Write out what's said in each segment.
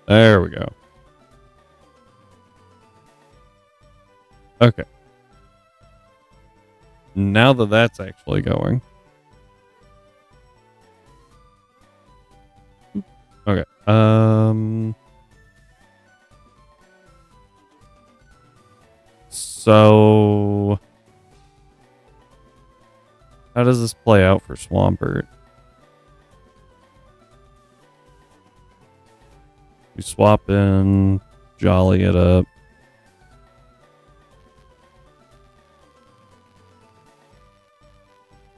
There we go. Okay. Now that that's actually going. Okay. So how does this play out for Swampert? We swap in, jolly it up.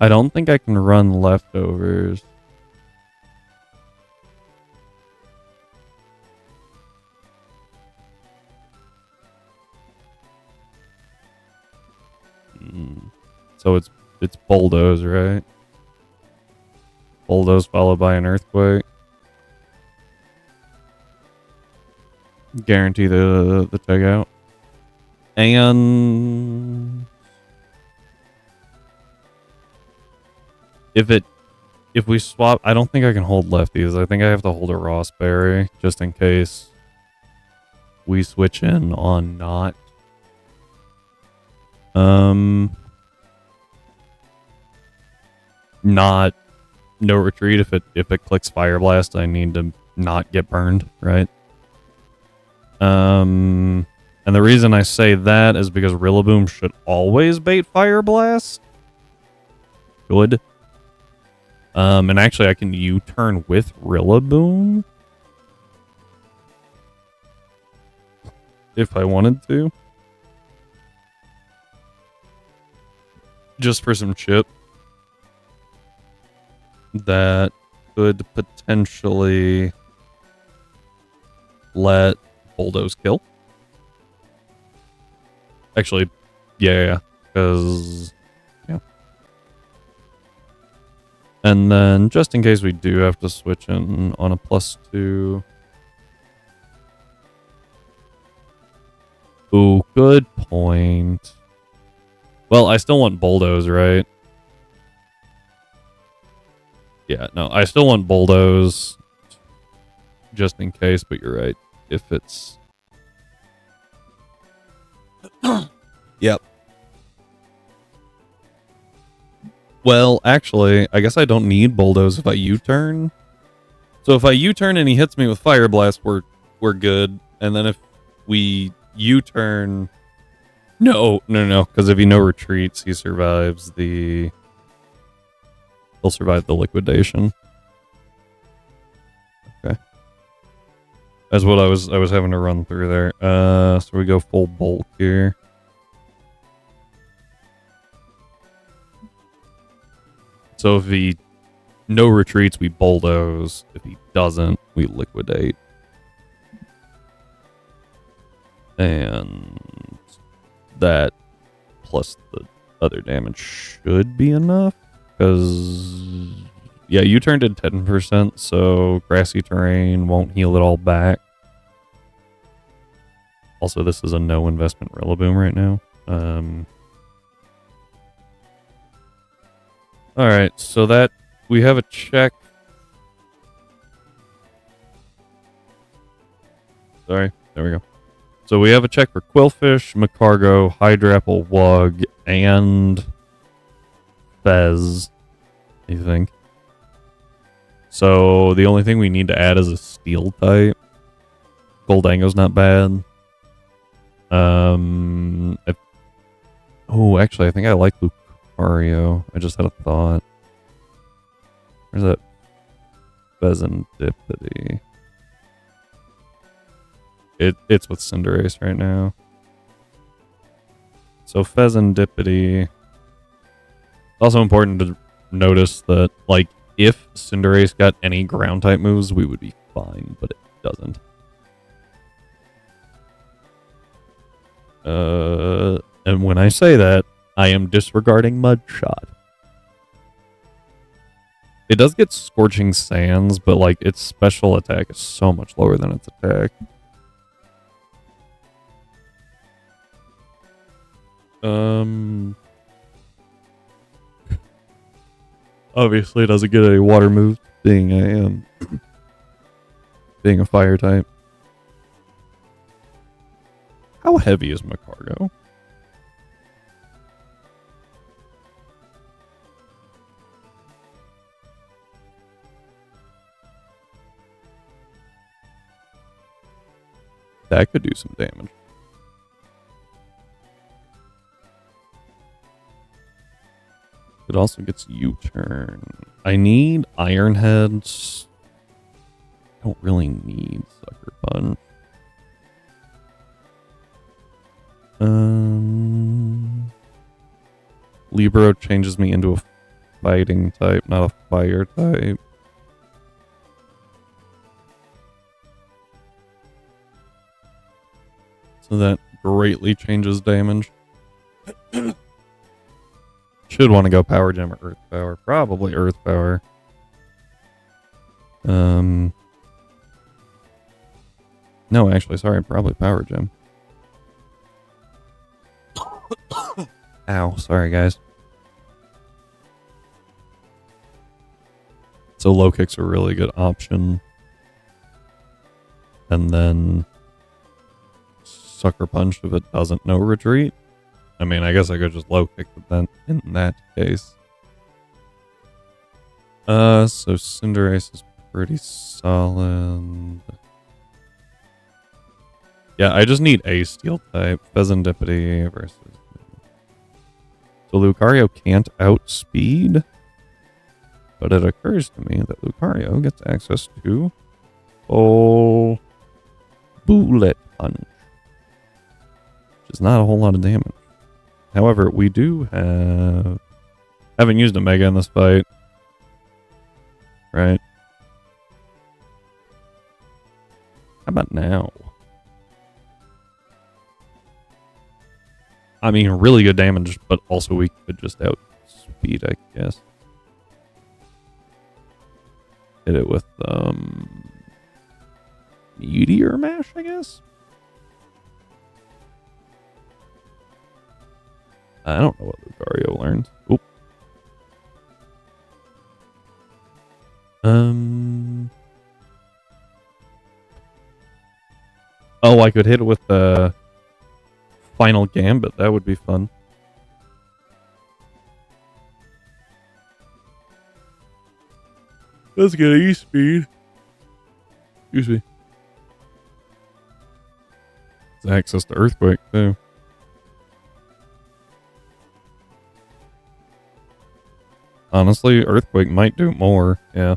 I don't think I can run leftovers. So it's bulldoze, right? Bulldoze followed by an earthquake. Guarantee the takeout. And if we swap, I don't think I can hold lefties. I think I have to hold a Rossberry just in case we switch in on not. Not no retreat. If it clicks Fire Blast, I need to not get burned, right? And the reason I say that is because Rillaboom should always bait Fire Blast. Good. And actually I can U-turn with Rillaboom if I wanted to. Just for some chip that could potentially let Bulldoze kill. Actually, yeah, because yeah. And then just in case we do have to switch in on a +2. Ooh, good point. Well, I still want Bulldoze, right? Yeah, no, I still want Bulldoze just in case, but you're right. If it's... Yep. Well, actually, I guess I don't need Bulldoze if I U-turn. So if I U-turn and he hits me with Fire Blast, we're good. And then if we U-turn... No, because if he no retreats, he survives the... He'll survive the liquidation. Okay. That's what I was having to run through there. So we go full bulk here. So if he no retreats, we bulldoze. If he doesn't, we liquidate. And that plus the other damage should be enough. Because, yeah, you turned in 10%, so grassy terrain won't heal it all back. Also, this is a no investment Rillaboom right now. Alright, so that we have a check. Sorry, there we go. So we have a check for Quillfish, Macargo, Hydrapple, Wug, and Fez, I think. So the only thing we need to add is a Steel type. Goldango's not bad. Oh, actually, I think I like Lucario. I just had a thought. Where's that Pheasantipity? It's with Cinderace right now. So Pheasantipity. Also important to notice that, like, if Cinderace got any ground type moves, we would be fine, but it doesn't. And when I say that, I am disregarding Mud Shot. It does get Scorching Sands, but, like, its special attack is so much lower than its attack. Obviously, it doesn't get any water moves, being a fire type. How heavy is my cargo? That could do some damage. It also gets U-turn. I need Iron Heads. I don't really need Sucker Punch. Libero changes me into a fighting type, not a fire type. So that greatly changes damage. Should want to go Power Gem or Earth Power. Probably Earth Power. No, actually, sorry, probably Power Gem. Ow, sorry guys. So low kick's a really good option. And then Sucker Punch if it doesn't know retreat. I mean, I guess I could just low kick it then in that case. So Cinderace is pretty solid. Yeah, I just need a steel type. Pheasantipity versus... So Lucario can't outspeed, but it occurs to me that Lucario gets access to Bullet Punch, which is not a whole lot of damage. However, we do have... Haven't used a Mega in this fight. Right? How about now? I mean, really good damage, but also we could just outspeed, I guess. Hit it with, Meteor Mash, I guess? I don't know what Lucario learns. Oop. Oh, I could hit it with the Final Gambit. That would be fun. Let's get E-Speed. Excuse me. It's access to Earthquake, too. Honestly, Earthquake might do more. Yeah.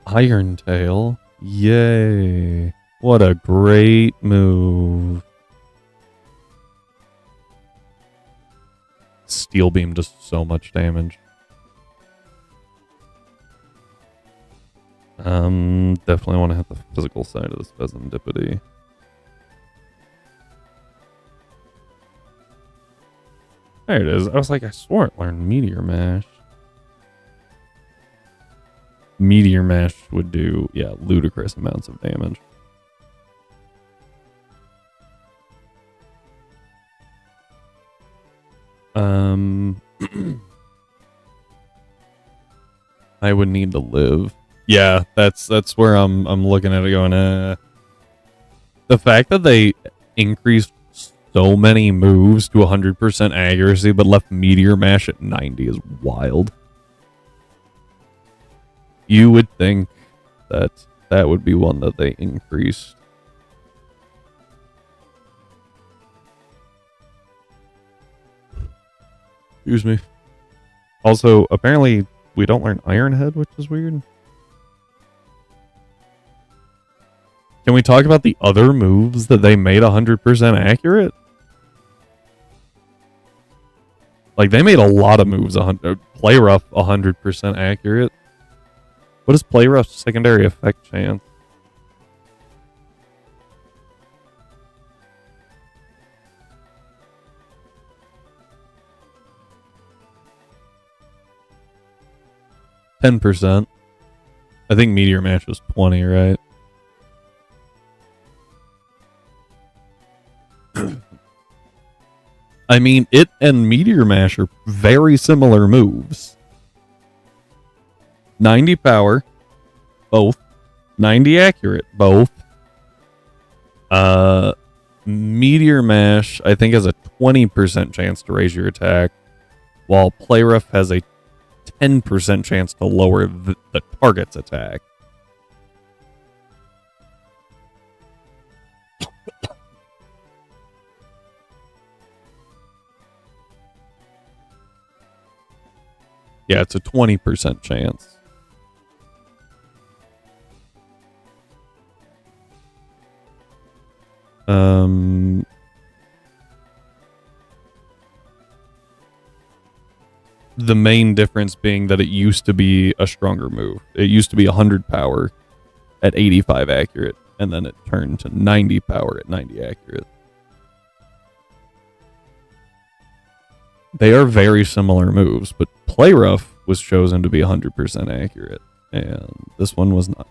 Iron Tail. Yay. What a great move. Steel Beam does so much damage. Definitely want to hit the physical side of this Pheasantipity. There it is. I was like, I swore it learned Meteor Mash. Meteor Mash would do, yeah, ludicrous amounts of damage. I would need to live. Yeah, that's where I'm looking at it going, The fact that they increased so many moves to 100% accuracy but left Meteor Mash at 90 is wild. You would think that that would be one that they increased. Excuse me. Also, apparently we don't learn Iron Head, which is weird. Can we talk about the other moves that they made 100% accurate? Like, they made a lot of moves, Play Rough 100% accurate. What is Play Rough's secondary effect chance? %. I think Meteor Mash was 20, right? I mean, it and Meteor Mash are very similar moves. 90 power, both. 90 accurate, both. Meteor Mash, I think, has a 20% chance to raise your attack, while Play Rough has a 10% chance to lower the target's attack. Yeah, it's a 20% chance. The main difference being that it used to be a stronger move. It used to be 100 power at 85 accurate, and then it turned to 90 power at 90 accurate. They are very similar moves, but Play Rough was chosen to be 100% accurate, and this one was not.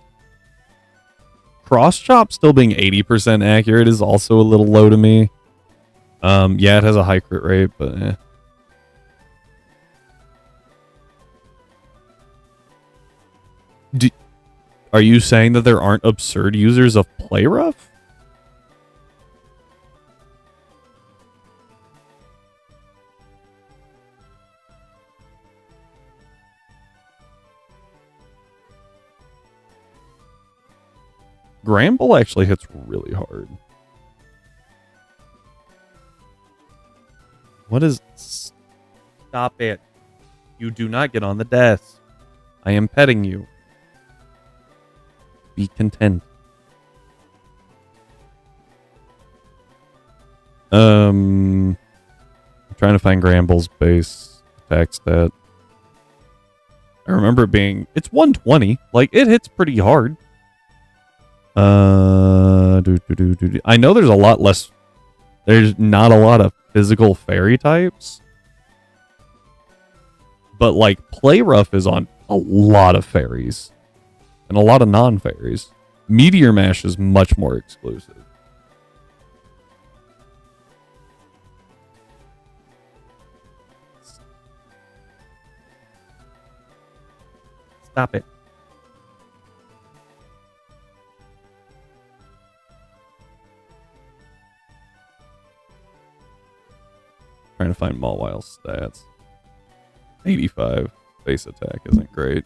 Cross Chop still being 80% accurate is also a little low to me. Yeah, it has a high crit rate, but eh. Are you saying that there aren't absurd users of Play Rough? Gramble actually hits really hard. What is... Stop it. You do not get on the desk. I am petting you. Be content. I'm trying to find Gramble's base attack stat. I remember it being... It's 120. Like, it hits pretty hard. I know there's a lot less... There's not a lot of physical fairy types. But, like, Play Rough is on a lot of fairies. And a lot of non-fairies. Meteor Mash is much more exclusive. Stop it. Trying to find Mawile stats. 85 base attack isn't great.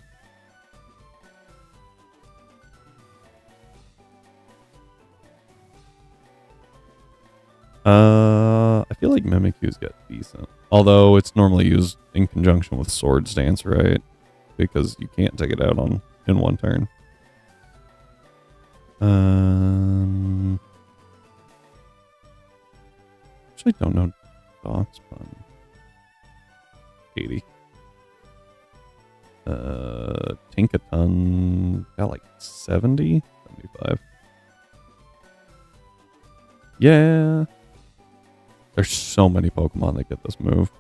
I feel like Mimikyu's got decent. Although it's normally used in conjunction with Swords Dance, right? Because you can't take it out in one turn. Actually don't know Doc's Pun. 80. Tinkaton got like 70? 75. Yeah. There's so many Pokemon that get this move.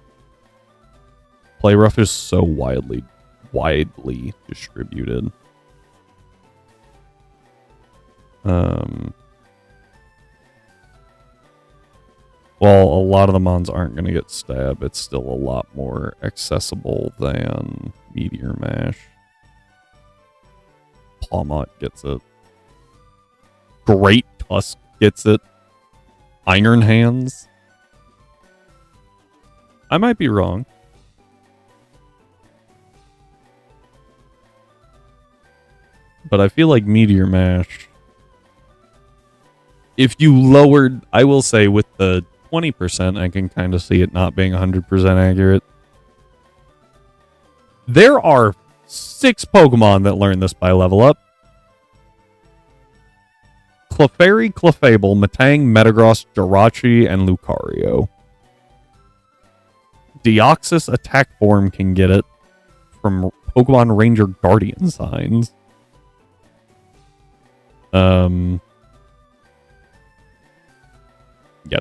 Play Rough is so widely distributed. While a lot of the mons aren't going to get stabbed, it's still a lot more accessible than Meteor Mash. Pawmot gets it. Great Tusk gets it. Iron Hands. I might be wrong. But I feel like Meteor Mash... If you lowered... I will say with the 20%, I can kind of see it not being 100% accurate. There are 6 Pokemon that learn this by level up. Clefairy, Clefable, Metang, Metagross, Jirachi, and Lucario. Deoxys attack form can get it from Pokemon Ranger Guardian signs. Yeah,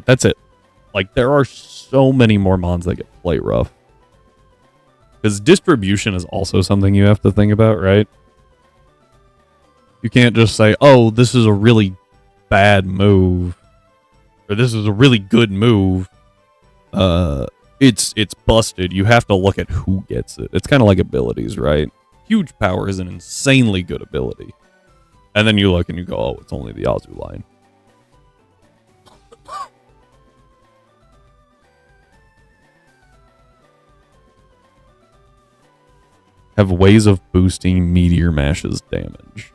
that's it. Like, there are so many more mons that get Play Rough. Because distribution is also something you have to think about, right? You can't just say, oh, this is a really bad move. Or this is a really good move. It's busted. You have to look at who gets it. It's kind of like abilities, right? Huge Power is an insanely good ability. And then you look and you go, oh, it's only the Azu line. Have ways of boosting Meteor Mash's damage.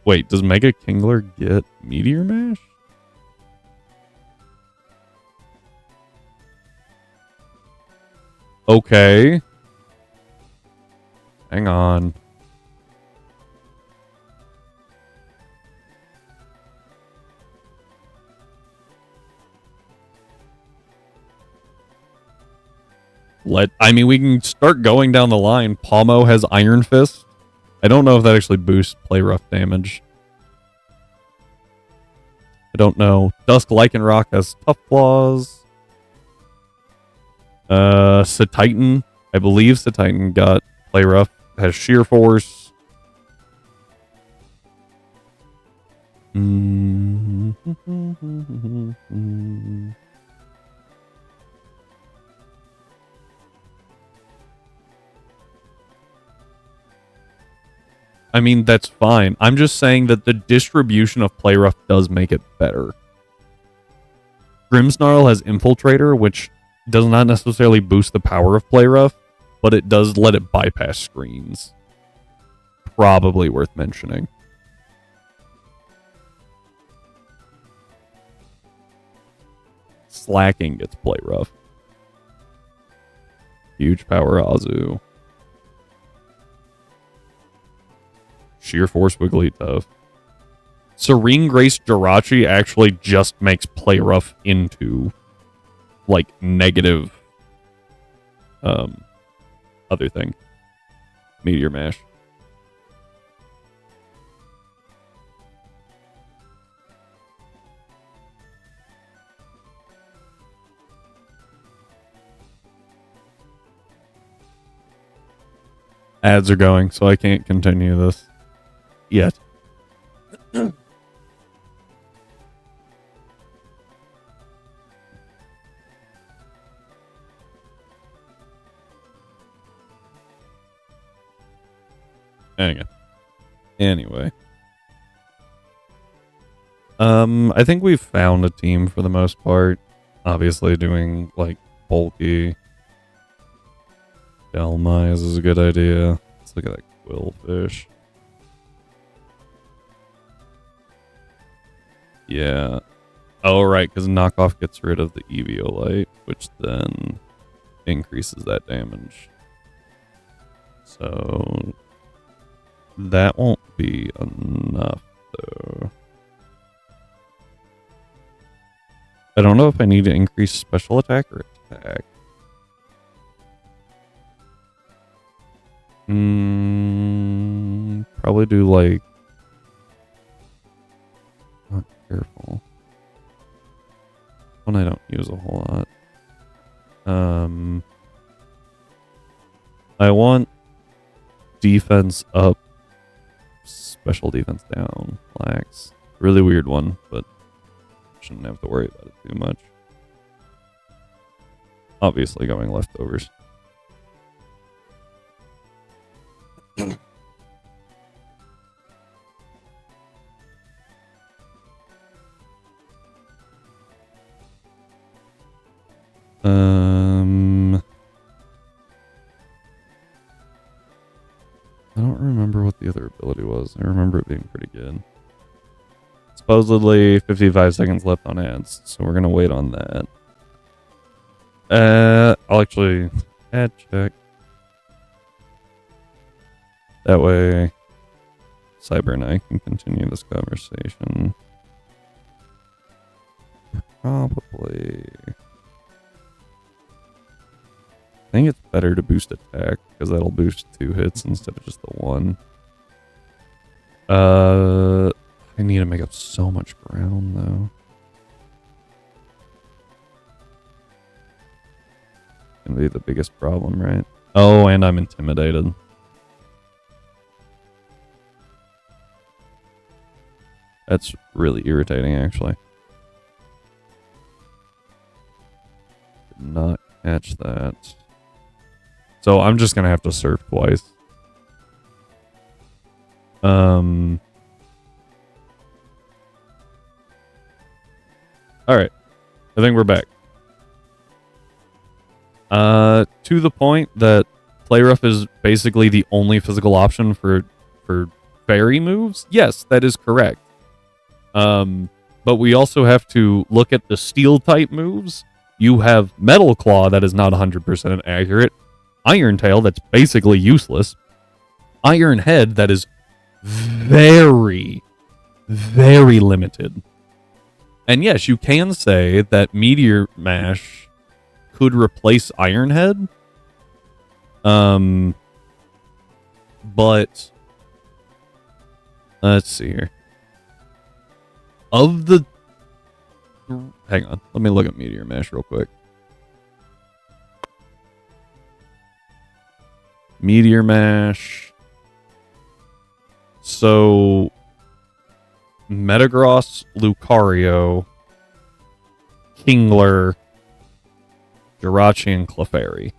Wait, does Mega Kingler get Meteor Mash? Okay. Hang on. We can start going down the line. Palmo has Iron Fist. I don't know if that actually boosts Play Rough damage. I don't know. Dusk Lycanroc has Tough Claws. Satitan. I believe Satitan got Play Rough. Has Sheer Force. I mean, that's fine. I'm just saying that the distribution of Play Rough does make it better. Grimmsnarl has Infiltrator, which does not necessarily boost the power of Play Rough, but it does let it bypass screens. Probably worth mentioning. Slacking gets Play Rough. Huge power Azu. Sheer Force Wigglytuff. Serene Grace Jirachi actually just makes Play Rough into, like, negative, other thing. Meteor Mash. Ads are going, so I can't continue this yet. Anyway. I think we've found a team for the most part. Obviously doing, like, bulky Delmise is a good idea. Let's look at that Quillfish. Yeah. Oh, right, because knockoff gets rid of the Eviolite, which then increases that damage. So that won't be enough, though. I don't know if I need to increase special attack or attack. Probably do, like... Not careful. One I don't use a whole lot. I want defense up, special defense down. Lax. Really weird one, but shouldn't have to worry about it too much. Obviously going leftovers. I don't remember what the other ability was. I remember it being pretty good. Supposedly 55 seconds left on ads, so we're gonna wait on that. I'll actually ad check. That way Cyber and I can continue this conversation. Probably. I think it's better to boost attack because that'll boost 2 hits instead of just the 1. I need to make up so much ground though. Gonna be the biggest problem, right? Oh, and I'm intimidated. That's really irritating, actually. attach that. So I'm just going to have to surf twice. All right. I think we're back. To the point that Play Rough is basically the only physical option for fairy moves. Yes, that is correct. But we also have to look at the steel type moves. You have Metal Claw that is not 100% accurate. Iron Tail that's basically useless. Iron Head that is very, very limited. And yes, you can say that Meteor Mash could replace Iron Head. But let's see here. Of the... Hang on. Let me look at Meteor Mash real quick. Meteor Mash. So... Metagross, Lucario, Kingler, Jirachi, and Clefairy.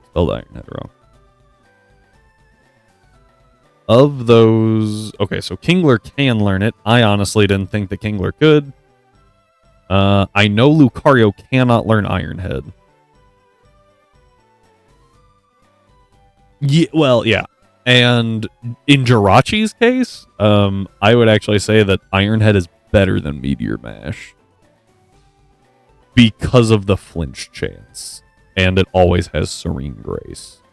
Spelled Iron Head wrong. Of those... Okay, so Kingler can learn it. I honestly didn't think the Kingler could. I know Lucario cannot learn Iron Head. Yeah, well, yeah. And in Jirachi's case, I would actually say that Iron Head is better than Meteor Mash. Because of the flinch chance. And it always has Serene Grace.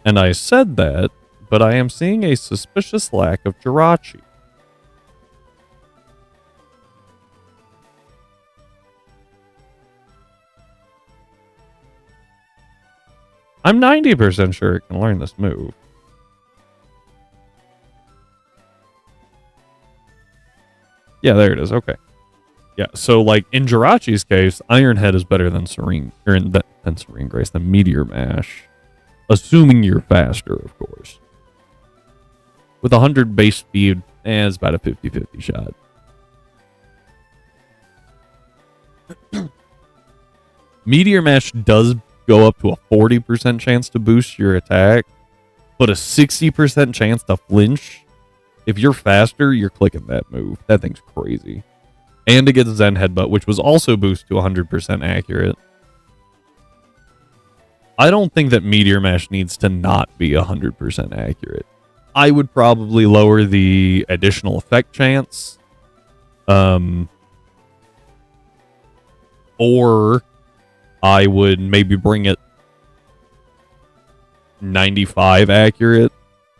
And I said that, but I am seeing a suspicious lack of Jirachi. I'm 90% sure it can learn this move. Yeah, there it is. Okay. Yeah, so like in Jirachi's case, Iron Head is better than Serene Grace, than Meteor Mash. Assuming you're faster, of course. With 100 base speed, it's about a 50-50 shot. Meteor Mash does go up to a 40% chance to boost your attack, but a 60% chance to flinch. If you're faster, you're clicking that move. That thing's crazy. And it gets Zen Headbutt, which was also boosted to 100% accurate. I don't think that Meteor Mash needs to not be 100% accurate. I would probably lower the additional effect chance. Or I would maybe bring it 95 accurate.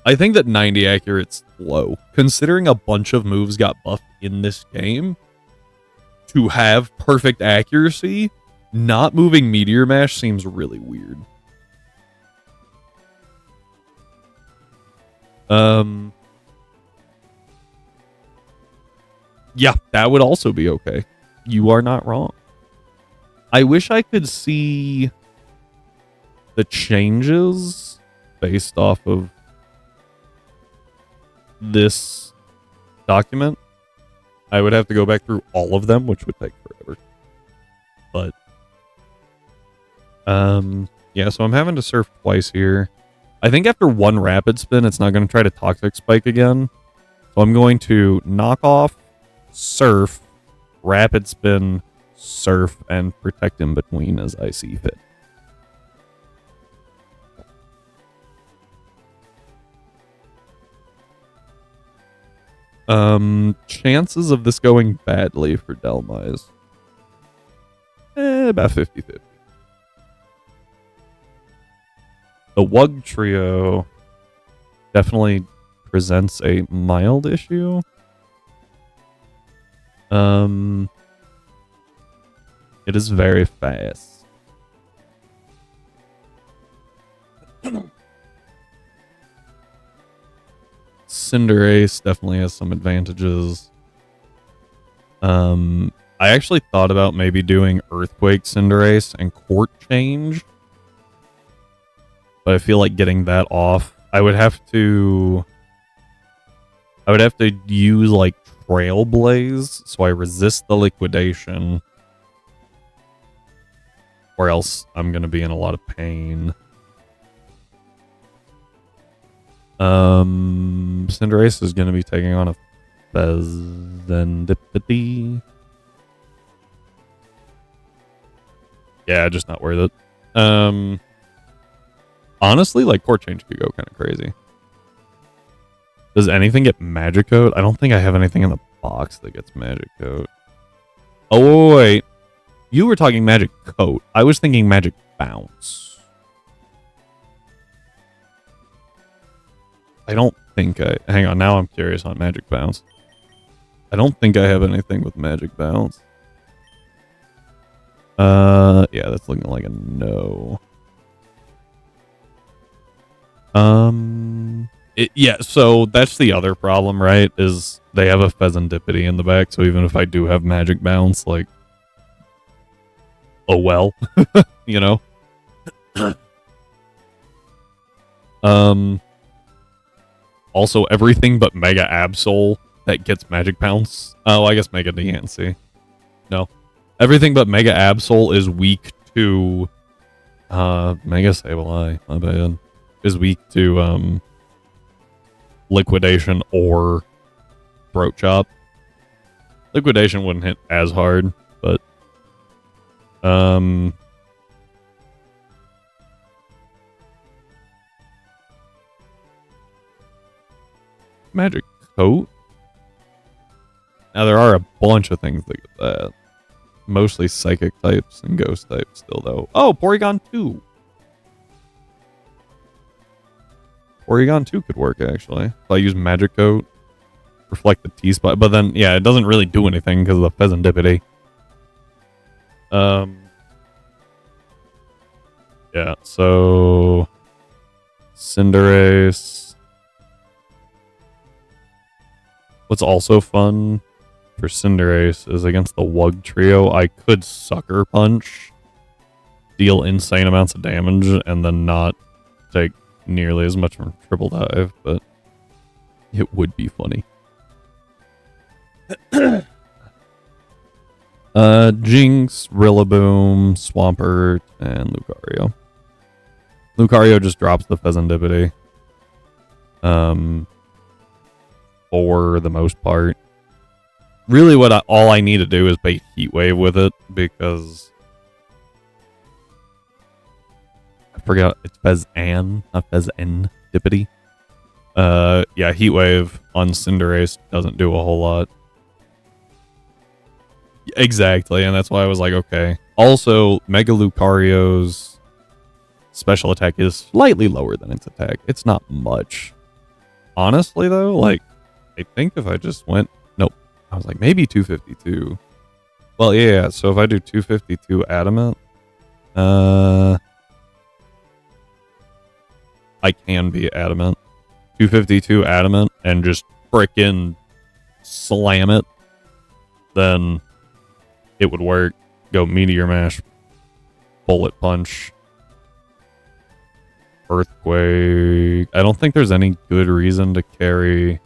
I think that 90 accurate's low. Considering a bunch of moves got buffed in this game, to have perfect accuracy, not moving Meteor Mash seems really weird. Yeah, that would also be okay. You are not wrong. I wish I could see the changes based off of this document. I would have to go back through all of them, which would take forever. But, yeah, so I'm having to surf twice here. I think after one rapid spin, it's not going to try to Toxic Spike again. So I'm going to knock off, surf, rapid spin, surf, and protect in between as I see fit. Chances of this going badly for Delmise. About 50-50. The Wug Trio definitely presents a mild issue. It is very fast. Cinderace definitely has some advantages. I actually thought about maybe doing Earthquake Cinderace and Court Change. But I feel like getting that off, I would have to I would have to use like Trailblaze, so I resist the liquidation, or else I'm gonna be in a lot of pain. Cinderace is gonna be taking on a Fezandipity. Yeah, just not worth it. Honestly, like Core Change could go kind of crazy. Does anything get Magic Coat? I don't think I have anything in the box that gets Magic Coat. Oh, wait. You were talking Magic Coat. I was thinking Magic Bounce. I don't think I... Hang on, now I'm curious on Magic Bounce. I don't think I have anything with Magic Bounce. Yeah, that's looking like a no. Yeah, so that's the other problem, right? Is they have a Fezandipity in the back, so even if I do have Magic Bounce, like, oh well, you know? Also, everything but Mega Absol that gets Magic Bounce. Oh, I guess Mega DNC. No. Everything but Mega Absol is weak to... Mega Sableye, my bad. Is weak to, Liquidation or Throat Chop. Liquidation wouldn't hit as hard, but... Magic Coat? Now, there are a bunch of things that get that. Mostly Psychic types and Ghost types still, though. Oh, Porygon 2! Porygon 2 could work, actually. If I use Magic Coat, reflect the T-Spot. But then, yeah, it doesn't really do anything because of the Fezandipity. Yeah, so... Cinderace. What's also fun for Cinderace is against the Wug Trio, I could Sucker Punch, deal insane amounts of damage, and then not take nearly as much from Triple Dive, but it would be funny. Jinx, Rillaboom, Swampert, and Lucario. Lucario just drops the Fezandipity. For the most part. Really all I need to do is bait Heat Wave with it, because I forgot it's Fezan, not Fezandipity. Yeah, Heat Wave on Cinderace doesn't do a whole lot. Exactly, and that's why I was like, okay. Also, Mega Lucario's special attack is slightly lower than its attack. It's not much. Honestly, though, like, I think if I just went... Nope. I was like, maybe 252. Well, yeah, so if I do 252 Adamant... I can be Adamant. 252 Adamant and just frickin' slam it. Then it would work. Go Meteor Mash. Bullet Punch. Earthquake. I don't think there's any good reason to carry...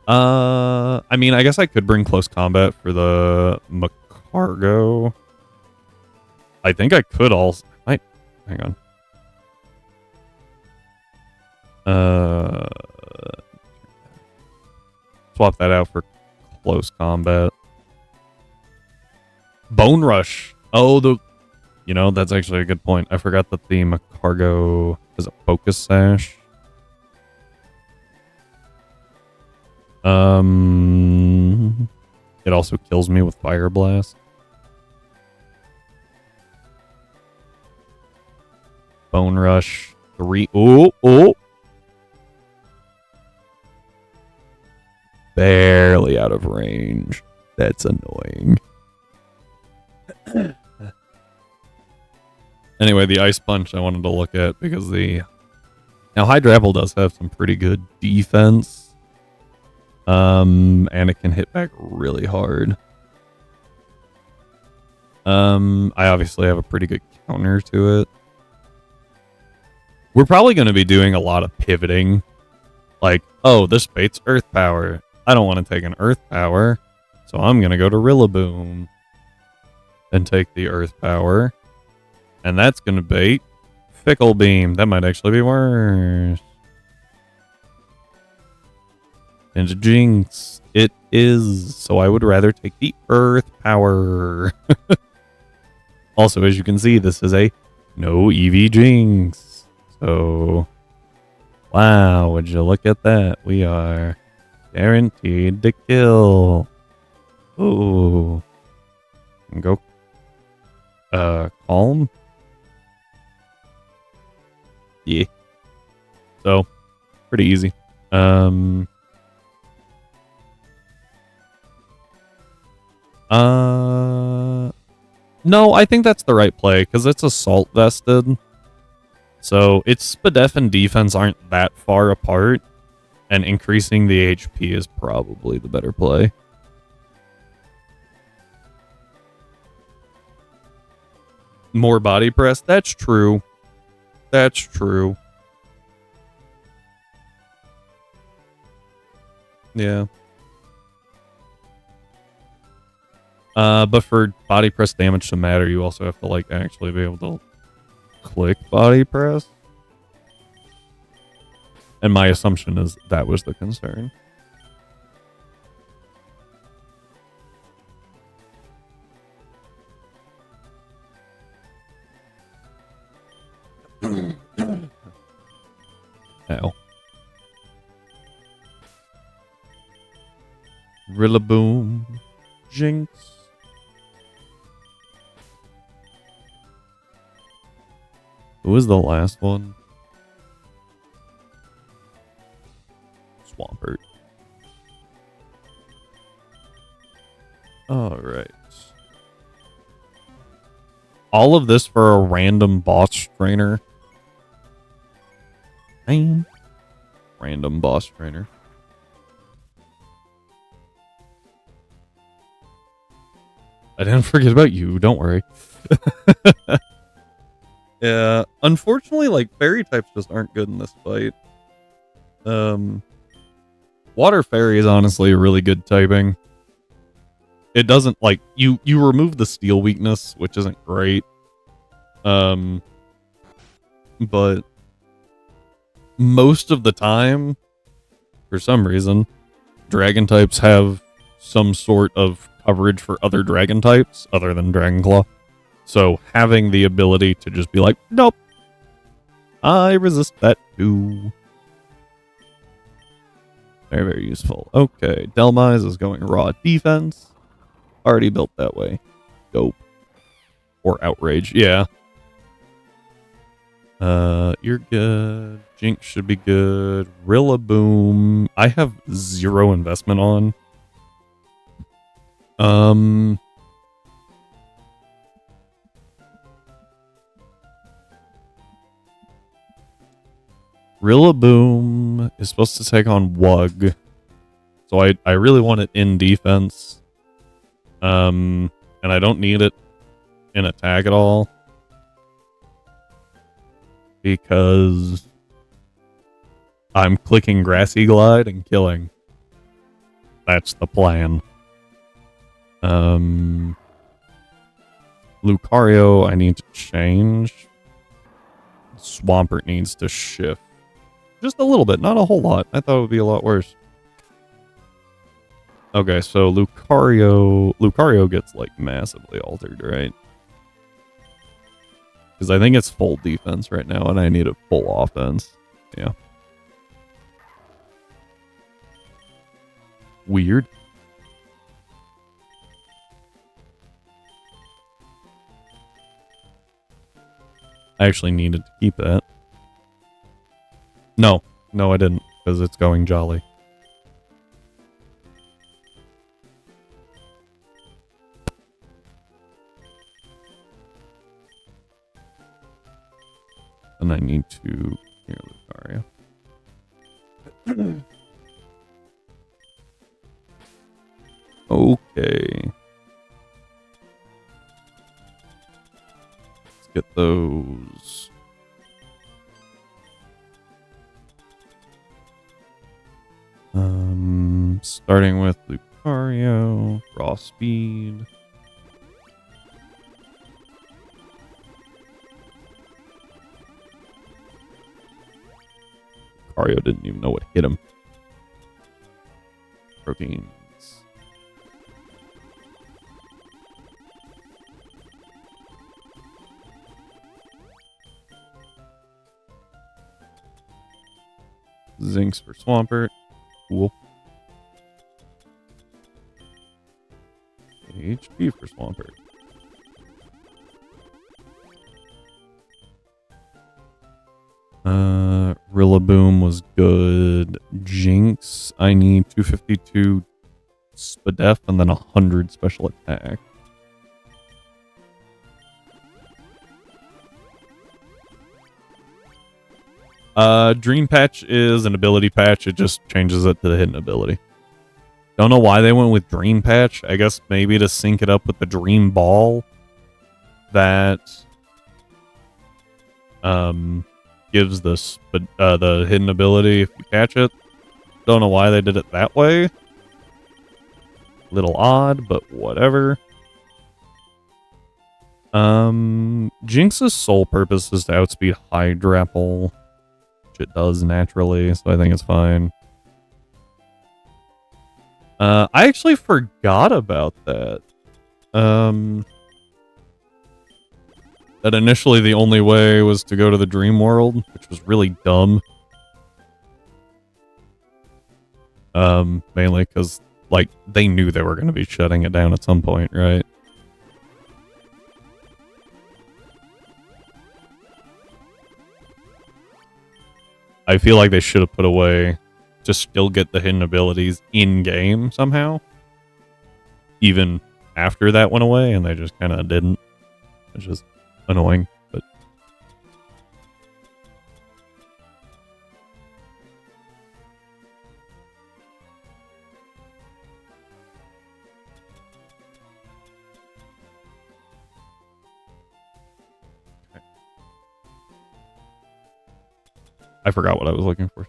I mean, I guess I could bring Close Combat for the Macargo. I think I could also... Hang on. Swap that out for Close Combat. Bone Rush. Oh, you know, that's actually a good point. I forgot that the Macargo is a Focus Sash. It also kills me with Fire Blast. Bone Rush. 3. Oh. Barely out of range. That's annoying. Anyway, the Ice Punch I wanted to look at because now Hydra Apple does have some pretty good defense. And it can hit back really hard. I obviously have a pretty good counter to it. We're probably going to be doing a lot of pivoting Like, oh, this bait's earth power. I don't want to take an earth power, so I'm going to go to Rillaboom and take the earth power. And that's going to bait Fickle Beam. That might actually be worse. Into Jinx. It is. So I would rather take the earth power. Also, as you can see, this is a no EV Jinx. So, wow, would you look at that? We are guaranteed to kill. Ooh. Go. Calm. Yeah. So, pretty easy. No, I think that's the right play, because it's assault vested. So its SPDEF and defense aren't that far apart, and increasing the HP is probably the better play. More body press? That's true. That's true. Yeah. But for body press damage to matter, you also have to, like, actually be able to click body press. And my assumption is that was the concern. Ow. Rillaboom. Jinx. Who was the last one? Swampert. Alright. All of this for a random boss trainer. Random boss trainer. I didn't forget about you, don't worry. Yeah, unfortunately, like, fairy types just aren't good in this fight. Water fairy is honestly a really good typing. It doesn't, like, you remove the steel weakness, which isn't great. But most of the time, for some reason, dragon types have some sort of coverage for other dragon types other than Dragonclaw. So having the ability to just be like, nope, I resist that too. Very, very useful. Okay, Delmise is going raw defense. Already built that way. Dope. Or Outrage, yeah. You're good. Jinx should be good. Rillaboom. I have 0 investment on. Rillaboom is supposed to take on Wug. So I really want it in defense. And I don't need it in attack at all. Because I'm clicking Grassy Glide and killing. That's the plan. Lucario, I need to change. Swampert needs to shift. Just a little bit, not a whole lot. I thought it would be a lot worse. Okay, so Lucario gets, like, massively altered, right? Because I think it's full defense right now, and I need a full offense. Yeah. Weird. I actually needed to keep that. No, I didn't, because it's going Jolly. And I need to... Here, Lucario. Okay. Let's get those. Starting with Lucario, raw speed. Lucario didn't even know what hit him. Proteins. Zinks for Swampert. Cool. HP for Swampert. Rillaboom was good. Jinx, I need 252 Spadef and then 100 special attack. Dream Patch is an ability patch. It just changes it to the hidden ability. Don't know why they went with Dream Patch. I guess maybe to sync it up with the Dream Ball that gives the hidden ability if you catch it. Don't know why they did it that way. Little odd, but whatever. Jinx's sole purpose is to outspeed Hydrapple, which it does naturally, so I think it's fine. I actually forgot about that. That initially the only way was to go to the dream world, which was really dumb. Mainly because, like, they knew they were going to be shutting it down at some point, right? I feel like they should have put a way to still get the hidden abilities in-game somehow. Even after that went away, and they just kind of didn't. It's just annoying, but... I forgot what I was looking for.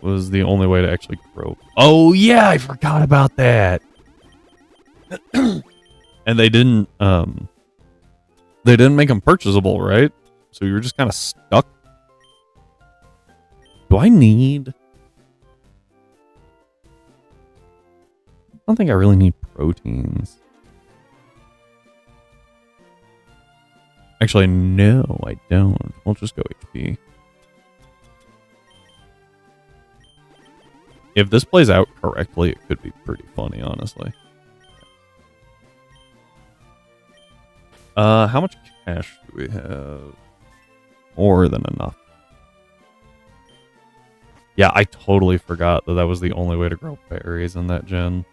Was the only way to actually grow. Oh yeah, I forgot about that. And they didn't make them purchasable, right? So you were just kind of stuck. Do I need? I don't think I really need proteins. Actually, no, I don't. We'll just go HP. If this plays out correctly, it could be pretty funny, honestly. How much cash do we have? More than enough. Yeah, I totally forgot that was the only way to grow berries in that gen.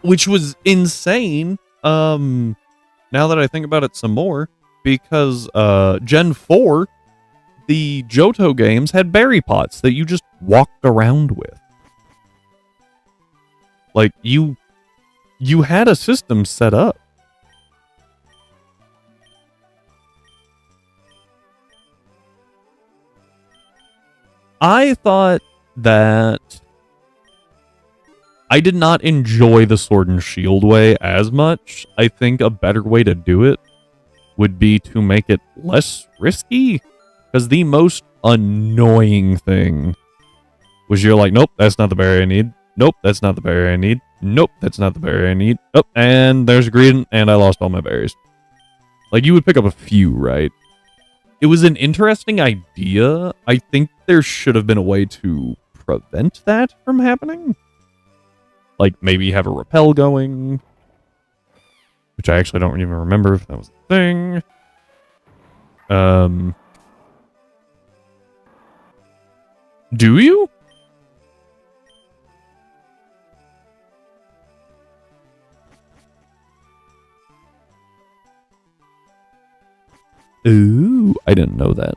Which was insane. Now that I think about it some more, because Gen 4, the Johto games had berry pots that you just walked around with. Like, you had a system set up. I thought that I did not enjoy the Sword and Shield way as much. I think a better way to do it would be to make it less risky. Because the most annoying thing was you're like, nope, that's not the berry I need. Nope, that's not the berry I need. Nope, that's not the berry I need. Oh, and there's a green, and I lost all my berries. Like, you would pick up a few, right? It was an interesting idea. I think there should have been a way to prevent that from happening. Like, maybe have a rappel going. Which I actually don't even remember if that was a thing. Do you? Ooh, I didn't know that.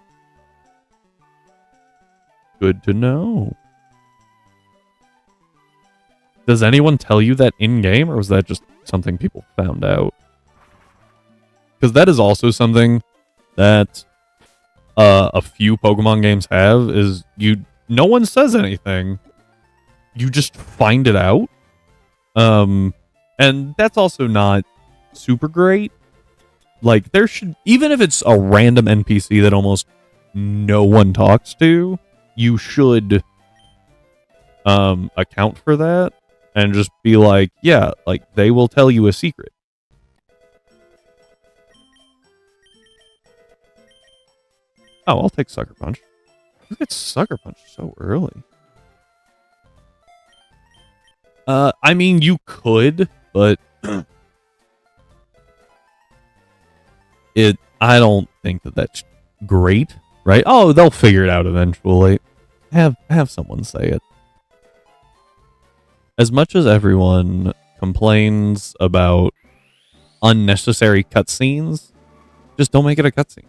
Good to know. Does anyone tell you that in-game, or was that just something people found out? Because that is also something that a few Pokemon games have, is you no one says anything. You just find it out. And that's also not super great. Like, there should, even if it's a random NPC that almost no one talks to, you should account for that and just be like, yeah, like, they will tell you a secret. Oh, I'll take Sucker Punch. Look at Sucker Punch so early. I mean, you could, but I don't think that that's great, right? Oh, they'll figure it out eventually. Have someone say it. As much as everyone complains about unnecessary cutscenes, just don't make it a cutscene.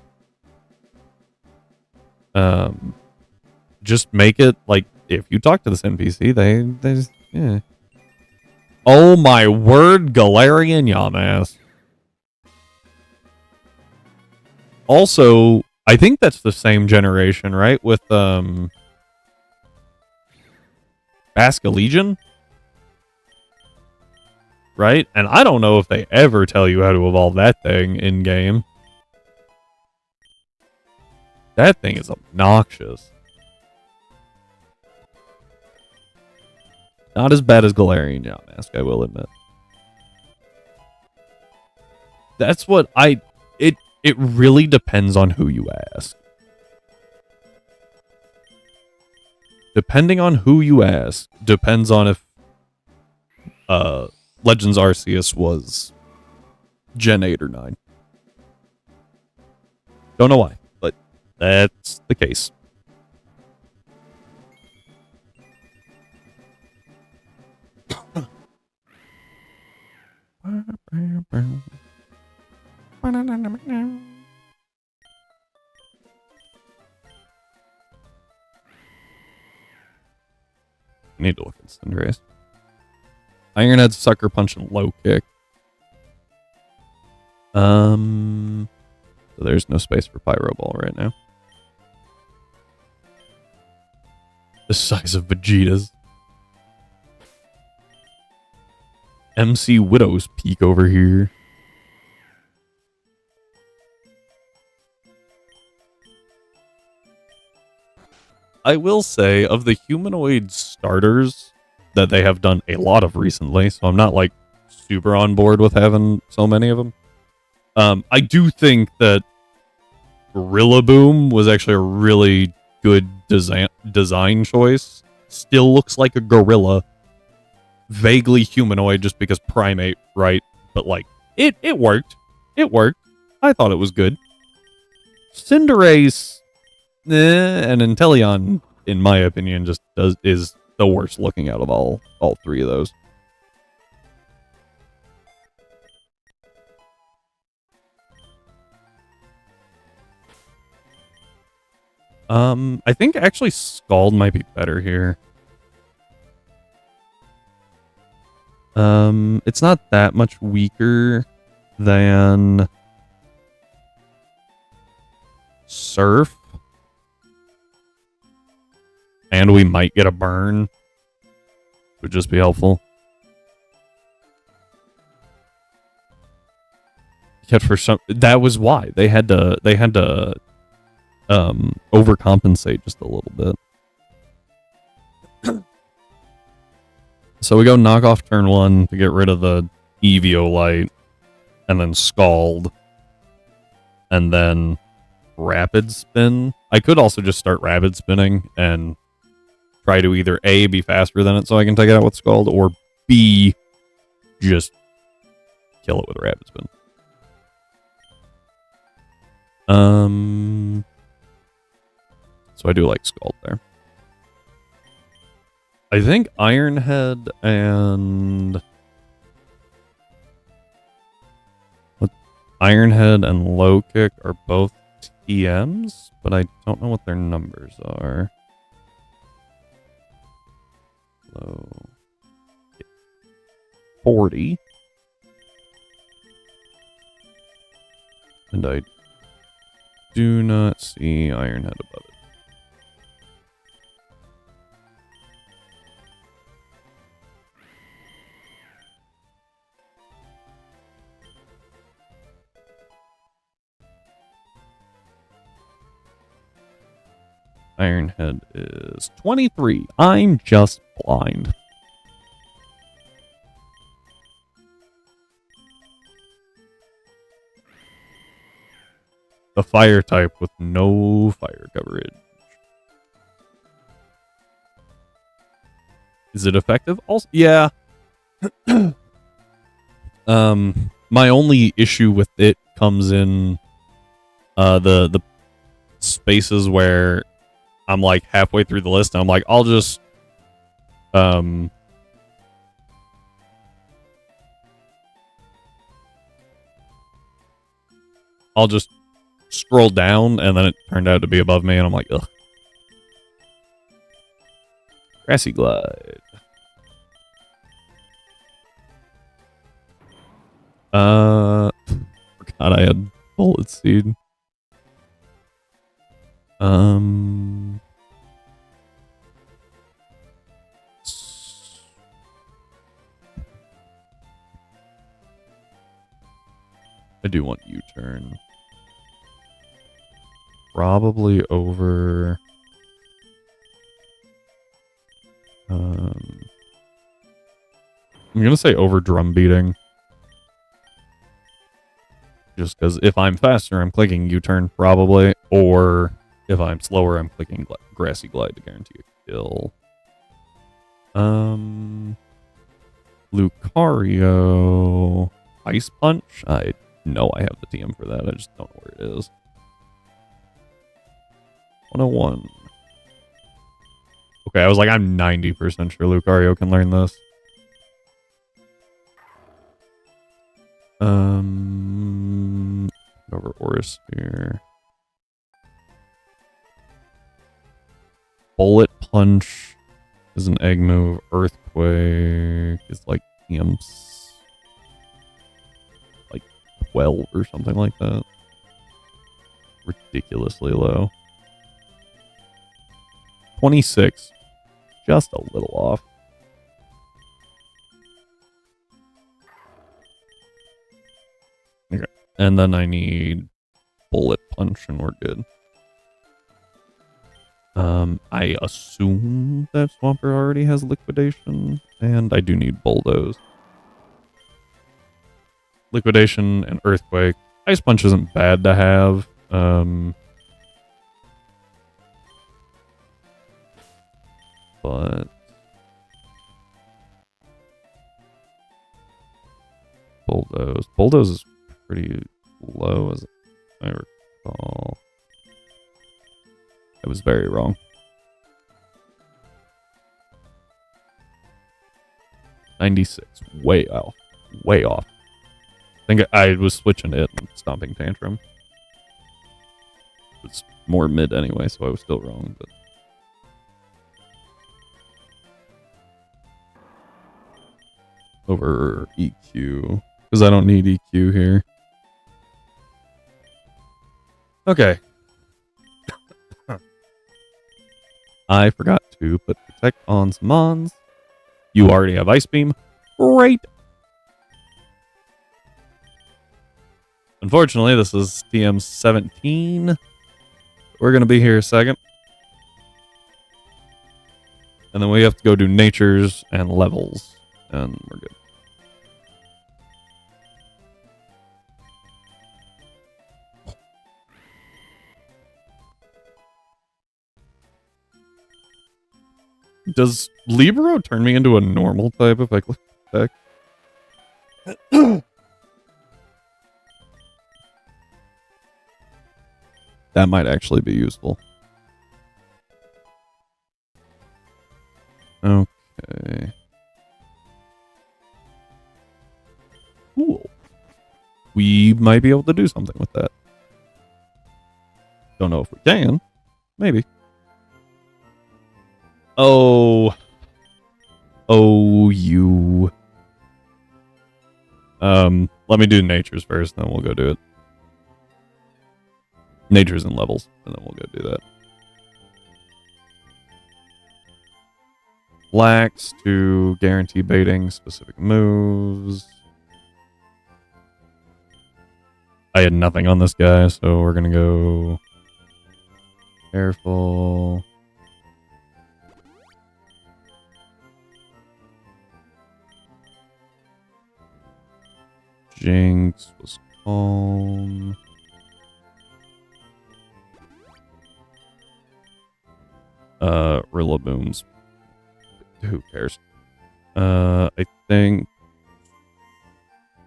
Just make it like, if you talk to this NPC, they just, yeah. Oh my word, Galarian Yamask. Also, I think that's the same generation, right? With Basculegion? Right? And I don't know if they ever tell you how to evolve that thing in game. That thing is obnoxious. Not as bad as Galarian Yamask, I will admit. That's what it really depends on who you ask. Depending on who you ask, depends on if Legends Arceus was Gen 8 or 9. Don't know why, but that's the case. I need to look at Cinderace. Ironhead, Sucker Punch, and Low Kick. So there's no space for Pyro Ball right now. The size of Vegeta's. MC Widow's Peak over here. I will say, of the humanoid starters that they have done a lot of recently, so I'm not like super on board with having so many of them. I do think that Rillaboom was actually a really good design choice. Still looks like a gorilla. Vaguely humanoid just because primate, right? But like, it worked. It worked. I thought it was good. Cinderace, and Inteleon, in my opinion, just is the worst looking out of all three of those. I think actually Scald might be better here. It's not that much weaker than Surf. And we might get a burn. Would just be helpful. Yet for some, that was why they had to overcompensate just a little bit. So we go knock off turn 1 to get rid of the Eviolite, and then Scald, and then Rapid Spin. I could also just start Rapid Spinning and try to either A, be faster than it so I can take it out with Scald, or B, just kill it with Rapid Spin. So I do like Scald there. I think Ironhead and Low Kick are both TMs, but I don't know what their numbers are. Low 40. And I do not see Ironhead above it. Ironhead is 23. I'm just blind. The fire type with no fire coverage. Is it effective? Also, yeah. My only issue with it comes in the spaces where I'm like halfway through the list and I'm like, I'll just scroll down, and then it turned out to be above me, and I'm like, ugh. Grassy Glide. Forgot I had Bullet Seed. I do want U-turn. Probably over. I'm gonna say over drum beating. Just because if I'm faster, I'm clicking U-turn probably, or if I'm slower, I'm clicking Grassy Glide to guarantee a kill. Lucario, Ice Punch. I know I have the TM for that. I just don't know where it is. 101. Okay, I was like, I'm 90% sure Lucario can learn this. Over Aura-Sphere. Bullet Punch is an egg move. Earthquake is like imps. Like 12 or something like that. Ridiculously low. 26. Just a little off. Okay. And then I need Bullet Punch and we're good. I assume that Swampert already has Liquidation, and I do need Bulldoze. Liquidation and Earthquake. Ice Punch isn't bad to have. But Bulldoze. Bulldoze is pretty low, as I recall. I was very wrong. 96. Way off. Way off. I think I was switching it and Stomping Tantrum. It's more mid anyway, so I was still wrong, but over EQ, because I don't need EQ here. Okay. I forgot to put Protect on some Mons. You already have Ice Beam. Great. Unfortunately, this is TM 17. We're going to be here a second. And then we have to go do natures and levels. And we're good. Does Libero turn me into a normal type if I click attack? That might actually be useful. Okay. Cool. We might be able to do something with that. Don't know if we can. Maybe. Oh. Oh, you. Let me do natures first, then we'll go do it. Natures and levels, and then we'll go do that. Lax to guarantee baiting specific moves. I had nothing on this guy, so we're gonna go careful. Jinx was calm. Rillaboom's. Who cares? I think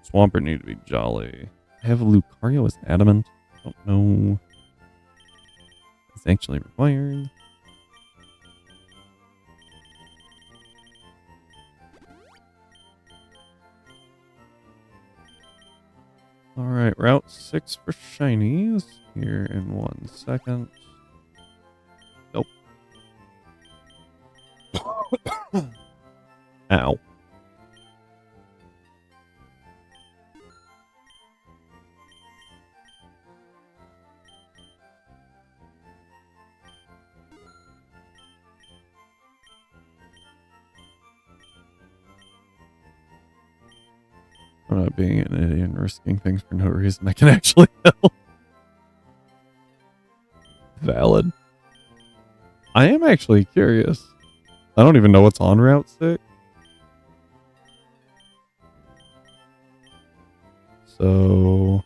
Swampert need to be jolly. I have Lucario as adamant. I don't know. It's actually required. Alright, Route 6 for shinies. Here in 1 second. Nope. Ow. I'm not being an idiot and risking things for no reason. I can actually help. Valid. I am actually curious. I don't even know what's on Route 6. So...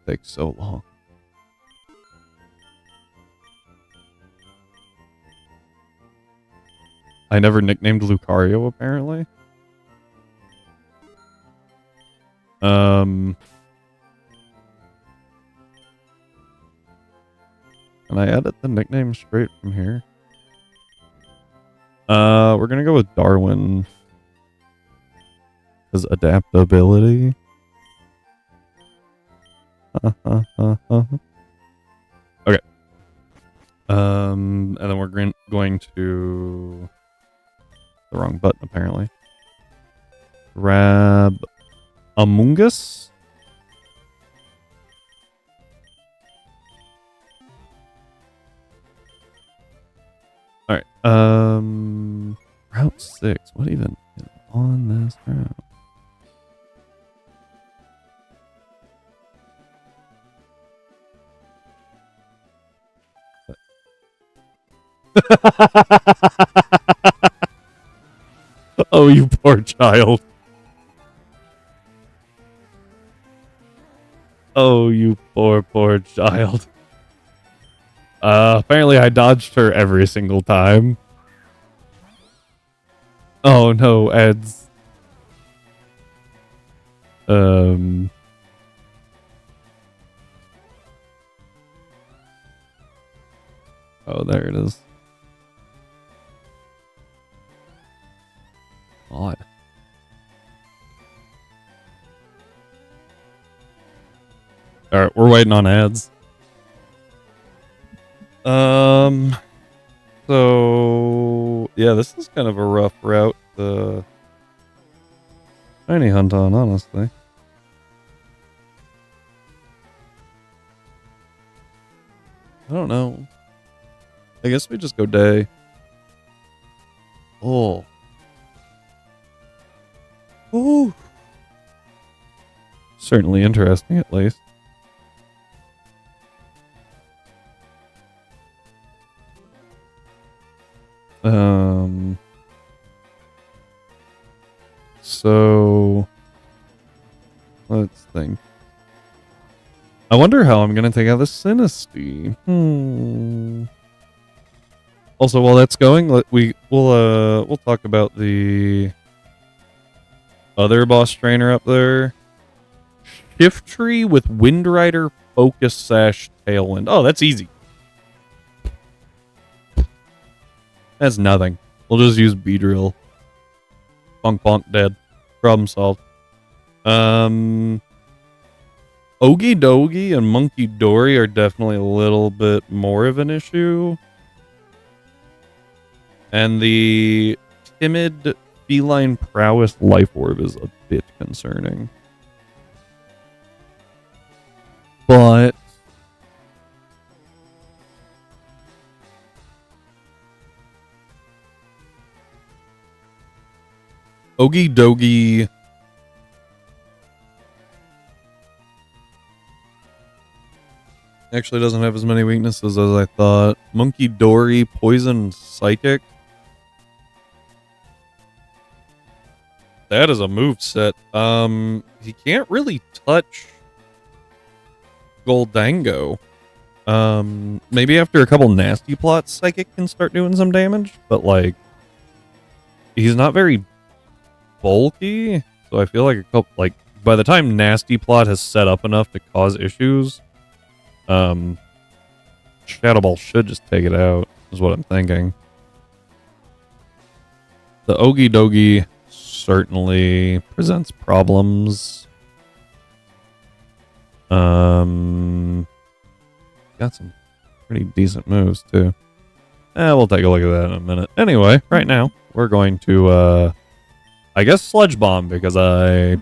It takes so long. I never nicknamed Lucario, apparently. Can I edit the nickname straight from here? We're gonna go with Darwin. Because adaptability. Okay. And then we're going to... The wrong button, apparently. Grab Among Us. All right. Route 6. What even is on this route? Oh, you poor child. Oh, you poor child. Apparently I dodged her every single time. Oh no, Eds. Oh, there it is. Odd. Alright, we're waiting on ads. So yeah, this is kind of a rough route to shiny hunt on, honestly. I don't know. I guess we just go day. Oh. Ooh. Certainly interesting, at least. So let's think. I wonder how I'm gonna take out the Sinistea. Also, while that's going, we'll talk about the other boss trainer up there. Shift Tree with Wind Rider, Focus Sash, Tailwind. Oh, that's easy. That's nothing. We'll just use Beedrill. Bonk bonk, dead. Problem solved. Ogie Dogie and Monkey Dory are definitely a little bit more of an issue. And the timid feline prowess life orb is a bit concerning. But Ogie Dogie Actually doesn't have as many weaknesses as I thought. Monkey Dory, Poison, Psychic. That is a move set. He can't really touch Goldango. Maybe after a couple nasty plots, Psychic can start doing some damage, but like, he's not very bulky, so I feel like a couple, like, by the time nasty plot has set up enough to cause issues, Shadow Ball should just take it out, is what I'm thinking. The Ogie Dogie certainly presents problems. Got some pretty decent moves too. We'll take a look at that in a minute. Anyway, right now we're going to I guess Sludge Bomb, because I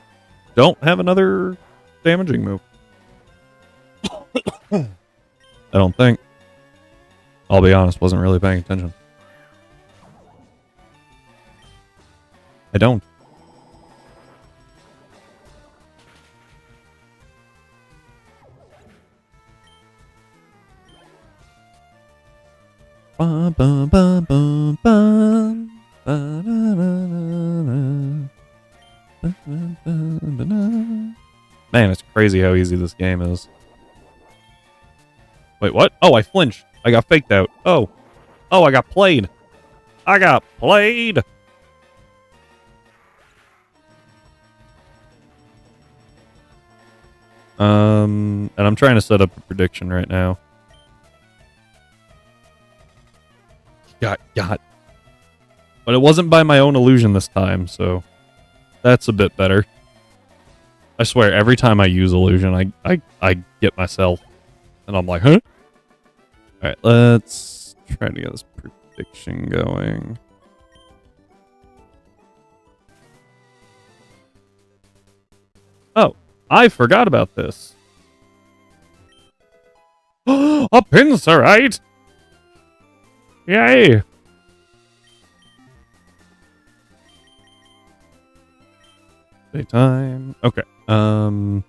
don't have another damaging move. I don't think. I'll be honest, wasn't really paying attention. I don't. Man, it's crazy how easy this game is. Wait, what? Oh, I flinched. I got faked out. Oh, I got played. I got played. And I'm trying to set up a prediction right now. Got. But it wasn't by my own illusion this time, so that's a bit better. I swear, every time I use illusion, I get myself. And I'm like, huh? Alright, let's try to get this prediction going. Oh, I forgot about this. A Pincerite! Yay! Daytime. Okay. Illusion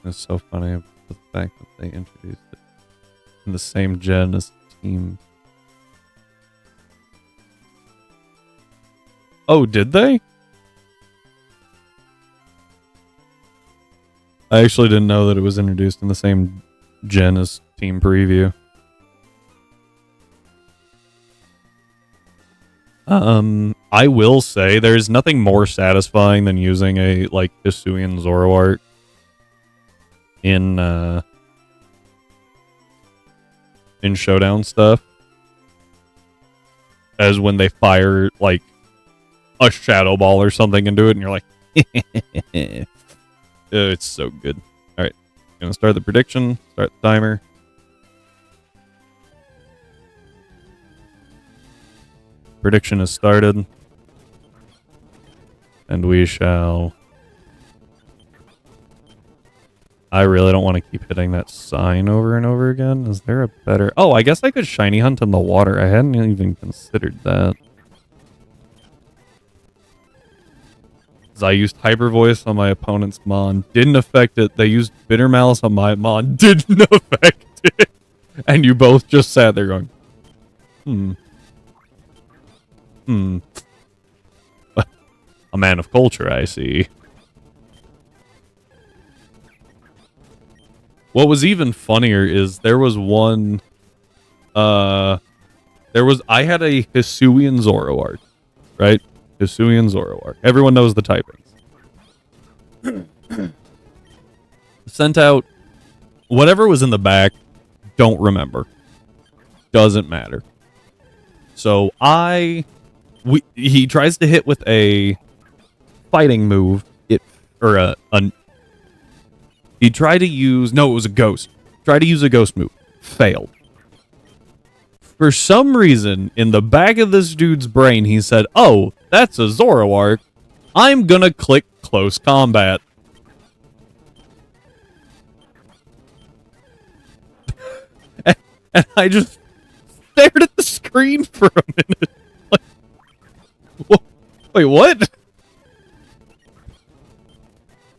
is so funny with the fact that they introduced it in the same gen as Team. Oh, did they? I actually didn't know that it was introduced in the same gen as Team Preview. I will say there's nothing more satisfying than using a like Hisuian Zoroark in showdown stuff, as when they fire like a Shadow Ball or something into it, and you're like, it's so good. All right, gonna start the prediction. Start the timer. Prediction is started. And we shall... I really don't want to keep hitting that sign over and over again. Is there a better... Oh, I guess I could shiny hunt in the water. I hadn't even considered that. I used Hyper Voice on my opponent's Mon. Didn't affect it. They used Bitter Malice on my Mon. Didn't affect it. And you both just sat there going, A man of culture, I see. What was even funnier is there was one... I had a Hisuian Zoroark, right? Hisuian Zoroark. Everyone knows the typings. Sent out whatever was in the back, don't remember. Doesn't matter. So he tries to hit with a fighting move. He tried to use... No, it was a ghost. Tried to use a ghost move. Failed. For some reason, in the back of this dude's brain, he said, oh, that's a Zoroark. I'm gonna click close combat. And I just stared at the screen for a minute. Like, wait, what?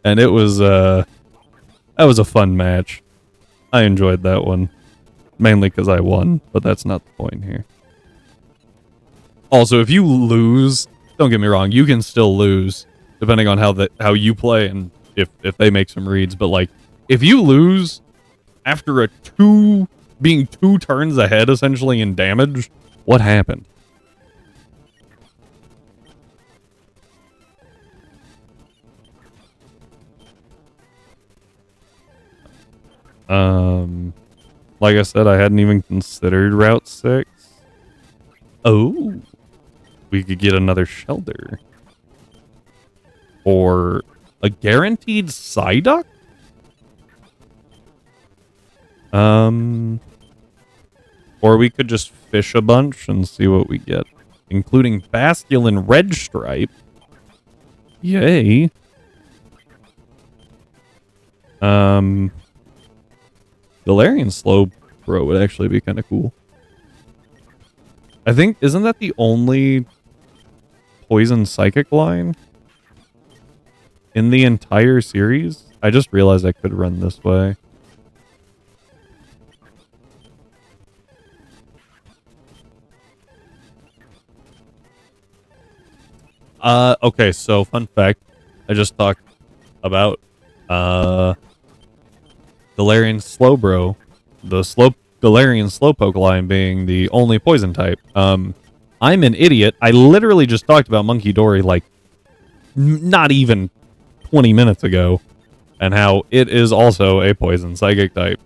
And it was, That was a fun match. I enjoyed that one. Mainly because I won, but that's not the point here. Also, if you lose, don't get me wrong, you can still lose, depending on how you play and if they make some reads. But, like, if you lose after being 2 turns ahead, essentially, in damage, what happened? Like I said, I hadn't even considered Route 6. Oh, we could get another shelter. Or a guaranteed Psyduck? Or we could just fish a bunch and see what we get. Including Basculin Red Stripe. Yay. Galarian Slowbro would actually be kind of cool. I think, isn't that the only Poison Psychic line in the entire series? I just realized I could run this way. Okay, so fun fact. I just talked about, Galarian Slowbro, the Galarian Slowpoke line being the only poison type. I'm an idiot. I literally just talked about Monkey Dory like not even 20 minutes ago, and how it is also a poison psychic type.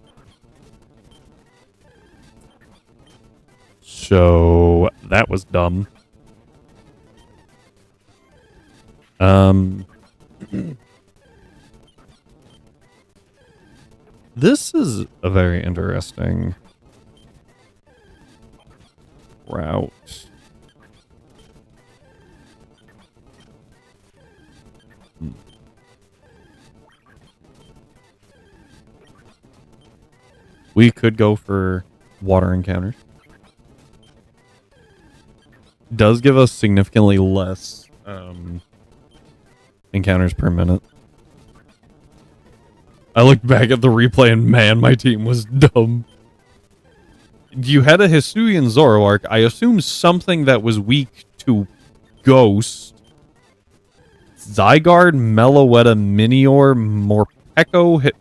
So that was dumb. This is a very interesting route. We could go for water encounters. Does give us significantly less encounters per minute. I looked back at the replay and man, my team was dumb. You had a Hisuian Zoroark. I assume something that was weak to Ghost. Zygarde, Meloetta, Minior, Morpeko hit.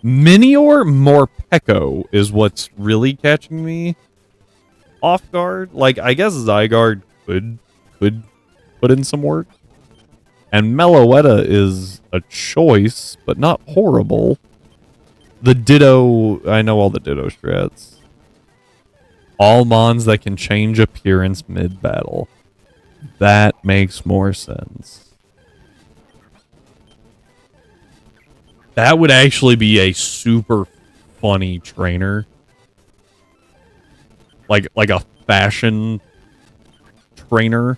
Minior Morpeko is what's really catching me off guard. Like, I guess Zygarde could put in some work. And Meloetta is a choice, but not horrible. The Ditto, I know all the Ditto strats. All mons that can change appearance mid-battle. That makes more sense. That would actually be a super funny trainer. Like a fashion trainer.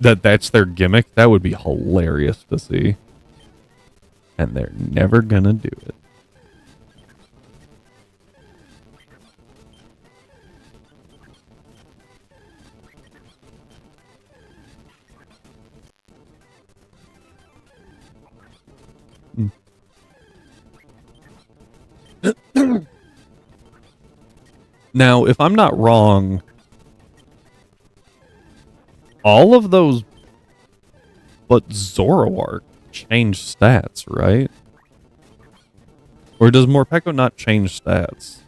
That's their gimmick. That would be hilarious to see. And they're never gonna do it. Now, if I'm not wrong, all of those but Zoroark change stats, right? Or does Morpeko not change stats?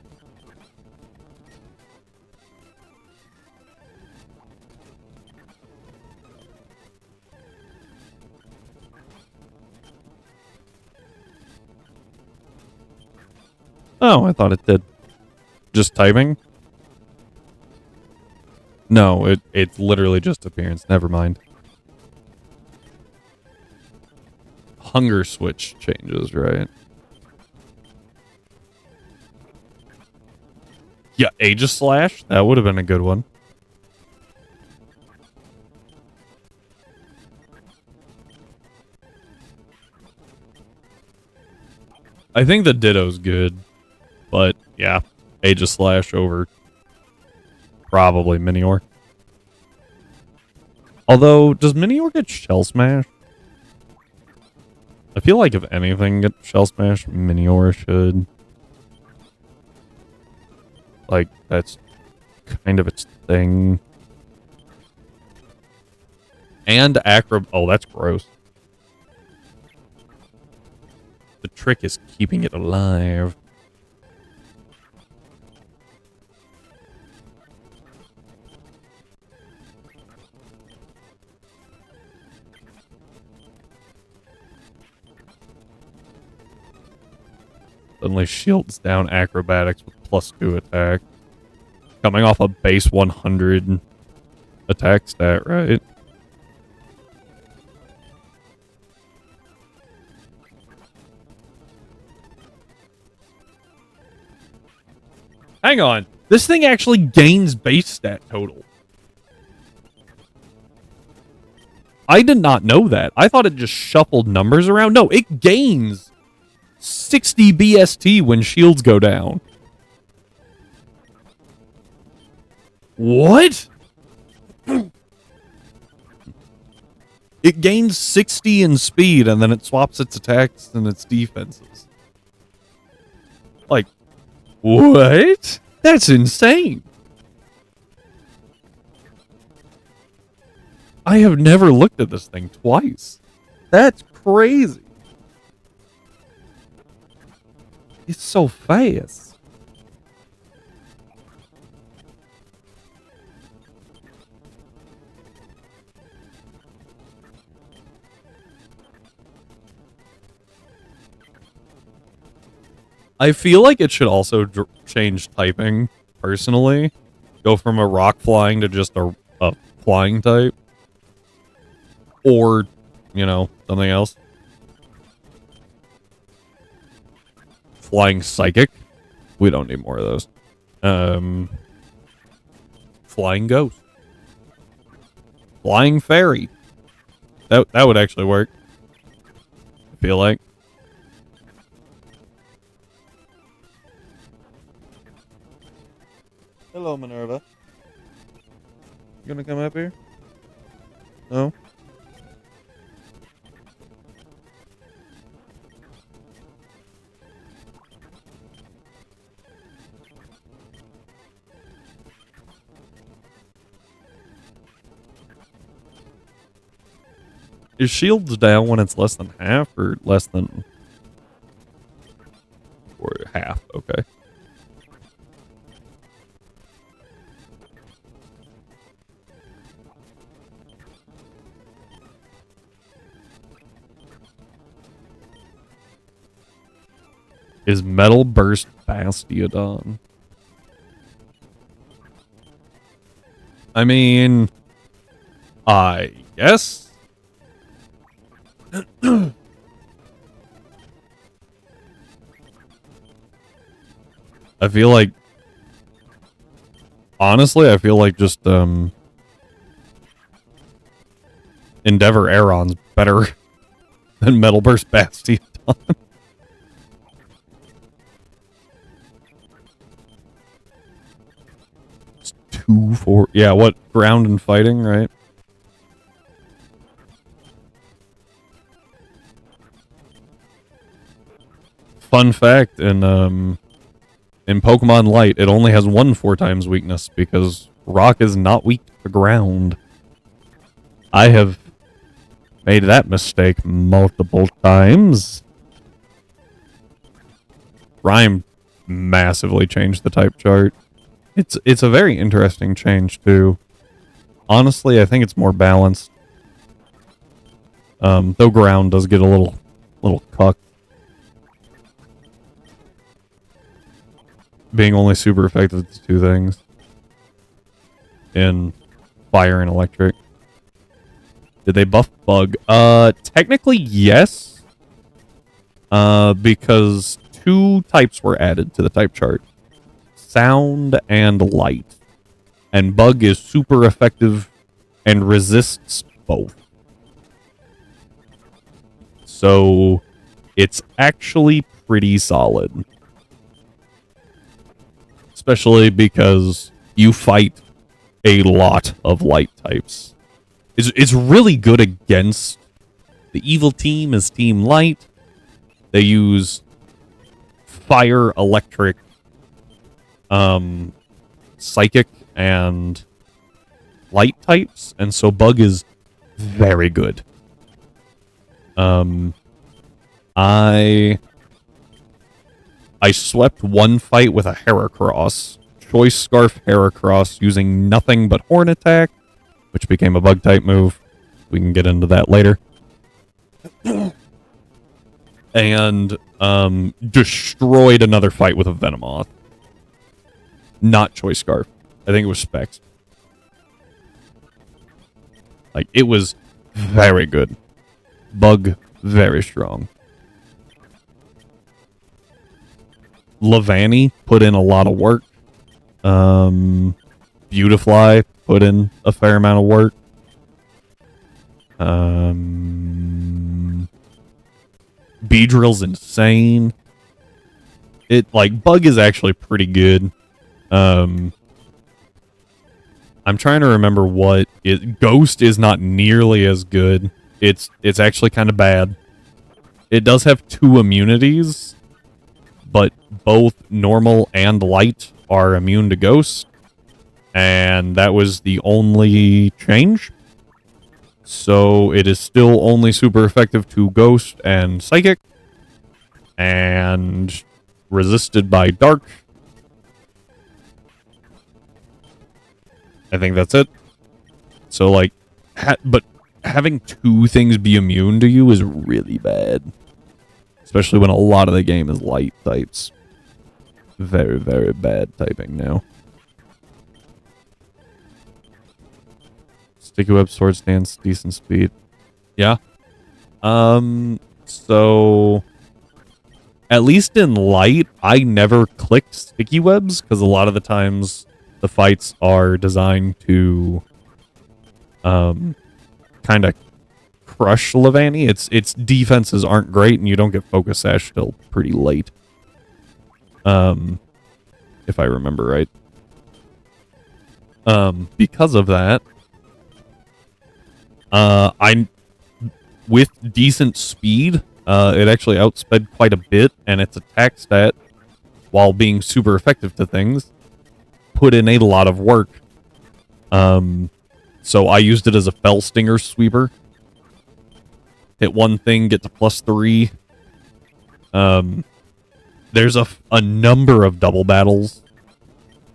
Oh, I thought it did. Just typing? No, it's literally just appearance. Never mind. Hunger switch changes, right? Yeah, Aegislash? That would have been a good one. I think the Ditto's good. But, yeah. Aegislash over probably Minior. Although, does Minior get Shell Smash? I feel like if anything gets Shell Smash, Minior should. Like, that's kind of its thing. And Acro... Oh, that's gross. The trick is keeping it alive. Suddenly shields down acrobatics with +2 attack. Coming off a base 100 attack stat, right? Hang on. This thing actually gains base stat total. I did not know that. I thought it just shuffled numbers around. No, it gains 60 BST when shields go down. What? It gains 60 in speed, and then it swaps its attacks and its defenses. Like, what? That's insane. I have never looked at this thing twice. That's crazy. It's so fast. I feel like it should also change typing, personally. Go from a rock flying to just a flying type. Or, you know, something else. Flying Psychic. We don't need more of those. Flying Ghost. Flying Fairy. That would actually work. I feel like. Hello, Minerva. You gonna come up here? No? Is shields down when it's less than half or less than... Or half, okay. Is Metal Burst Bastiodon? I mean... I guess... I feel like... Honestly, I feel like just, Endeavor Aeron's better than Metal Burst Bastiodon. It's 2-4... Yeah, what? Ground and fighting, right? Fun fact, in Pokemon Light, it only has one 4x weakness because rock is not weak to ground. I have made that mistake multiple times. Rhyme massively changed the type chart. It's a very interesting change too. Honestly, I think it's more balanced. Though ground does get a little cucked. Being only super effective to two things. In fire and electric. Did they buff bug? Technically yes. Because two types were added to the type chart. Sound and light. And bug is super effective and resists both. So it's actually pretty solid. Especially because you fight a lot of light types. It's really good against the evil team is Team Light. They use fire, electric, psychic, and light types, and so Bug is very good. I swept one fight with a Heracross, Choice Scarf Heracross, using nothing but Horn Attack, which became a Bug type move. We can get into that later. And destroyed another fight with a Venomoth. Not Choice Scarf. I think it was Specs. Like, it was very good. Bug, very strong. Levani put in a lot of work. Beautifly put in a fair amount of work. Beedrill's insane. Bug is actually pretty good. I'm trying to remember what Ghost is not nearly as good. It's actually kind of bad. It does have 2 immunities, but both normal and light are immune to Ghost, and that was the only change. So it is still only super effective to Ghost and Psychic, and resisted by Dark. I think that's it. So, like, but having 2 things be immune to you is really bad. Especially when a lot of the game is light types. Very, very bad typing now. Sticky Web, Sword Stance, decent speed. Yeah. So at least in light, I never clicked Sticky Webs, because a lot of the times the fights are designed to kind of crush Levani. Its defenses aren't great, and you don't get Focus Sash till pretty late. If I remember right. Because of that, I'm with decent speed. It actually outsped quite a bit, and its attack stat, while being super effective to things, put in a lot of work. So I used it as a Fell Stinger sweeper. Hit one thing, get to +3. There's a number of double battles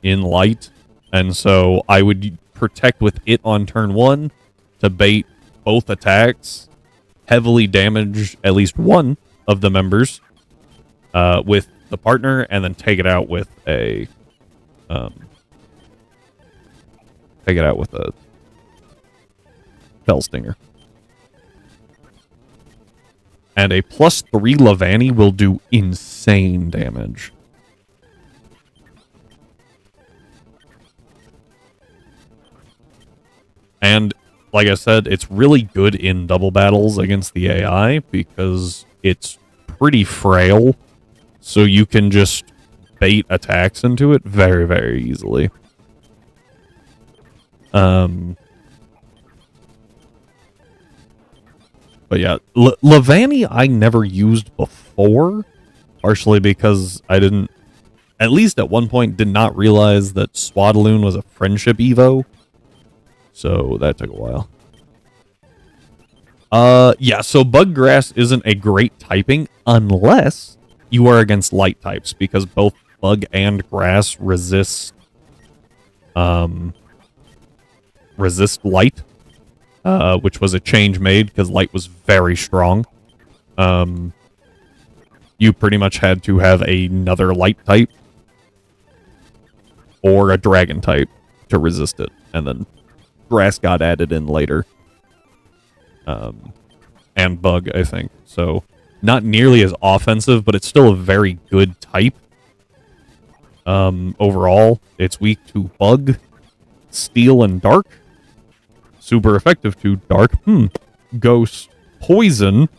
in light, and so I would protect with it on turn 1 to bait both attacks, heavily damage at least one of the members with the partner, and then take it out with a Fell Stinger. And a +3 Levani will do insane damage. And like I said, it's really good in double battles against the AI because it's pretty frail. So you can just bait attacks into it very, very easily. But yeah, Levani I never used before, partially because I didn't, at least at one point, did not realize that Swadloon was a friendship Evo. So that took a while. Yeah, so Buggrass isn't a great typing unless you are against light types, because both Bug and Grass resist light. Which was a change made because light was very strong. You pretty much had to have another light type or a dragon type to resist it, and then grass got added in later. And bug, I think. So not nearly as offensive, but it's still a very good type. Overall, it's weak to bug, steel, and dark. Super effective to dark. Ghost, poison.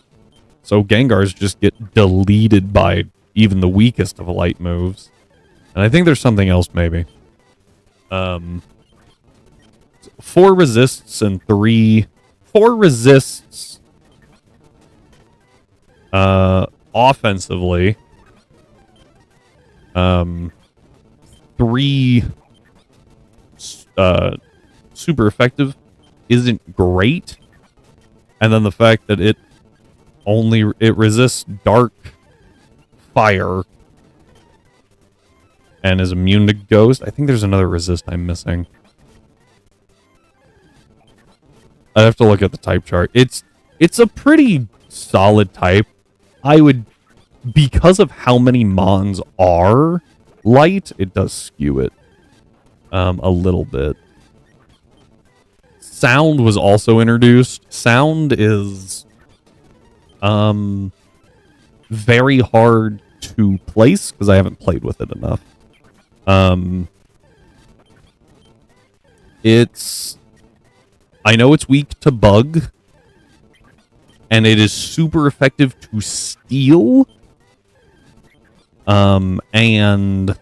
So Gengars just get deleted by even the weakest of light moves. And I think there's something else, maybe. 4 resists and 3 4 resists offensively. 3 super effective isn't great. And then the fact that it resists dark, fire, and is immune to ghost. I think there's another resist I'm missing. I have to look at the type chart. It's a pretty solid type. I would, because of how many mons are light, it does skew it a little bit. Sound was also introduced. Sound is very hard to place because I haven't played with it enough. I know it's weak to bug, and it is super effective to steal. And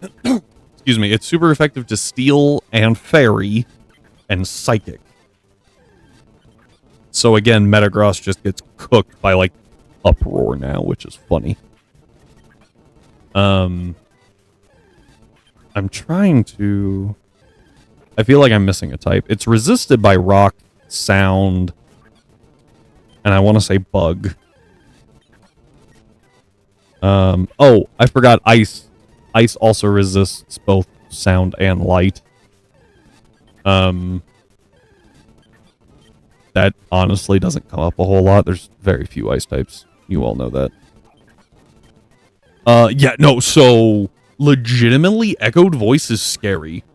excuse me, it's super effective to steal and fairy and psychic. So again, Metagross just gets cooked by like Uproar now, which is funny. I'm trying to... I feel like I'm missing a type. It's resisted by rock, sound, and I want to say bug. Oh, I forgot ice. Ice also resists both sound and light. That honestly doesn't come up a whole lot. There's very few ice types. You all know that. Yeah, no, so legitimately Echoed Voice is scary.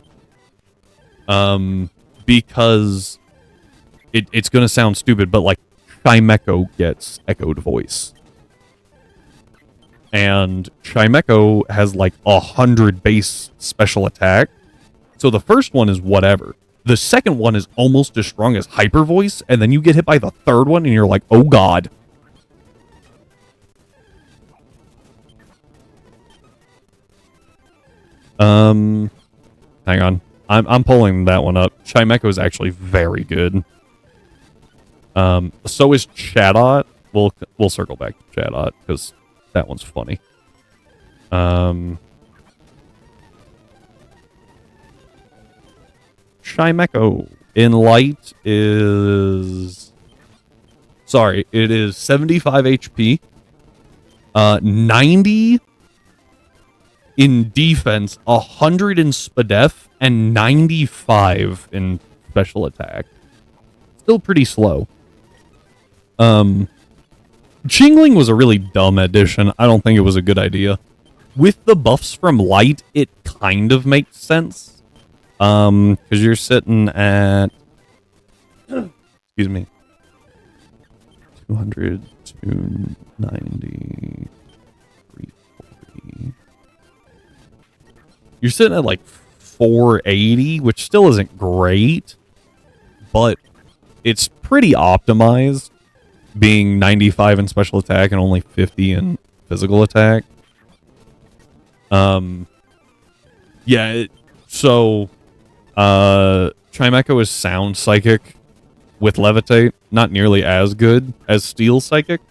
Because it's gonna sound stupid, but like Chimecho gets Echoed Voice. And Chimecho has like 100 base special attack. So the first one is whatever. The second one is almost as strong as Hyper Voice, and then you get hit by the third one and you're like, oh god. Hang on. I'm pulling that one up. Chimecho is actually very good. So is Chatot. We'll circle back to Chatot because that one's funny. Chimecho in light is... Sorry, it is 75 HP. 90 in defense, 100 in SPDEF, and 95 in special attack. Still pretty slow. Jingling was a really dumb addition. I don't think it was a good idea. With the buffs from light, it kind of makes sense. Because you're sitting at... excuse me. 200, 290, 340. You're sitting at like 480, which still isn't great, but it's pretty optimized, being 95 in special attack and only 50 in physical attack. Yeah, so Chimecho is sound psychic with levitate, not nearly as good as steel psychic.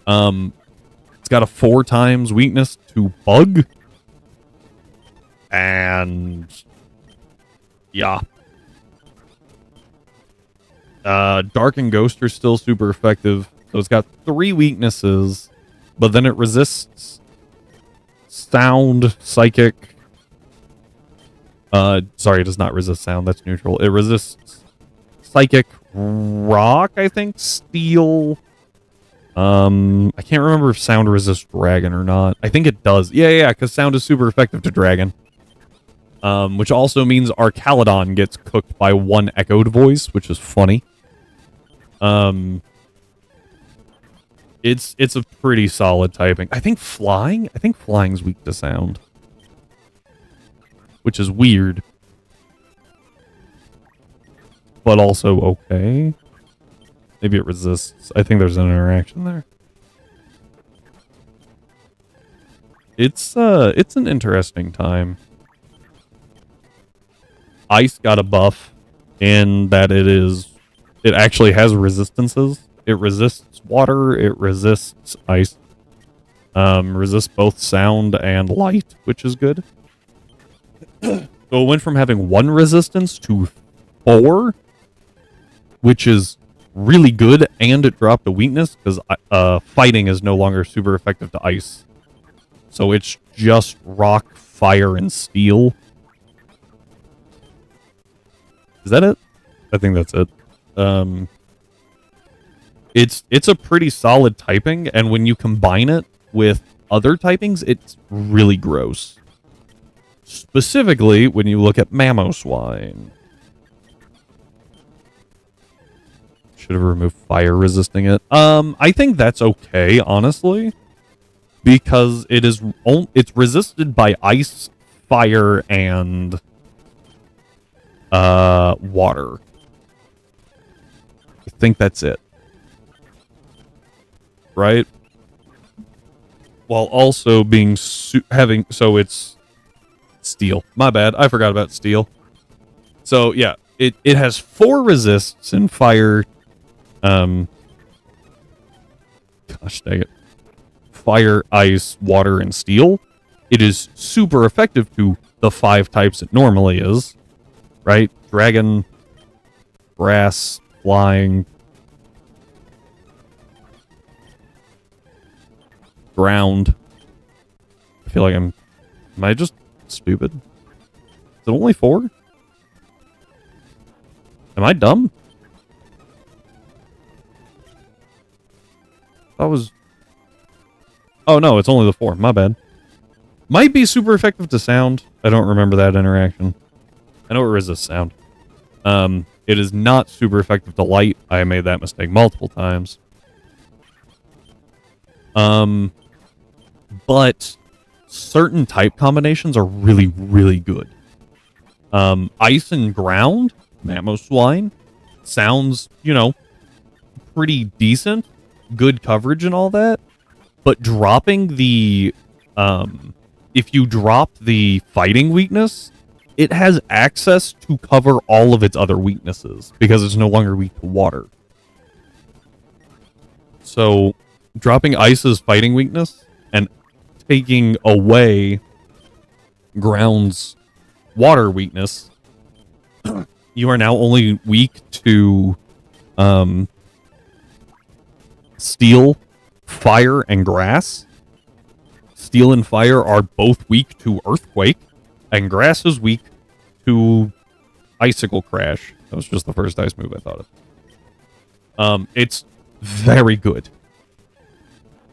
It's got a 4 times weakness to bug. And yeah. Dark and Ghost are still super effective. So it's got 3 weaknesses, but then it resists sound, psychic. Sorry, it does not resist sound. That's neutral. It resists psychic, rock, I think, steel. I can't remember if sound resists dragon or not. I think it does. Yeah, because sound is super effective to dragon. Which also means Archaludon gets cooked by 1 Echoed Voice, which is funny. It's a pretty solid typing. I think flying's weak to sound, which is weird, but also okay. Maybe it resists. I think there's an interaction there. It's an interesting time. Ice got a buff in that it is it actually has resistances. It resists water. It resists ice. Resists both sound and light, which is good. So it went from having 1 resistance to 4, which is really good, and it dropped a weakness because fighting is no longer super effective to ice. So it's just rock, fire, and steel. Is that it? I think that's it. It's a pretty solid typing, and when you combine it with other typings, it's really gross. Specifically, when you look at Mamoswine. Should have removed fire resisting it. I think that's okay, honestly, because it's resisted by ice, fire, and water. I think that's it. Right? While also being so it's steel. My bad. I forgot about steel. So yeah, it has 4 resists in fire. Gosh dang it. Fire, ice, water, and steel. It is super effective to the 5 types it normally is. Right? Dragon, grass, flying, ground. I feel like am I just stupid? Is it only 4? Am I dumb? That was... Oh no, it's only the 4. My bad. Might be super effective to sound. I don't remember that interaction. I know it resists sound. It is not super effective to light. I made that mistake multiple times. But certain type combinations are really, really good. Ice and ground, Mamoswine, sounds, pretty decent. Good coverage and all that. But dropping the... if you drop the fighting weakness, it has access to cover all of its other weaknesses because it's no longer weak to water. So, dropping Ice's fighting weakness and taking away ground's water weakness, you are now only weak to steel, fire, and grass. Steel and fire are both weak to earthquake, and grass is weak to icicle crash. That was just the first ice move I thought of. It's very good.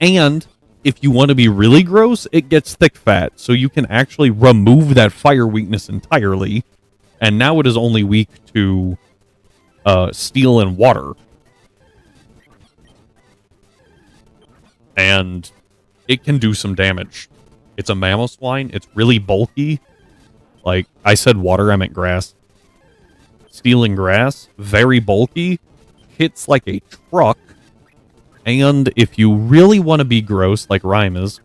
And if you want to be really gross, it gets thick fat, so you can actually remove that fire weakness entirely, and now it is only weak to steel and water. And it can do some damage. It's a Mamoswine. It's really bulky. Like, I said water, I meant grass. Steel and grass, very bulky. Hits like a truck. And if you really want to be gross, like Rhyme is,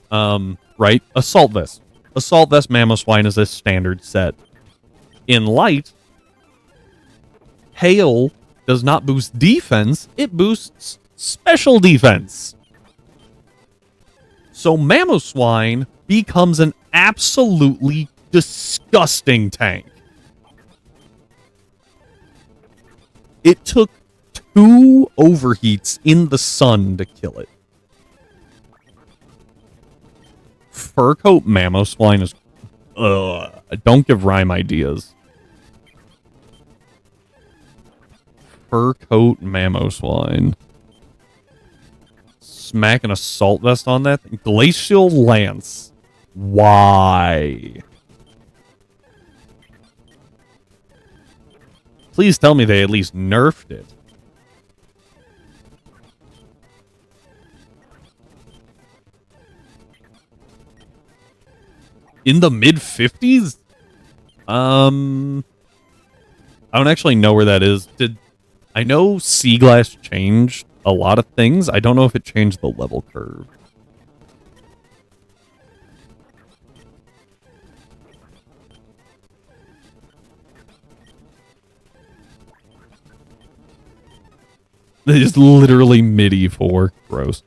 right? Assault Vest. Assault Vest Mamoswine is a standard set. In light, Hail does not boost defense, it boosts special defense. So Mamoswine becomes an absolutely disgusting tank. It took 2 overheats in the sun to kill it. Fur Coat Mamoswine is... don't give Rhyme ideas. Fur Coat Mamoswine. Smack an Assault Vest on that thing. Glacial Lance. Why? Please tell me they at least nerfed it. In the mid-50s? I don't actually know where that is. I know Sea Glass changed a lot of things. I don't know if it changed the level curve. They just literally mid E4. Gross.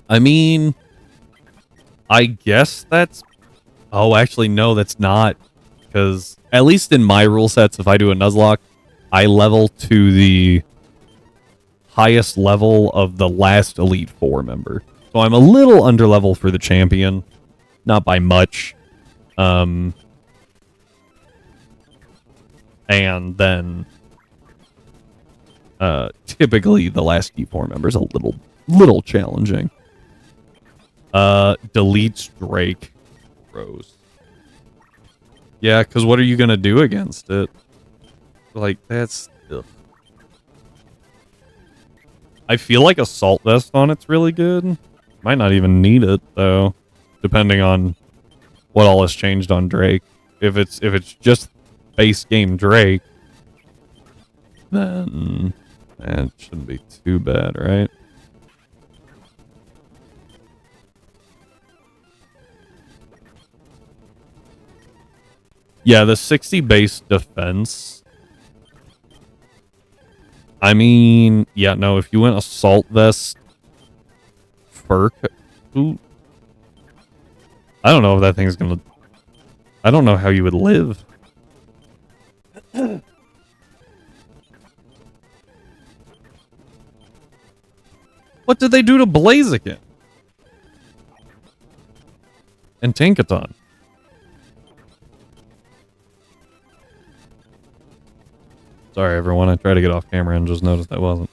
I mean, I guess that's... Oh, actually, no, that's not. Because, at least in my rule sets, if I do a Nuzlocke, I level to the highest level of the last Elite Four member. So I'm a little underlevel for the champion. Not by much. And then... typically, the last E4 member is a little challenging. Deletes Drake. Rose. Yeah, because what are you going to do against it? Like, that's... Ugh. I feel like Assault Vest on it's really good. Might not even need it, though. Depending on what all has changed on Drake. If it's just base game Drake, then... it shouldn't be too bad, right? Yeah, the 60 base defense. I mean, yeah, no, if you went Assault Vest, Furk, ooh, I don't know if that thing's gonna... I don't know how you would live. What did they do to Blaziken? And Tinkaton? Sorry, everyone. I tried to get off camera and just noticed I wasn't.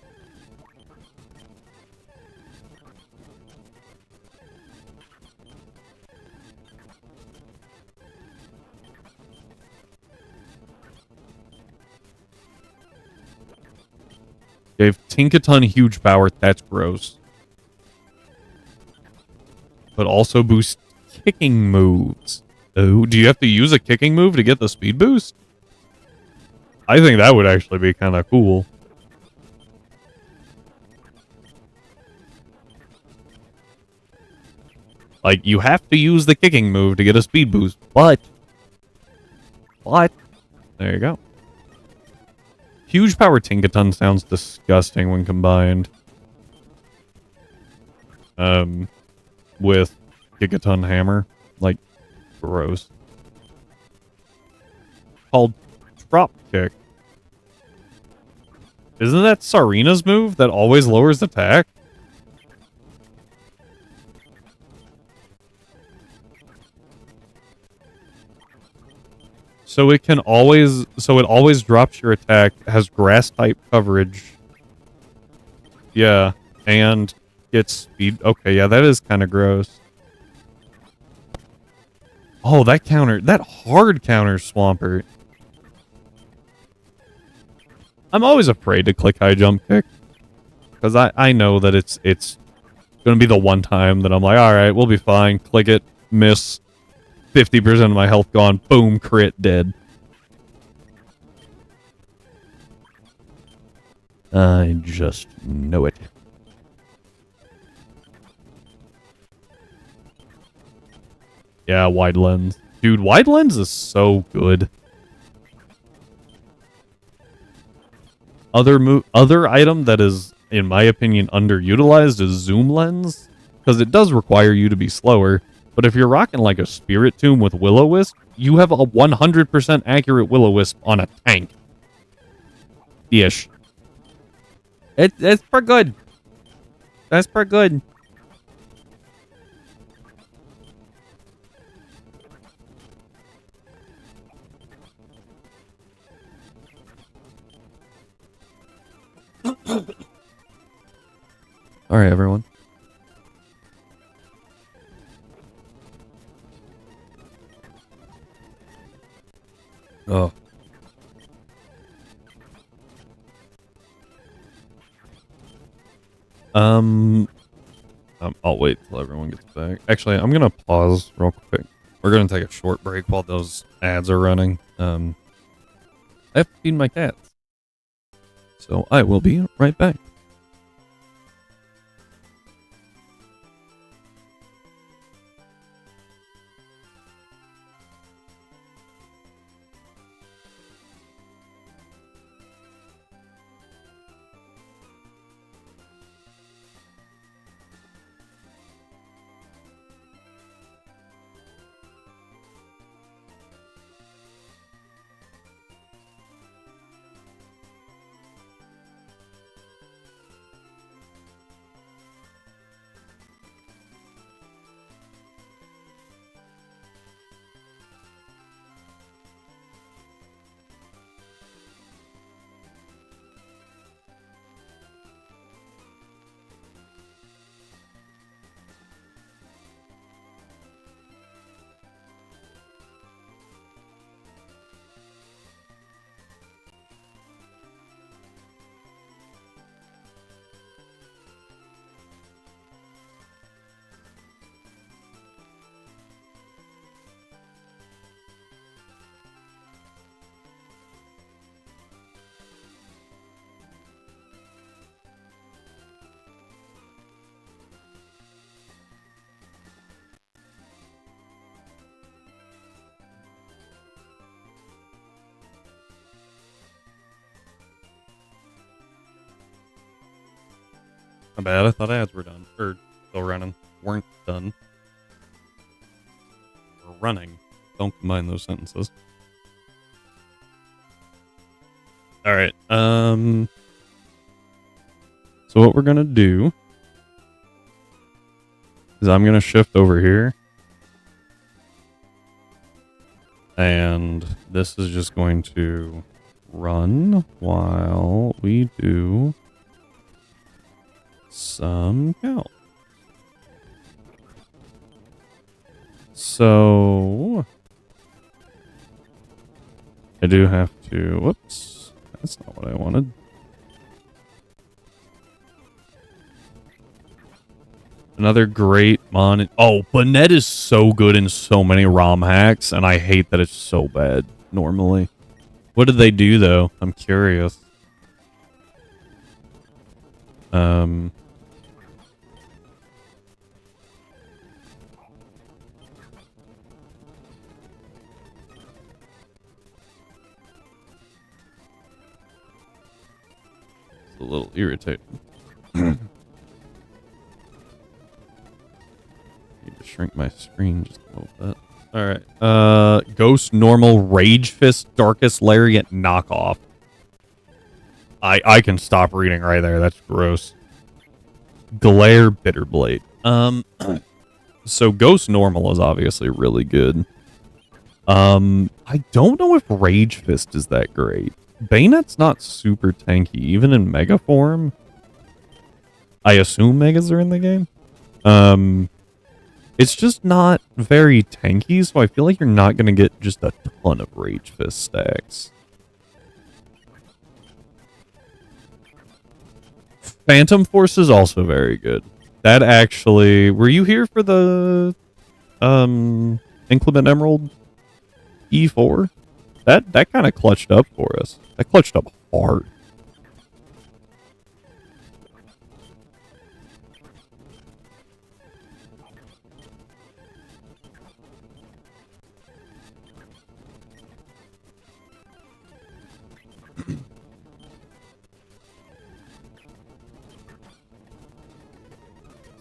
Gave Tinkaton huge power. That's gross. But also boost kicking moves. Oh, do you have to use a kicking move to get the speed boost? I think that would actually be kind of cool. Like, you have to use the kicking move to get a speed boost, but... There you go. Huge power Tinkaton sounds disgusting when combined. With Gigaton Hammer. Like, gross. Called Drop Kick. Isn't that Sarina's move that always lowers attack? So it always drops your attack, has grass type coverage. Yeah, and gets speed. Okay, yeah, that is kind of gross. Oh, that hard counters Swampert. I'm always afraid to click high jump kick. Because I know that it's going to be the one time that I'm like, alright, we'll be fine. Click it, miss. 50% of my health gone. Boom, crit, dead. I just know it. Yeah, wide lens. Dude, wide lens is so good. Other item that is, in my opinion, underutilized is zoom lens. Because it does require you to be slower. But if you're rocking like a Spirit Tomb with Will-O-Wisp, you have a 100% accurate Will-O-Wisp on a tank. Ish. It's pretty good. That's pretty good. Alright, everyone. Oh. I'll wait till everyone gets back. Actually, I'm gonna pause real quick. We're gonna take a short break while those ads are running. I have to feed my cats. So I will be right back. My bad. I thought ads were done. Or still running. Weren't done. We're running. Don't combine those sentences. Alright. So what we're gonna do is I'm gonna shift over here. And this is just going to run while we do some count. So I do have to, whoops, that's not what I wanted. Another great mon. Oh, Bonnet is so good in so many ROM hacks, and I hate that it's so bad normally. What did they do, though? I'm curious. It's a little irritating. Need to shrink my screen just a little bit. Alright. Ghost Normal Rage Fist Darkest Lariat Knockoff. I can stop reading right there. That's gross. Glare Bitterblade. So Ghost Normal is obviously really good. I don't know if Rage Fist is that great. Bayonet's not super tanky, even in Mega form. I assume Megas are in the game. It's just not very tanky, so I feel like you're not going to get just a ton of Rage Fist stacks. Phantom Force is also very good. That actually... Were you here for the Inclement Emerald E4? That kind of clutched up for us. That clutched up hard.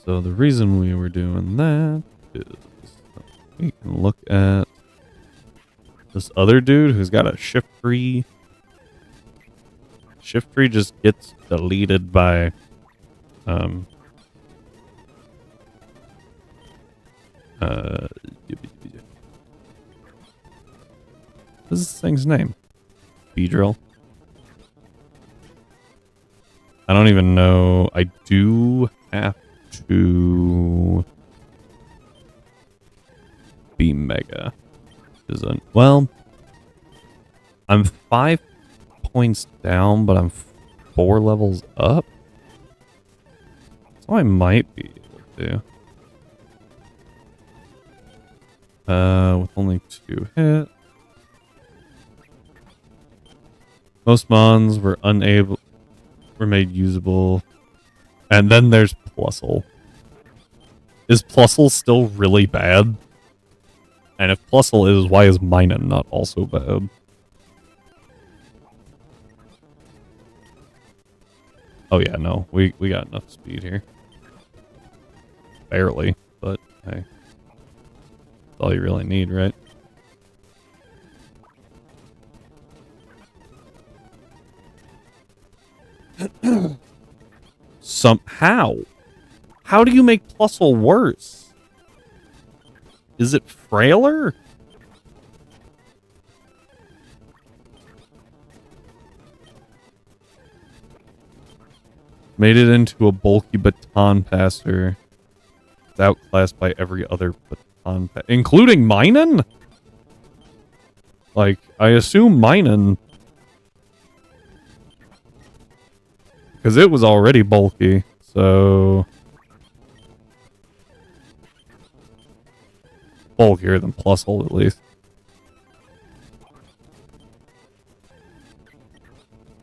So the reason we were doing that is we can look at this other dude who's got a shift tree. Shift tree just gets deleted by what is this thing's name? Beedrill. I don't even know. I do have to be Mega. Well, I'm 5 points down, but I'm 4 levels up. So I might be able to. With only 2 hits. Most mons were made usable. And then there's Plusle. Is Plusle still really bad? And if Plusle is, why is Minun not also bad? Oh yeah, no. We got enough speed here. Barely, but hey. That's all you really need, right? How? How do you make Plusle worse? Is it frailer? Made it into a bulky baton passer. It's outclassed by every other baton passer, including Minun? Like, I assume Minun, because it was already bulky, so... bulkier than Plusle, at least.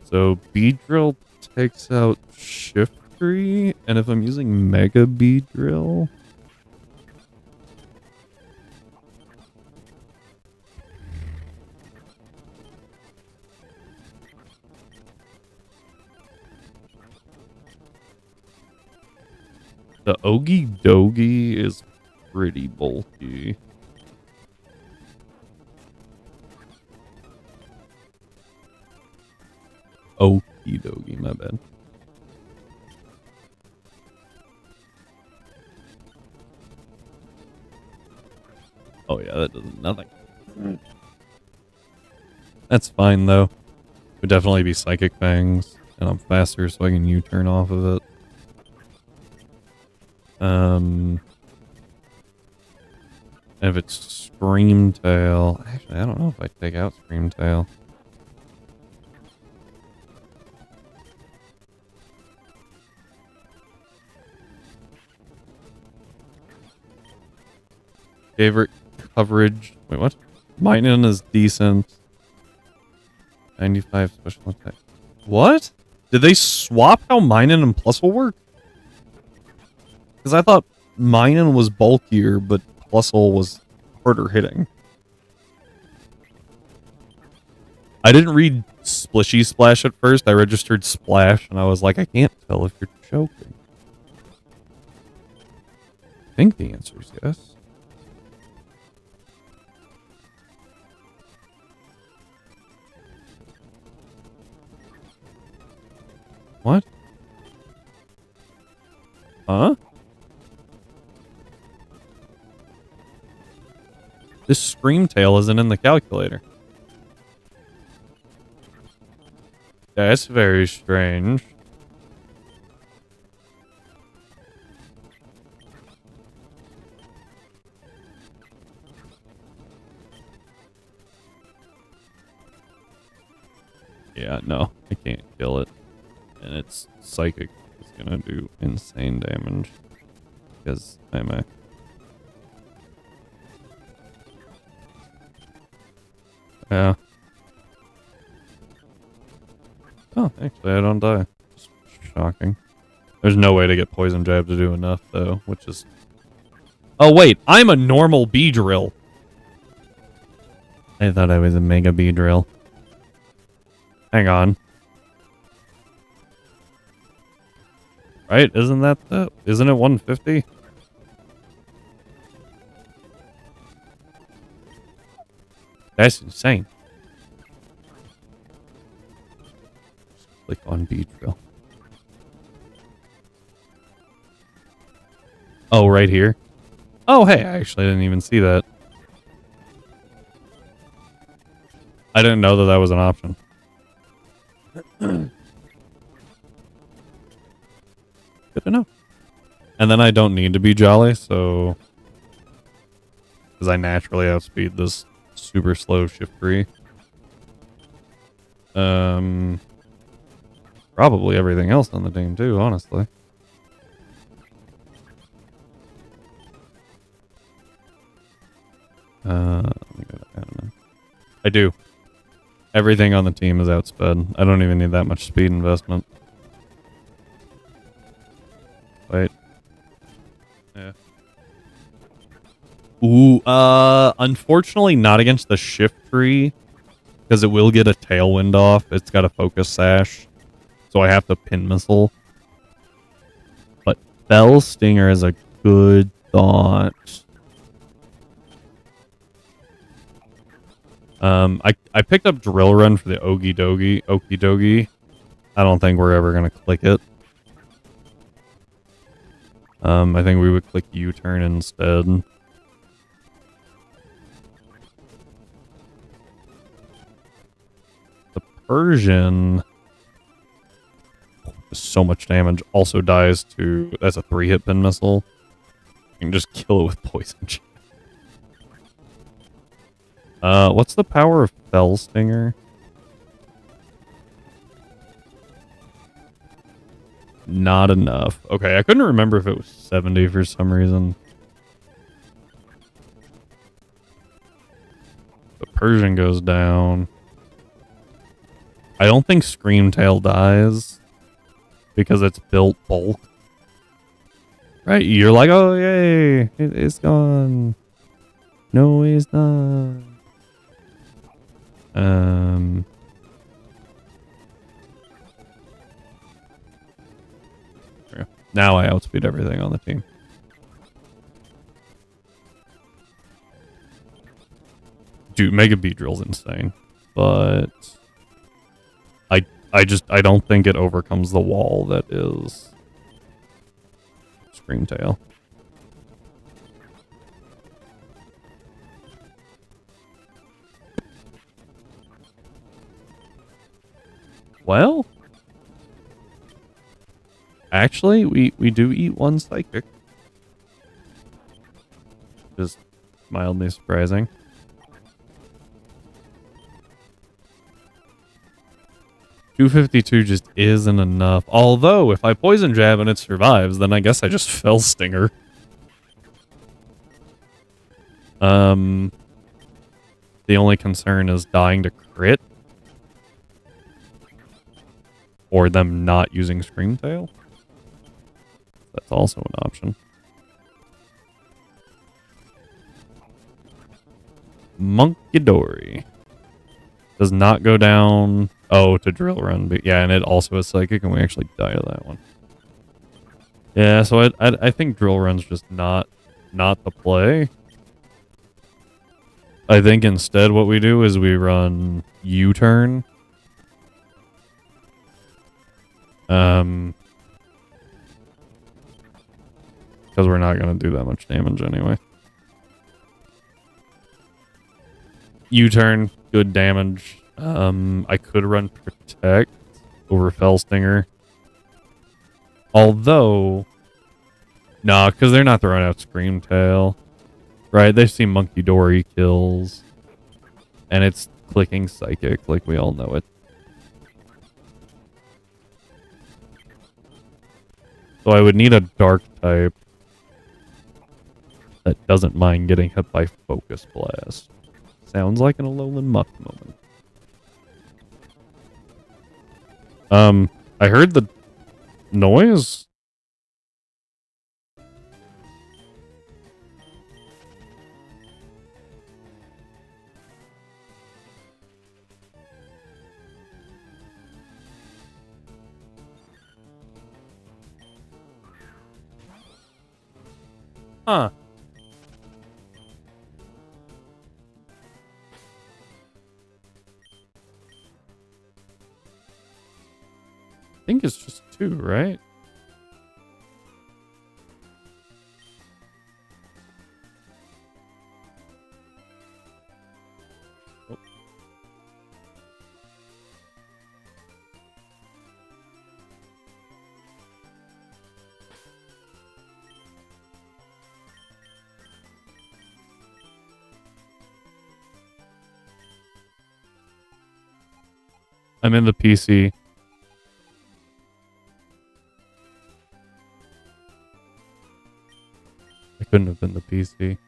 So, Beedrill takes out Shift Tree, and if I'm using Mega Beedrill... The Ogie Dogie is pretty bulky. Okie Dogie, my bad. Oh yeah, that does nothing. That's fine though. Would definitely be Psychic Fangs, and I'm faster, so I can U-turn off of it. If it's Scream Tail, actually, I don't know if I take out Scream Tail. Favorite coverage. Wait, what? Minun is decent. 95 special attack. What? Did they swap how Minun and Plusle work? Because I thought Minun was bulkier, but Plusle was harder hitting. I didn't read Splishy Splash at first. I registered Splash, and I was like, I can't tell if you're joking. I think the answer is yes. What? Huh? This Scream Tail isn't in the calculator. That's very strange. Yeah, no, I can't kill it. And it's Psychic. It's gonna do insane damage. Because I'm a... Yeah. Oh, actually, I don't die. It's shocking. There's no way to get Poison Jab to do enough, though, which is... Oh, wait, I'm a normal Beedrill. I thought I was a Mega Beedrill. Hang on. Right? Isn't that the... Isn't it 150? That's insane. Click on Beedrill. Oh, right here? Oh, hey, I actually didn't even see that. I didn't know that that was an option. Good to know. And then I don't need to be jolly, so... Because I naturally outspeed this super slow shift 3. Probably everything else on the team too, honestly. Let me go to admin. I do. Everything on the team is outsped. I don't even need that much speed investment. Wait. Yeah. Ooh, unfortunately not against the shift tree, because it will get a tailwind off. It's got a focus sash, so I have to pin missile. But Bell Stinger is a good thought. I picked up Drill Run for the Okie Dogie. I don't think we're ever gonna click it. I think we would click U-turn instead. The Persian does so much damage. Also dies to... That's a 3-hit pin missile. You can just kill it with Poison Jab. What's the power of Fell Stinger? Not enough. Okay, I couldn't remember if it was 70 for some reason. The Persian goes down. I don't think Screamtail dies because it's built bulk. Right? You're like, oh, yay, it's gone. No, it's not. Now I outspeed everything on the team. Dude, Mega Beedrill's insane. But I don't think it overcomes the wall that is Screamtail. Well, actually, we do eat one Psychic. Just mildly surprising. $252 just isn't enough. Although, if I Poison Jab and it survives, then I guess I just Fell Stinger. The only concern is dying to crit. Or them not using Screamtail. That's also an option. Monkey Dory. Does not go down... Oh, to Drill Run. But yeah, and it also is Psychic, and we actually die to that one. Yeah, so I think Drill Run's just not the play. I think instead what we do is we run U-Turn. Because we're not going to do that much damage anyway. U-Turn, good damage. I could run Protect over Fell Stinger. Although... Nah, because they're not throwing out Screamtail. Right, they see Monkey Dory kills. And it's clicking Psychic, like we all know it. So I would need a Dark type that doesn't mind getting hit by Focus Blast. Sounds like an Alolan Muck moment. I heard the noise. Huh. I think it's just 2, right? Oh. I'm in the PC. I couldn't have been the PC.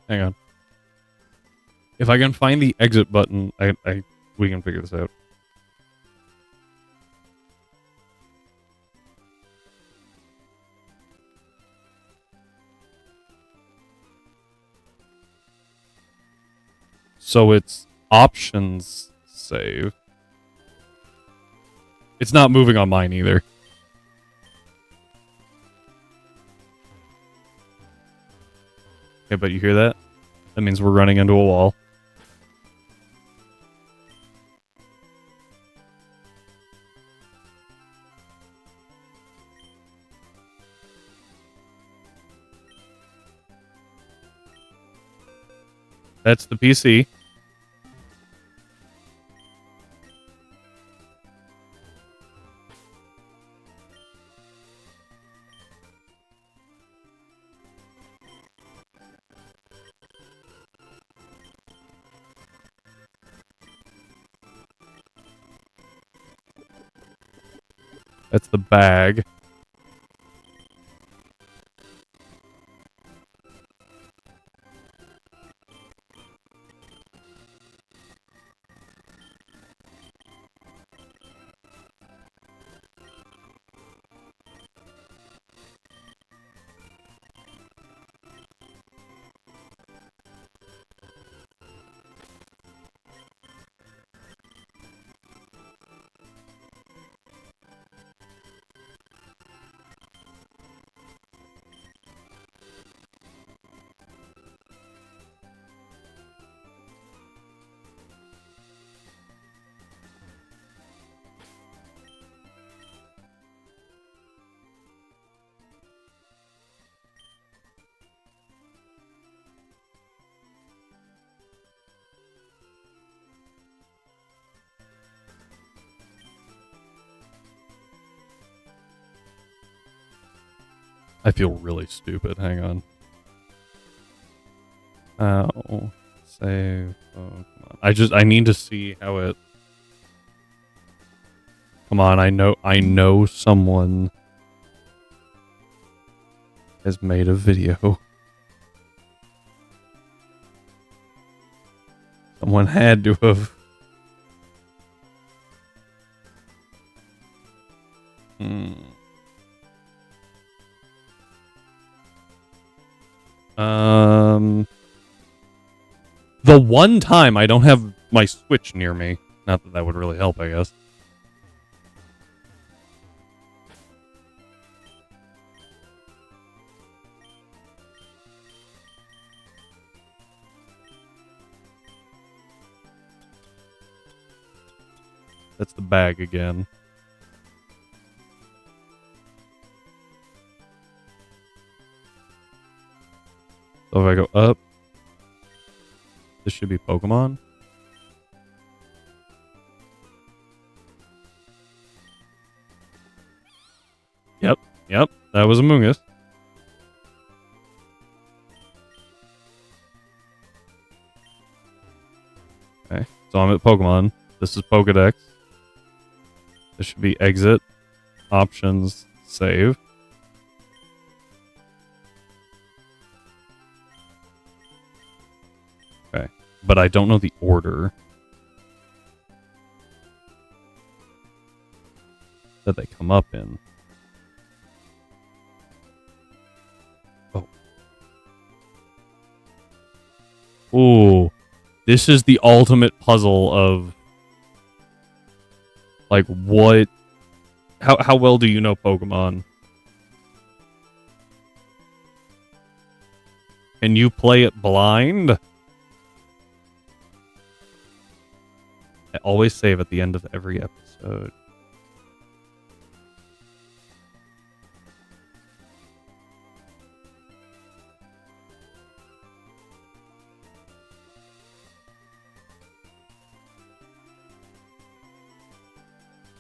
Hang on. If I can find the exit button, we can figure this out. So it's options save. It's not moving on mine either. Okay, but you hear that? That means we're running into a wall. That's the PC. That's the bag. I feel really stupid. Hang on. Oh, save. Oh, come on. I need to see how it. Come on, I know someone has made a video. Someone had to have. The one time I don't have my Switch near me. Not that that would really help, I guess. That's the bag again. So if I go up, this should be Pokemon. Yep, that was Among Us. Okay, so I'm at Pokemon. This is Pokedex. This should be exit, options, save. Okay, but I don't know the order that they come up in. Oh. Ooh. This is the ultimate puzzle of like what how well do you know Pokemon? Can you play it blind? I always save at the end of every episode.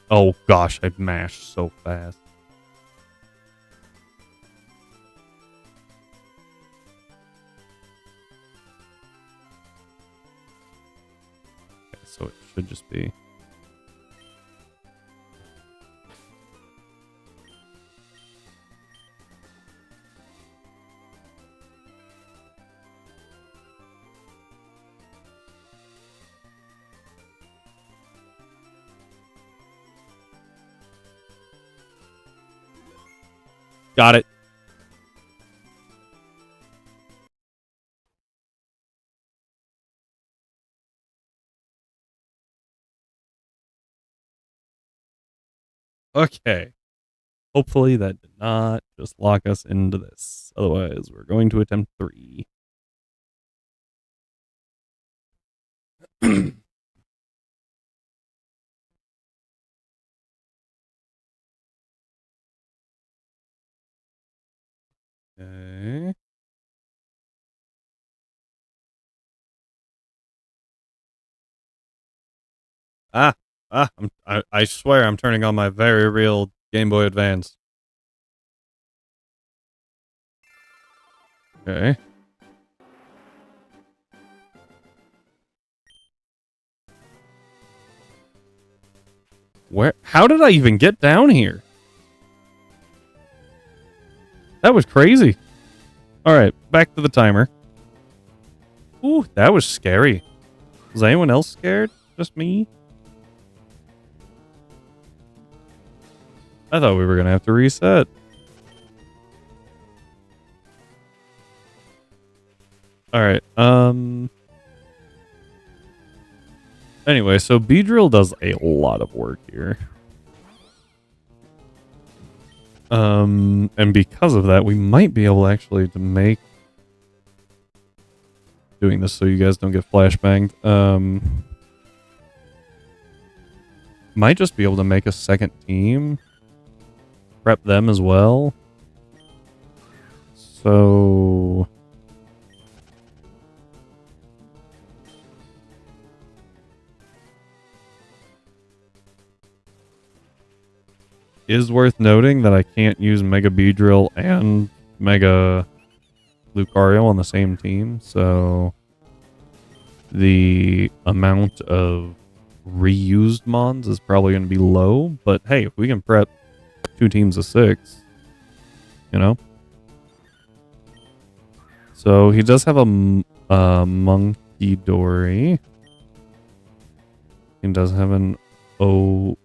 Oh gosh, I mashed so fast. Okay, so it should just be. Got it. Okay. Hopefully that did not just lock us into this. Otherwise, we're going to attempt 3. Okay. I swear I'm turning on my very real Game Boy Advance. Okay. How did I even get down here? That was crazy. All right, back to the timer. Ooh, that was scary. Was anyone else scared? Just me? I thought we were going to have to reset. All right. Anyway, so Beedrill does a lot of work here. And because of that, we might be able actually to make doing this so you guys don't get flashbanged. Might just be able to make a second team. Prep them as well. So is worth noting that I can't use Mega Beedrill and Mega Lucario on the same team, so the amount of reused mons is probably going to be low, but hey, if we can prep 2 teams of 6, you know? So he does have a Monkey Dory. He does have an Okie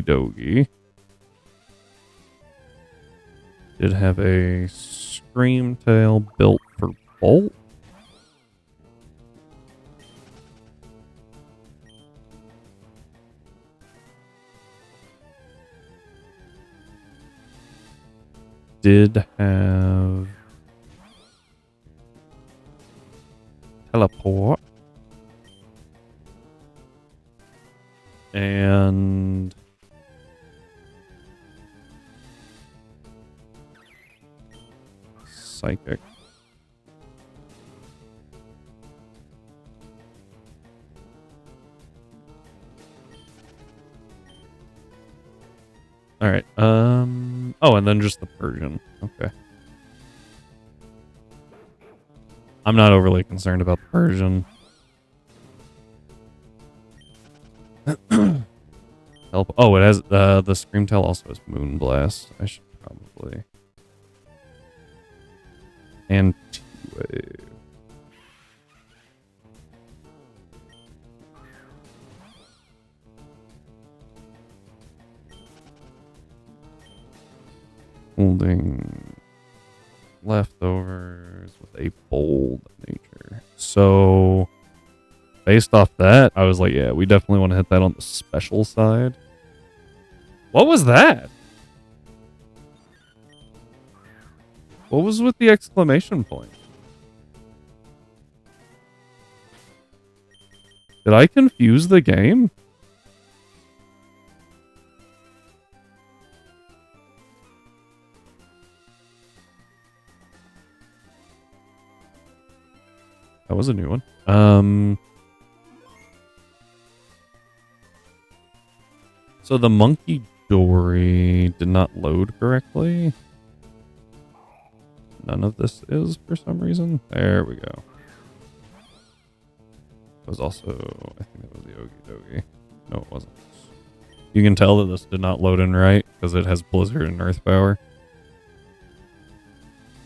Dogie. Did have a Screamtail built for Bolt. Did have Teleport. And Psychic. All right. Oh, and then just the Persian. Okay. I'm not overly concerned about the Persian. Help. Oh, it has the Screamtail also has Moonblast. I should probably. And T-Wave. Holding leftovers with a bold nature. So based off that, I was like, yeah, we definitely want to hit that on the special side. What was that? What was with the exclamation point? Did I confuse the game? That was a new one. So the Monkey Dory did not load correctly. None of this is for some reason. There we go. It was also, I think it was the Okie Dokie. No, it wasn't. You can tell that this did not load in right because it has Blizzard and Earth Power.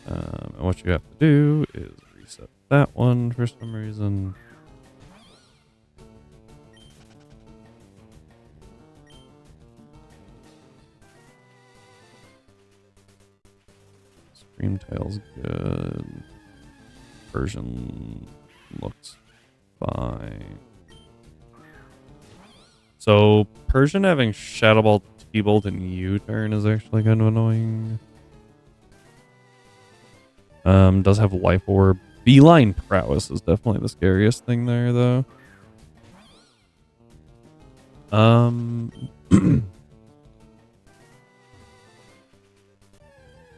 And what you have to do is reset that one for some reason. Screamtail's good. Version looks fine. So Persian having Shadow Ball, T-Bolt, and U-turn is actually kind of annoying. Does have Life Orb. Beeline Prowess is definitely the scariest thing there, though.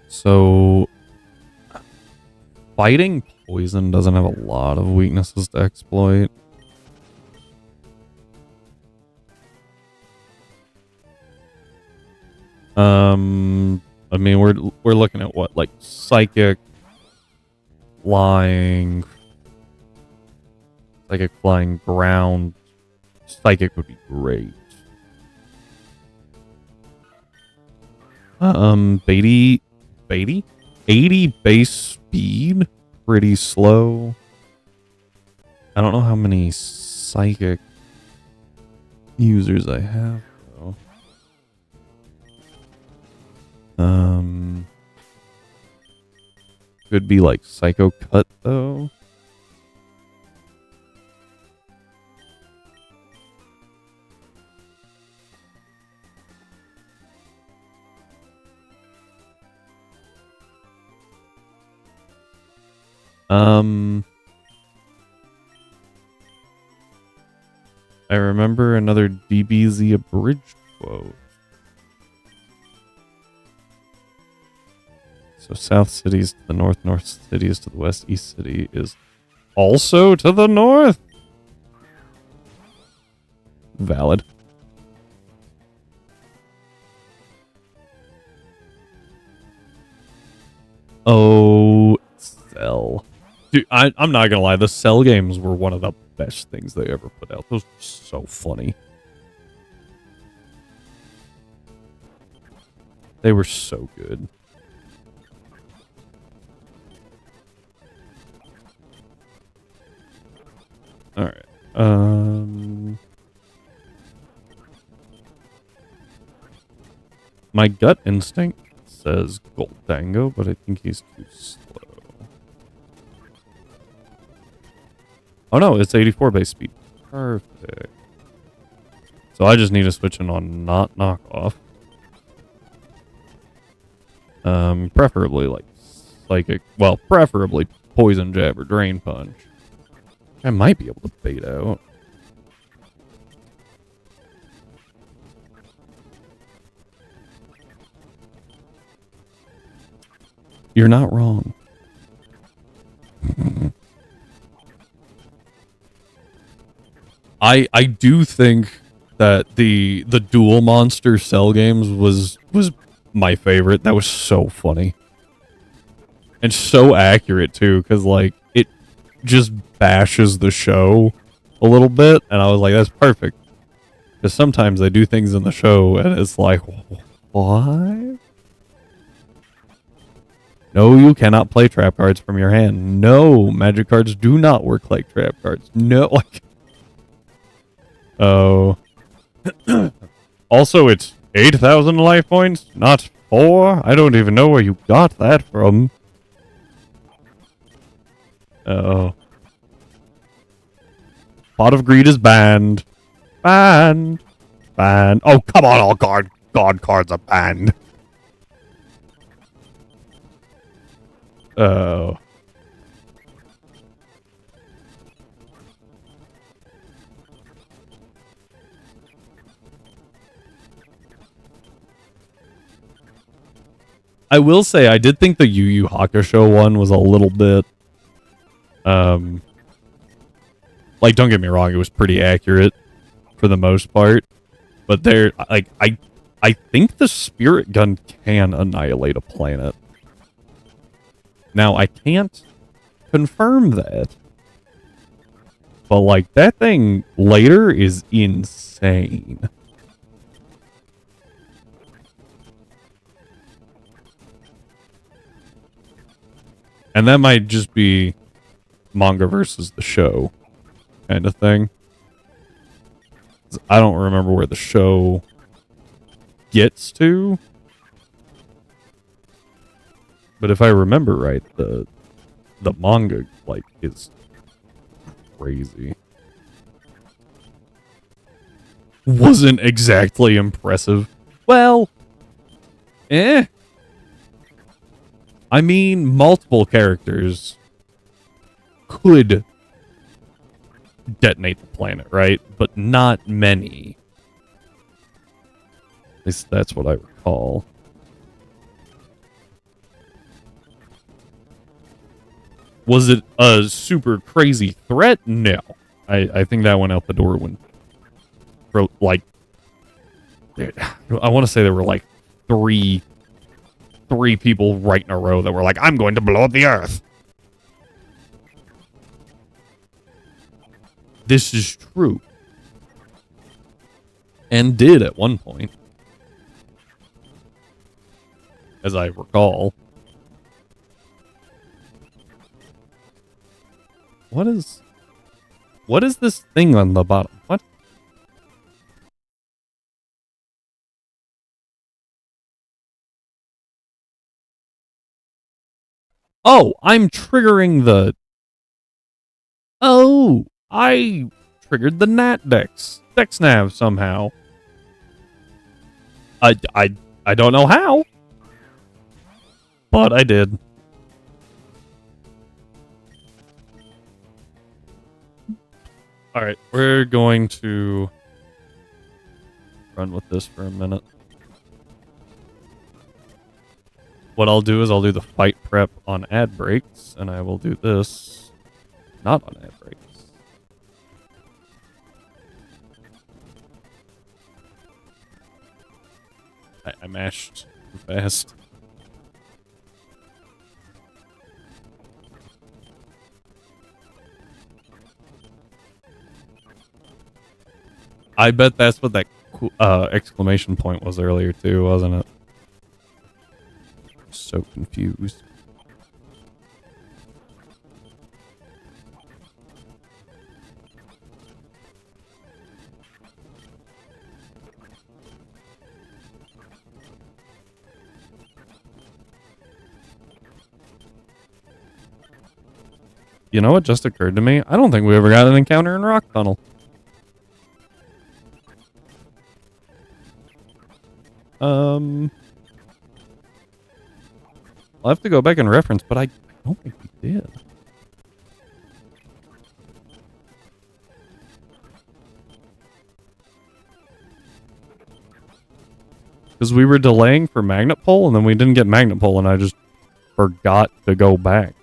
So fighting poison doesn't have a lot of weaknesses to exploit. I mean, we're looking at what, like Psychic, Flying, Ground. Psychic would be great. Baby 80? 80 base speed? Pretty slow. I don't know how many psychic users I have, though. Could be like Psycho Cut, though. I remember another DBZ abridged quote. So South City is to the north, North City is to the west, East City is also to the north. Valid. Oh, Cell. Dude, I'm not gonna lie, the Cell games were one of the best things they ever put out. Those were so funny. They were so good. Alright. My gut instinct says Gold Dango, but I think he's too slow. Oh no, it's 84 base speed. Perfect. So I just need to switch in on not knockoff. Preferably like psychic. Well, preferably poison jab or drain punch. I might be able to bait out. You're not wrong. I do think that the dual monster Cell games was my favorite. That was so funny. And so accurate too, because like it just bashes the show a little bit, and I was like, that's perfect. Because sometimes they do things in the show and it's like, what? No, you cannot play trap cards from your hand. No, magic cards do not work like trap cards. No, like... Oh. Also, it's 8,000 life points, not 4. I don't even know where you got that from. Oh. Pot of Greed is banned. Banned. Banned. Oh, come on, all God cards are banned. Oh. I will say, I did think the Yu Yu Hakusho one was a little bit, like, don't get me wrong, it was pretty accurate for the most part, but there, like, I think the Spirit Gun can annihilate a planet. Now, I can't confirm that, but, like, that thing later is insane. And that might just be manga versus the show kind of thing. I don't remember where the show gets to. But if I remember right, the manga, like, is crazy. Wasn't exactly impressive. Well, eh. I mean, multiple characters could detonate the planet, right? But not many. At least that's what I recall. Was it a super crazy threat? No. I think that went out the door when, for like, I want to say there were like three people right in a row that were like, I'm going to blow up the Earth. This is true. And did at one point. As I recall. What is this thing on the bottom? What? Oh, I'm triggering the... Oh, I triggered the Nat Dex nav somehow. I don't know how, but I did. All right, we're going to run with this for a minute. What I'll do is I'll do the fight prep on ad breaks, and I will do this not on ad breaks. I mashed too fast. I bet that's what that exclamation point was earlier too, wasn't it? So confused. You know what just occurred to me? I don't think we ever got an encounter in Rock Tunnel. I'll have to go back and reference, but I don't think we did. Because we were delaying for Magnet Pole, and then we didn't get Magnet Pole, and I just forgot to go back.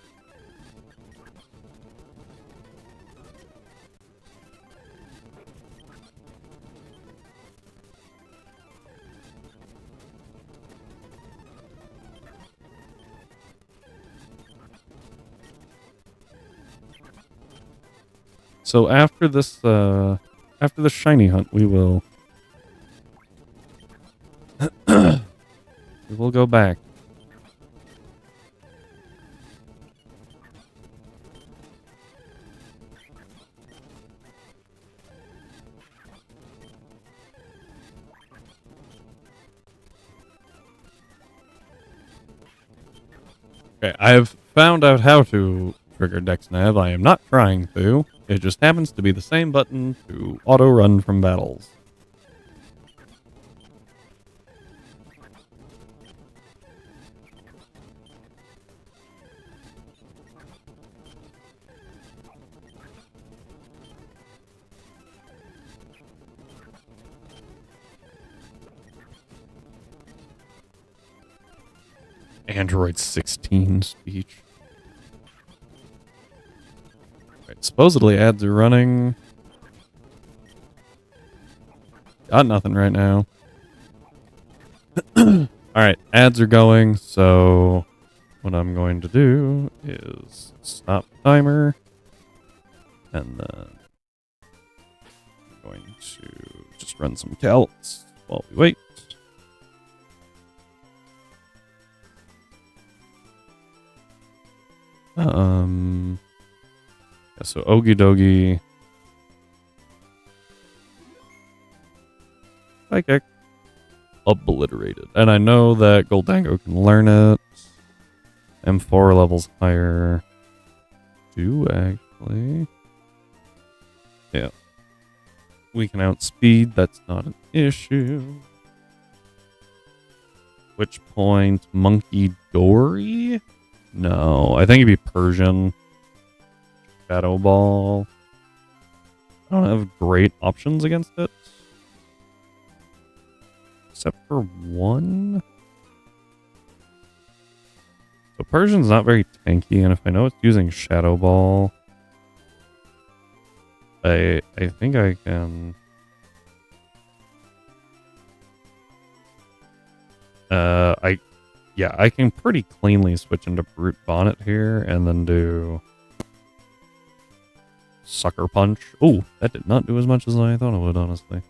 So after this shiny hunt, we will we will go back. Okay, I have found out how to trigger Dex Nav. I am not trying to. It just happens to be the same button to auto run from battles. Android 16 speech. Right, supposedly ads are running. Got nothing right now. Alright, ads are going, so what I'm going to do is stop timer. And then I'm going to just run some calcs while we wait. Yeah, so Ogie Dogie. Psychic. Obliterated. And I know that Goldango can learn it. M4 levels higher. Do actually. Yeah. We can outspeed, that's not an issue. Which point? Monkey Dory? No, I think it'd be Persian. Shadow Ball. I don't have great options against it. Except for one. So Persian's not very tanky, and if I know it's using Shadow Ball, I think I can... Yeah, I can pretty cleanly switch into Brute Bonnet here and then do Sucker Punch. Oh, that did not do as much as I thought it would, honestly.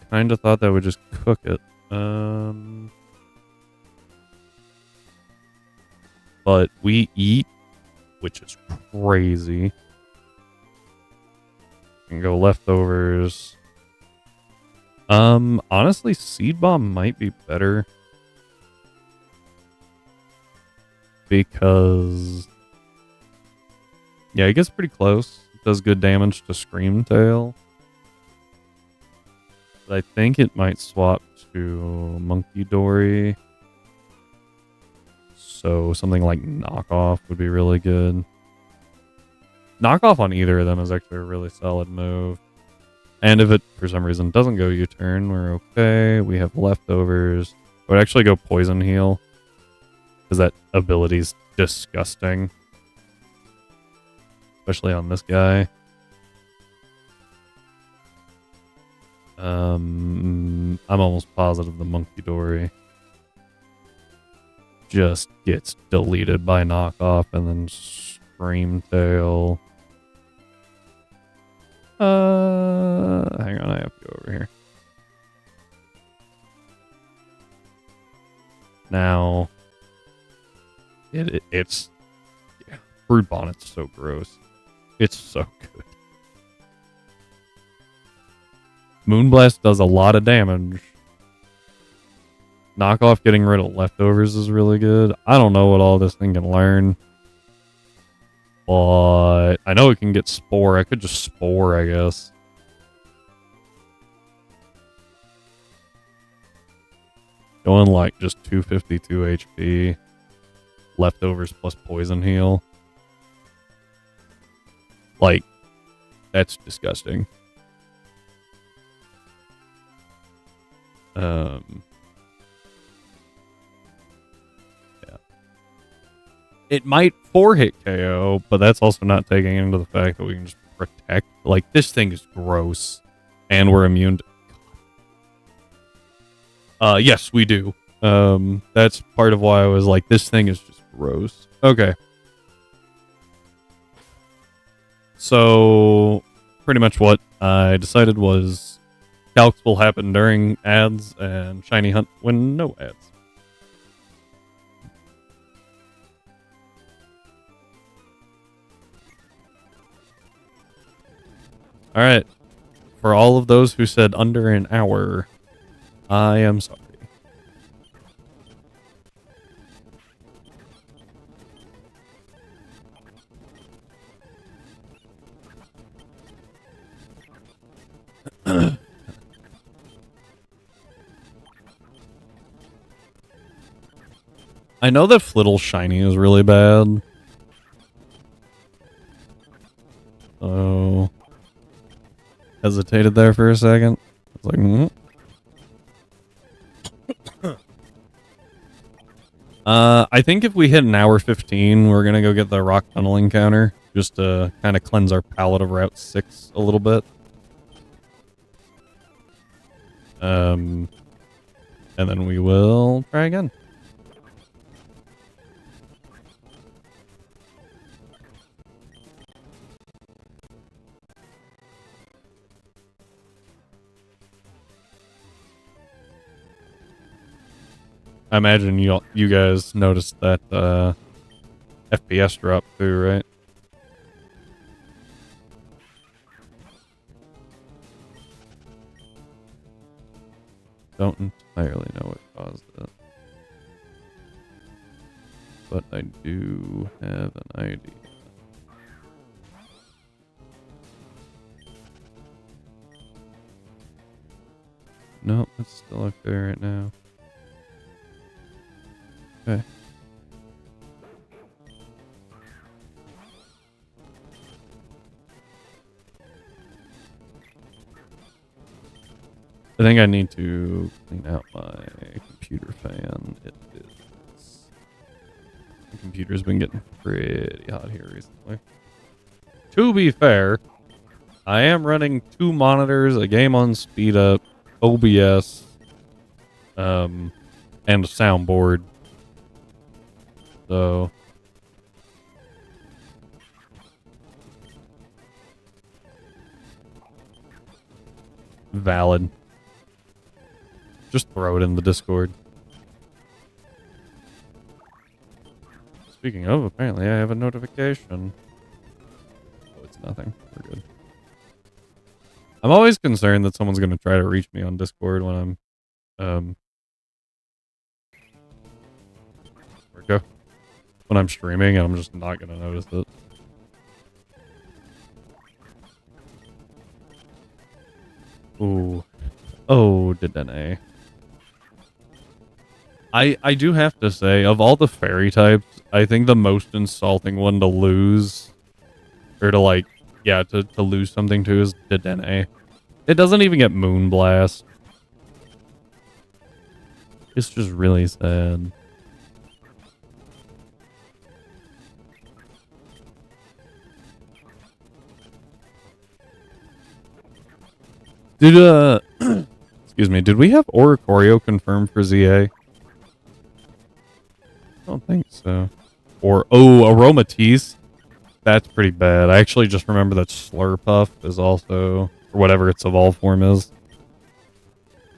Kind of thought that would just cook it. But we eat which is crazy. Can go leftovers. Honestly, Seed Bomb might be better. Because... yeah, it gets pretty close. It does good damage to Screamtail. But I think it might swap to Monkey Dory. So something like Knockoff would be really good. Knockoff on either of them is actually a really solid move. And if it, for some reason, doesn't go U-turn, we're okay. We have leftovers. I would actually go Poison Heal. Because that ability's disgusting. Especially on this guy. I'm almost positive the Monkey Dory just gets deleted by Knockoff and then Screamtail. Hang on, I have to go over here. Now, it's yeah, Brood Bonnet's so gross. It's so good. Moonblast does a lot of damage. Knockoff getting rid of leftovers is really good. I don't know what all this thing can learn. But I know it can get Spore. I could just Spore, I guess. Going like just 252 HP. Leftovers plus Poison Heal. Like, that's disgusting. Yeah. It might 4-hit KO, but that's also not taking into the fact that we can just protect. Like, this thing is gross. And we're immune to... yes, we do. That's part of why I was like, this thing is just gross. Okay. So, pretty much what I decided was calcs will happen during ads and Shiny Hunt when no ads. Alright. For all of those who said under an hour, I am sorry. I know that Flittle Shiny is really bad. Oh. Hesitated there for a second. I was like, I think if we hit an hour 15, we're gonna go get the rock tunnel encounter. Just to kind of cleanse our palette of Route 6 a little bit. And then we will try again. I imagine you guys noticed that FPS drop too, right? Don't entirely know what caused it. But I do have an idea. Nope, it's still okay right now. Okay. I think I need to clean out my computer fan. It is. The computer's been getting pretty hot here recently. To be fair, I am running 2 monitors, a game on speed up, OBS, and a soundboard. So valid. Just throw it in the Discord. Speaking of, apparently I have a notification. Oh, it's nothing. We're good. I'm always concerned that someone's going to try to reach me on Discord when I'm, where'd it go? When I'm streaming, and I'm just not going to notice it. Ooh. Oh, Dedenne. I do have to say, of all the fairy types, I think the most insulting one to lose, or to like, yeah, to lose something to is Dedenne. It doesn't even get Moonblast. It's just really sad. Did, excuse me, did we have Oricorio confirmed for ZA? I don't think so. Or, oh, Aromatisse. That's pretty bad. I actually just remember that Slurpuff is also, or whatever its evolved form is.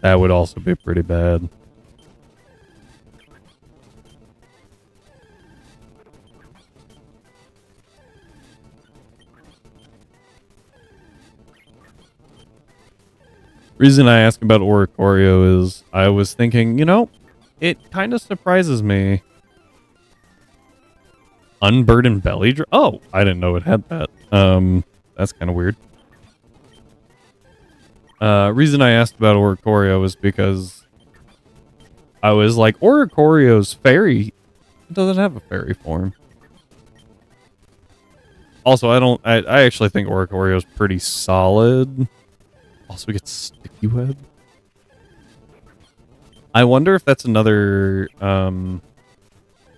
That would also be pretty bad. Reason I ask about Oricorio is I was thinking, you know, it kind of surprises me. Unburdened belly drum. Oh, I didn't know it had that. That's kind of weird. Reason I asked about Oricorio is because I was like, Oricorio's fairy. It doesn't have a fairy form. Also, I actually think Oricorio's pretty solid. Also, we get Sticky Web. I wonder if that's another,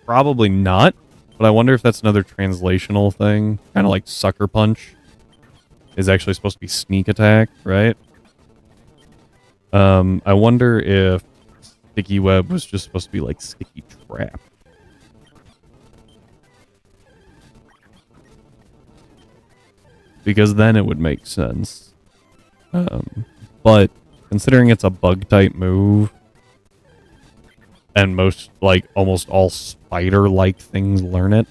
probably not, but I wonder if that's another translational thing. Kind of like Sucker Punch is actually supposed to be Sneak Attack, right? I wonder if Sticky Web was just supposed to be like Sticky Trap. Because then it would make sense. But considering it's a bug type move, and most, like, almost all spider-like things learn it.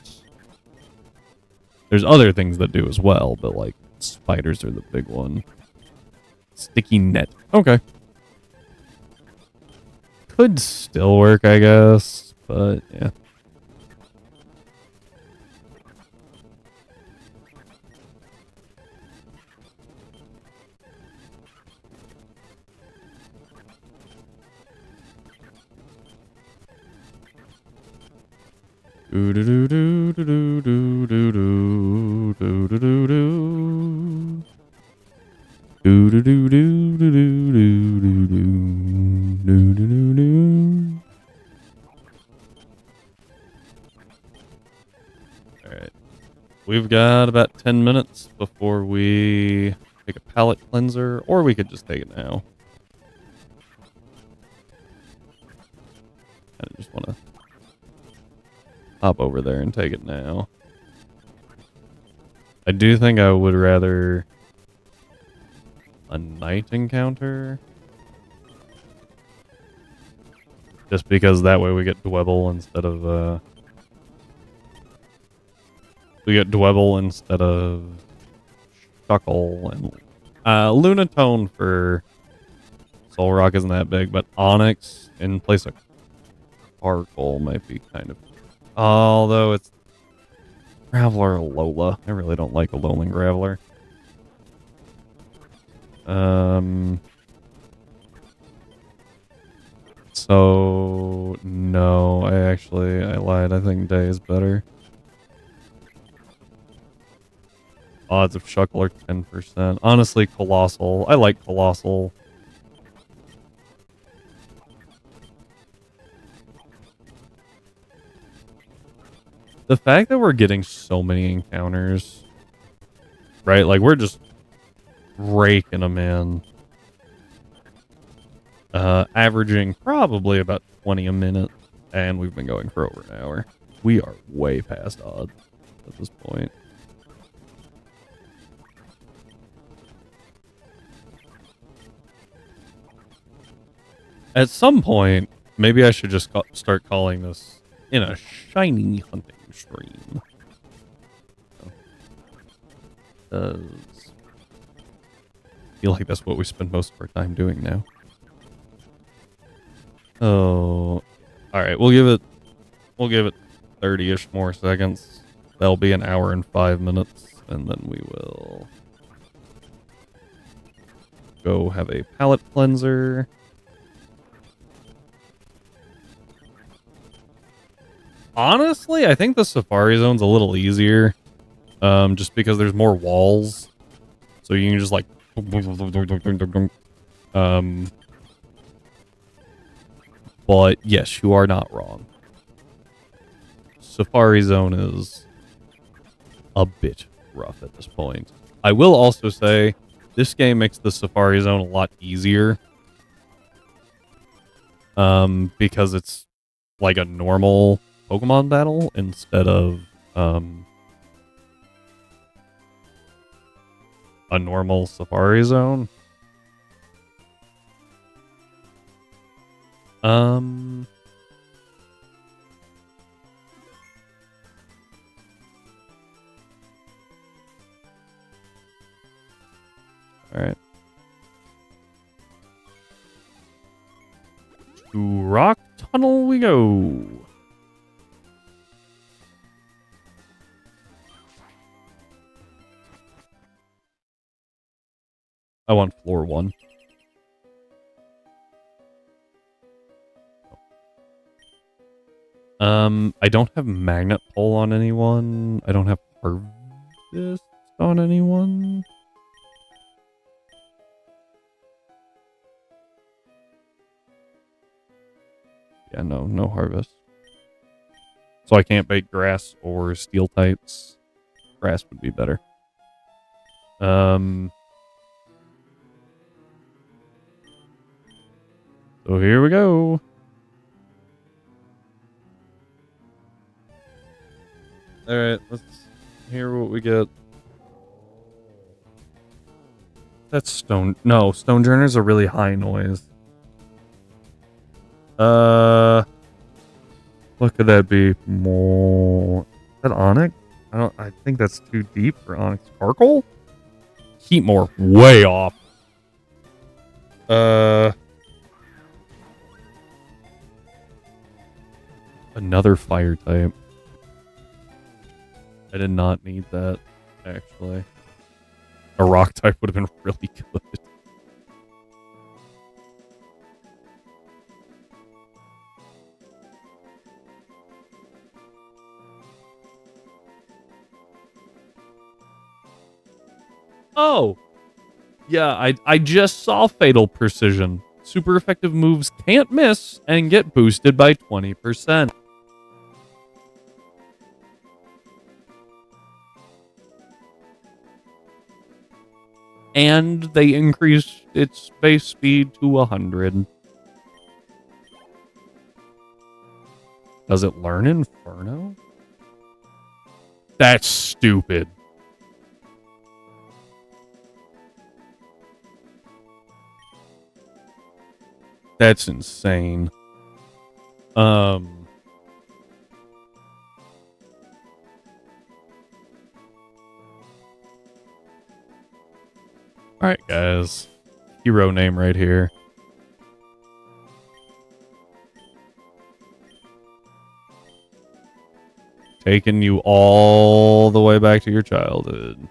There's other things that do as well, but, like, spiders are the big one. Sticky Net. Okay. Could still work, I guess, but, yeah. Do do do do do do do do do do do do. Do do do do do do do do do do do. All right, we've got about 10 minutes before we take a palate cleanser, or we could just take it now. I just want to hop over there and take it now. I do think I would rather a night encounter. Just because that way we get Dwebble instead of, we get Dwebble instead of Shuckle, and Lunatone for Soul Rock isn't that big, but Onyx in place of Sparkle might be kind of, although it's Graveler or Lola. I really don't like a Alolan Graveler. So no, I lied. I think Day is better. Odds of Shuckle are 10%. Honestly, Colossal. I like Colossal. The fact that we're getting so many encounters, right? Like, we're just raking them in. Averaging probably about 20 a minute, and we've been going for over an hour. We are way past odds at this point. At some point, maybe I should just start calling this in a shiny hunting stream. Does feel like that's what we spend most of our time doing now. Oh, all right. We'll give it 30-ish more seconds. That'll be an hour and 5 minutes, and then we will go have a palate cleanser. Honestly, I think the Safari Zone's a little easier, just because there's more walls, so you can just like, but yes, you are not wrong. Safari Zone is a bit rough at this point. I will also say this game makes the Safari Zone a lot easier, because it's like a normal Pokemon battle instead of a normal Safari Zone. All right. To Rock Tunnel we go. I want floor 1. I don't have Magnet Pole on anyone. I don't have Harvest on anyone. Yeah, no Harvest. So I can't bait Grass or Steel types. Grass would be better. So here we go. Alright, let's hear what we get. That's Stone... No, Stonejourner's a really high noise. What could that be? More... Is that Onyx? I think that's too deep for Onyx. Sparkle? Heatmore, way off. Another fire type. I did not need that, actually. A rock type would have been really good. Oh! Yeah, I just saw Fatal Precision. Super effective moves can't miss and get boosted by 20%. And they increased its base speed to 100. Does it learn Inferno? That's stupid. That's insane. Alright, guys. Hero name right here. Taking you all the way back to your childhood.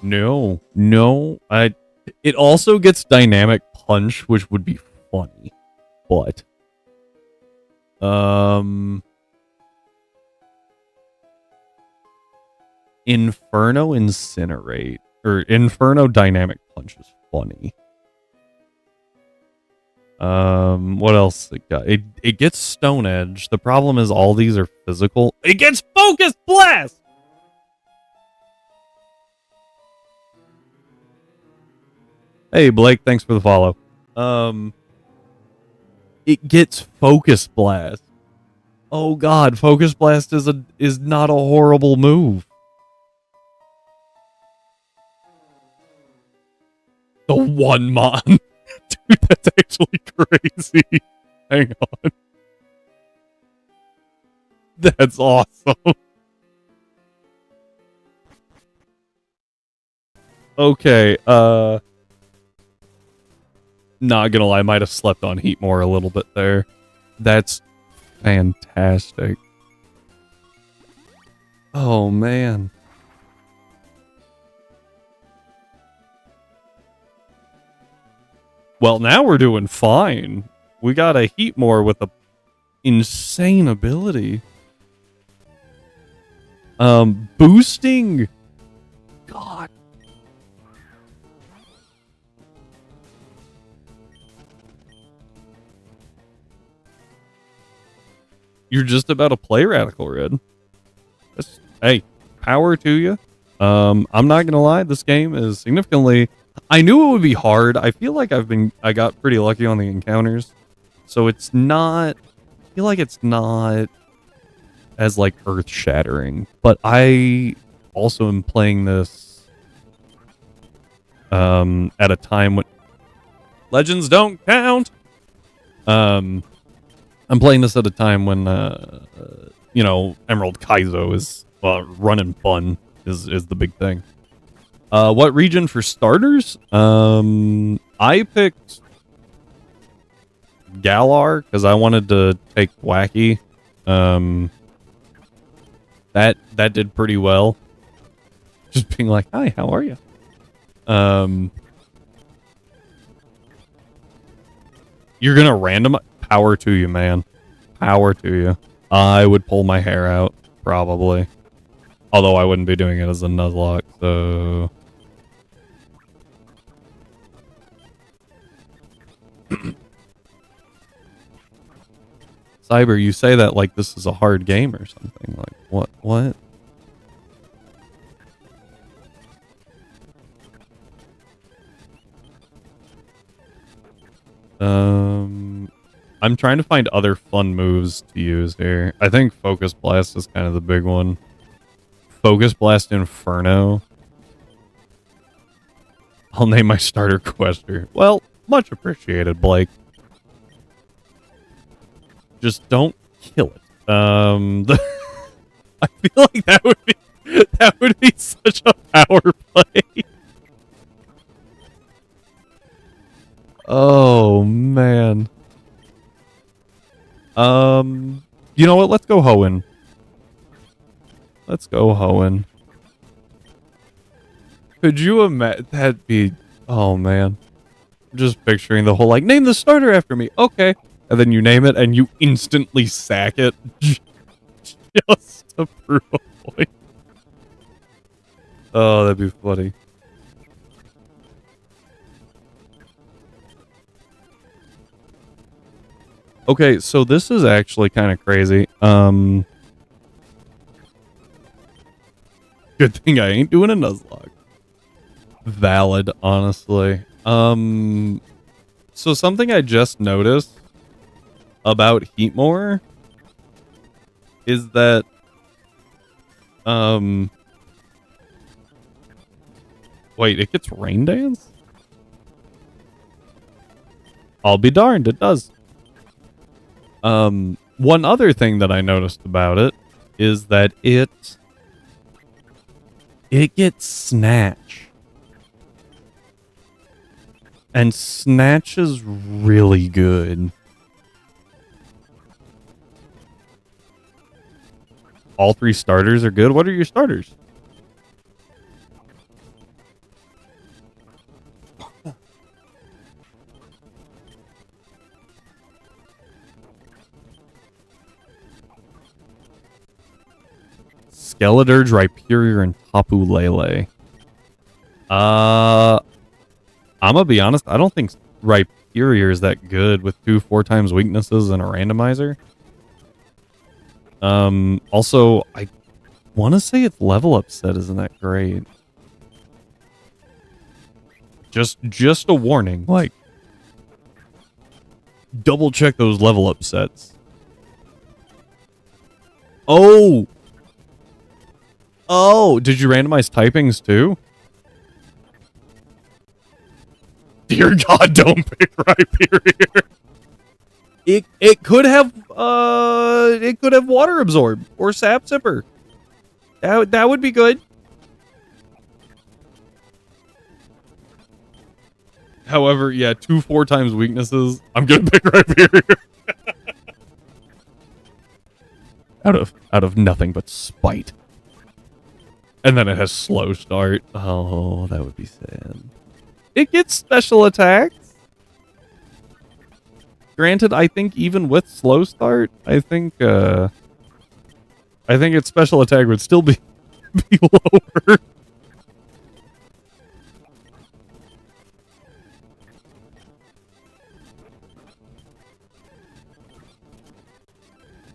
No. It also gets Dynamic Punch, which would be funny. But... Inferno Incinerate. Or Inferno Dynamic Punch is funny. What else it got? It gets Stone Edge. The problem is all these are physical. It gets Focus Blast! Hey Blake, thanks for the follow. It gets Focus Blast. Oh god, Focus Blast is not a horrible move. The one mon. Dude, that's actually crazy. Hang on. That's awesome. Okay, not gonna lie, I might have slept on heat more a little bit there. That's fantastic. Oh, man. Well, now we're doing fine. We got a heat more with a insane ability. Boosting. God. You're just about to play Radical Red. Hey, power to you. I'm not gonna lie, this game is significantly. I knew it would be hard. I feel like I got pretty lucky on the encounters, so it's not. I feel like it's not as like earth shattering. But I also am playing this at a time when legends don't count. I'm playing this at a time when, you know, Emerald Kaizo is running fun is the big thing. What region for starters? I picked Galar because I wanted to take Wacky. That did pretty well. Just being like, hi, how are you? You're gonna random. Power to you, man. Power to you. I would pull my hair out, probably. Although I wouldn't be doing it as a Nuzlocke, so... Cyber, you say that like this is a hard game or something. Like, what? I'm trying to find other fun moves to use here. I think Focus Blast is kind of the big one. Focus Blast Inferno. I'll name my starter Quester. Well, much appreciated, Blake. Just don't kill it. I feel like that would be such a power play. Oh man. You know what? Let's go Hoenn. Let's go Hoenn. Could you imagine? That'd be... Oh, man. Just picturing the whole, like, name the starter after me. Okay. And then you name it, and you instantly sack it. Just to prove a point. Oh, that'd be funny. Okay, so this is actually kind of crazy. Good thing I ain't doing a Nuzlocke. Valid, honestly. So something I just noticed about Heatmore is that wait, it gets Rain Dance? I'll be darned, it does. One other thing that I noticed about it is that it gets Snatch. And Snatch is really good. All three starters are good. What are your starters? Skeledirge, Rhyperior, and Tapu Lele. I'm gonna be honest, I don't think Rhyperior is that good with 2 4x weaknesses and a randomizer. Also, I want to say its level up set isn't that great. Just a warning, like, double check those level up sets. Oh, did you randomize typings too? Dear God, don't pick Rhyperior. It could have water absorb or sap sipper. That would be good. However, yeah, 4 times weaknesses. I'm gonna pick Rhyperior. out of nothing but spite. And then it has slow start. Oh, that would be sad. It gets special attacks. Granted, I think even with slow start, I think its special attack would still be lower.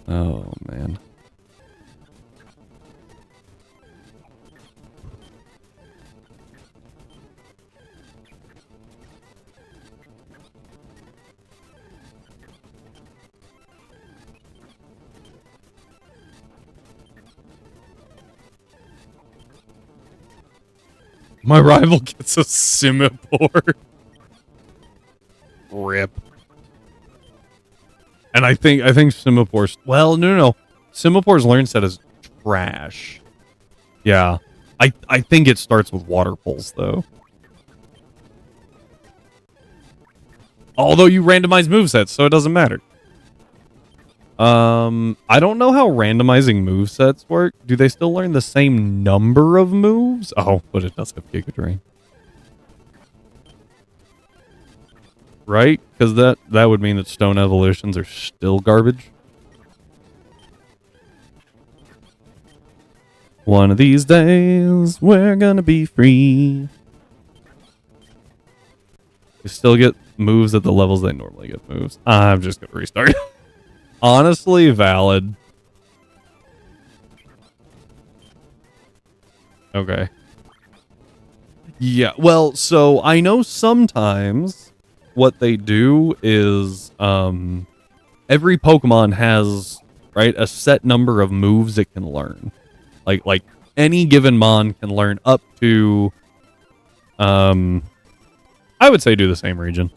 Oh man. My rival gets a Simipour. Rip. And I think Simipour's... Well, no. Simipour's learn set is trash. Yeah. I think it starts with Water Pulse, though. Although you randomize movesets, so it doesn't matter. I don't know how randomizing movesets work. Do they still learn the same number of moves? Oh, but it does have Giga Drain. Right? Because that would mean that stone evolutions are still garbage. One of these days, we're gonna be free. You still get moves at the levels they normally get moves. I'm just gonna restart. Honestly, valid. Okay. Yeah, well, so I know sometimes what they do is every Pokemon has, right, a set number of moves it can learn. Like any given Mon can learn up to I would say do the same region.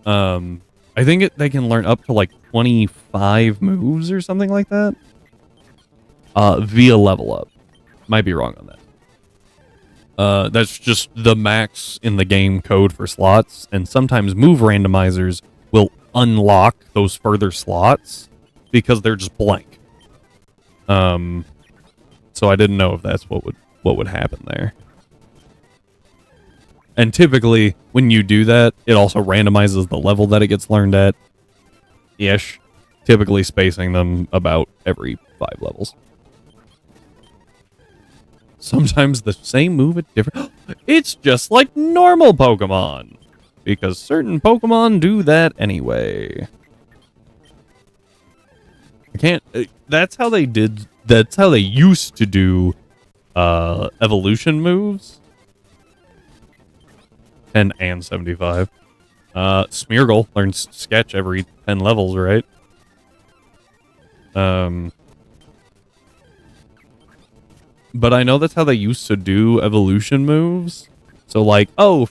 I think they can learn up to like 25 moves or something like that. Via level up. Might be wrong on that. That's just the max in the game code for slots, and sometimes move randomizers will unlock those further slots because they're just blank. So I didn't know if that's what would happen there. And typically, when you do that, it also randomizes the level that it gets learned at. Ish. Typically spacing them about every 5 levels. Sometimes the same move at different... It's just like normal Pokemon! Because certain Pokemon do that anyway. I can't... That's how they used to do evolution moves. 10 and 75. Smeargle learns Sketch every 10 levels, right? But I know that's how they used to do evolution moves. So like, oh,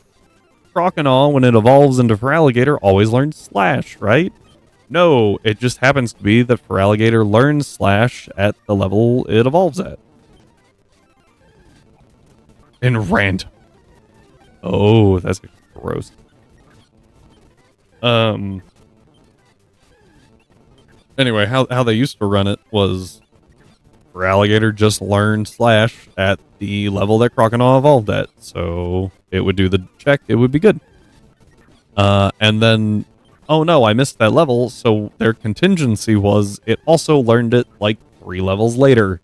Croconaw, when it evolves into Feraligatr, always learns Slash, right? No, it just happens to be that Feraligatr learns Slash at the level it evolves at. In random. Oh, that's gross. Anyway, how they used to run it was Feraligatr just learned Slash at the level that Croconaw evolved at, so it would do the check, it would be good. And then, oh no, I missed that level, so their contingency was it also learned it like 3 levels later.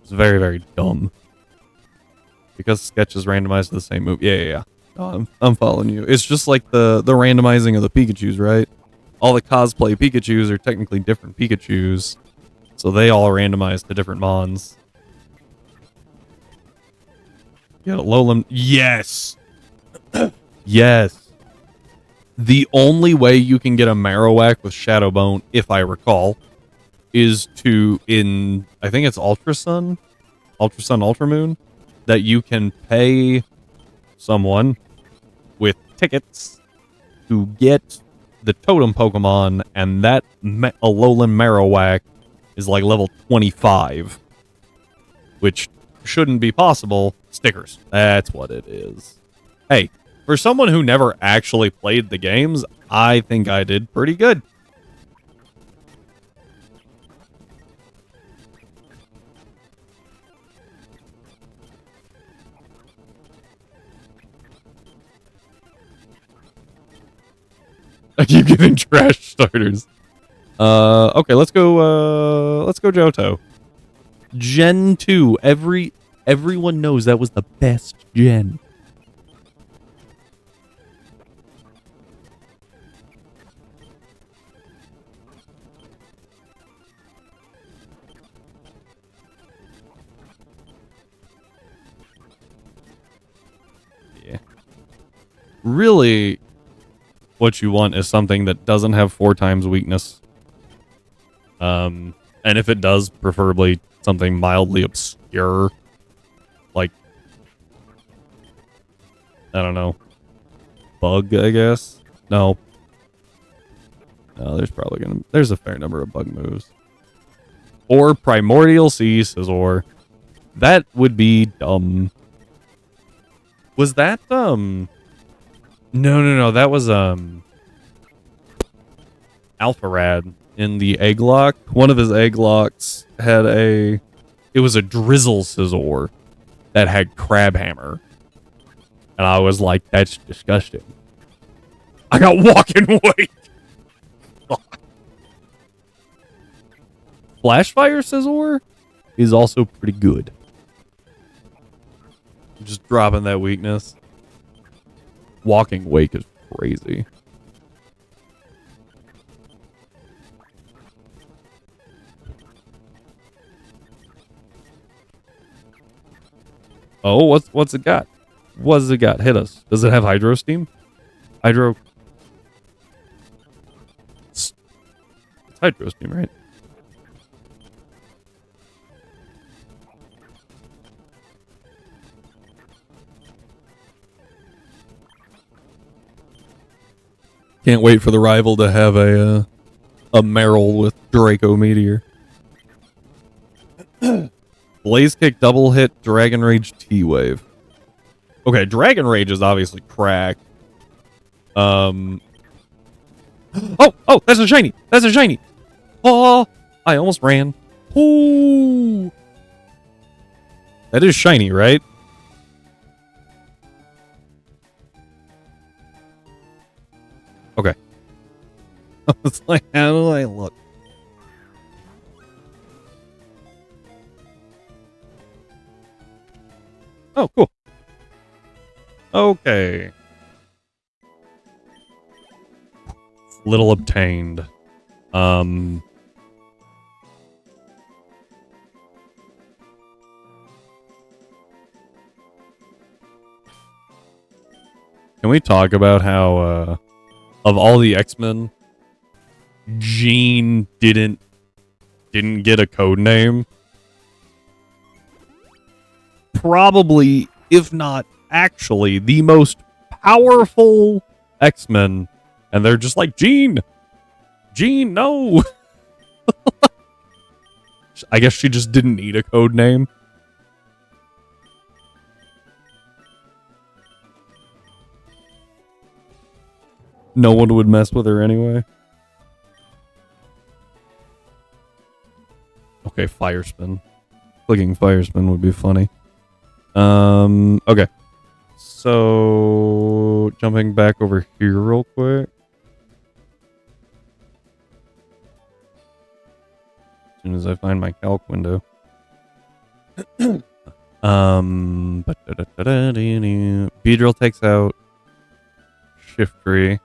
It's very, very dumb. Because Sketch is randomized to the same move. Yeah. Oh, I'm following you. It's just like the randomizing of the Pikachus, right? All the cosplay Pikachus are technically different Pikachus. So they all randomize to different Mons. Yeah, Alolan. Yes! Yes! The only way you can get a Marowak with Shadowbone, if I recall, is to, I think it's Ultra Sun, Ultra Moon, that you can pay someone with tickets to get the totem Pokemon, and that Alolan Marowak is like level 25, which shouldn't be possible. Stickers. That's what it is. Hey, for someone who never actually played the games, I think I did pretty good. I keep getting trash starters. Okay, let's go Johto. Gen 2. Everyone knows that was the best gen. Yeah. Really, what you want is something that doesn't have 4 times weakness. And if it does, preferably something mildly obscure. Like, I don't know. Bug, I guess? No. No, there's a fair number of bug moves. Or Primordial Sea Scizor. That would be dumb. Was that, No, that was, Alpharad in the Egglock. One of his Egglocks had it was a Drizzle Scizor that had Crabhammer. And I was like, that's disgusting. I got walking weight. Flashfire Scizor is also pretty good. Just dropping that weakness. Walking Wake is crazy. Oh, what's it got? What does it got? Hit us. Does it have Hydro Steam? Hydro. It's Hydro Steam, right? Can't wait for the rival to have a Meryl with Draco Meteor. Blaze Kick, Double Hit, Dragon Rage, T-Wave. Okay, Dragon Rage is obviously cracked. Oh, that's a shiny. That's a shiny. Oh, I almost ran. Ooh. That is shiny, right? Okay. It's like, how do I look? Oh, cool. Okay. Little obtained. Can we talk about how, of all the X-Men, Jean didn't get a code name? Probably, if not actually, the most powerful X-Men. And they're just like, Jean, no. I guess she just didn't need a code name. No one would mess with her anyway. Okay, Fire Spin. Clicking Fire Spin would be funny. Okay. So, jumping back over here real quick. As soon as I find my calc window. Beedrill takes out Shiftry.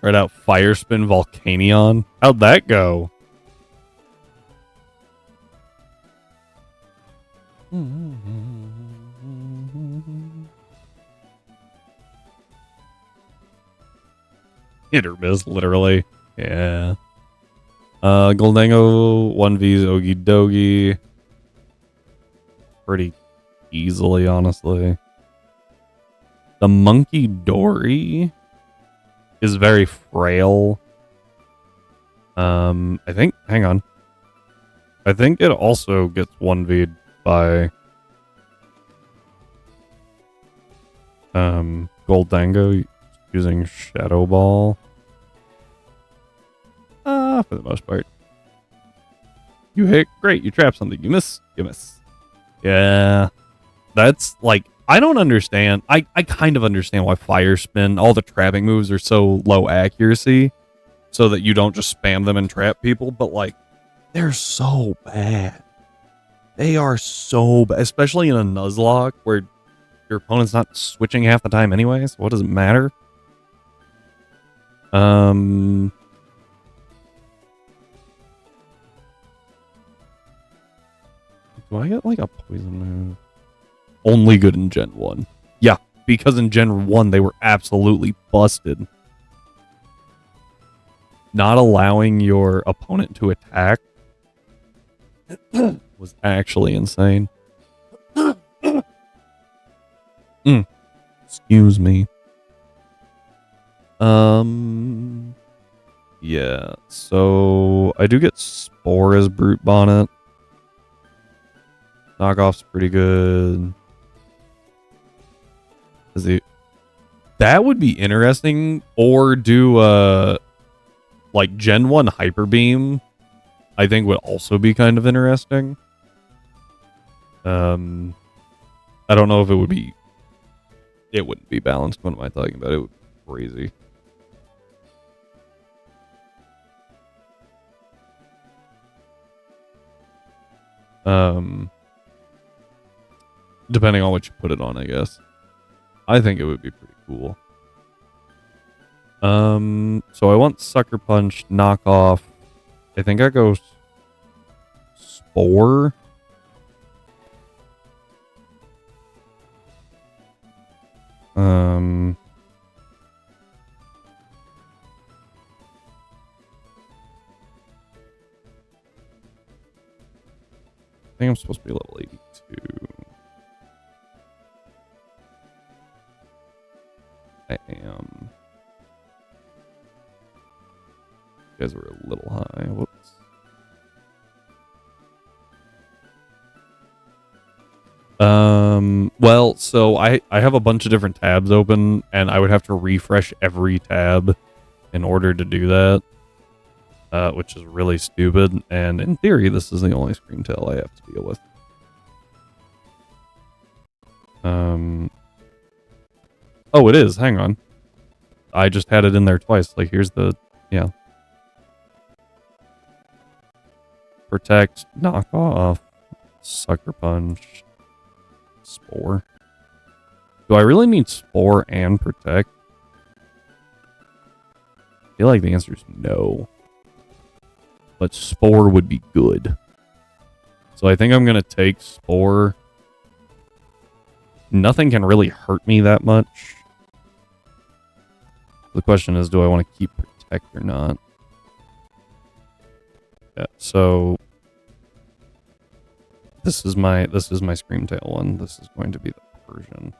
Right out Fire Spin Volcanion. How'd that go? Hit or miss, literally. Yeah. Goldango 1V's Ogie Dogie. Pretty easily, honestly. The Monkey Dory. is very frail. I think, hang on. I think it also gets 1V'd by Gold Dango using Shadow Ball. For the most part. You hit, great, you trap something. You miss, you miss. Yeah. That's like, I don't understand. I kind of understand why Fire Spin, all the trapping moves are so low accuracy, so that you don't just spam them and trap people, but like, they're so bad. They are so bad, especially in a Nuzlocke where your opponent's not switching half the time anyway, so what does it matter? Do I get like a poison move? Only good in Gen 1. Yeah, because in Gen 1 they were absolutely busted. Not allowing your opponent to attack was actually insane. Excuse me. Yeah, so I do get Spore as Brute Bonnet. Knockoff's pretty good. That would be interesting. Or do like Gen 1 Hyper Beam, I think would also be kind of interesting. I don't know if it would be. It wouldn't be balanced. What am I talking about? It would be crazy. Depending on what you put it on, I guess. I think it would be pretty cool. So I want Sucker Punch, Knockoff. I think I go Spore. I think I'm supposed to be level 82. I am. You guys were a little high. Whoops. Well, so I have a bunch of different tabs open, and I would have to refresh every tab in order to do that, which is really stupid. And in theory, this is the only screen tell I have to deal with. Oh, it is. Hang on. I just had it in there twice. Like, here's the, yeah. Protect, knock off, Sucker Punch, Spore. Do I really need Spore and Protect? I feel like the answer is no. But Spore would be good. So I think I'm going to take Spore. Nothing can really hurt me that much. The question is, do I want to keep Protect or not? Yeah, so this is my Screamtail one. This is going to be the Persian.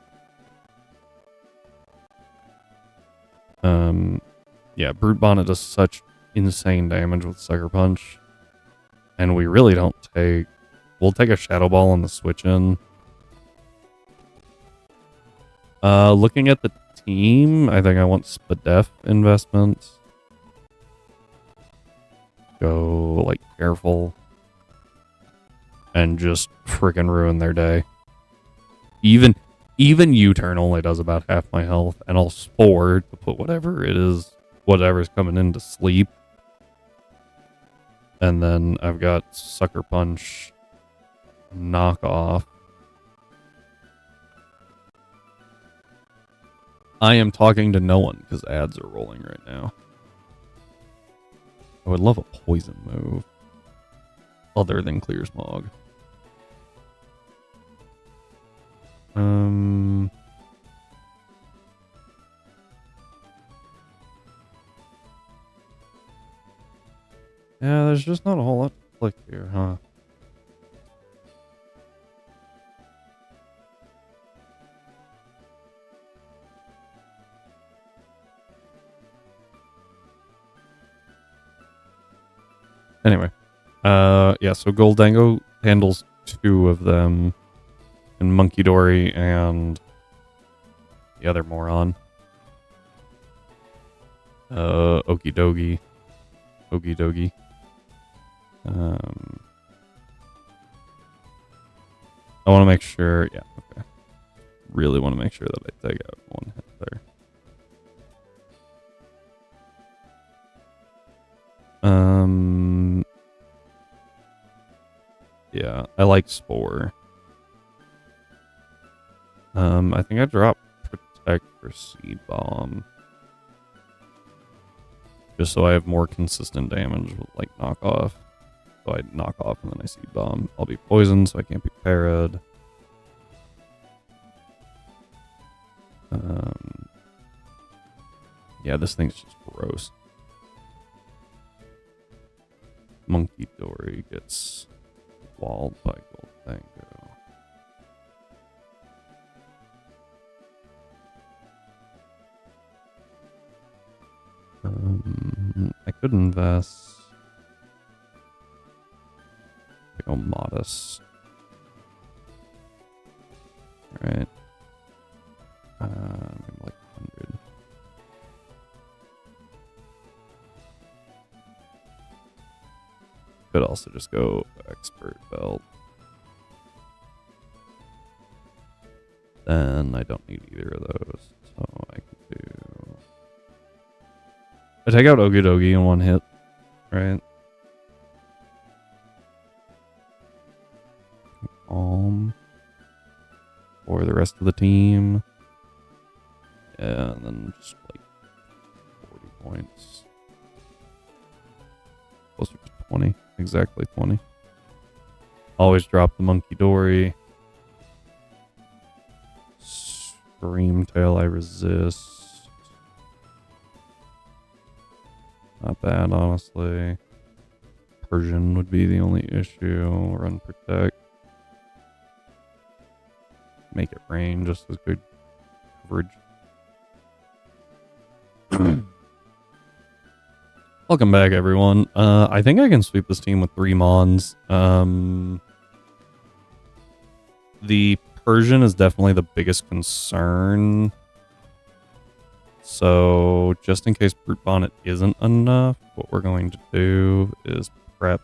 Yeah, Brute Bonnet does such insane damage with Sucker Punch. And we really don't take... We'll take a Shadow Ball on the switch in. Looking at the team, I think I want Spadef investments. Go, like, careful. And just freaking ruin their day. Even U-turn only does about half my health, and I'll Spore to put whatever it is, whatever's coming in to sleep. And then I've got Sucker Punch, Knock Off. I am talking to no one because ads are rolling right now. I would love a poison move. Other than Clear Smog. Yeah, there's just not a whole lot to click here, huh? Anyway. Yeah, so Goldango handles 2 of them. And Monkey Dory and the other moron. Okie dokie. Okie dokie. I want to make sure. Yeah, okay. Really want to make sure that I take out 1 hit there. Yeah, I like Spore. I think I dropped Protect for Seed Bomb. Just so I have more consistent damage with, like, Knock Off. So I knock off and then I Seed Bomb. I'll be poisoned, so I can't be parried. Yeah, this thing's just gross. Monkey Dory gets walled by Goldango. I could invest. Go modest. Alright. Maybe like 100. Could also just go expert belt. Then I don't need either of those. So I can do. I take out Okie Dokie in 1 hit, right? For the rest of the team. Yeah, and then just like 40 points. Closer to 20. Exactly 20. Always drop the Monkey Dory. Screamtail I resist. Not bad, honestly. Persian would be the only issue. Run Protect. Make it rain just as good coverage. Welcome back, everyone. I think I can sweep this team with 3 Mons. The Persian is definitely the biggest concern. So, just in case Brute Bonnet isn't enough, what we're going to do is prep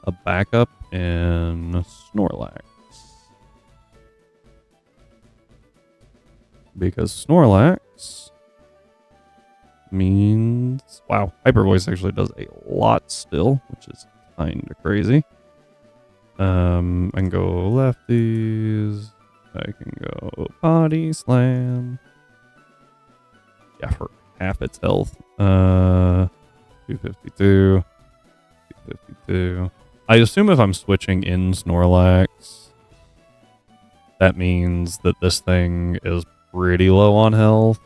a backup in Snorlax. Because Snorlax means... Wow, Hyper Voice actually does a lot still, which is kind of crazy. I can go lefties. I can go Body Slam. Yeah, for half its health. 252. 252. I assume if I'm switching in Snorlax, that means that this thing is pretty low on health.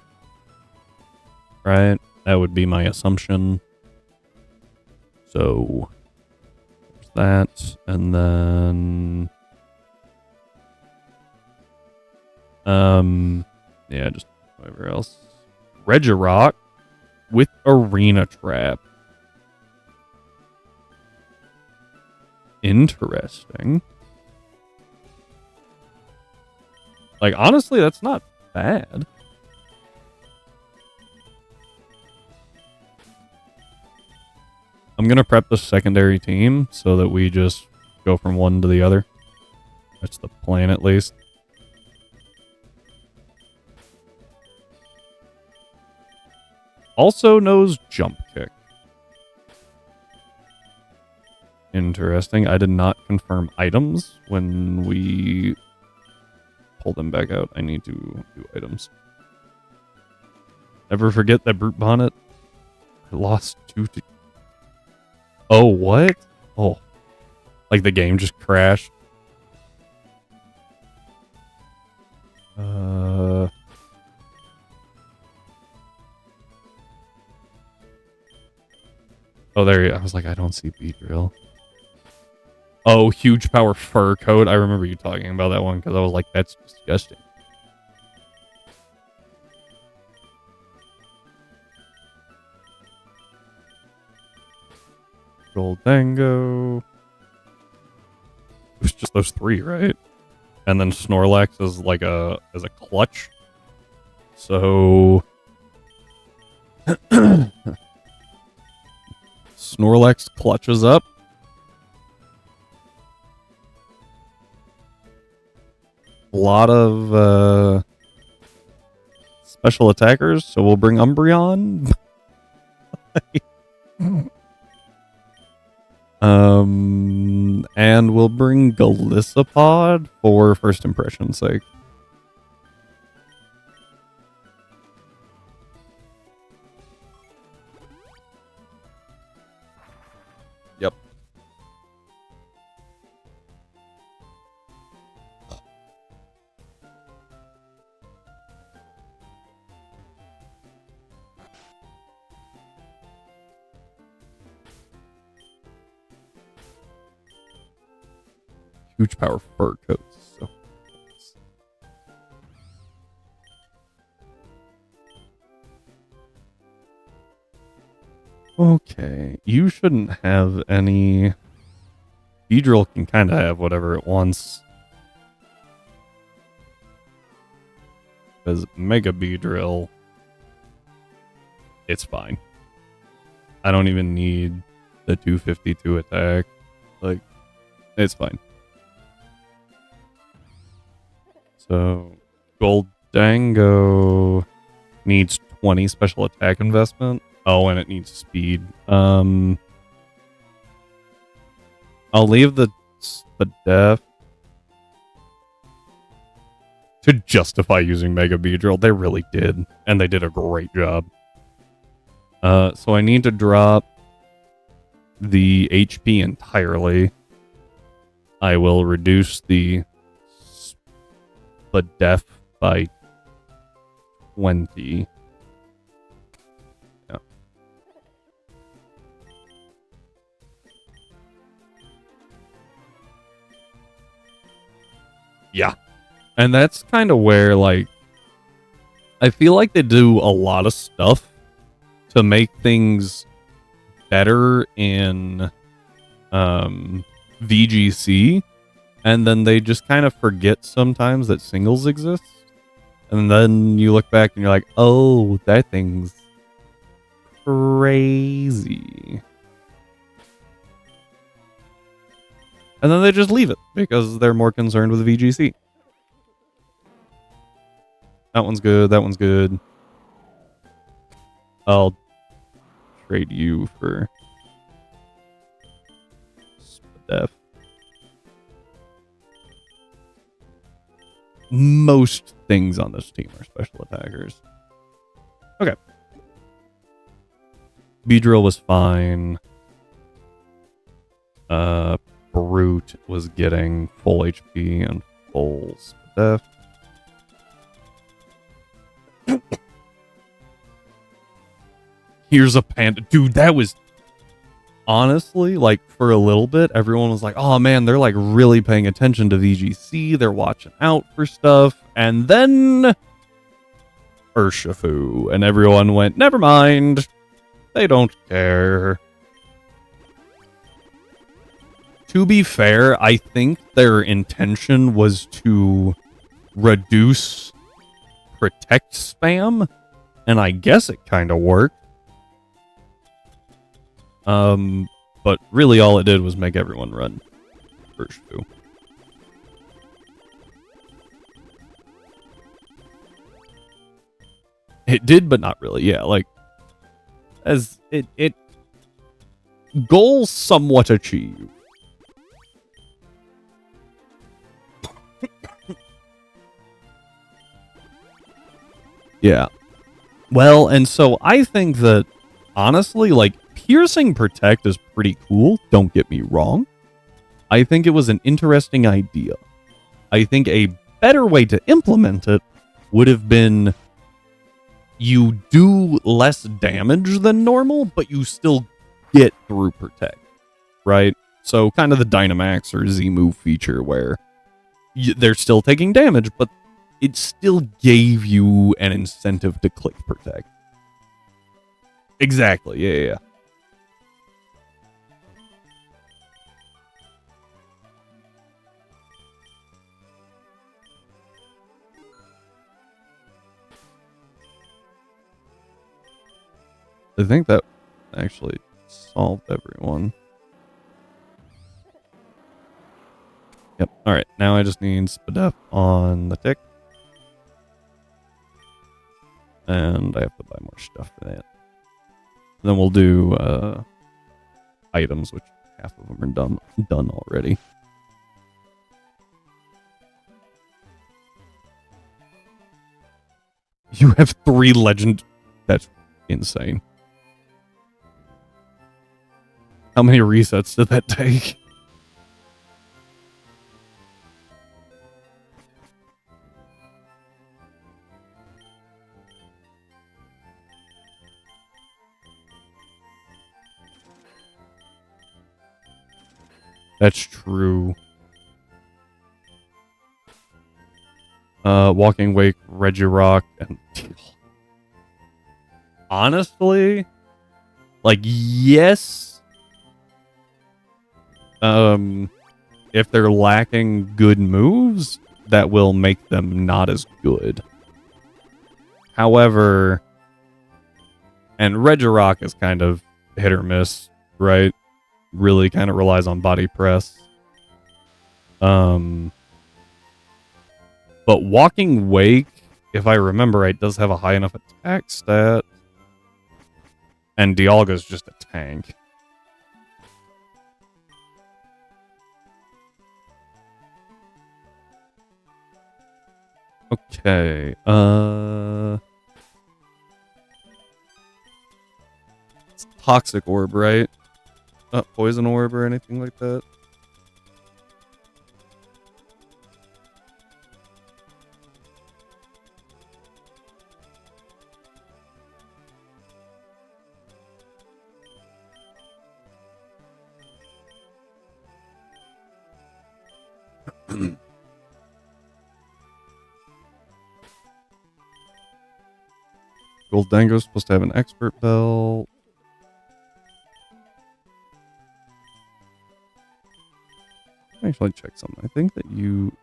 Right? That would be my assumption. So, there's that. And then... yeah, just whatever else. Regirock with Arena Trap. Interesting. Like, honestly, that's not bad. I'm going to prep the secondary team so that we just go from one to the other. That's the plan, at least. Also knows Jump Kick. Interesting. I did not confirm items when we pull them back out. I need to do items. Never forget that Brute Bonnet. I lost 2 to... Oh, what? Oh. Like the game just crashed. Oh, there you go. I was like, I don't see Beedrill. Oh, huge power fur coat. I remember you talking about that one because I was like, that's disgusting. Goldango. It was just those three, right? And then Snorlax is like a clutch. So Snorlax clutches up. A lot of special attackers, so we'll bring Umbreon. And we'll bring Galissapod for first impression's sake. Yep. Huge power fur coats. So. Okay, you shouldn't have any. Beedrill can kind of have whatever it wants. Because Mega Beedrill, it's fine. I don't even need the 252 attack. Like, it's fine. So, Goldango needs 20 special attack investment. Oh, and it needs speed. I'll leave the def to justify using Mega Beedrill. They really did, and they did a great job. So I need to drop the HP entirely. I will reduce the def by 20. Yeah. Yeah. And that's kind of where, like, I feel like they do a lot of stuff to make things better in VGC, and then they just kind of forget sometimes that singles exist. And then you look back and you're like, oh, that thing's crazy. And then they just leave it because they're more concerned with VGC. That one's good. That one's good. I'll trade you for Spadef. Most things on this team are special attackers. Okay. Beedrill was fine. Brute was getting full HP and full Spadef. Here's a panda. Dude, that was... Honestly, like, for a little bit, everyone was like, oh man, they're like really paying attention to VGC. They're watching out for stuff. And then... Urshifu. And everyone went, never mind. They don't care. To be fair, I think their intention was to reduce protect spam. And I guess it kind of worked. But really all it did was make everyone run Urshifu. It did, but not really. Yeah, like, as it goal somewhat achieved. Yeah. Well, and so I think that, honestly, like, piercing protect is pretty cool, don't get me wrong. I think it was an interesting idea. I think a better way to implement it would have been you do less damage than normal, but you still get through protect, right? So kind of the Dynamax or Z-Move feature where they're still taking damage, but it still gave you an incentive to click protect. Exactly, yeah. I think that actually solved everyone. Yep. All right. Now I just need Spadef on the tick. And I have to buy more stuff for that. And then we'll do items, which half of them are done already. You have 3 legend. That's insane. How many resets did that take? That's true. Walking Wake, Regirock, and Teal. Honestly, like, yes. If they're lacking good moves, that will make them not as good. However, and Regirock is kind of hit or miss, right? Really kind of relies on body press. But Walking Wake, if I remember right, does have a high enough attack stat. And Dialga's just a tank. Okay, it's Toxic Orb, right? Not Poison Orb or anything like that. Goldango's supposed to have an expert belt. Actually, check something. I think that you.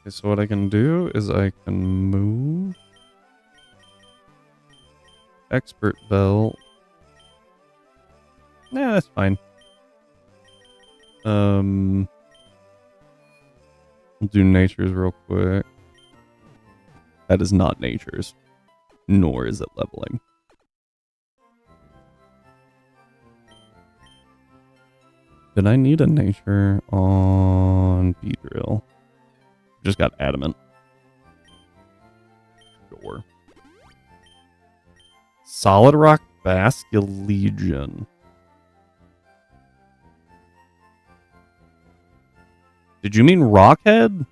Okay, so what I can do is I can move expert belt. Yeah, that's fine. We'll do natures real quick. That is not natures, nor is it leveling. Did I need a nature on Beedrill? Just got adamant. Sure. Solid Rock Basculegion. Did you mean Rockhead?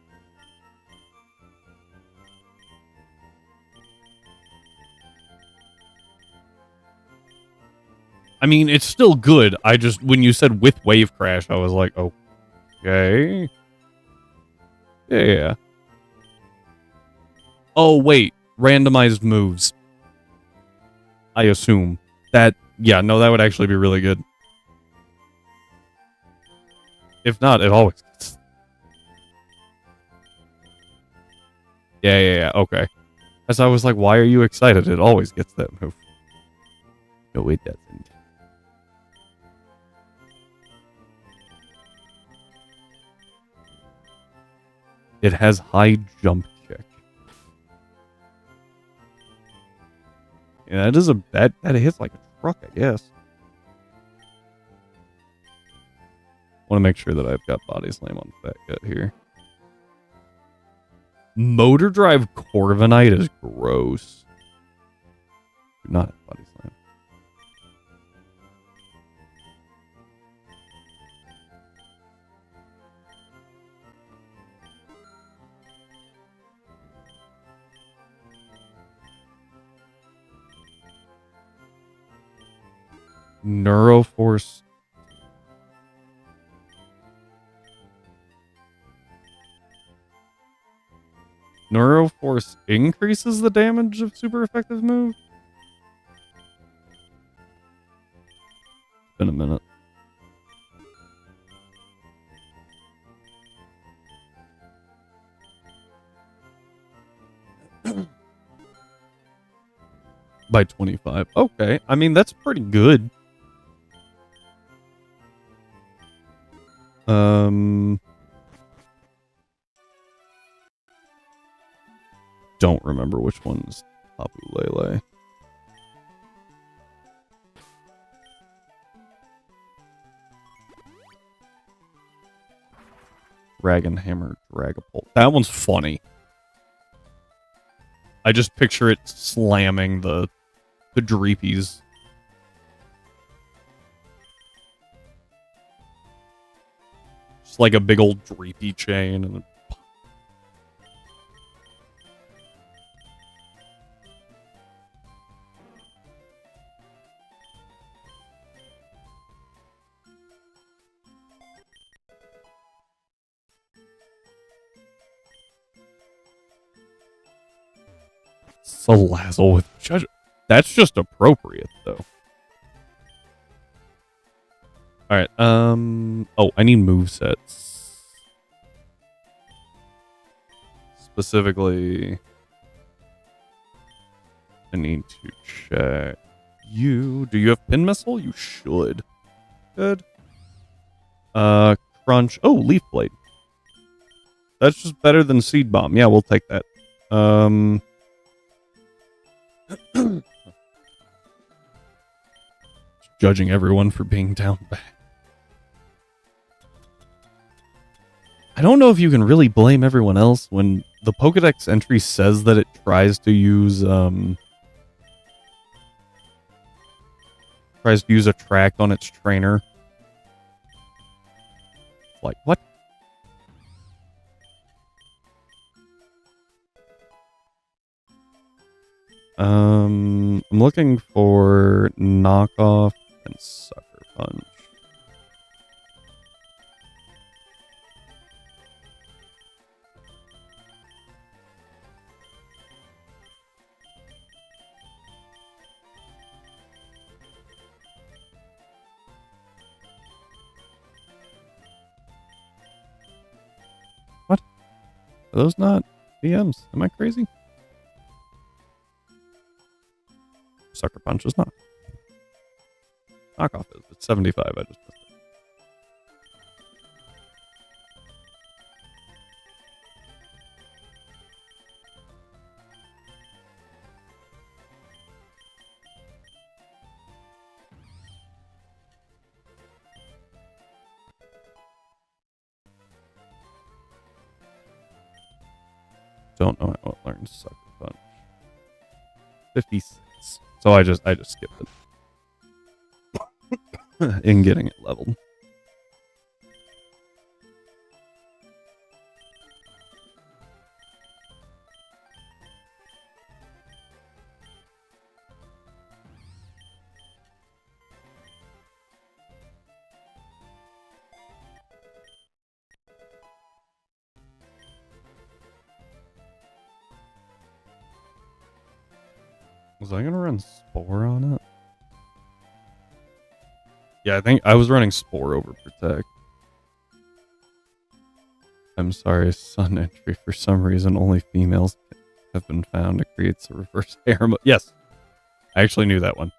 I mean, it's still good. I just, when you said with Wave Crash, I was like, okay. Yeah. Oh, wait. Randomized moves. I assume. That, yeah, no, that would actually be really good. If not, it always gets. Yeah, okay. As I was like, why are you excited? It always gets that move. No, it doesn't. It has high jump kick. Yeah, that is that hits like a truck, I guess. Want to make sure that I've got Body Slam on Fat Gut here. Motor Drive Corviknight is gross. Do not have Body Slam. Neuroforce. Neuroforce increases the damage of super effective move? It's been a minute. by 25. Okay. I mean, that's pretty good. Don't remember which one's Tapu Lele. Dragon Hammer Dragapult. That one's funny. I just picture it slamming the Dreepies. Just like a big old Dreepy chain. And Salazzle with Judge. That's just appropriate, though. Alright, oh, I need movesets. Specifically, I need to check you. Do you have Pin Missile? You should. Good. Crunch. Oh, Leaf Blade. That's just better than Seed Bomb. Yeah, we'll take that. Judging everyone for being down bad. I don't know if you can really blame everyone else when the Pokedex entry says that it tries to use attract on its trainer. Like, what? I'm looking for knockoff and sucker punch. What? Are those not DMs? Am I crazy? Sucker punch is not. Knockoff is. It's 75. I just missed it. Don't know how it learns sucker punch. 56. So I just skipped it. In getting it leveled. Was I going to run Spore on it? Yeah, I think I was running Spore over Protect. I'm sorry, Sun entry. For some reason, only females have been found. It creates a reverse harem. Yes, I actually knew that one.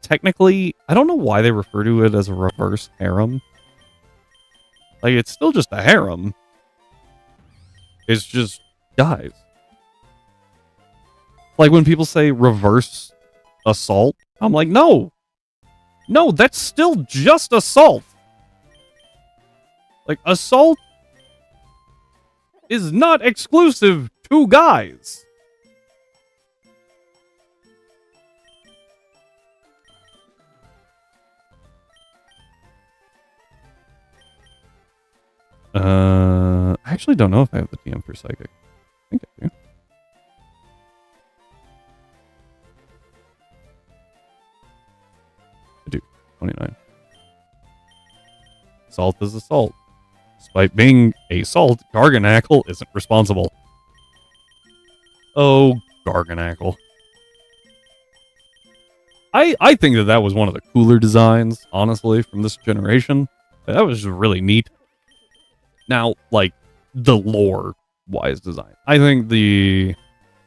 Technically, I don't know why they refer to it as a reverse harem. Like, it's still just a harem. It's just guys. Like when people say reverse assault, I'm like, no. No, that's still just assault. Like, assault is not exclusive to guys. I actually don't know if I have the TM for Psychic. I think I do. I do. 29. Assault is assault. Despite being assault, Garganackle isn't responsible. Oh, Garganackle. I think that was one of the cooler designs, honestly, from this generation. That was really neat. Now, like, the lore-wise design. I think the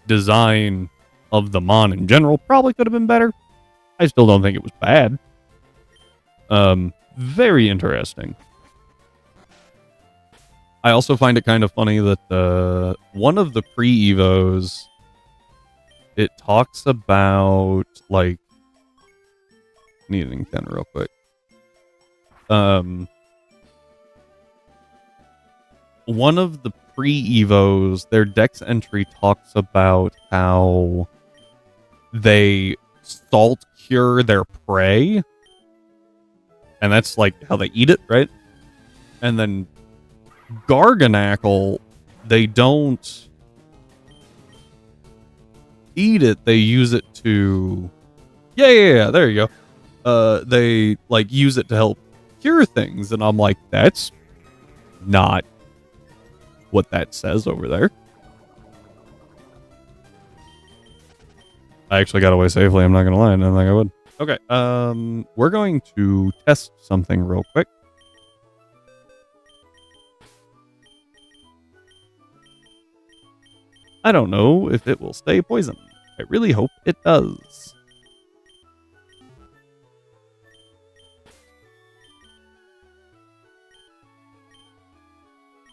design of the Mon in general probably could have been better. I still don't think it was bad. Very interesting. I also find it kind of funny that one of the pre-evos, it talks about, like, need an antenna real quick. One of the pre-evos, their dex entry talks about how they salt cure their prey, and that's like how they eat it, right? And then Garganackle, they don't eat it, they use it to yeah, there you go. They like use it to help cure things, and I'm like, that's not what that says over there. I actually got away safely, I'm not gonna lie, I didn't think I would. Okay, we're going to test something real quick. I don't know if it will stay poisoned. I really hope it does.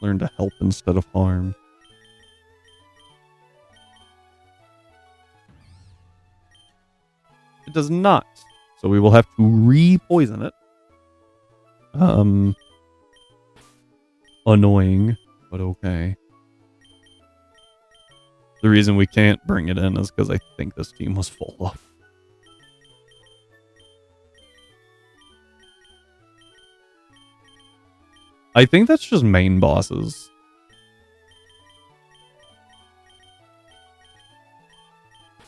Learn to help instead of harm. It does not. So we will have to re-poison it. Annoying, but okay. The reason we can't bring it in is because I think this team was full up. I think that's just main bosses.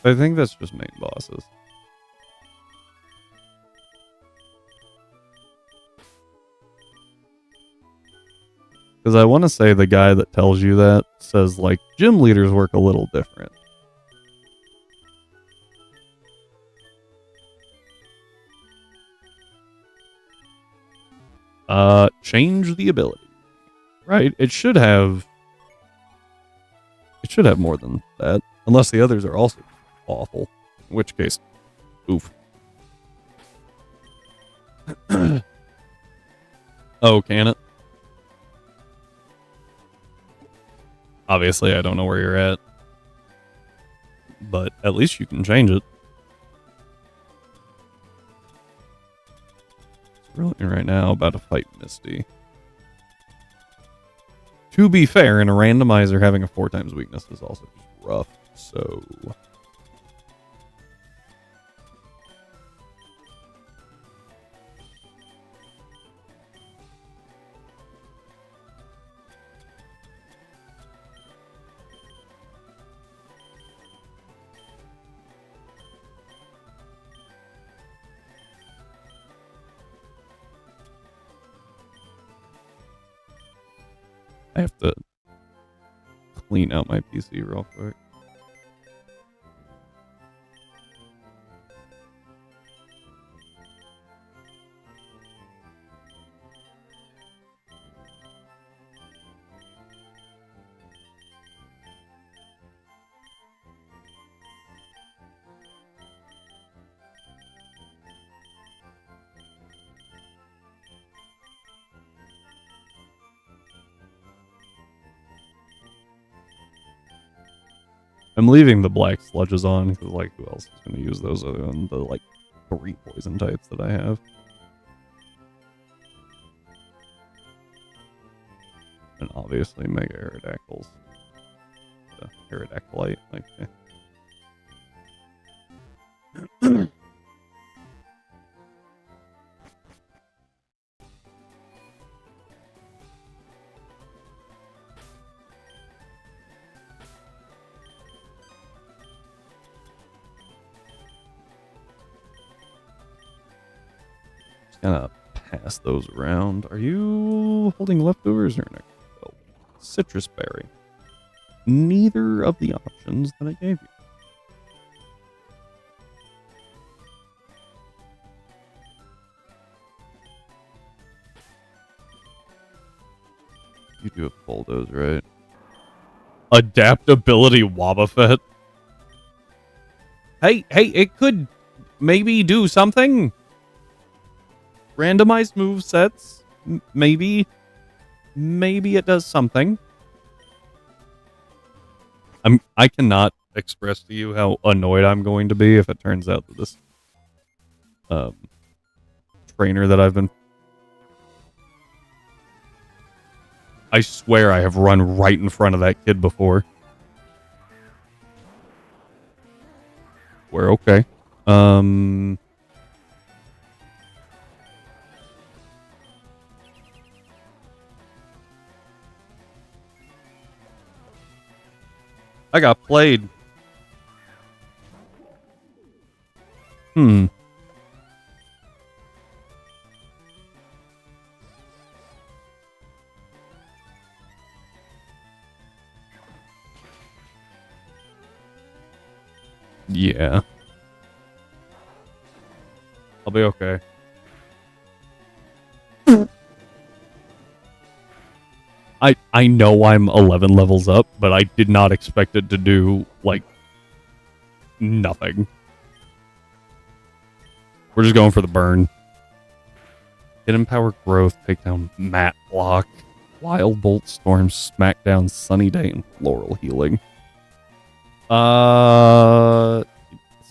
I think that's just main bosses. Because I want to say the guy that tells you that says, like, gym leaders work a little different. Change the ability. Right? It should have more than that. Unless the others are also awful. In which case, oof. Oh, can it? Obviously, I don't know where you're at. But at least you can change it. It's really right now about to fight Misty. To be fair, in a randomizer, having a 4x weakness is also just rough, so... I have to clean out my PC real quick. I'm leaving the black sludges on because, like, who else is going to use those other than the, like, 3 poison types that I have? And obviously Mega Aerodactyls. The Aerodactylite, like, gonna pass those around. Are you holding leftovers or no? Oh, citrus berry. Neither of the options that I gave you. You do have bulldoze, right? Adaptability Wobbuffet. Hey, it could maybe do something. Randomized move sets. Maybe it does something. I cannot express to you how annoyed I'm going to be if it turns out that this trainer that I've been... I swear I have run right in front of that kid before. We're okay. I got played. Yeah. I'll be okay. I know I'm 11 levels up, but I did not expect it to do, like, nothing. We're just going for the burn. Hidden Power Growth, take down Mat Block. Wild Bolt Storm, Smackdown, Sunny Day, and Floral Healing.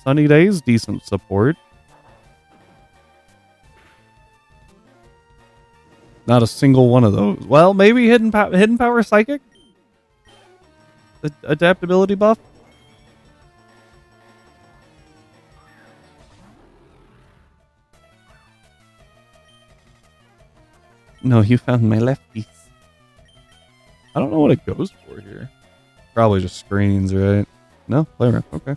Sunny Day's decent support. Not a single one of those. Well, maybe Hidden Power Psychic? The adaptability buff? No, you found my left piece. I don't know what it goes for here. Probably just screens, right? No? Play rough. Okay.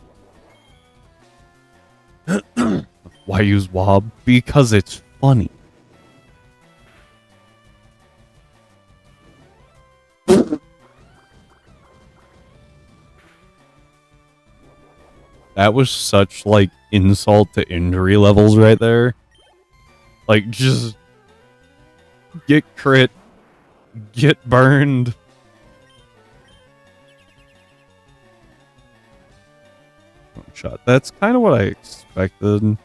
Why use Wob? Because it's funny. That was such, like, insult to injury levels right there. Like, just get crit, get burned. One shot. That's kind of what I expected.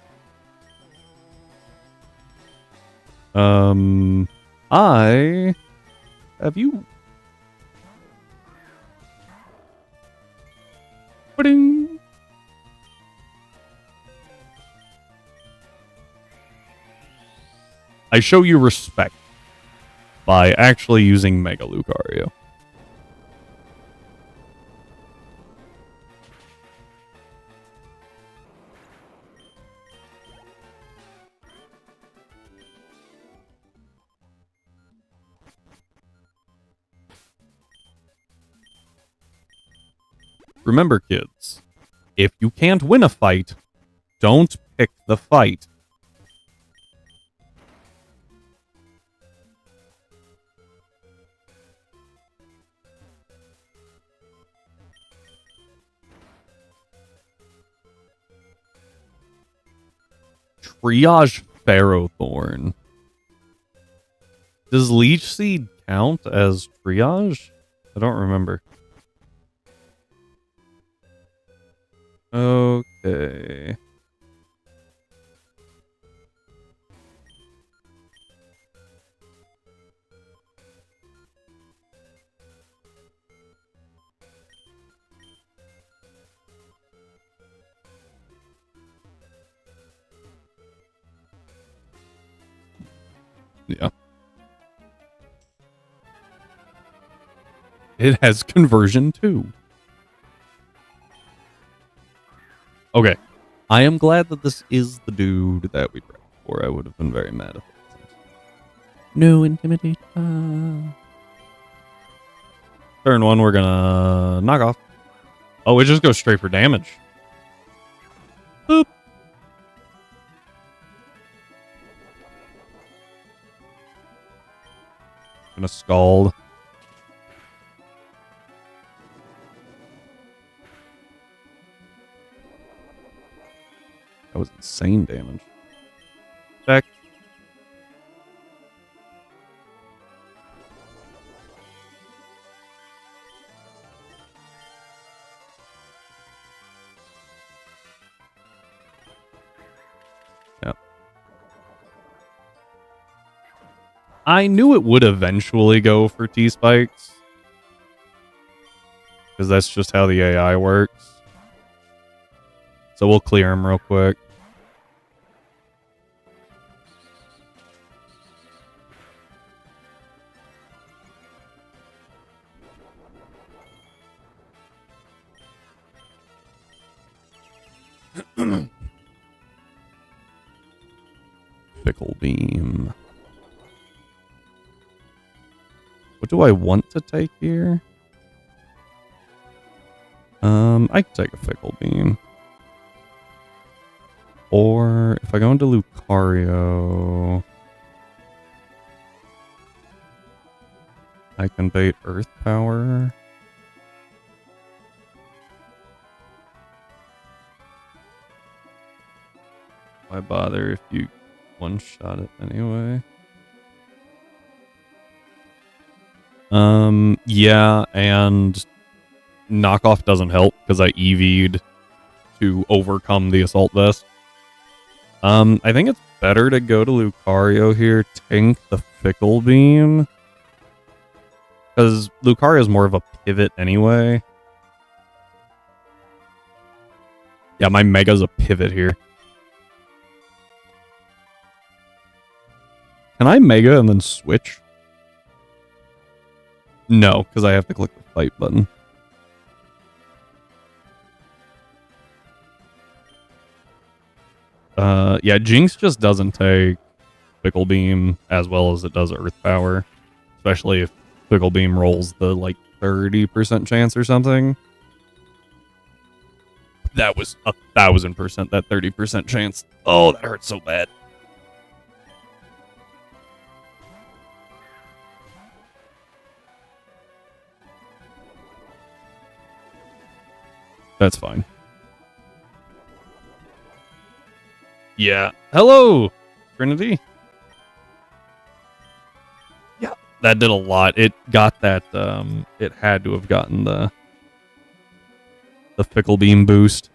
Have you... Ba-ding. I show you respect by actually using Mega Lucario. Remember, kids, if you can't win a fight, don't pick the fight. Triage Ferrothorn. Does Leech Seed count as triage? I don't remember. Okay. Yeah. It has conversion too. Okay. I am glad that this is the dude that we prepped for. I would have been very mad if it wasn't. No intimidate. Turn one, we're gonna knock off. Oh, it just goes straight for damage. Boop. Gonna scald. That was insane damage. Back. I knew it would eventually go for T-Spikes. Because that's just how the AI works. So we'll clear him real quick. Fickle Beam. What do I want to take here? I can take a Fickle Beam. Or if I go into Lucario, I can bait Earth Power. Why bother if you one-shot it anyway? Yeah, and knockoff doesn't help because I EV'd to overcome the Assault Vest. I think it's better to go to Lucario here, tank the Fickle Beam. Because Lucario is more of a pivot anyway. Yeah, my Mega's a pivot here. Can I Mega and then switch? No, because I have to click the fight button. Yeah, Jinx just doesn't take Fickle Beam as well as it does Earth Power. Especially if Fickle Beam rolls the, like, 30% chance or something. That was 1,000% that 30% chance. Oh, that hurts so bad. That's fine. Yeah. Hello, Trinity. Yeah, that did a lot. It got that, it had to have gotten the Fickle Beam boost.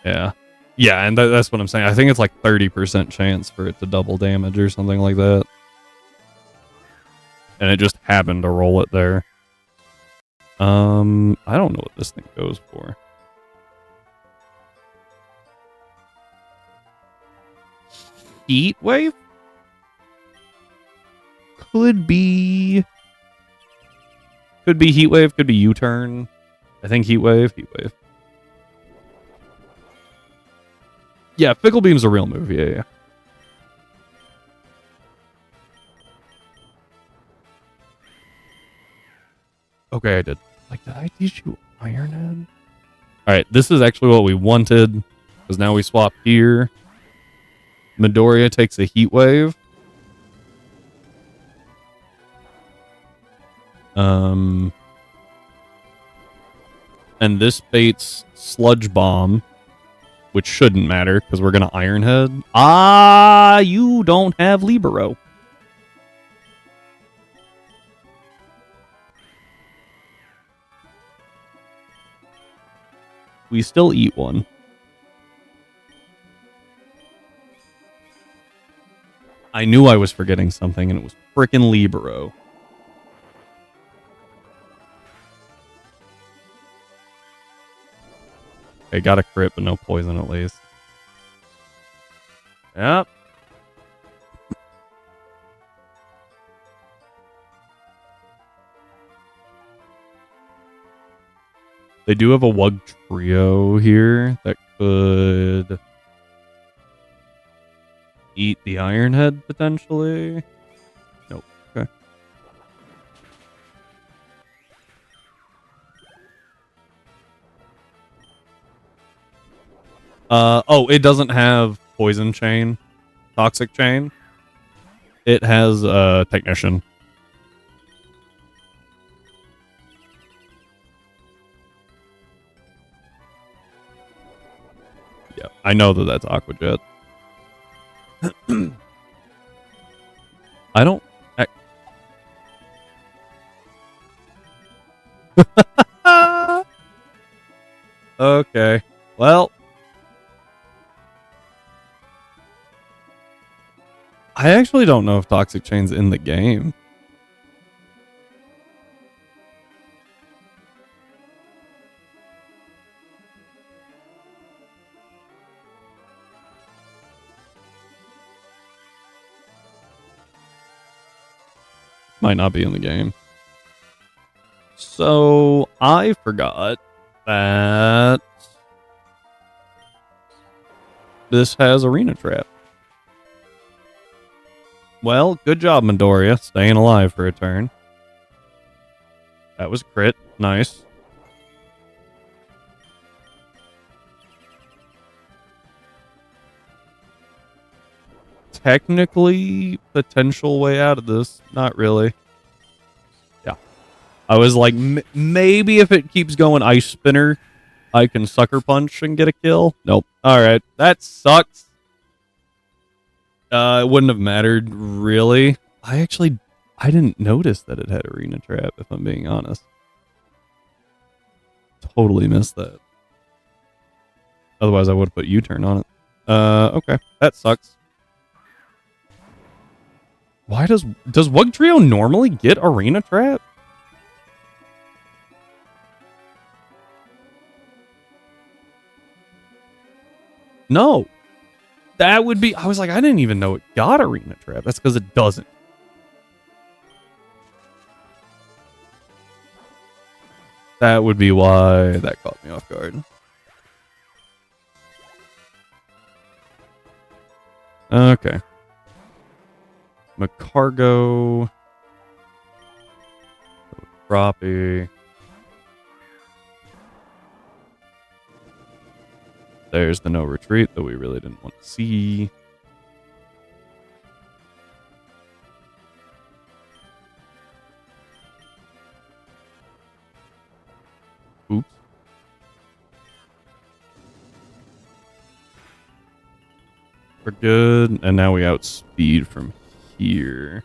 Yeah. Yeah, and that's what I'm saying. I think it's like 30% chance for it to double damage or something like that. And it just happened to roll it there. I don't know what this thing goes for. Heat Wave? Could be Heat Wave, could be U-Turn. I think Heat Wave. Yeah, Fickle Beam's a real move. Yeah. Okay, I did. Like, did I teach you Iron Head? Alright, this is actually what we wanted. Because now we swap here. Midoriya takes a Heat Wave. And this baits Sludge Bomb. Which shouldn't matter, because we're going to Iron Head. Ah, you don't have Libero. We still eat one. I knew I was forgetting something, and it was frickin' Libero. Okay, got a crit, but no poison at least. Yep. They do have a Wug Trio here that could eat the Iron Head, potentially. Nope. Okay. Oh, it doesn't have Poison Chain, Toxic Chain. It has Technician. Yeah, I know that that's Aqua Jet. I don't... Okay. Well... I actually don't know if Toxic Chain's in the game. Might not be in the game. So I forgot that this has Arena Trap. Well, good job, Midoriya, staying alive for a turn. That was crit. Nice. Technically, potential way out of this. Not really. Yeah. I was like, maybe if it keeps going Ice Spinner, I can Sucker Punch and get a kill. Nope. All right. That sucks. It wouldn't have mattered, really. I didn't notice that it had Arena Trap, if I'm being honest. Totally missed that. Otherwise, I would have put U-turn on it. Okay. That sucks. Why does Wugtrio normally get Arena Trap? No. That would be... I was like, I didn't even know it got Arena Trap. That's because it doesn't. That would be why that caught me off guard. Okay. Macargo. Crappie. There's the no retreat that we really didn't want to see. Oops. We're good. And now we outspeed from here.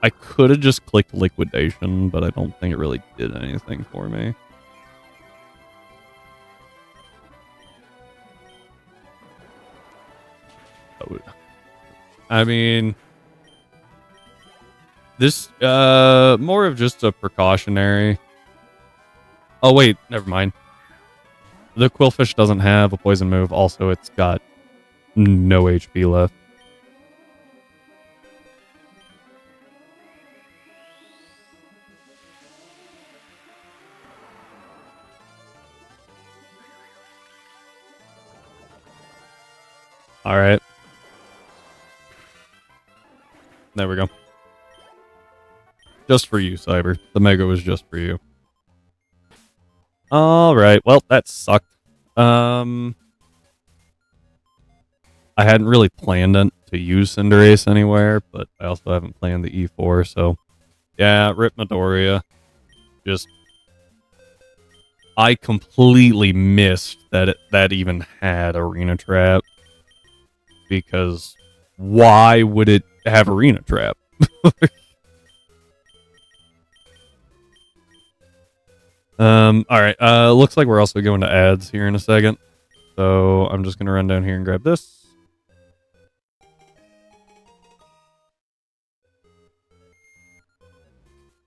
I could have just clicked liquidation, but I don't think it really did anything for me. I mean, this more of just a precautionary. Oh wait, never mind. The Quillfish doesn't have a poison move. Also, it's got no HP left. All right. There we go. Just for you, Cyber. The Mega was just for you. All right. Well, that sucked. I hadn't really planned to use Cinderace anywhere, but I also haven't planned the E4, so yeah, rip Midoriya. Just I completely missed that that even had Arena Trap, because why would it have Arena Trap? All right. Looks like we're also going to ads here in a second. So I'm just going to run down here and grab this.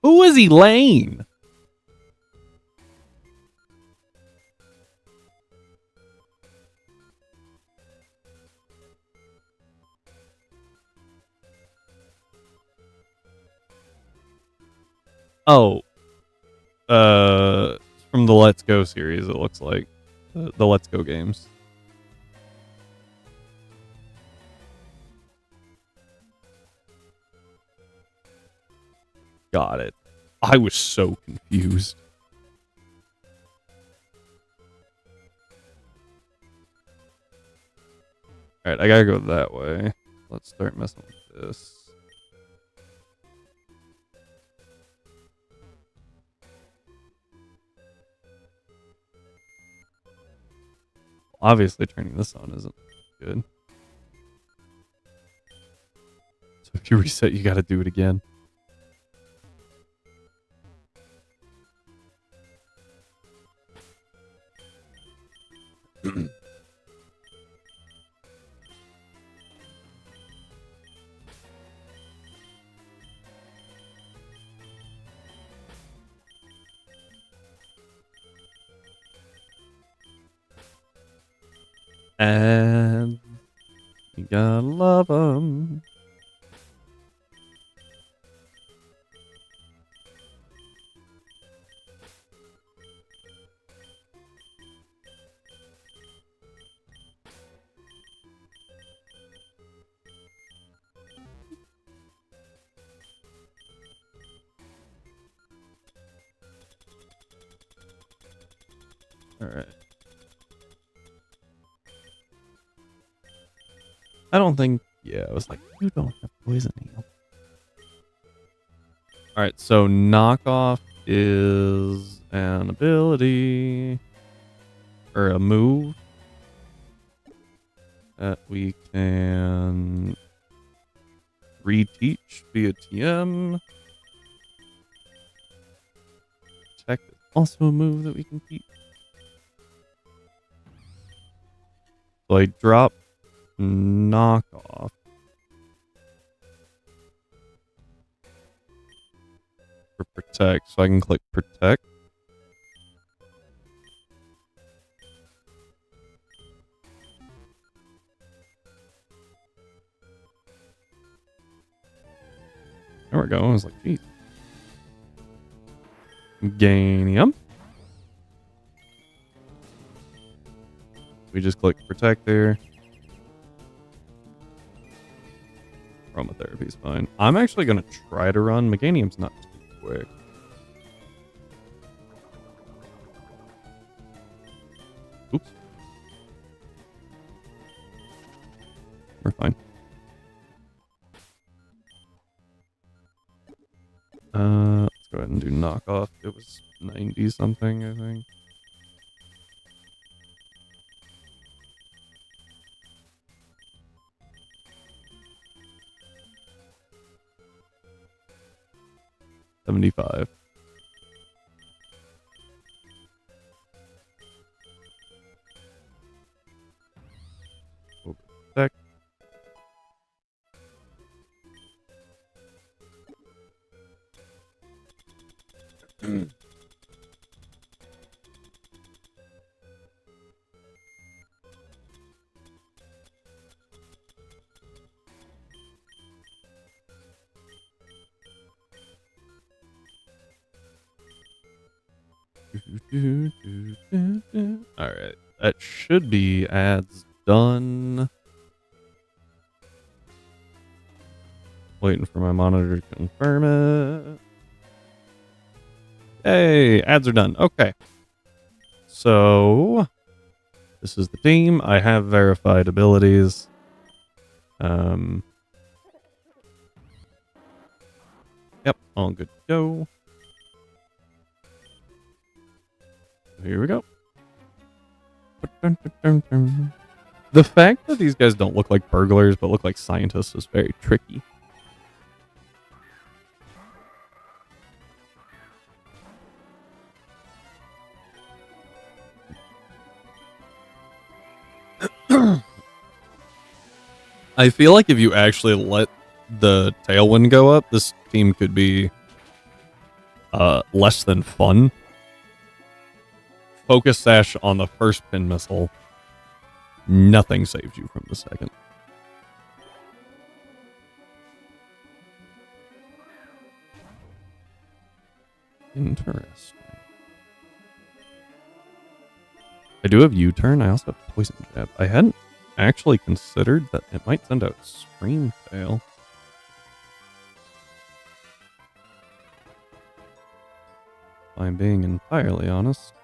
Who is Elaine? Oh. From the Let's Go series, it looks like. The Let's Go games. Got it. I was so confused. Alright, I gotta go that way. Let's start messing with this. Obviously, turning this on isn't good. So if you reset, you gotta do it again. And you gotta love them. All right. I don't think. Yeah, I was like, you don't have poison heal. All right, so knockoff is an ability or a move that we can reteach via TM. Tech is also a move that we can teach. So I drop knockoff. For protect, so I can click protect. There we go. I was like, geez. Ganium. We just click protect there. Aromatherapy is fine. I'm actually going to try to run. Meganium's not too quick. Oops. We're fine. Let's go ahead and do knockoff. It was 90 something, I think. $75. Protect. Alright, that should be ads done. Waiting for my monitor to confirm it. Hey, ads are done. Okay. So, this is the team. I have verified abilities. Yep, all good to go. Here we go. The fact that these guys don't look like burglars but look like scientists is very tricky. I feel like if you actually let the tailwind go up, this team could be less than fun. Focus sash on the first pin missile. Nothing saves you from the second. Interesting. I do have U-turn. I also have poison jab. I hadn't actually considered that it might send out Scream Tail. If I'm being entirely honest.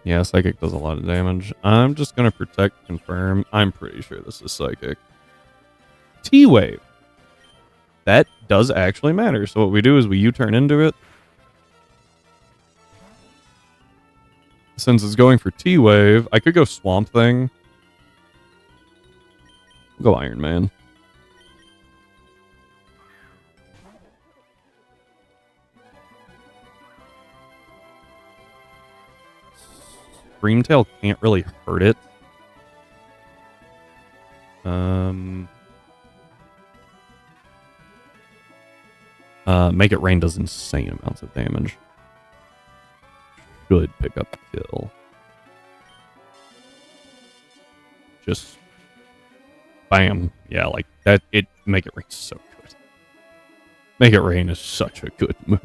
Yeah, Psychic does a lot of damage. I'm just going to protect, confirm. I'm pretty sure this is Psychic. T-Wave. That does actually matter. So what we do is we U-turn into it. Since it's going for T-Wave, I could go Swamp Thing. Go Iron Man. Screamtail can't really hurt it. Make It Rain does insane amounts of damage. Should pick up the kill. Just bam. Yeah, like that. Make It Rain is so good. Make It Rain is such a good move.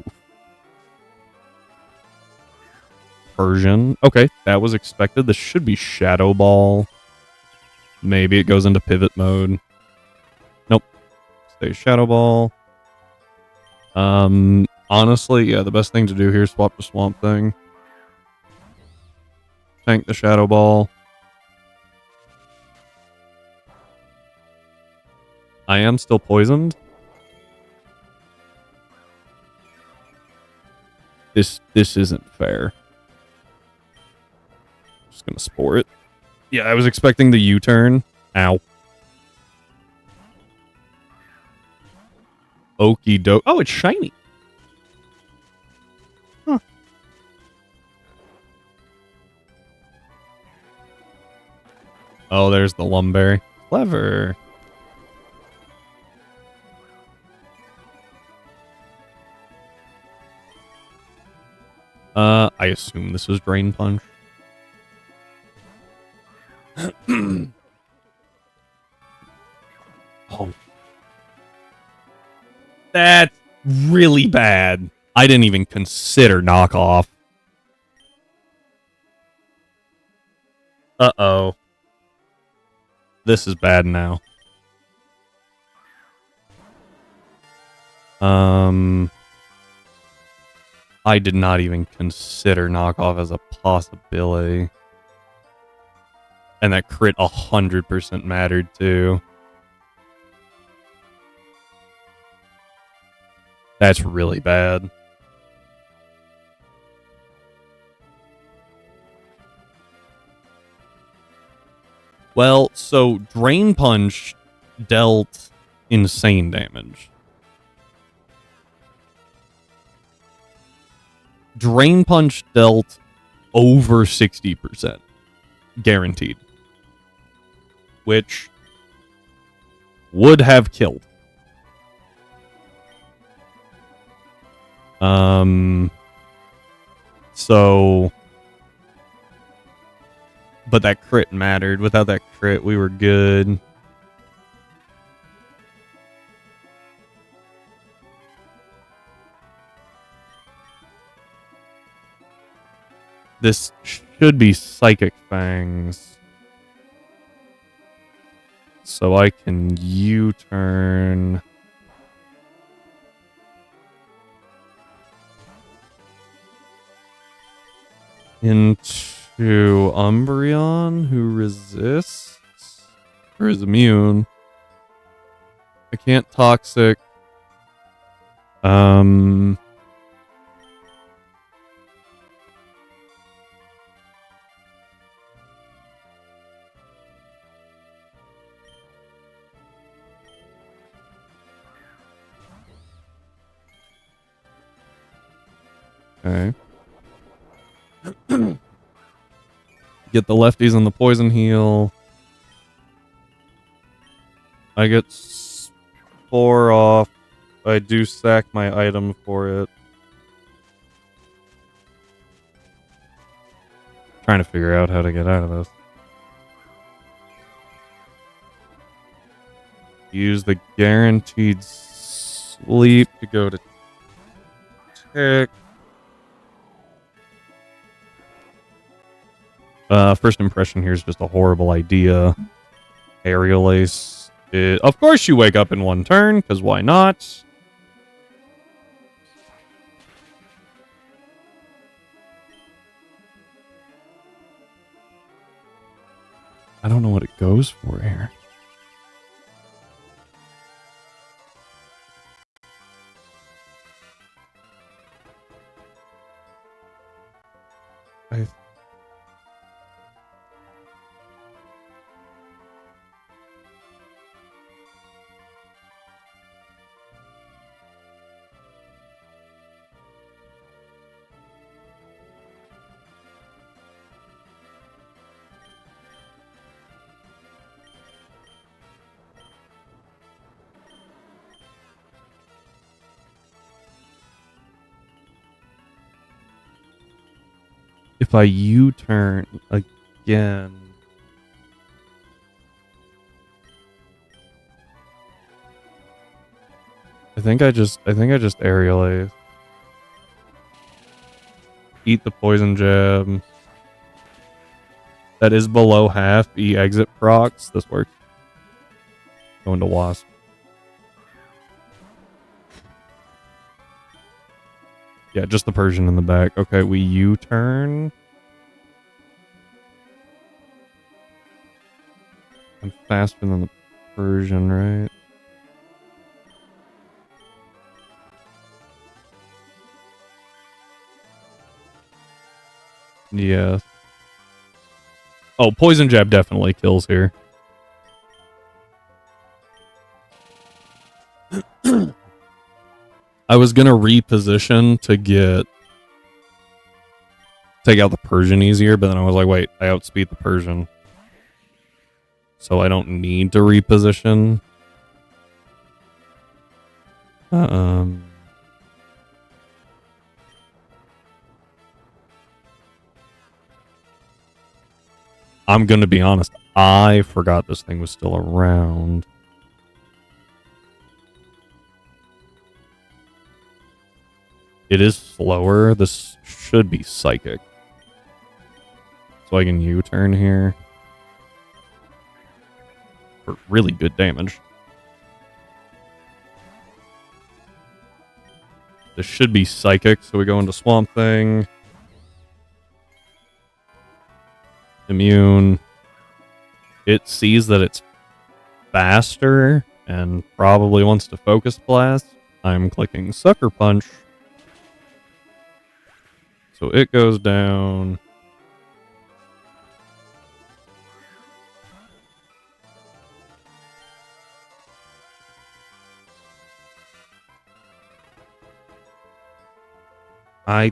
Persian. Okay, that was expected. This should be Shadow Ball. Maybe it goes into pivot mode. Nope. Stay Shadow Ball. Honestly, yeah, the best thing to do here is swap the Swamp Thing. Tank the Shadow Ball. I am still poisoned. This isn't fair. Just gonna Spore it. Yeah, I was expecting the U-turn. Ow. Okie doke. Oh, it's shiny. Huh. Oh, there's the Lumberry. Clever. I assume this is Drain Punch. Oh. That's really bad. I didn't even consider knockoff. Uh-oh. This is bad now. I did not even consider knockoff as a possibility. And that crit 100% mattered too. That's really bad. Well, so Drain Punch dealt insane damage. Drain Punch dealt over 60%. Guaranteed. Which would have killed. So, but that crit mattered. Without that crit, we were good. This should be Psychic Fangs. So I can U-turn. Into Umbreon, who resists or is immune. I can't Toxic. Okay. Get the lefties on the poison heal. I get 4 off. I do sack my item for it. Trying to figure out how to get out of this. Use the guaranteed sleep to go to tick. First impression here is just a horrible idea. Aerial Ace. Of course you wake up in one turn, because why not? I don't know what it goes for here. if I U-turn again... I think I just aerial ace. Eat the poison jab. That is below half. E exit procs. This works. Going to wasp. Yeah, just the Persian in the back. Okay, we U-turn. I'm faster than the Persian, right? Yeah. Oh, poison jab definitely kills here. I was gonna reposition to take out the Persian easier, but then I was like, wait, I outspeed the Persian. So I don't need to reposition. I'm gonna be honest, I forgot this thing was still around. It is slower. This should be psychic. So I can U-turn here. For really good damage. This should be psychic, so we go into Swamp Thing. Immune. It sees that it's faster and probably wants to focus blast. I'm clicking Sucker Punch. So it goes down. I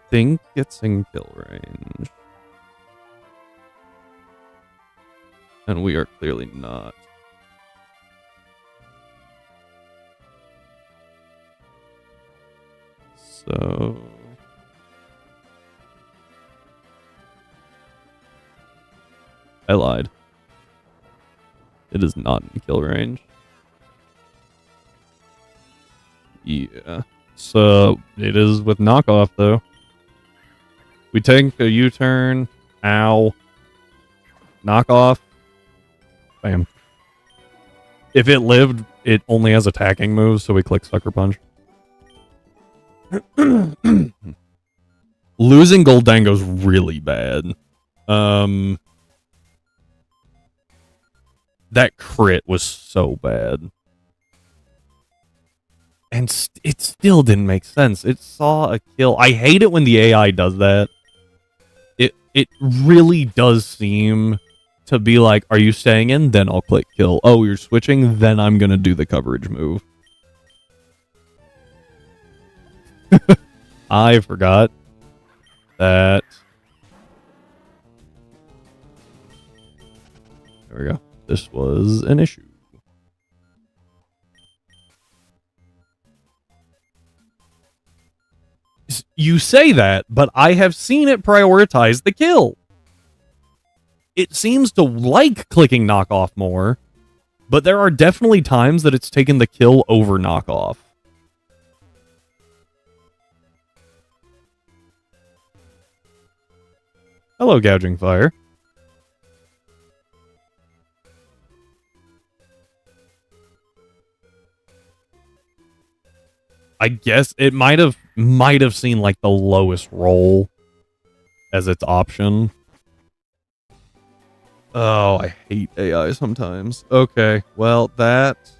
think it's in kill range. And we are clearly not. So... I lied. It is not in kill range. Yeah. So, it is with knockoff, though. We take a U-turn. Ow. Knockoff. Bam. If it lived, it only has attacking moves, so we click Sucker Punch. Losing Goldango's really bad. That crit was so bad. And it still didn't make sense. It saw a kill. I hate it when the AI does that. It really does seem to be like, are you staying in? Then I'll click kill. Oh, you're switching? Then I'm going to do the coverage move. I forgot that. There we go. This was an issue. You say that, but I have seen it prioritize the kill. It seems to like clicking knockoff more, but there are definitely times that it's taken the kill over knockoff. Hello, Gouging Fire. I guess it might have seen like the lowest roll as its option. Oh, I hate AI sometimes. Okay, well that's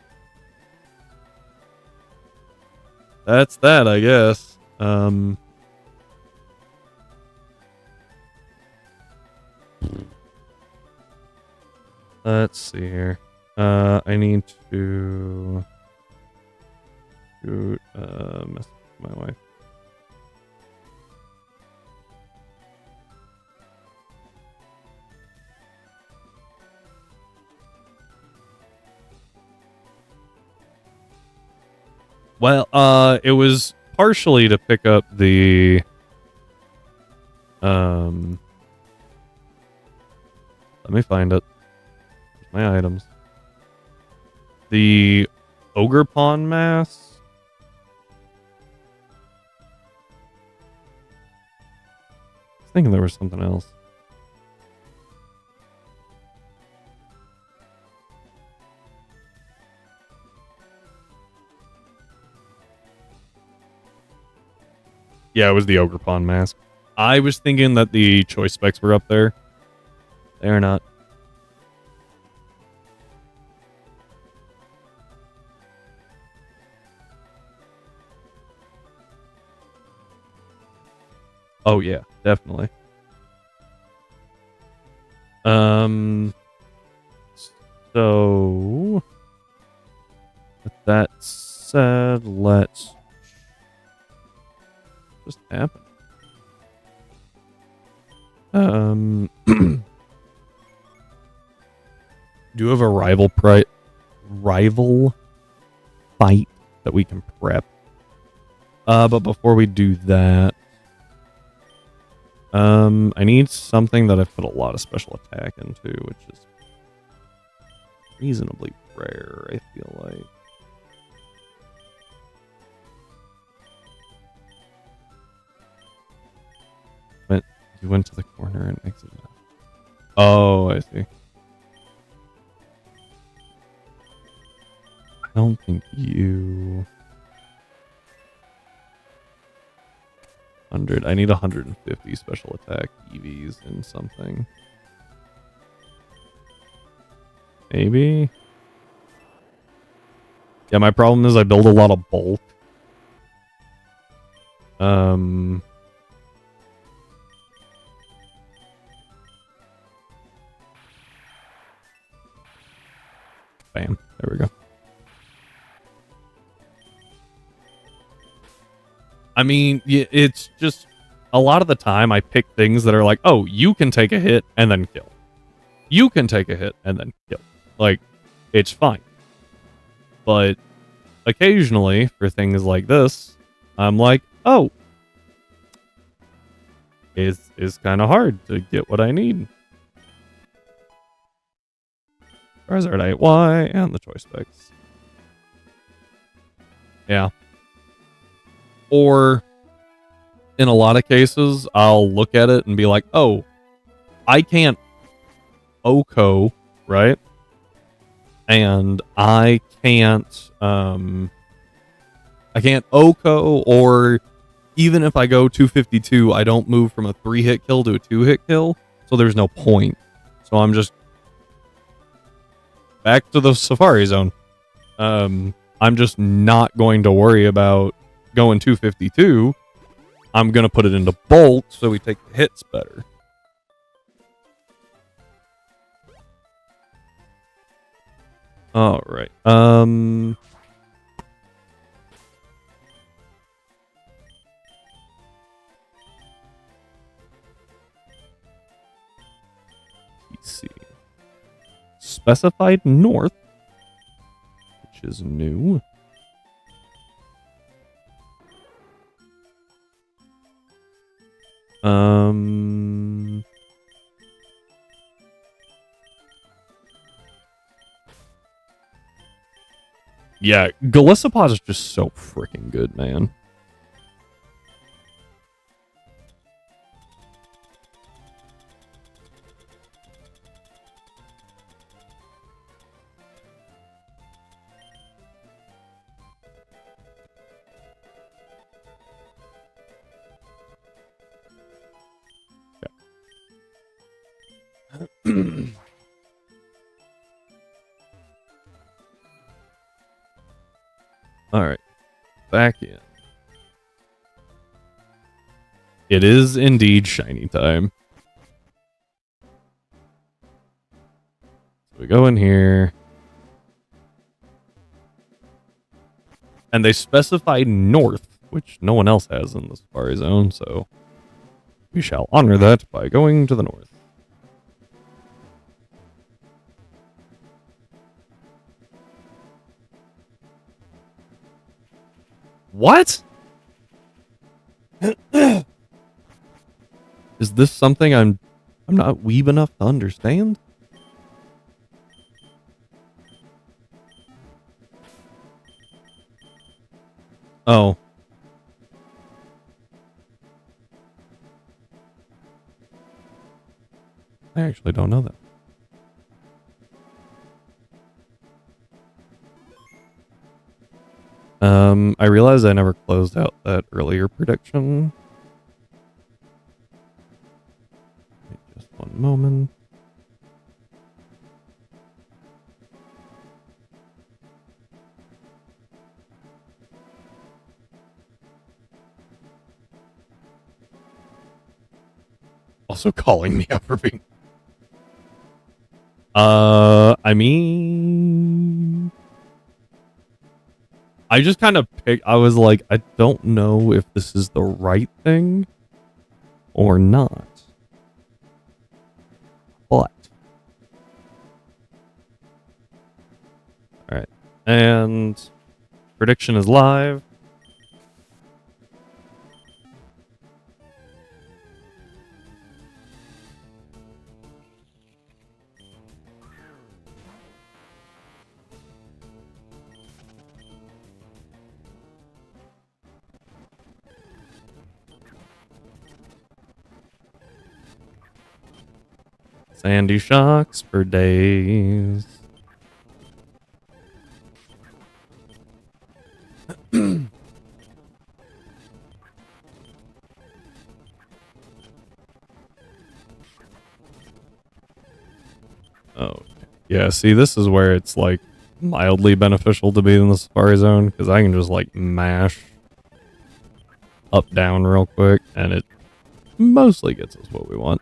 that, I guess. Let's see here. I need to message my wife. Well, it was partially to pick up the Let me find it. My items. The Ogre Pawn Mask. I was thinking there was something else. Yeah, it was the Ogre Pawn Mask. I was thinking that the choice specs were up there. They're not. Oh yeah, definitely. So with that said, let's just happen. Do you have a rival fight that we can prep? But before we do that, I need something that I've put a lot of special attack into, which is reasonably rare, I feel like. But you went to the corner and exited. Oh, I see. I don't think you... 100. I need 150 special attack EVs in something. Maybe? Yeah, my problem is I build a lot of bulk. Bam. There we go. I mean, it's just a lot of the time I pick things that are like, oh, you can take a hit and then kill. You can take a hit and then kill. Like, it's fine. But occasionally, for things like this, I'm like, oh, it's kind of hard to get what I need. Charizard Y and the choice specs. Yeah. Or in a lot of cases, I'll look at it and be like, oh, I can't OHKO, right? And I can't OHKO, or even if I go 252, I don't move from a 3-hit kill to a 2-hit kill, so there's no point. So I'm just back to the Safari Zone. I'm just not going to worry about going 252. I'm going to put it into Bolt so we take the hits better. All right. Let's see. Specified North, which is new. Yeah, Golisopod is just so freaking good, man. Okay. All right, back in. It is indeed shiny time. So we go in here. And they specified North, which no one else has in the Safari Zone, so we shall honor that by going to the North. What? Is this something I'm not weeb enough to understand? Oh. I actually don't know that. I realized I never closed out that earlier prediction. Just one moment. Also calling me out for being... I mean... I just kind of picked... I was like, I don't know if this is the right thing or not. But... Alright. And... Prediction is live. Sandy shocks for days. Oh, yeah. See, this is where it's like mildly beneficial to be in the Safari Zone because I can just like mash up down real quick and it mostly gets us what we want.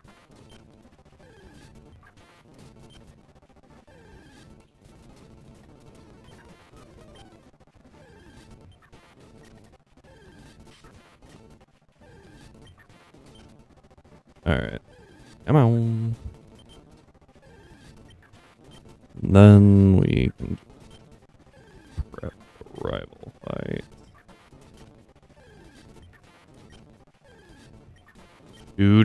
Alright. Come on. Then we can prep the rival fight. Do.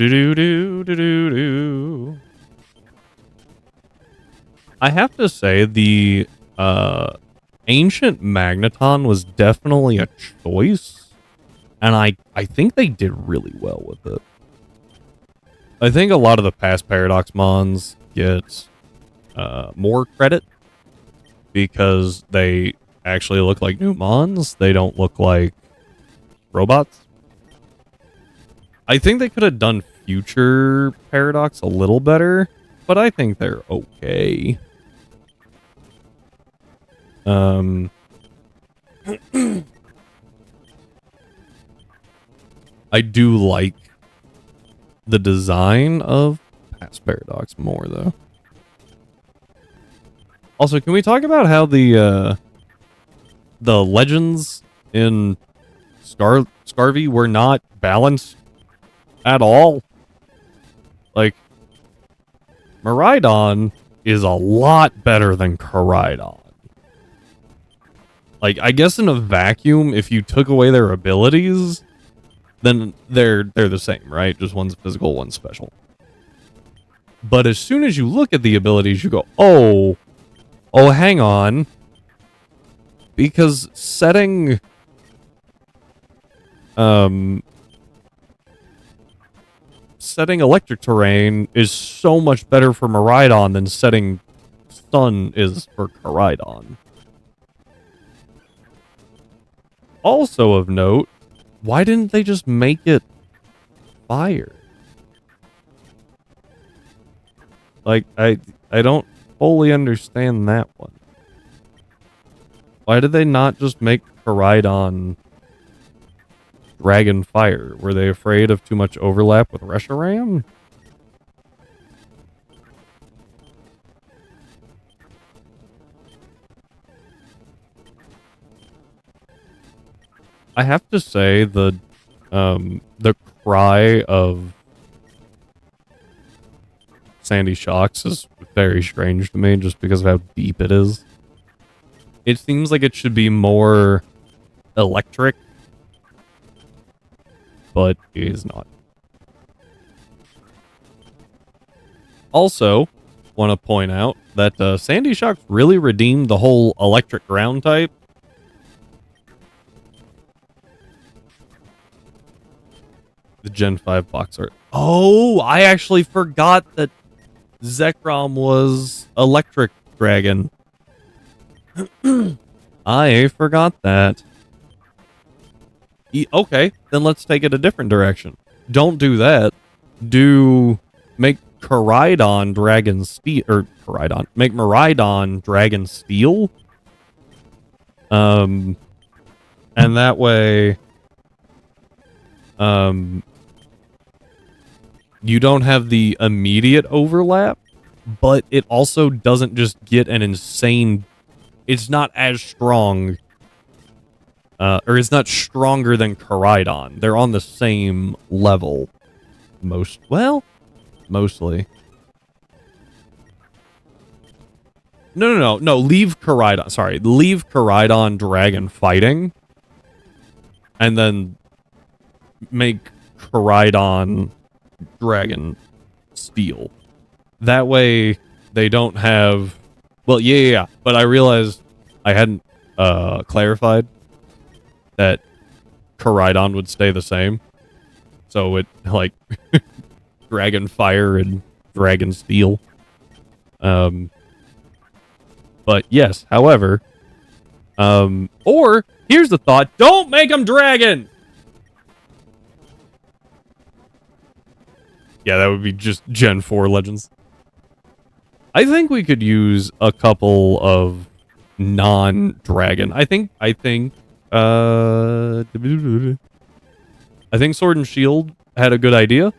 I have to say the ancient magneton was definitely a choice, and I think they did really well with it. I think a lot of the past Paradox Mons get more credit because they actually look like new Mons. They don't look like robots. I think they could have done future Paradox a little better, but I think they're okay. I do like the design of past Paradox more, though. Also, can we talk about how the legends in Scarvy were not balanced at all? Like, Miraidon is a lot better than Koraidon. Like, I guess in a vacuum, if you took away their abilities, then they're the same, right? Just one's physical, one's special. But as soon as you look at the abilities, you go, oh, hang on. Because setting electric terrain is so much better for Miraidon than setting stun is for Koraidon. Also of note, why didn't they just make it fire? Like, I don't fully understand that one. Why did they not just make Koraidon Dragon Fire? Were they afraid of too much overlap with Reshiram? I have to say the cry of Sandy Shocks is very strange to me just because of how deep it is. It seems like it should be more electric, but it is not. Also, want to point out that Sandy Shocks really redeemed the whole electric ground type. The Gen 5 box art. Oh, I actually forgot that Zekrom was electric dragon. I forgot that. Okay, then let's take it a different direction. Don't do that. Make Koraidon Dragon Steel, or Koraidon. Make Miraidon Dragon Steel. And that way, you don't have the immediate overlap, but it also doesn't just get an insane. It's not as strong. Or it's not stronger than Koraidon. They're on the same level. Mostly. No. Leave Koraidon. Sorry. Leave Koraidon Dragon fighting. And then make Koraidon Dragon Steel. That way they don't have... Well, yeah. But I realized I hadn't clarified that Koraidon would stay the same. So it, like, Dragon Fire and Dragon Steel. But yes, however, or here's the thought: don't make them dragon. Yeah, that would be just Gen 4 Legends. I think we could use a couple of non-dragon. I think Sword and Shield had a good idea.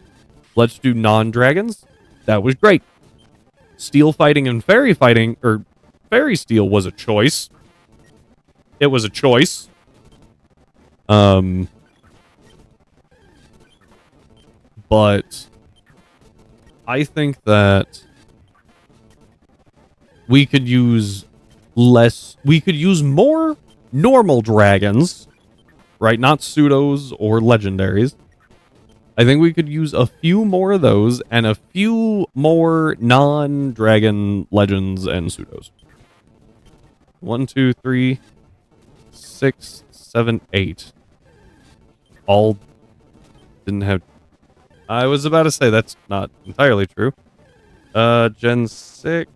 Let's do non-dragons. That was great. Steel fighting and fairy fighting, or fairy steel was a choice. It was a choice. But I think that we could use more normal dragons, right? Not pseudos or legendaries. I think we could use a few more of those and a few more non-dragon legends and pseudos. 1, 2, 3, 6, 7, 8. All didn't have... I was about to say that's not entirely true. Gen 6...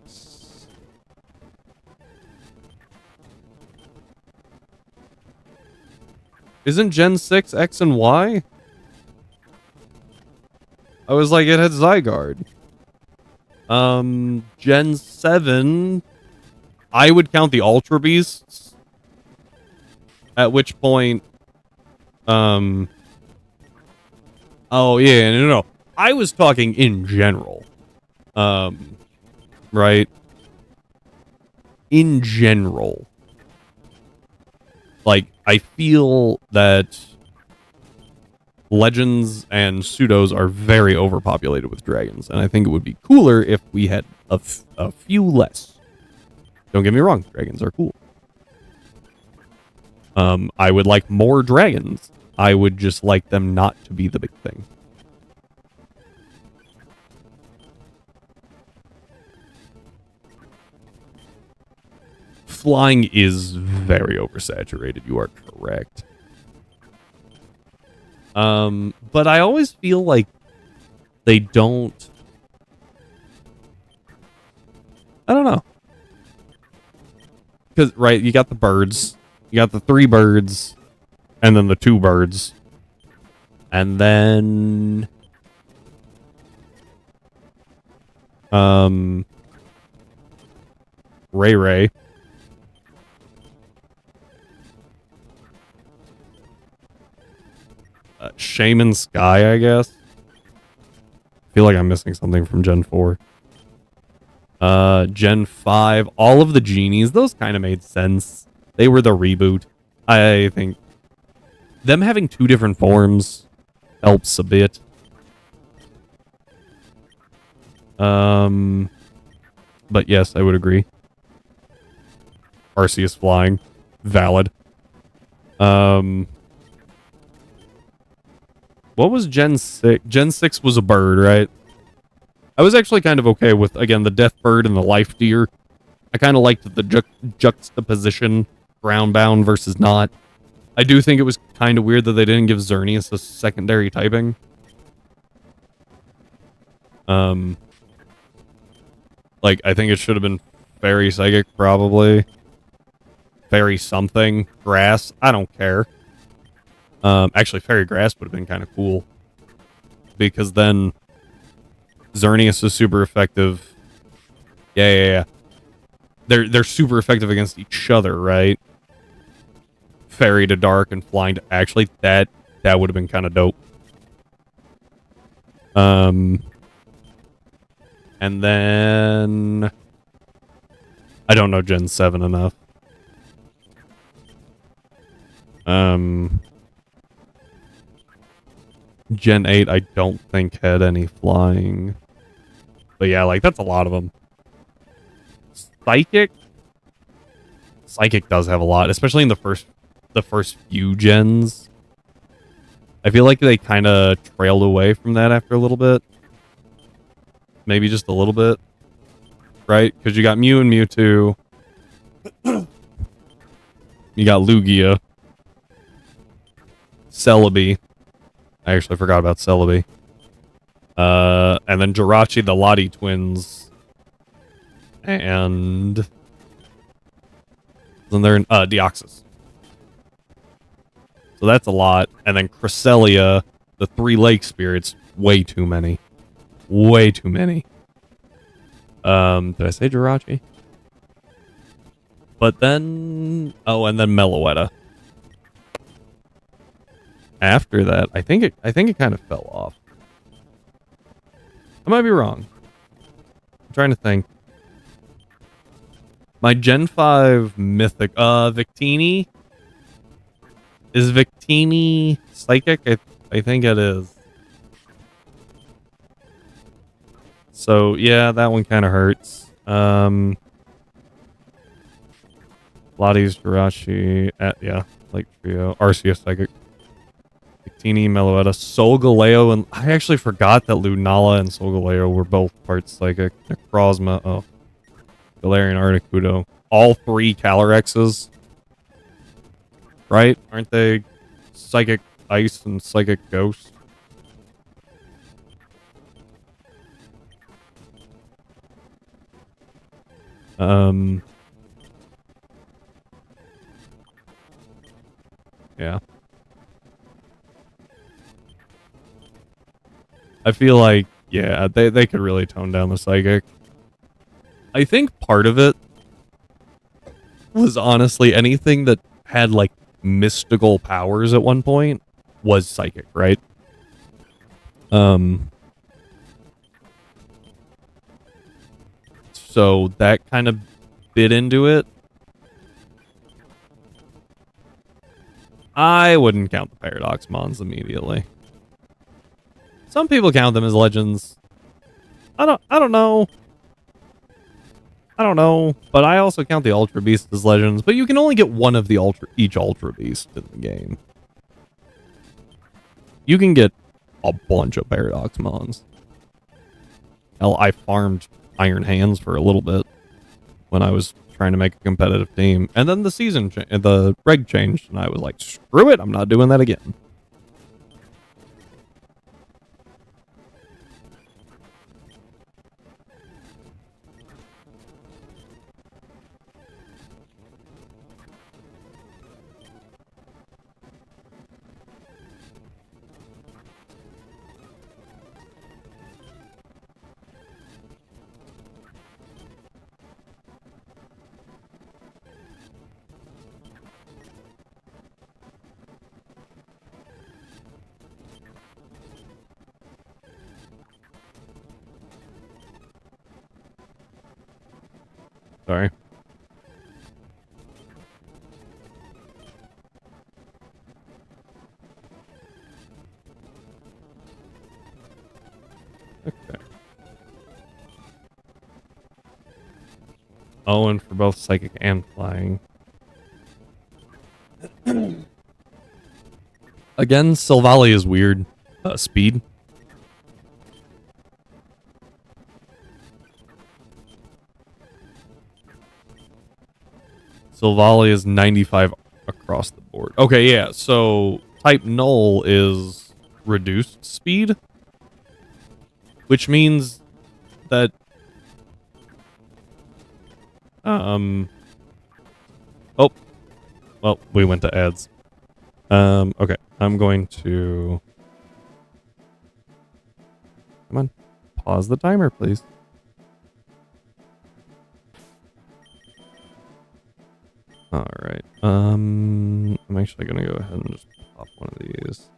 Isn't Gen 6 X and Y? I was like, it had Zygarde. Gen 7... I would count the Ultra Beasts. At which point... Oh, yeah, no. I was talking in general. Right? In general. Like, I feel that legends and pseudos are very overpopulated with dragons, and I think it would be cooler if we had a few less. Don't get me wrong, dragons are cool. I would like more dragons. I would just like them not to be the big thing. Flying is very oversaturated. You are correct. But I always feel like they don't... I don't know. Because, right, you got the birds. You got the 3 birds. And then the 2 birds. And then... Ray. Shaman Sky, I guess. I feel like I'm missing something from Gen 4. Gen 5, all of the genies, those kind of made sense. They were the reboot. I think them having 2 different forms helps a bit. But yes, I would agree. Arceus flying. Valid. What was Gen 6? Gen 6 was a bird, right? I was actually kind of okay with, again, the Death Bird and the Life Deer. I kind of liked the juxtaposition, ground-bound versus not. I do think it was kind of weird that they didn't give Xerneas a secondary typing. Like, I think it should have been Fairy Psychic, probably. Fairy something. Grass. I don't care. Actually, Fairy Grass would have been kind of cool. Because then Xerneas is super effective. Yeah. They're super effective against each other, right? Fairy to Dark and Flying to... Actually, that would have been kind of dope. And then... I don't know Gen 7 enough. Gen 8 I don't think had any flying. But yeah, like, that's a lot of them. Psychic does have a lot, especially in the first few gens. I feel like they kind of trailed away from that after a little bit. Maybe just a little bit. Right? Because you got Mew and Mewtwo. You got Lugia. Celebi. I actually forgot about Celebi. And then Jirachi, the Lottie twins. And then they're in Deoxys. So that's a lot. And then Cresselia, the 3 lake spirits, way too many. Way too many. Did I say Jirachi? But then... Oh, and then Meloetta. After that, I think it kind of fell off. I might be wrong. I'm trying to think. My Gen 5 Mythic... Victini? Is Victini Psychic? I think it is. So, yeah, that one kind of hurts. Lottie's Jirachi... yeah, like Trio. Arceus Psychic. Victini, Meloetta, Solgaleo, and... I actually forgot that Lunala and Solgaleo were both parts Psychic. Necrozma, oh. Galarian Articuno. All 3 Calyrexes. Right? Aren't they Psychic Ice and Psychic Ghost? Yeah. I feel like, yeah, they could really tone down the Psychic. I think part of it was honestly anything that had, like, mystical powers at one point was Psychic, right? So that kind of bit into it. I wouldn't count the Paradox Mons immediately. Some people count them as legends. I don't know. I don't know, but I also count the Ultra Beasts as legends, but you can only get one of the each Ultra Beast in the game. You can get a bunch of Paradox Mons. Hell, I farmed Iron Hands for a little bit when I was trying to make a competitive team, and then the reg changed, and I was like, screw it, I'm not doing that again. Sorry. Okay. Oh, and for both Psychic and Flying. Again, Silvally is weird. Speed. Silvally is 95 across the board. Okay, yeah. So type null is reduced speed, which means that oh, well, we went to ads. Okay, I'm going to come on, pause the timer, please. All right. I'm actually gonna go ahead and just pop one of these.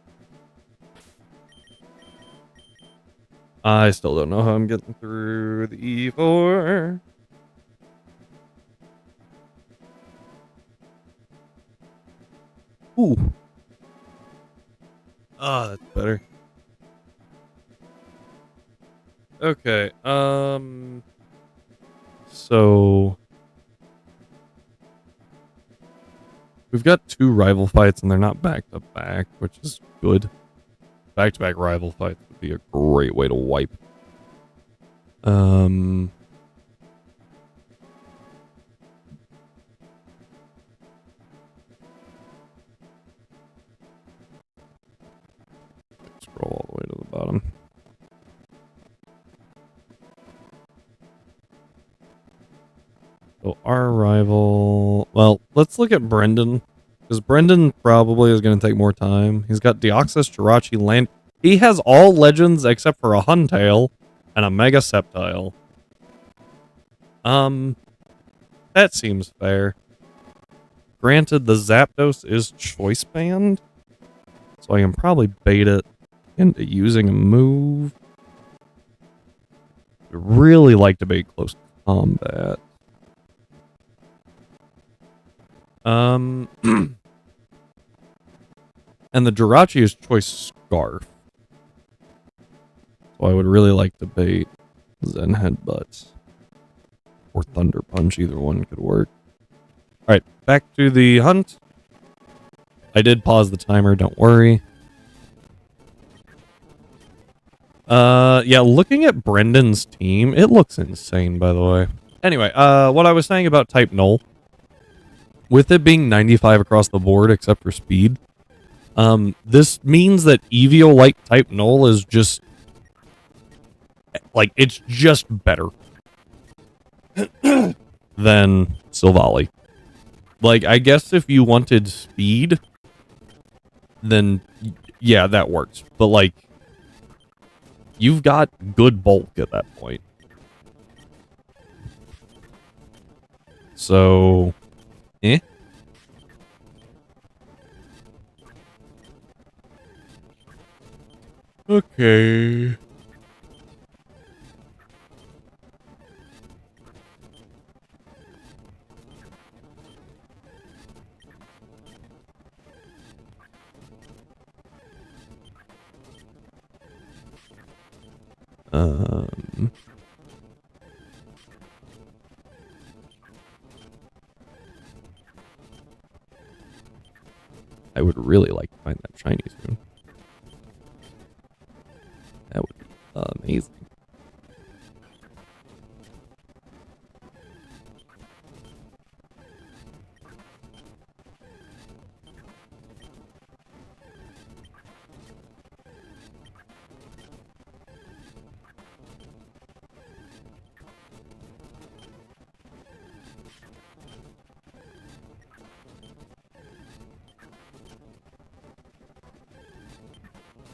I still don't know how I'm getting through the E4. Ooh. Ah, that's better. Okay. So we've got 2 rival fights, and they're not back to back, which is good. Back to back rival fights would be a great way to wipe. Scroll all the way to the bottom. So our rival, well, let's look at Brendan, because Brendan probably is going to take more time. He's got Deoxys, Jirachi, Land. He has all legends except for a Huntail and a Mega Sceptile. That seems fair. Granted, the Zapdos is choice banned, so I can probably bait it into using a move. I really like to bait close combat. And the Jirachi is choice Scarf. So I would really like to bait Zen Headbutt or Thunder Punch. Either one could work. Alright, back to the hunt. I did pause the timer, don't worry. Yeah, looking at Brendan's team, it looks insane, by the way. Anyway, what I was saying about type null, with it being 95 across the board except for speed, this means that Eviolite type null is just, like, it's just better than Silvally. Like, I guess if you wanted speed, then yeah, that works. But, like, you've got good bulk at that point. So, eh? Okay. I would really like to find that shiny soon. That would be amazing.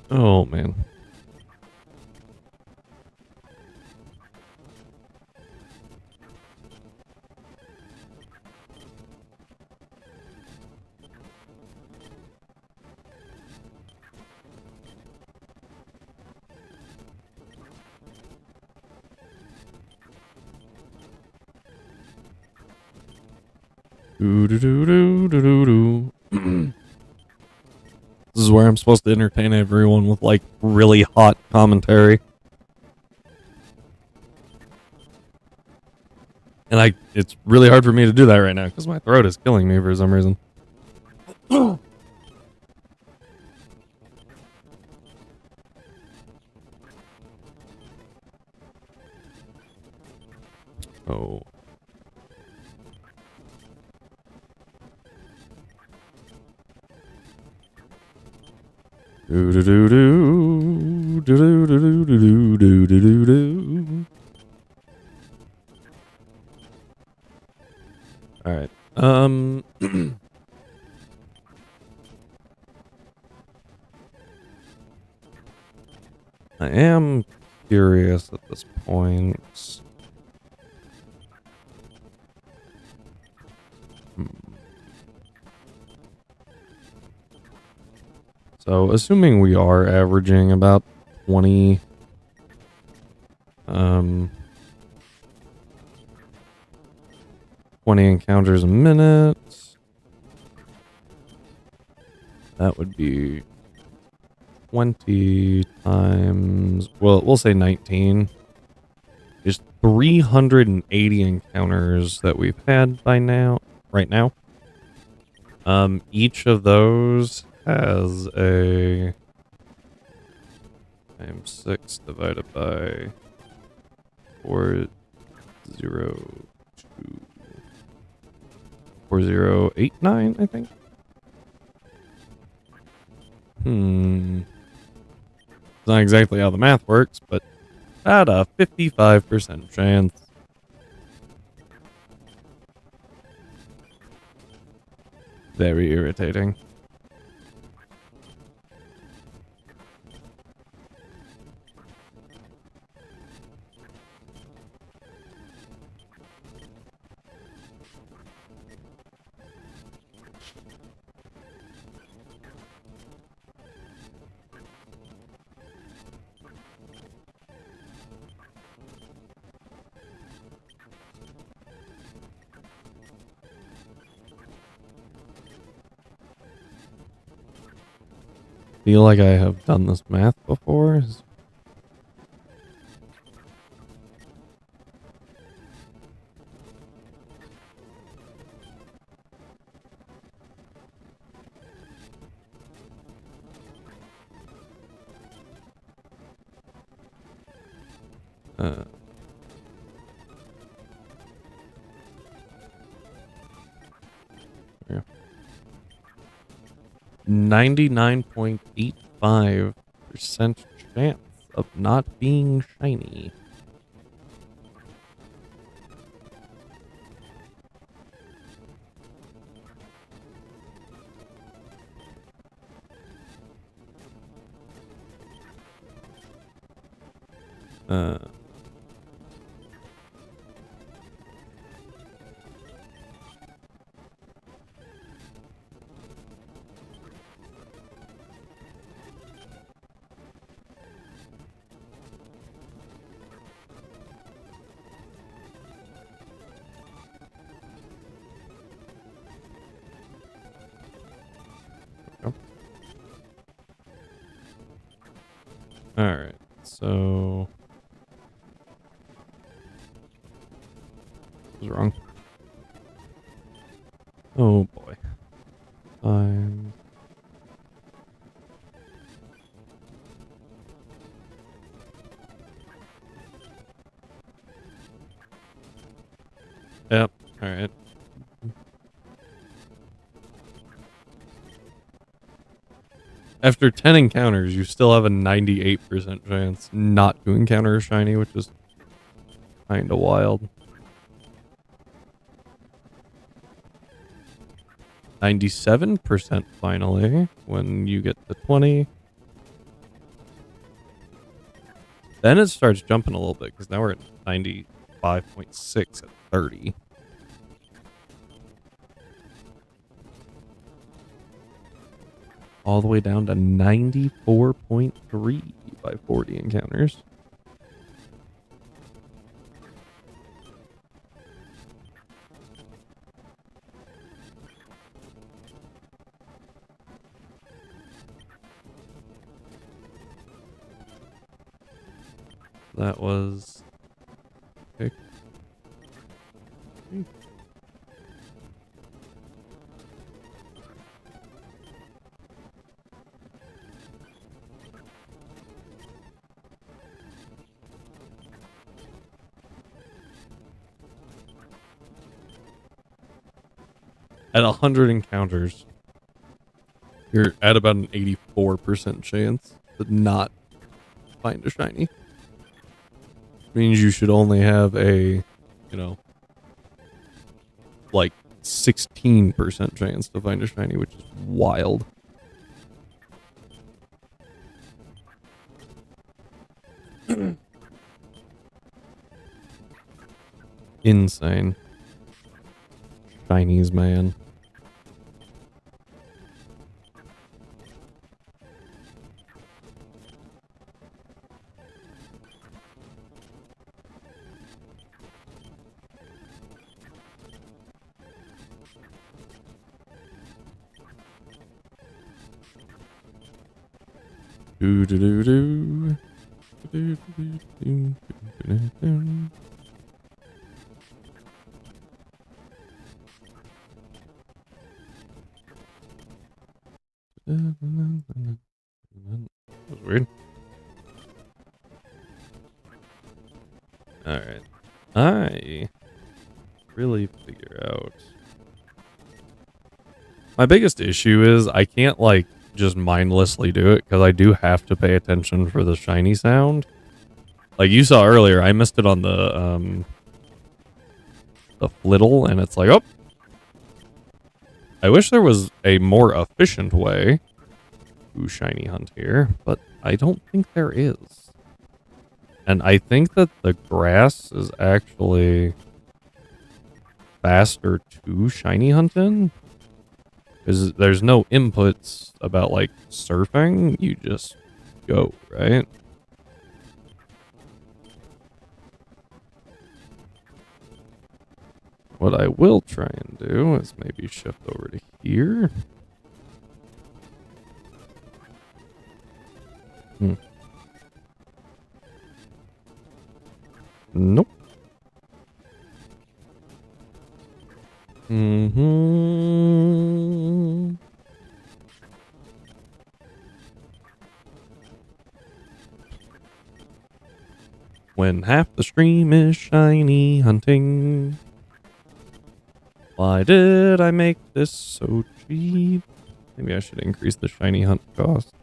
Oh, man. This is where I'm supposed to entertain everyone with, like, really hot commentary. And it's really hard for me to do that right now because my throat is killing me for some reason. Oh. Do do do do do do do do do do do do. All right. I am curious at this point. So, assuming we are averaging about 20 20 encounters a minute, that would be 20 times, well, we'll say 19. There's 380 encounters that we've had right now. Each of those has a times 6 divided by 4089, I think. It's not exactly how the math works, but at a 55% chance. Very irritating. Feel like I have done this math before. Yeah. 99.85% chance of not being shiny. Alright, so... I was wrong. Oh boy. I'm... Yep, alright. After 10 encounters, you still have a 98% chance not to encounter a shiny, which is kinda wild. 97% finally, when you get to 20. Then it starts jumping a little bit, because now we're at 95.6 at 30. All the way down to 94.3 by 40 encounters. That was... Okay. At 100 encounters, You're at about an 84% chance to not find a shiny. Means you should only have a, like 16% chance to find a shiny, which is wild. Insane. Shinies, man. Do do do do. Do, do, do, do, do, do. That was weird. Alright. I really figure out. My biggest issue is I can't, like, just mindlessly do it because I do have to pay attention for the shiny sound. Like you saw earlier, I missed it on the flittle, and it's like, oh. I wish there was a more efficient way to shiny hunt here, but I don't think there is. And I think that the grass is actually faster to shiny hunt in. Because there's no inputs about, like, surfing. You just go, right? What I will try and do is maybe shift over to here. Nope. When half the stream is shiny hunting. Why did I make this so cheap? Maybe I should increase the shiny hunt cost.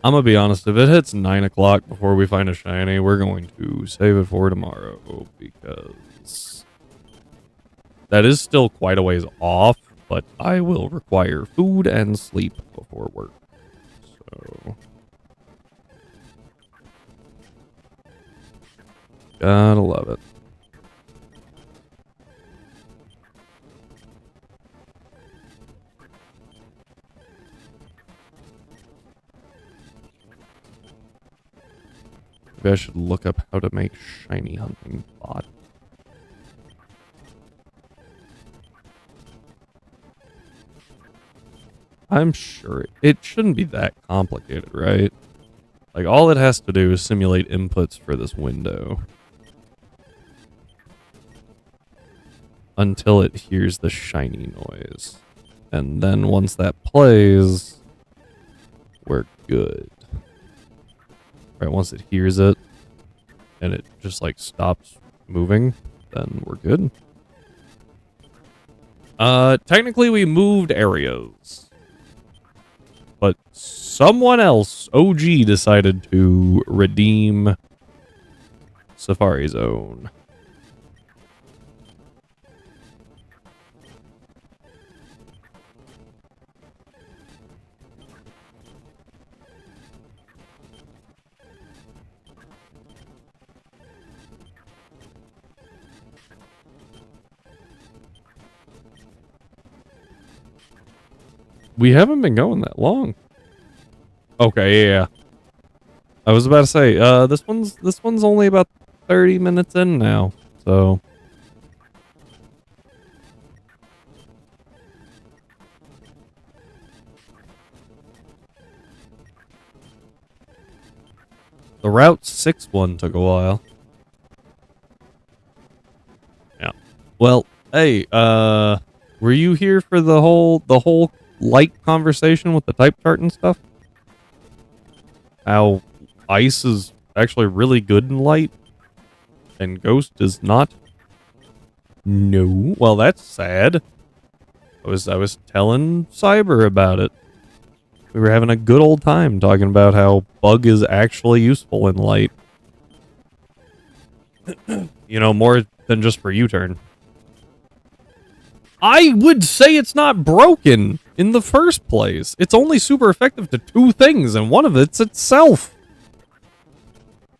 I'm gonna be honest, if it hits 9 o'clock before we find a shiny, we're going to save it for tomorrow, because that is still quite a ways off, but I will require food and sleep before work. So gotta love it. Maybe I should look up how to make shiny hunting bot. I'm sure it shouldn't be that complicated, right? Like, all it has to do is simulate inputs for this window. Until it hears the shiny noise. And then once that plays, we're good. Right, once it hears it, and it just, like, stops moving, then we're good. Technically we moved areas. But someone else, OG, decided to redeem Safari Zone. We haven't been going that long. Okay, yeah. I was about to say, this one's only about 30 minutes in now, so. The Route 6 one took a while. Well, hey, were you here for the whole light conversation with the type chart and stuff? How ice is actually really good in light and ghost is not? No. Well, that's sad. I was telling Cyber about it. We were having a good old time talking about how bug is actually useful in light. You know, more than just for U-turn. I would say it's not broken in the first place. It's only super effective to two things, and one of it's itself.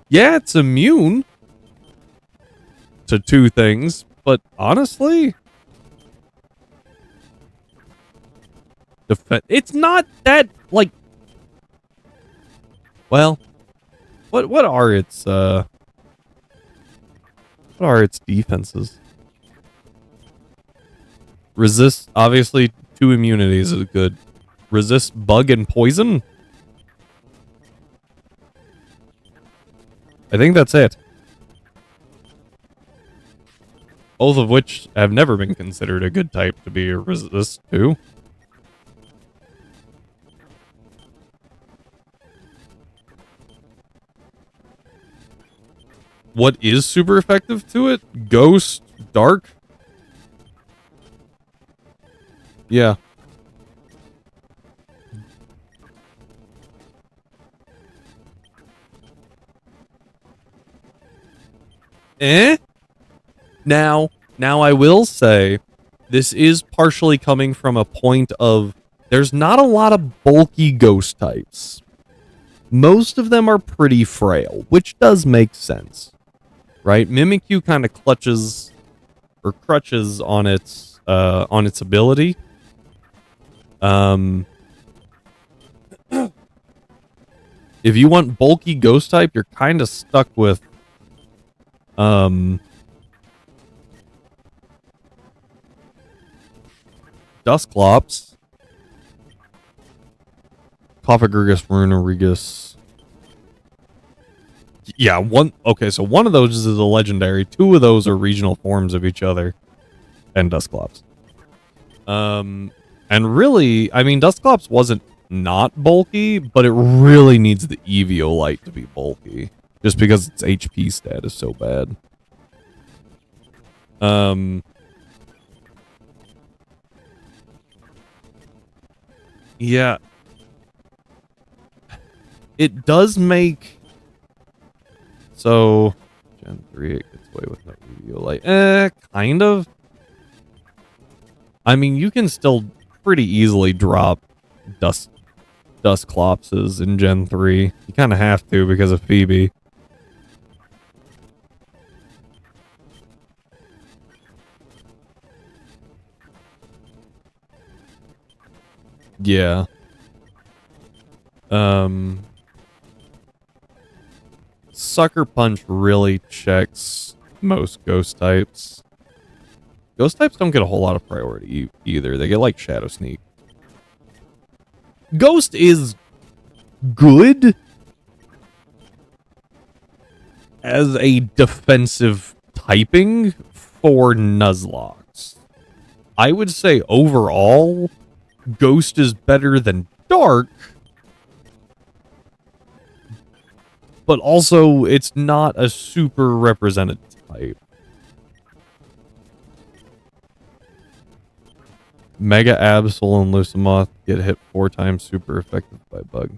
Yeah, it's immune to two things, but honestly, it's not that, like, well, what are its defenses? Resist, obviously, two immunities is good. Resist bug and poison? I think that's it. Both of which have never been considered a good type to be a resist to. What is super effective to it? Ghost, dark? Yeah. Now I will say, this is partially coming from a point of, there's not a lot of bulky ghost types. Most of them are pretty frail, which does make sense. Right? Mimikyu kind of clutches, or crutches on its ability. If you want bulky ghost type, you're kind of stuck with Dusclops, Cophagrigus, Runerigus. Yeah, so one of those is a legendary. Two of those are regional forms of each other. And Dusclops. And really, I mean, Dusclops wasn't not bulky, but it really needs the Eviolite to be bulky. Just because its HP stat is so bad. Yeah. It does make... So, Gen 3, it gets away with no Eviolite. Kind of. I mean, you can still pretty easily drop Dusclopses in Gen 3. You kind of have to because of Phoebe. Yeah. Sucker Punch really checks most ghost types. Ghost types don't get a whole lot of priority either. They get like Shadow Sneak. Ghost is good as a defensive typing for Nuzlocke. I would say overall, Ghost is better than Dark, but also it's not a super represented type. Mega Absol and Lucamoth get hit 4 times super effective by bug.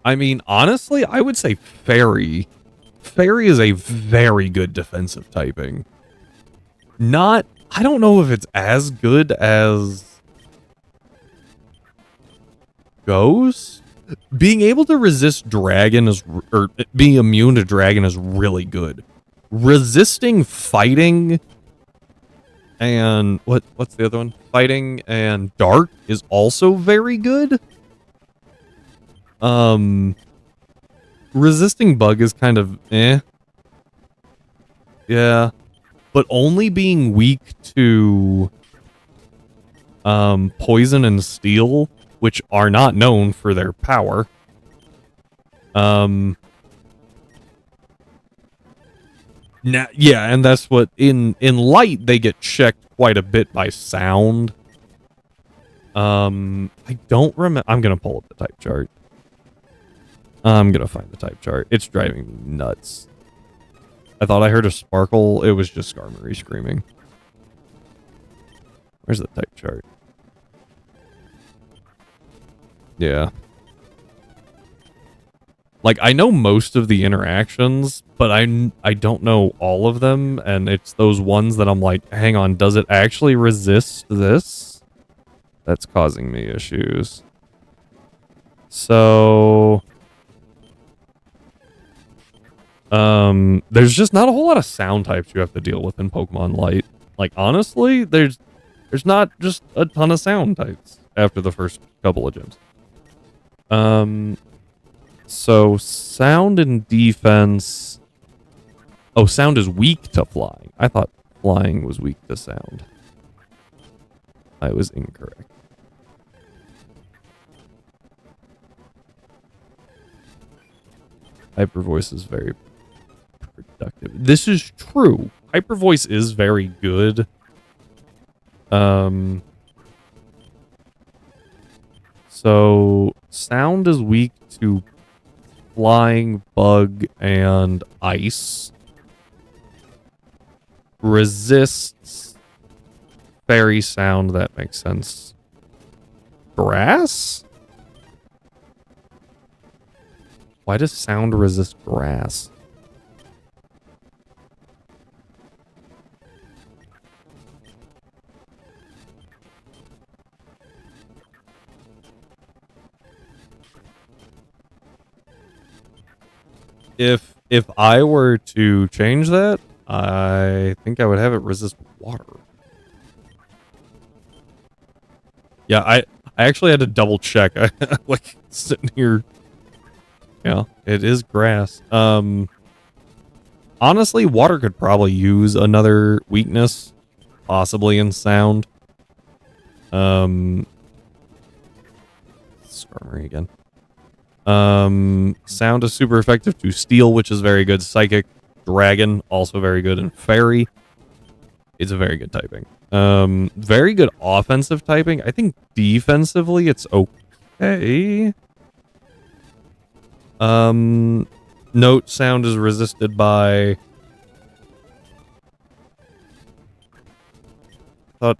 I mean, honestly, I would say Fairy. Fairy is a very good defensive typing. I don't know if it's as good as Ghost. Being able to resist dragon or being immune to dragon is really good. Resisting fighting and what's the other one? Fighting and dark is also very good. Resisting bug is kind of yeah, but only being weak to poison and steel, which are not known for their power. Yeah, and that's what in light they get checked quite a bit by sound. I don't remember. I'm gonna pull up the type chart. I'm gonna find the type chart. It's driving me nuts. I thought I heard a sparkle. It was just Skarmory screaming. Where's the type chart? Yeah. Like, I know most of the interactions, but I don't know all of them, and it's those ones that I'm like, hang on, does it actually resist this? That's causing me issues. So... there's just not a whole lot of sound types you have to deal with in Pokemon Light. Like, honestly, there's not just a ton of sound types after the first couple of gyms. So sound and defense. Oh, sound is weak to flying. I thought flying was weak to sound. I was incorrect. Hyper Voice is very productive. This is true. Hyper Voice is very good. So sound is weak to flying, bug, and ice. Resists fairy sound. That makes sense. Grass? Why does sound resist grass? If I were to change that, I think I would have it resist water. Yeah, I actually had to double check. I like sitting here. Yeah, it is grass. Honestly, water could probably use another weakness, possibly in sound. Skarmory again. Sound is super effective to Steel, which is very good. Psychic, Dragon, also very good, and Fairy. It's a very good typing. Very good offensive typing. I think defensively it's okay. Note sound is resisted by... Thought...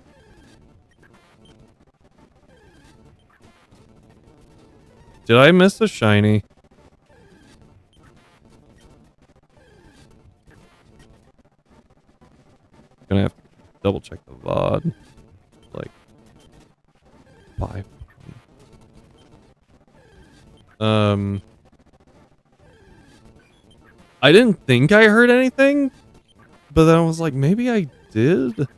Did I miss a shiny? Gonna have to double check the VOD. Like 5. I didn't think I heard anything, but then I was like, maybe I did.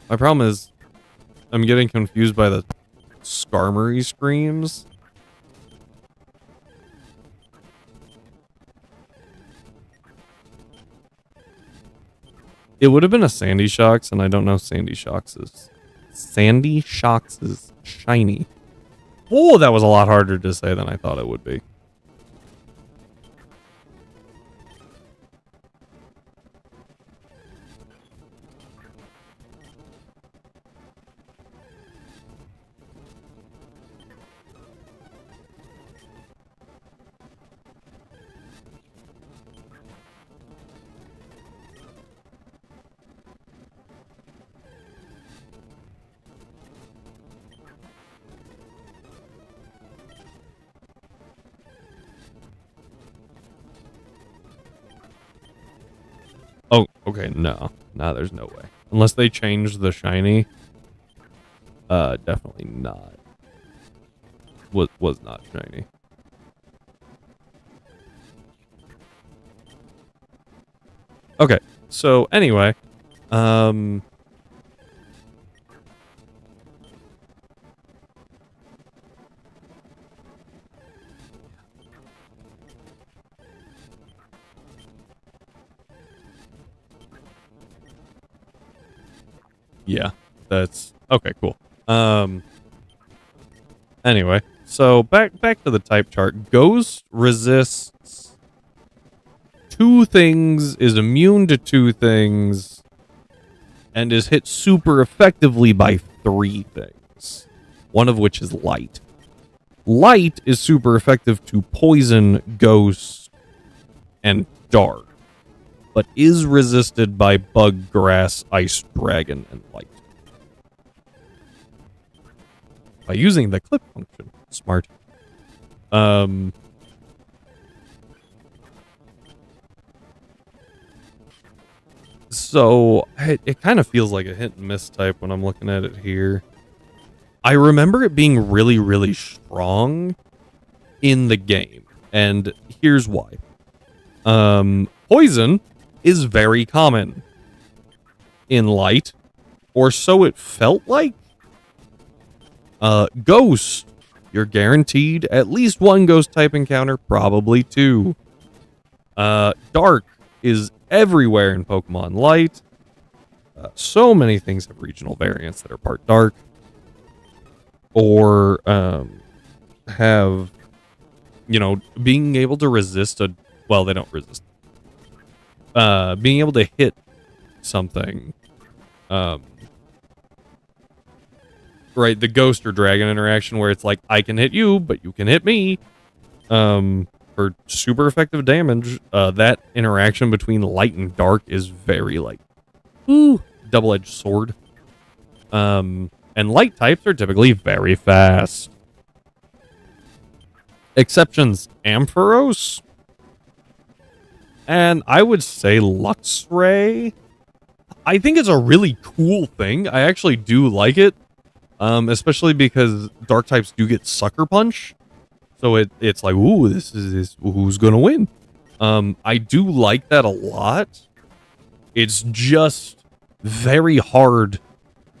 My problem is I'm getting confused by the Skarmory screams. It would have been a Sandy Shocks, and I don't know Sandy Shocks is shiny. Oh, that was a lot harder to say than I thought it would be. Oh, okay, no. No, there's no way. Unless they change the shiny. Definitely not. Was not shiny. Okay, so anyway, Yeah, that's okay. Cool. Anyway, so back to the type chart. Ghost resists 2 things, is immune to 2 things, and is hit super effectively by 3 things. One of which is light. Light is super effective to poison, ghost, and dark, but is resisted by bug, grass, ice, dragon, and light. By using the clip function. Smart. So it kind of feels like a hit and miss type when I'm looking at it here. I remember it being really, really strong in the game, and here's why. Poison is very common in light, or so it felt like. Ghost, you're guaranteed at least 1 ghost type encounter, probably 2. Dark is everywhere in Pokemon Light. So many things have regional variants that are part dark, or have, being able to resist well, they don't resist. Being able to hit something, right, the ghost or dragon interaction where it's like, I can hit you, but you can hit me, for super effective damage. That interaction between light and dark is very, double-edged sword. And light types are typically very fast. Exceptions, Ampharos, and I would say Luxray. I think it's a really cool thing. I actually do like it. Especially because dark types do get sucker punch. So it's like, ooh, this is who's gonna win. I do like that a lot. It's just very hard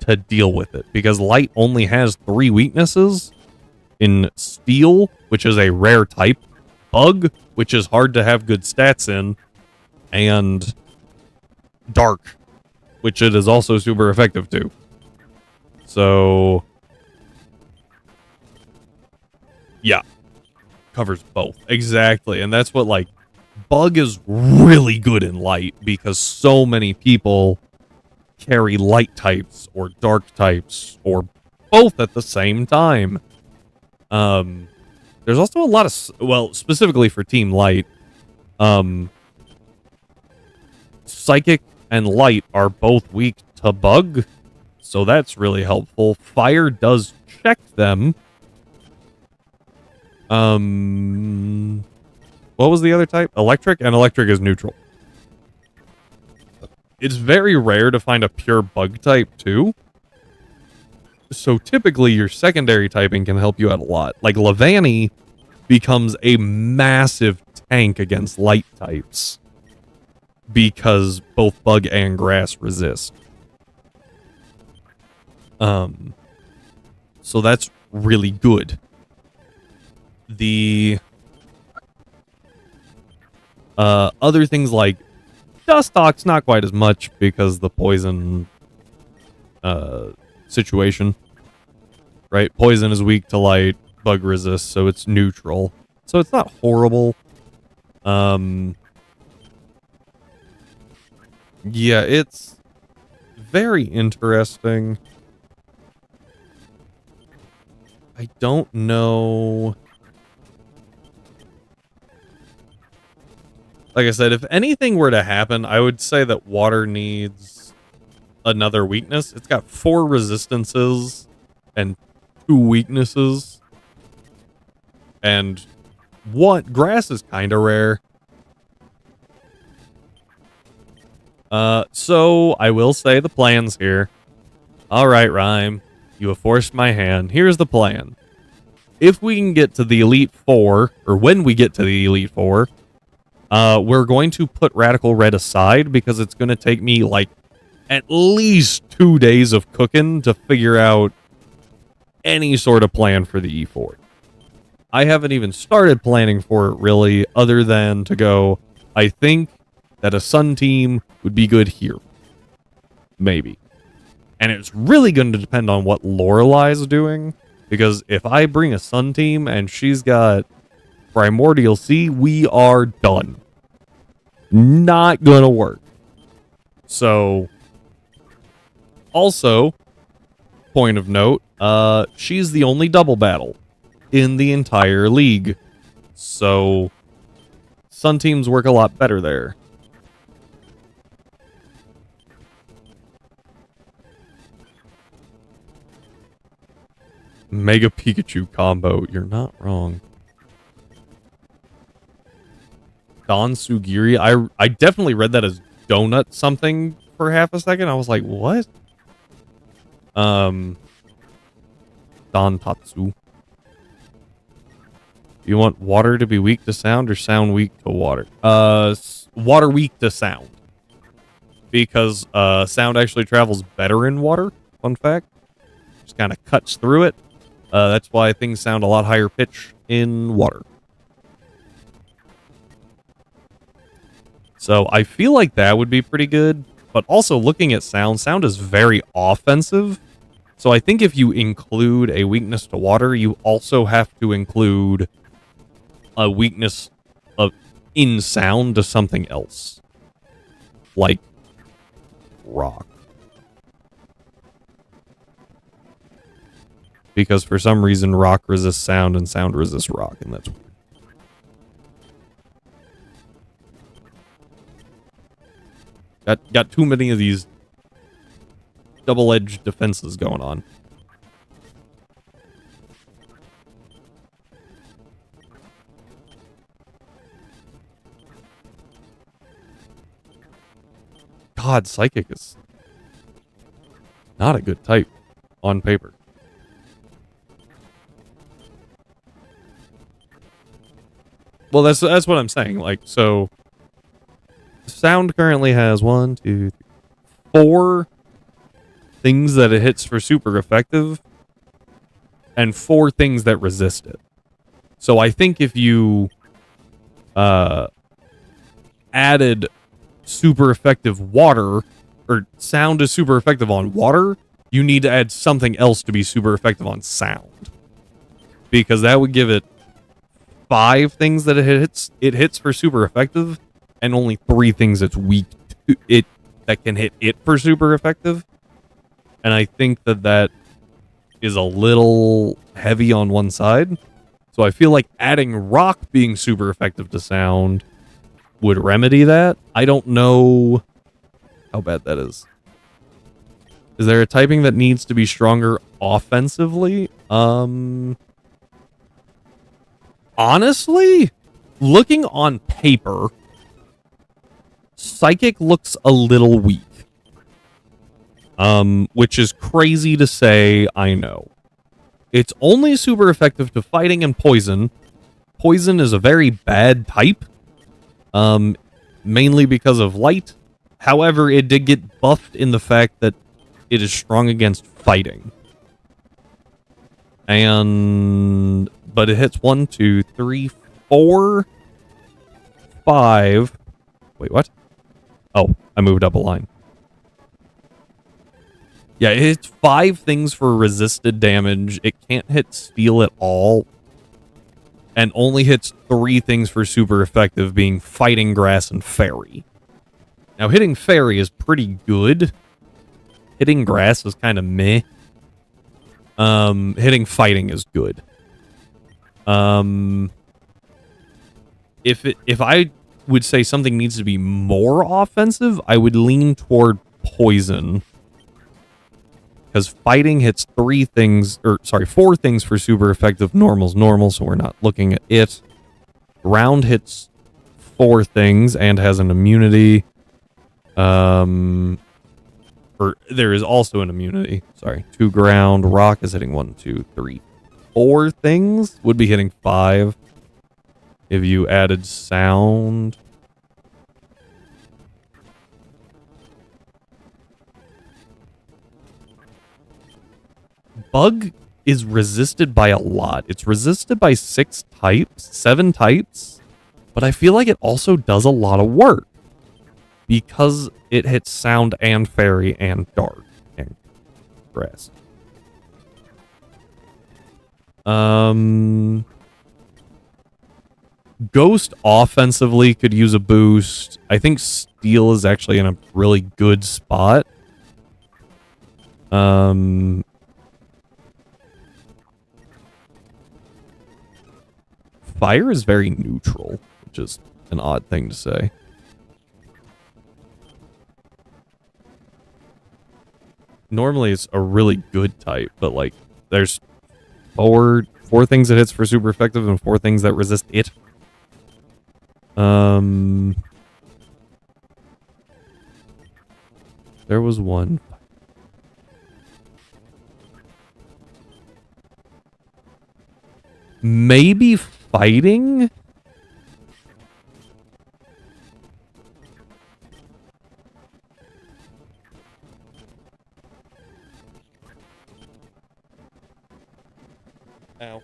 to deal with it because light only has 3 weaknesses in steel, which is a rare type, bug, which is hard to have good stats in, and dark, which it is also super effective to. So, yeah, covers both. Exactly. And that's what, bug is really good in light because so many people carry light types or dark types or both at the same time. There's also a lot of, specifically for Team Light, Psychic and Light are both weak to bug. So that's really helpful. Fire does check them. What was the other type? Electric, and electric is neutral. It's very rare to find a pure bug type, too. So typically, your secondary typing can help you out a lot. Like, Levani becomes a massive tank against light types because both bug and grass resist. So that's really good. The other things like Dustox, not quite as much because the poison situation, right? Poison is weak to light, bug resist, so it's neutral. So it's not horrible. Yeah, it's very interesting. I don't know. Like I said, if anything were to happen, I would say that water needs another weakness. It's got 4 resistances and 2 weaknesses. And grass is kind of rare. So I will say the plans here. All right, Rhyme. You have forced my hand. Here's the plan. If we can get to the Elite Four, or when we get to the Elite Four, we're going to put Radical Red aside because it's going to take me at least 2 days of cooking to figure out any sort of plan for the E4. I haven't even started planning for it really, other than to go, I think that a Sun team would be good here. Maybe. And it's really going to depend on what Lorelai's doing. Because if I bring a Sun team and she's got Primordial Sea, we are done. Not gonna work. So, also, point of note, she's the only double battle in the entire league. So, Sun teams work a lot better there. Mega Pikachu combo. You're not wrong. Don Sugiri. I definitely read that as donut something for half a second. I was like, what? Don Tatsu. You want water to be weak to sound or sound weak to water? Water weak to sound. Because sound actually travels better in water. Fun fact. Just kind of cuts through it. That's why things sound a lot higher pitch in water. So I feel like that would be pretty good. But also looking at sound is very offensive. So I think if you include a weakness to water, you also have to include a weakness in sound to something else. Like rock. Because for some reason rock resists sound and sound resists rock, and that's weird. Got too many of these double-edged defenses going on. God, Psychic is not a good type on paper. Well, that's what I'm saying. Like, so sound currently has 1, 2, 3, 4 things that it hits for super effective, and 4 things that resist it. So I think if you added super effective water, or sound is super effective on water, you need to add something else to be super effective on sound. Because that would give it 5 things that it hits for super effective, and only 3 things it's weak to it that can hit it for super effective. And I think that is a little heavy on one side. So I feel like adding rock being super effective to sound would remedy that. I don't know how bad that is. Is there a typing that needs to be stronger offensively? Honestly, looking on paper, Psychic looks a little weak. Which is crazy to say, I know. It's only super effective to fighting and poison. Poison is a very bad type. Mainly because of light. However, it did get buffed in the fact that it is strong against fighting. But it hits 1, 2, 3, 4, 5. Wait, what? Oh, I moved up a line. Yeah, it hits 5 things for resisted damage. It can't hit steel at all. And only hits 3 things for super effective, being fighting, grass, and fairy. Now, hitting fairy is pretty good. Hitting grass is kind of meh. Hitting fighting is good. If I would say something needs to be more offensive, I would lean toward poison. Because fighting hits 4 things for super effective. Normal's normal, so we're not looking at it. Ground hits 4 things and has an immunity. Or there is also an immunity. Sorry. 2 ground. Rock is hitting 1, 2, 3, 4 things. Would be hitting 5. If you added sound. Bug is resisted by a lot. It's resisted by 7 types, but I feel like it also does a lot of work because it hits sound and fairy and dark. And Grass. Ghost offensively could use a boost. I think Steel is actually in a really good spot. Fire is very neutral, which is an odd thing to say. Normally it's a really good type, but like there's four things it hits for super effective and 4 things that resist it. There was one. Maybe fighting? Ow.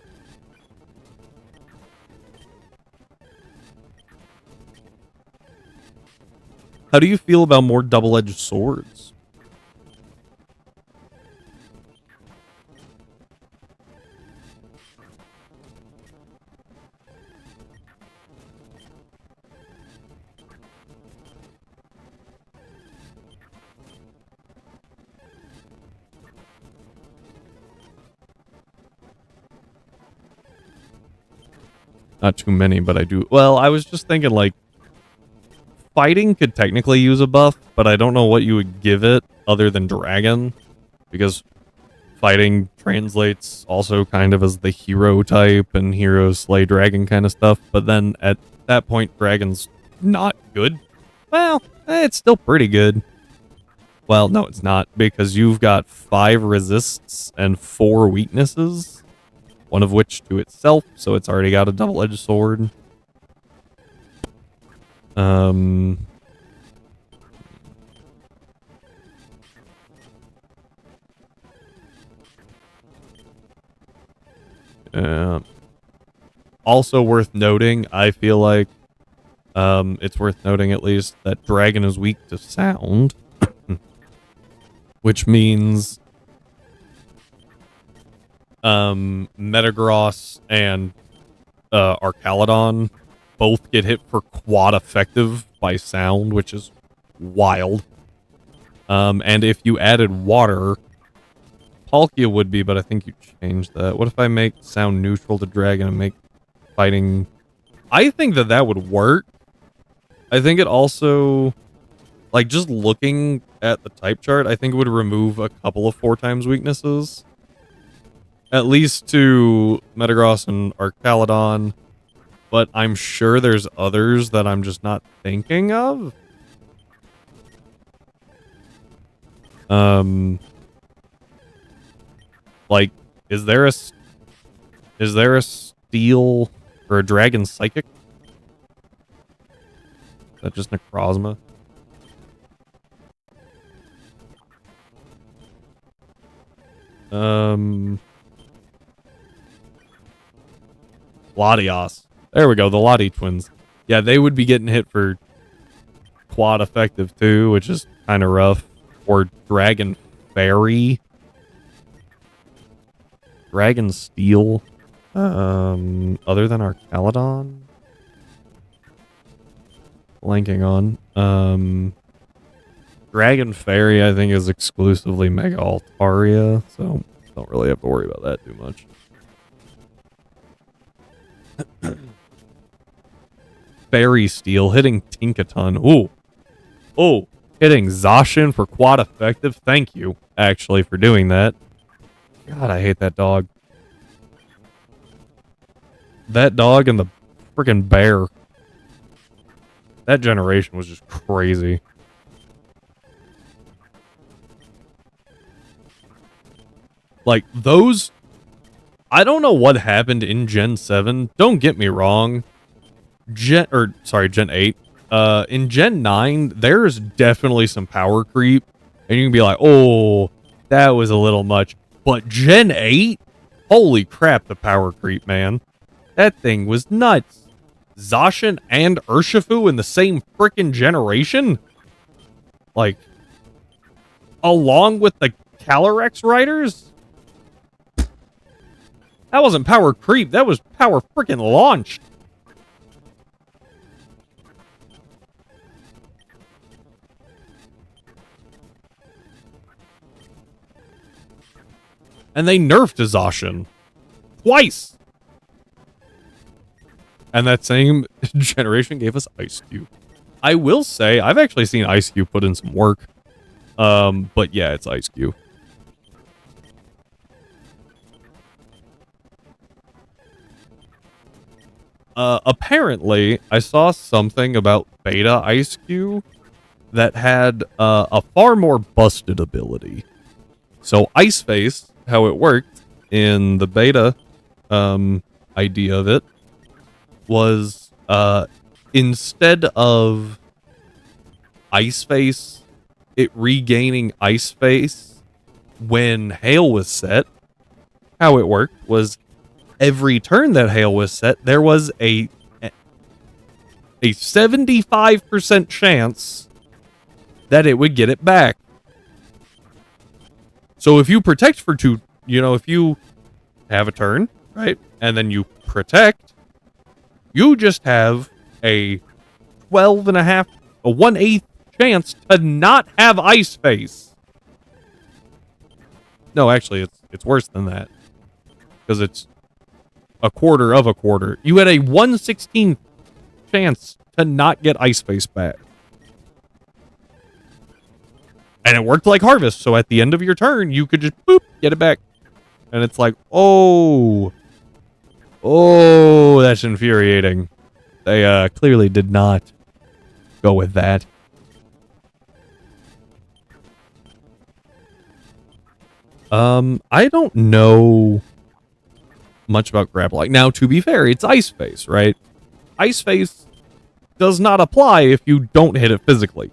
How do you feel about more double-edged swords? Not too many, but I do. Well, I was just thinking, like, fighting could technically use a buff, but I don't know what you would give it other than dragon, because fighting translates also kind of as the hero type and hero slay dragon kind of stuff, but then at that point, dragon's not good. Well, it's still pretty good. Well, no, it's not, because you've got 5 resists and 4 weaknesses, one of which to itself, so it's already got a double-edged sword. Also worth noting, I feel like, it's worth noting at least, that dragon is weak to sound. Which means, Metagross and, Archaludon both get hit for quad effective by sound, which is wild. And if you added water, Palkia would be, but I think you changed that. What if I make sound neutral to dragon and make fighting? I think that would work. I think it also, like, just looking at the type chart, I think it would remove a couple of 4 times weaknesses. At least to Metagross and Archaludon. But I'm sure there's others that I'm just not thinking of. Like, is there a steel or a dragon psychic? Is that just Necrozma? Latios. There we go, the Lati twins. Yeah, they would be getting hit for quad effective too, which is kind of rough. Or Dragon Fairy. Dragon Steel. Other than Archaludon? Blanking on. Dragon Fairy, I think, is exclusively Mega Altaria, so don't really have to worry about that too much. Fairy Steel hitting Tinkaton. Ooh. Oh, hitting Zacian for quad effective. Thank you, actually, for doing that. God, I hate that dog. That dog and the freaking bear. That generation was just crazy. Like, those... I don't know what happened in Gen 7. Don't get me wrong. Gen 8. In Gen 9, there's definitely some power creep. And you can be like, oh, that was a little much. But Gen 8? Holy crap, the power creep, man. That thing was nuts. Zacian and Urshifu in the same freaking generation? Like, along with the Calyrex Riders? That wasn't power creep. That was power freaking launch. And they nerfed Zacian twice. And that same generation gave us Ice Cube. I will say, I've actually seen Ice Cube put in some work. But yeah, it's Ice Cube. Apparently, I saw something about Beta Ice Cube that had a far more busted ability. So Ice Face, how it worked in the beta idea of it, was instead of Ice Face, it regaining Ice Face when Hail was set, how it worked was every turn that Hail was set, there was a 75% chance that it would get it back. So if you protect for two, if you have a turn, right, and then you protect, you just have a 12.5, a 1/8 chance to not have Ice Face. No, actually, it's worse than that. Because it's a quarter of a quarter. You had a 1/16 chance to not get Ice Face back. And it worked like Harvest, so at the end of your turn, you could just, boop, get it back. And it's like, oh, that's infuriating. They clearly did not go with that. I don't know much about Grapple. Now, to be fair, it's Ice Face, right? Ice Face does not apply if you don't hit it physically.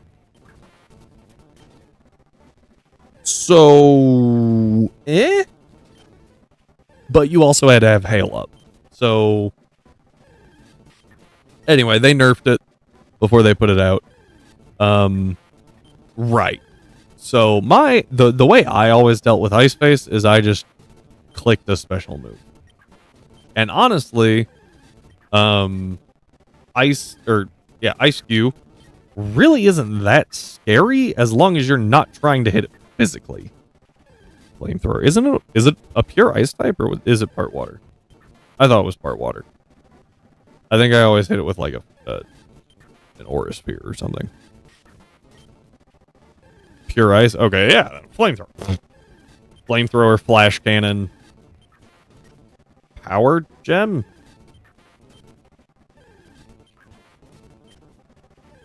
So, But you also had to have Hail up. So, anyway, they nerfed it before they put it out. Right. So, the way I always dealt with Ice Face is I just clicked a special move. And honestly, Ice Cube really isn't that scary as long as you're not trying to hit it physically. Flamethrower. Is it a pure ice type or is it part water? I thought it was part water. I think I always hit it with like an aura spear or something. Pure ice? Okay, yeah. Flamethrower. Flamethrower, flash cannon. Power gem?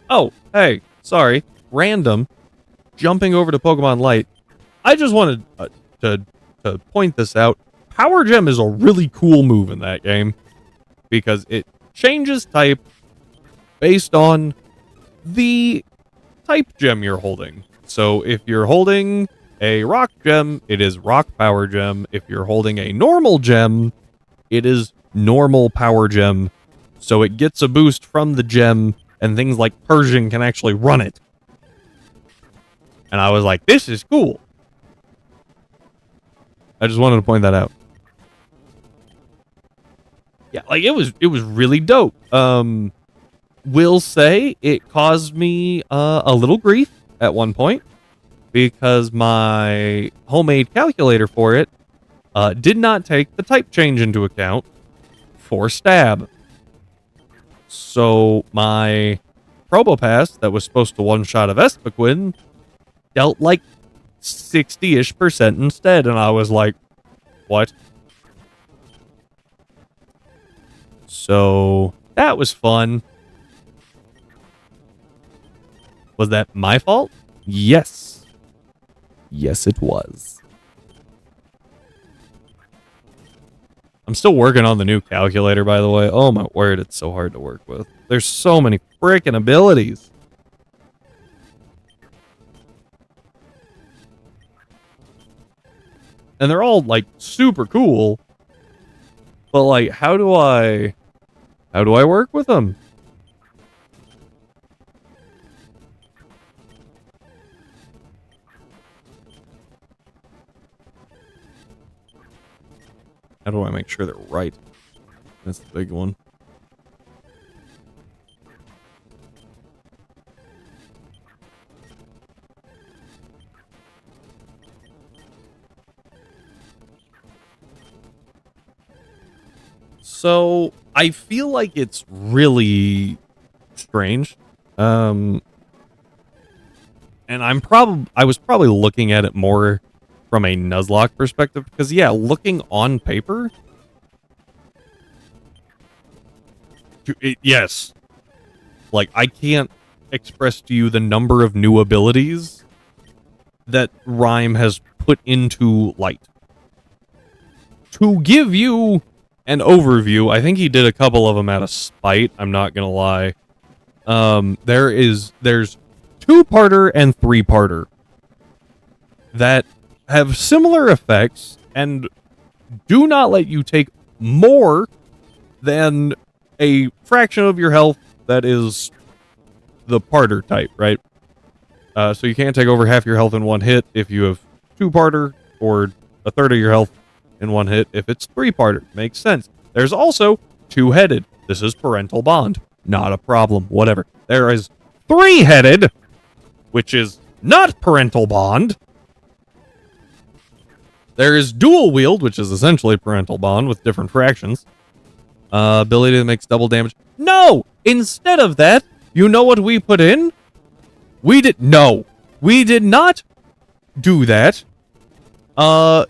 Oh, hey, sorry. Random. Jumping over to Pokemon Light. I just wanted to point this out. Power Gem is a really cool move in that game because it changes type based on the type gem you're holding. So if you're holding a rock gem, it is rock power gem. If you're holding a normal gem, it is normal power gem. So it gets a boost from the gem, and things like Persian can actually run it. And I was like, this is cool. I just wanted to point that out. Yeah, like it was really dope. Will say it caused me a little grief at one point because my homemade calculator for it did not take the type change into account for stab. So my Probopass that was supposed to one-shot a Vespiquen dealt like 60-ish% instead, and I was like, what? So that was fun. Was that my fault? Yes. Yes, it was. I'm still working on the new calculator, by the way. Oh my word, it's so hard to work with. There's so many freaking abilities. And they're all, like, super cool. But, like, how do I work with them? How do I make sure they're right? That's the big one. So I feel like it's really strange. And I was probably looking at it more from a Nuzlocke perspective because yeah, looking on paper, yes, like I can't express to you the number of new abilities that Rhyme has put into Light. To give you an overview, I think he did a couple of them out of spite. I'm not gonna lie. There's two-parter and three-parter that have similar effects and do not let you take more than a fraction of your health that is the parter type, right? So you can't take over half your health in one hit if you have two-parter, or a third of your health in one hit if it's three-parter. Makes sense. There's also two-headed. This is parental bond. Not a problem. Whatever. There is three-headed, which is not parental bond. There is dual wield, which is essentially parental bond with different fractions. Ability that makes double damage. No! Instead of that, you know what we put in? We did not do that.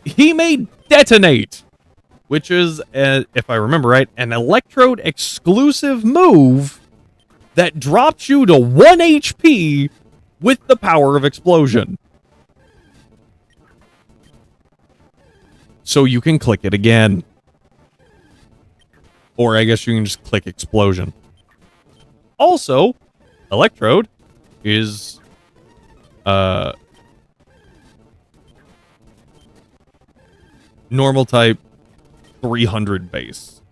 He made detonate, which is, if I remember right, an electrode exclusive move that drops you to 1 HP with the power of explosion. So you can click it again. Or I guess you can just click explosion. Also, electrode is normal type 300 base.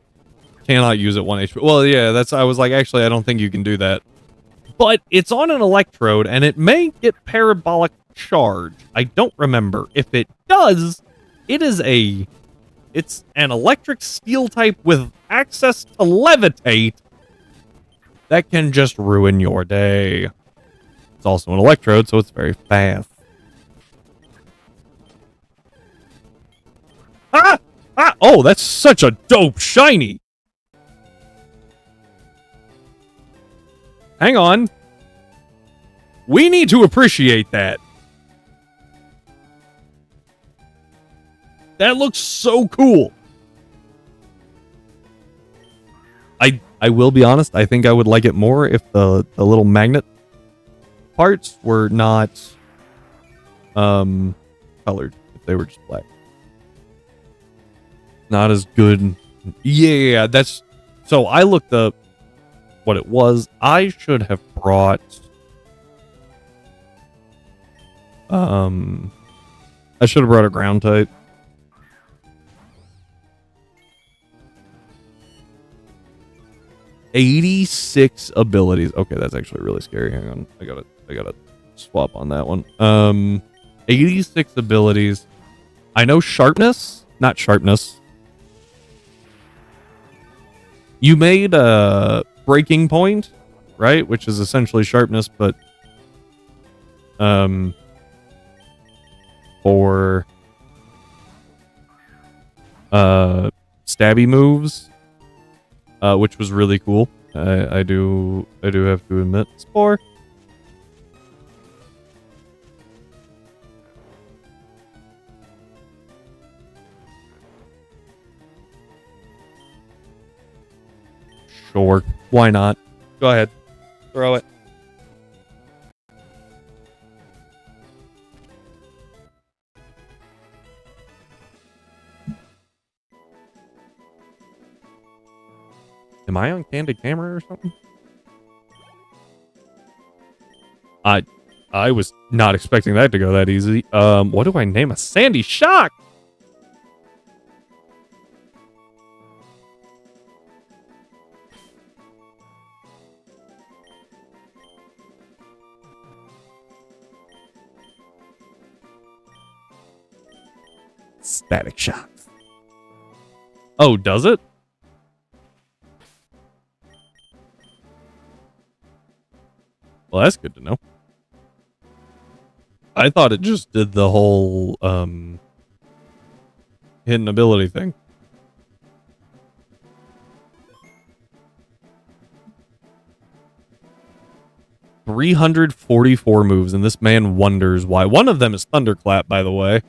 Cannot use it 1 HP. Well, yeah, I was like, actually, I don't think you can do that. But it's on an electrode, and it may get parabolic charge. I don't remember. If it does, it's an electric steel type with access to levitate that can just ruin your day. It's also an electrode, so it's very fast. Ah! Ah! Oh, that's such a dope shiny! Hang on. We need to appreciate that. That looks so cool. I will be honest, I think I would like it more if the little magnet parts were not colored, if they were just black. Not as good. Yeah, that's so I looked up what it was. I should have brought I should have brought a ground type. '86 abilities. Okay, that's actually really scary. Hang on. I gotta swap on that one. 86 abilities. I know sharpness, not sharpness. You made a breaking point, right? Which is essentially sharpness, but for stabby moves, which was really cool. I do have to admit. Spore. Sure. Why not? Go ahead. Throw it. Am I on candid camera or something? I was not expecting that to go that easy. What do I name a Sandy Shock? Static Shock. Oh, does it? Well, that's good to know. I thought it just did the whole hidden ability thing. $344 moves, and this man wonders why. One of them is Thunderclap, by the way.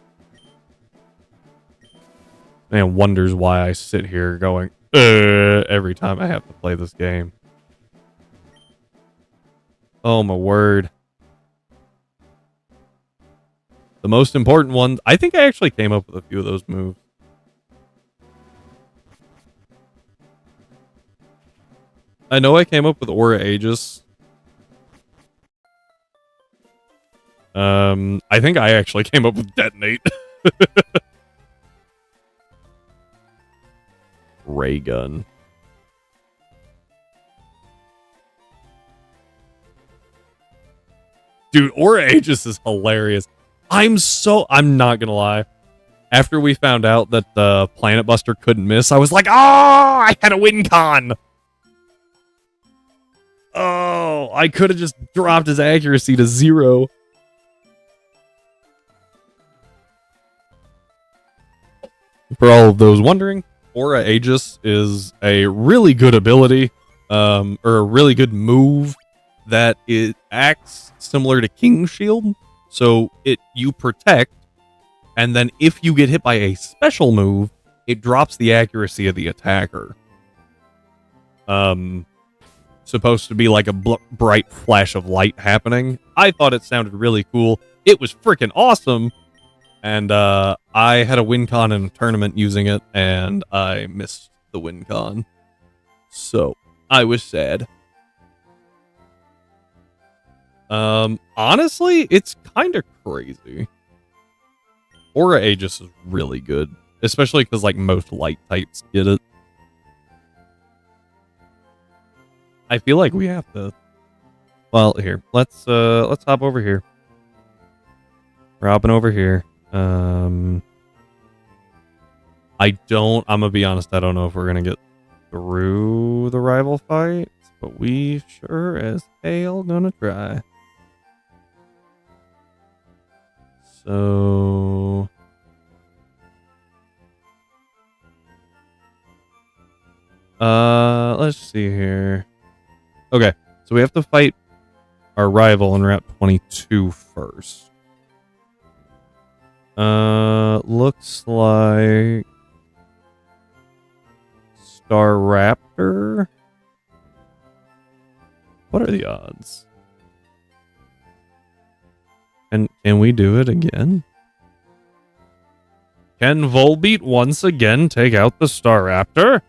Man wonders why I sit here going, every time I have to play this game. Oh, my word. The most important one, I think I actually came up with a few of those moves. I know I came up with Aura Aegis. I think I actually came up with Detonate. Ray Gun. Dude, Aura Aegis is hilarious. I'm not gonna lie. After we found out that the Planet Buster couldn't miss, I was like, oh, I had a win con. Oh, I could have just dropped his accuracy to 0. For all of those wondering, Aura Aegis is a really good ability, or a really good move that it acts similar to King Shield. So you protect, and then if you get hit by a special move, it drops the accuracy of the attacker. Supposed to be like a bright flash of light happening. I thought it sounded really cool. It was freaking awesome. And I had a win con in a tournament using it, and I missed the win con. So I was sad. Honestly, it's kind of crazy. Aura Aegis is really good, especially because like most light types get it. I feel like we have to. Well, here, let's hop over here. We're hopping over here. I'm gonna be honest, I don't know if we're gonna get through the rival fights, but we sure as hell gonna try. So let's see here. Okay, so we have to fight our rival in Route 22 first. Looks like Staraptor. What are the odds? And can we do it again? Can Volbeat once again take out the Staraptor?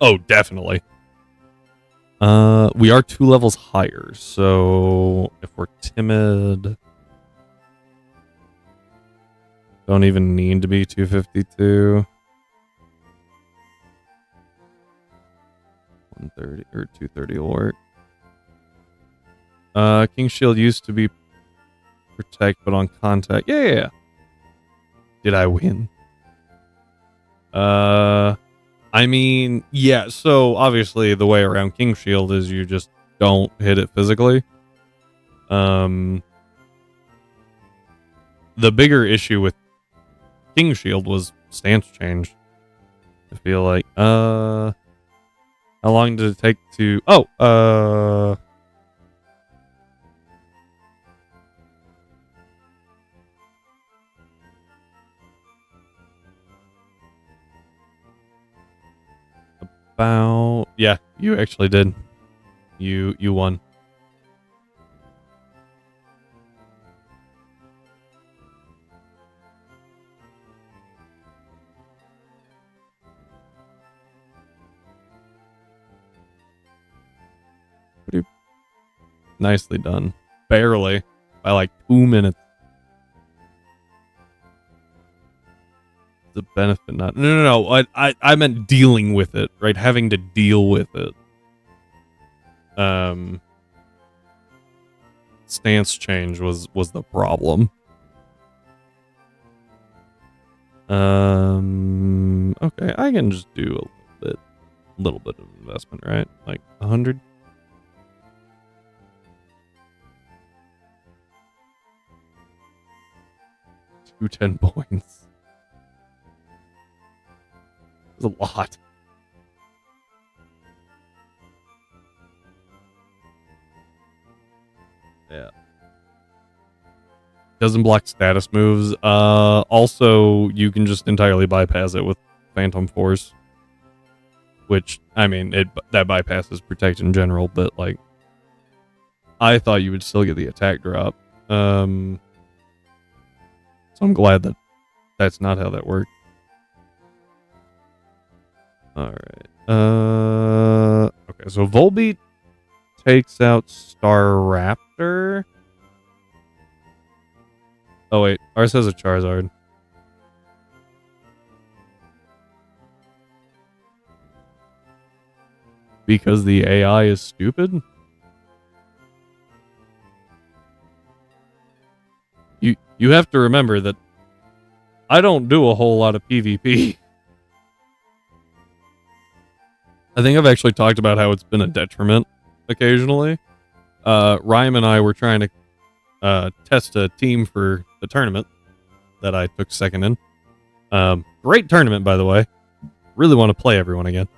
Oh, definitely. We are 2 levels higher, so if we're timid, don't even need to be 252. 130 or 230 will work. King Shield used to be protect, but on contact. Yeah. Did I win? I mean, yeah, so obviously the way around King Shield is you just don't hit it physically. The bigger issue with King Shield was stance change. I feel like, how long did it take to, yeah, you actually did. You won. Pretty nicely done. Barely. By like 2 minutes. The benefit, not no. I meant dealing with it, right? Having to deal with it. Stance change was the problem. Okay, I can just do a little bit of investment, right? Like 100. 210 points. That's a lot. Yeah. Doesn't block status moves. Also, you can just entirely bypass it with Phantom Force. Which, I mean, that bypasses Protect in general, but, like, I thought you would still get the attack drop. So I'm glad that that's not how that worked. Alright. Okay, so Volbeat takes out Star Raptor. Oh, wait. Ours has a Charizard. Because the AI is stupid? You have to remember that I don't do a whole lot of PvP. I think I've actually talked about how it's been a detriment occasionally. Ryan and I were trying to test a team for the tournament that I took second in. Great tournament, by the way. Really want to play everyone again.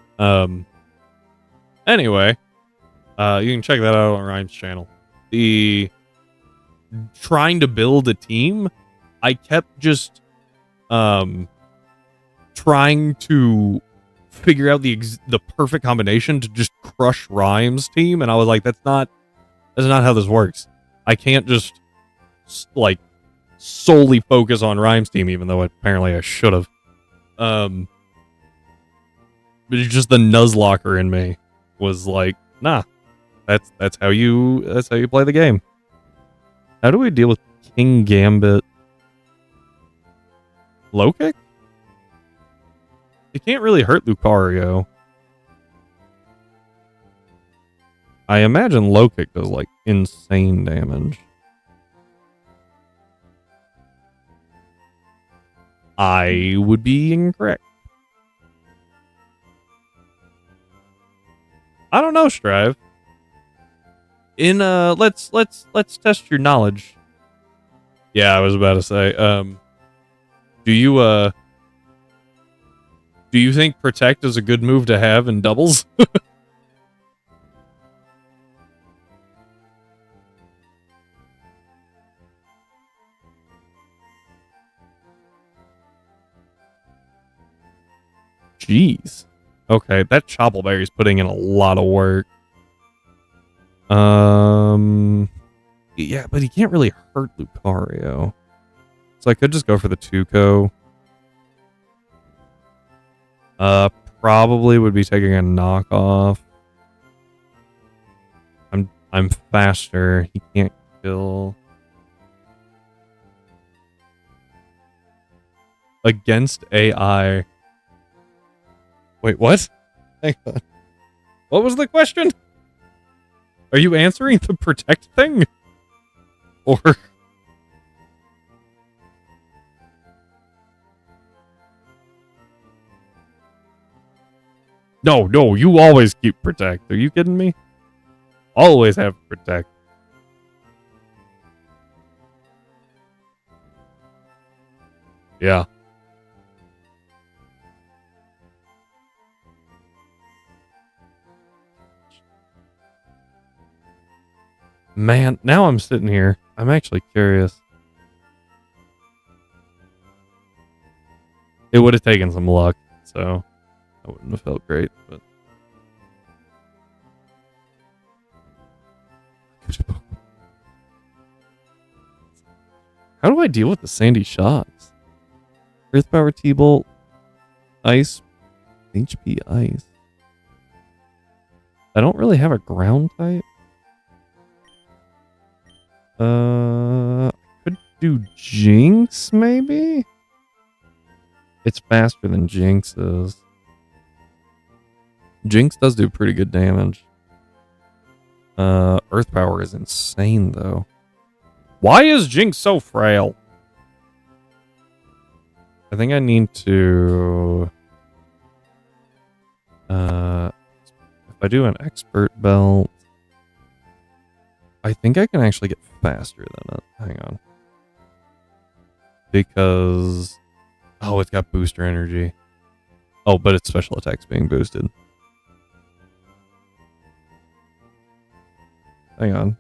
Anyway, you can check that out on Ryan's channel. Trying to build a team, I kept just trying to figure out the perfect combination to just crush Rhyme's team, and I was like, that's not how this works. I can't just like solely focus on Rhyme's team, even though apparently I should have. But it's just the Nuzlocker in me was like, nah, that's how you play the game. How do we deal with King Gambit? Low kick? It can't really hurt Lucario. I imagine low kick does like insane damage. I would be incorrect. I don't know, Strive. Let's test your knowledge. Yeah, I was about to say, do you think Protect is a good move to have in doubles? Jeez. Okay, that Choppleberry's putting in a lot of work. Yeah, but he can't really hurt Lucario. So I could just go for the Tuco. Probably would be taking a knockoff. I'm faster. He can't kill. Against AI. Wait, what? Hang on. What was the question? Are you answering the Protect thing? Or... No, you always keep Protect. Are you kidding me? Always have Protect. Yeah. Man, now I'm sitting here. I'm actually curious. It would have taken some luck, so I wouldn't have felt great, but... How do I deal with the Sandy Shocks? Earth Power T-Bolt, Ice, HP Ice. I don't really have a ground type. Could do Jinx, maybe? It's faster than Jinx is. Jinx does do pretty good damage. Earth power is insane though. Why is Jinx so frail? I think I need to if I do an expert belt, I think I can actually get faster than it. Hang on. Because oh, it's got booster energy. Oh, but its special attack's being boosted. Hang on.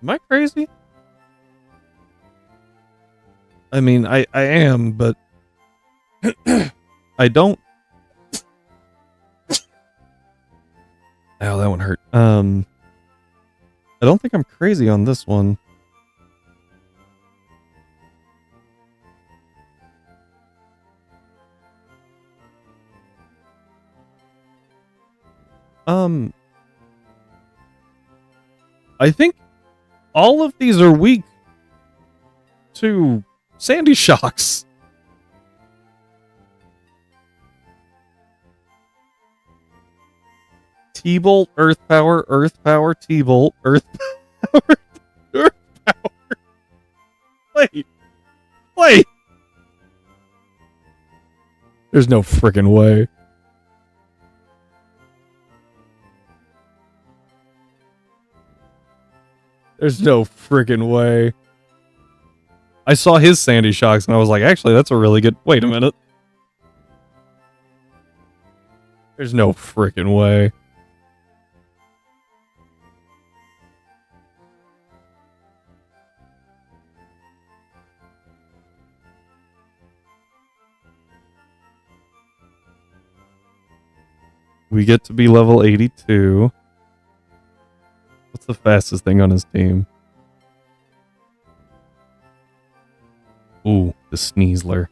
Am I crazy? I mean, I am, but I don't. Ow, that one hurt. I don't think I'm crazy on this one. I think all of these are weak to Sandy Shocks. T-Bolt, Earth Power, T-Bolt, Earth Power, Earth Power. Wait. There's no freaking way. There's no freaking way. I saw his Sandy Shocks and I was like, actually, that's a really good... Wait a minute. There's no freaking way. We get to be level 82. What's the fastest thing on his team? Ooh, the Sneasler.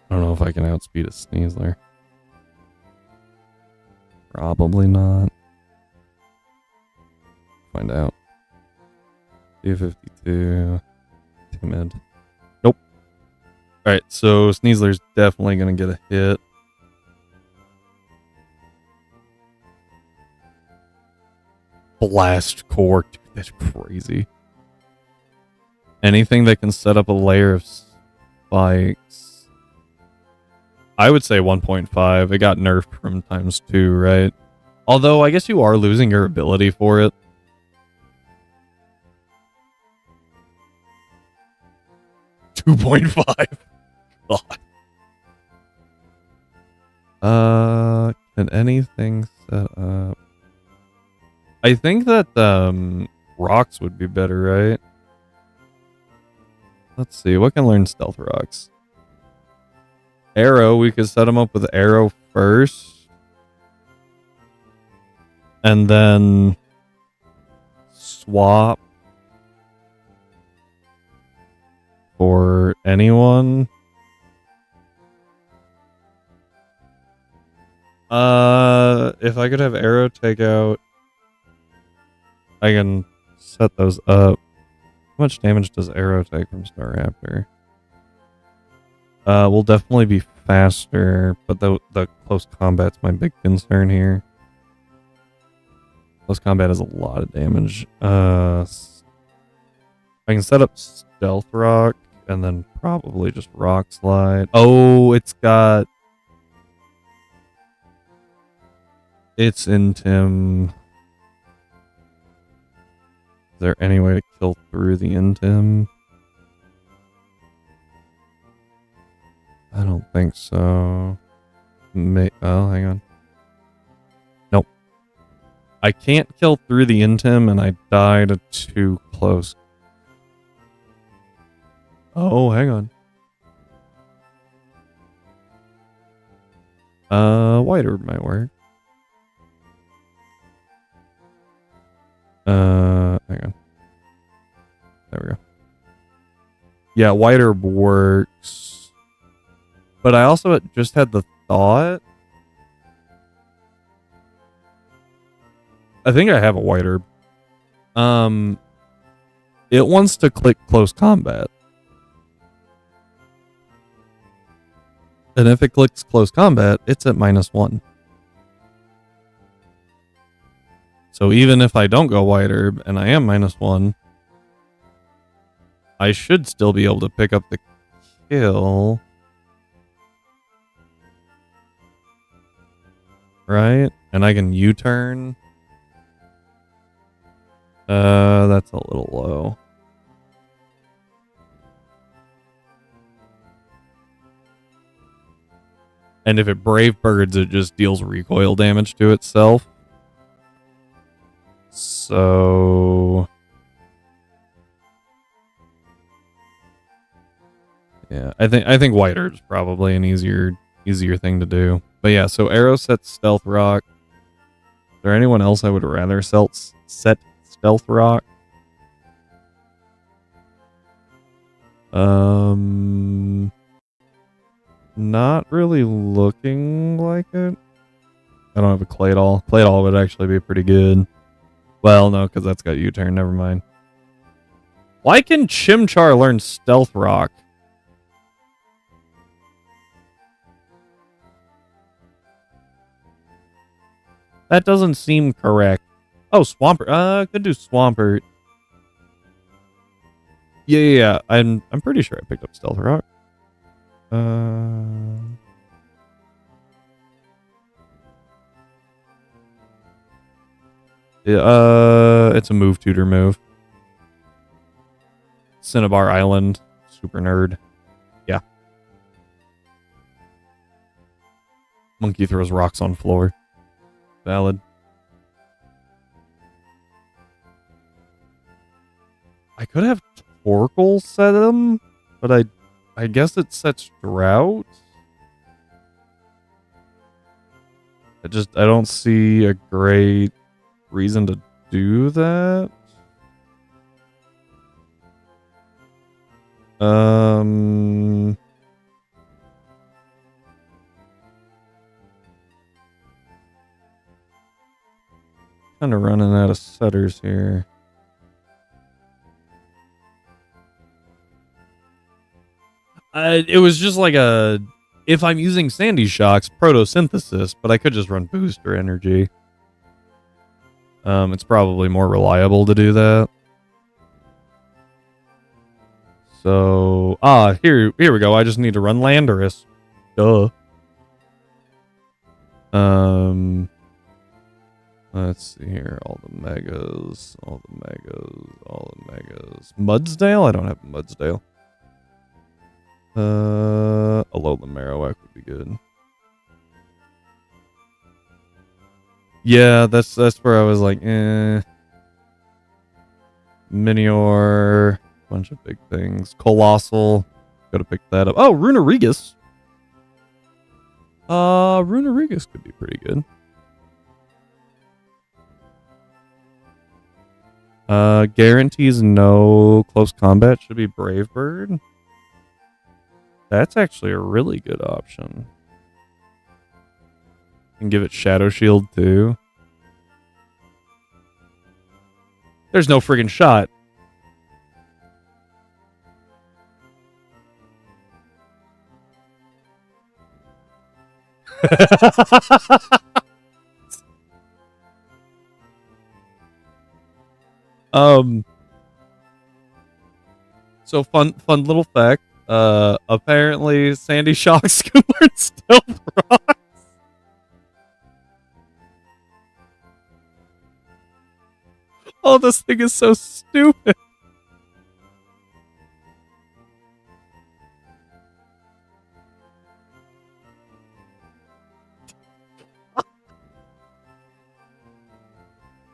I don't know if I can outspeed a Sneasler. Probably not. Find out. 252. Timid. Nope. Alright, so Sneasler's definitely gonna get a hit. Blast Core. Dude, that's crazy. Anything that can set up a layer of spikes. I would say 1.5. It got nerfed from ×2, right? Although, I guess you are losing your ability for it. $2.5. God. Can anything set up? I think that rocks would be better, right? Let's see. What can learn stealth rocks? Arrow. We could set them up with arrow first. And then swap for anyone. If I could have arrow take out, I can set those up. How much damage does arrow take from Staraptor? We'll definitely be faster, but the close combat's my big concern here. Close combat is a lot of damage. I can set up Stealth Rock and then probably just Rock Slide. Oh, it's got... It's Intim. Is there any way to kill through the Intim? I don't think so. Oh, hang on. Nope. I can't kill through the Intim, and I died a too close. Oh, hang on. White Orb might work. Hang on. There we go. Yeah, White Orb works. But I also just had the thought. I think I have a white herb. It wants to click close combat. And if it clicks close combat, it's at -1. So even if I don't go white herb and I am -1, I should still be able to pick up the kill. Right? And I can U-turn. That's a little low. And if it brave birds, it just deals recoil damage to itself. So yeah, I think white herb's probably an easier thing to do. But yeah, so arrow sets stealth rock. Is there anyone else I would rather set stealth rock? Not really looking like it. I don't have a Claydol. Claydol would actually be pretty good. Well, no, because that's got U-turn. Never mind. Why can Chimchar learn stealth rock? That doesn't seem correct. Oh, Swampert. Could do Swampert. Yeah. I'm pretty sure I picked up stealth rock. Yeah, it's a move tutor move. Cinnabar Island. Super nerd. Yeah. Monkey throws rocks on floor. Valid. I could have Torkoal set him, but I guess it sets Drought. I don't see a great reason to do that. Kind of running out of setters here. It was just like if I'm using Sandy Shock's Protosynthesis, but I could just run Booster Energy. It's probably more reliable to do that. So, here we go. I just need to run Landorus. Duh. Let's see here. All the megas. Mudsdale? I don't have Mudsdale. Alolan Marowak would be good. Yeah, that's where I was like, Minior, bunch of big things. Colossal, gotta pick that up. Oh, Runerigus. Runerigus could be pretty good. Guarantees no close combat should be Brave Bird. That's actually a really good option. And give it Shadow Shield too. There's no friggin' shot. So fun little fact. Apparently Sandy Shocks can learn Stealth Rock. Oh, this thing is so stupid.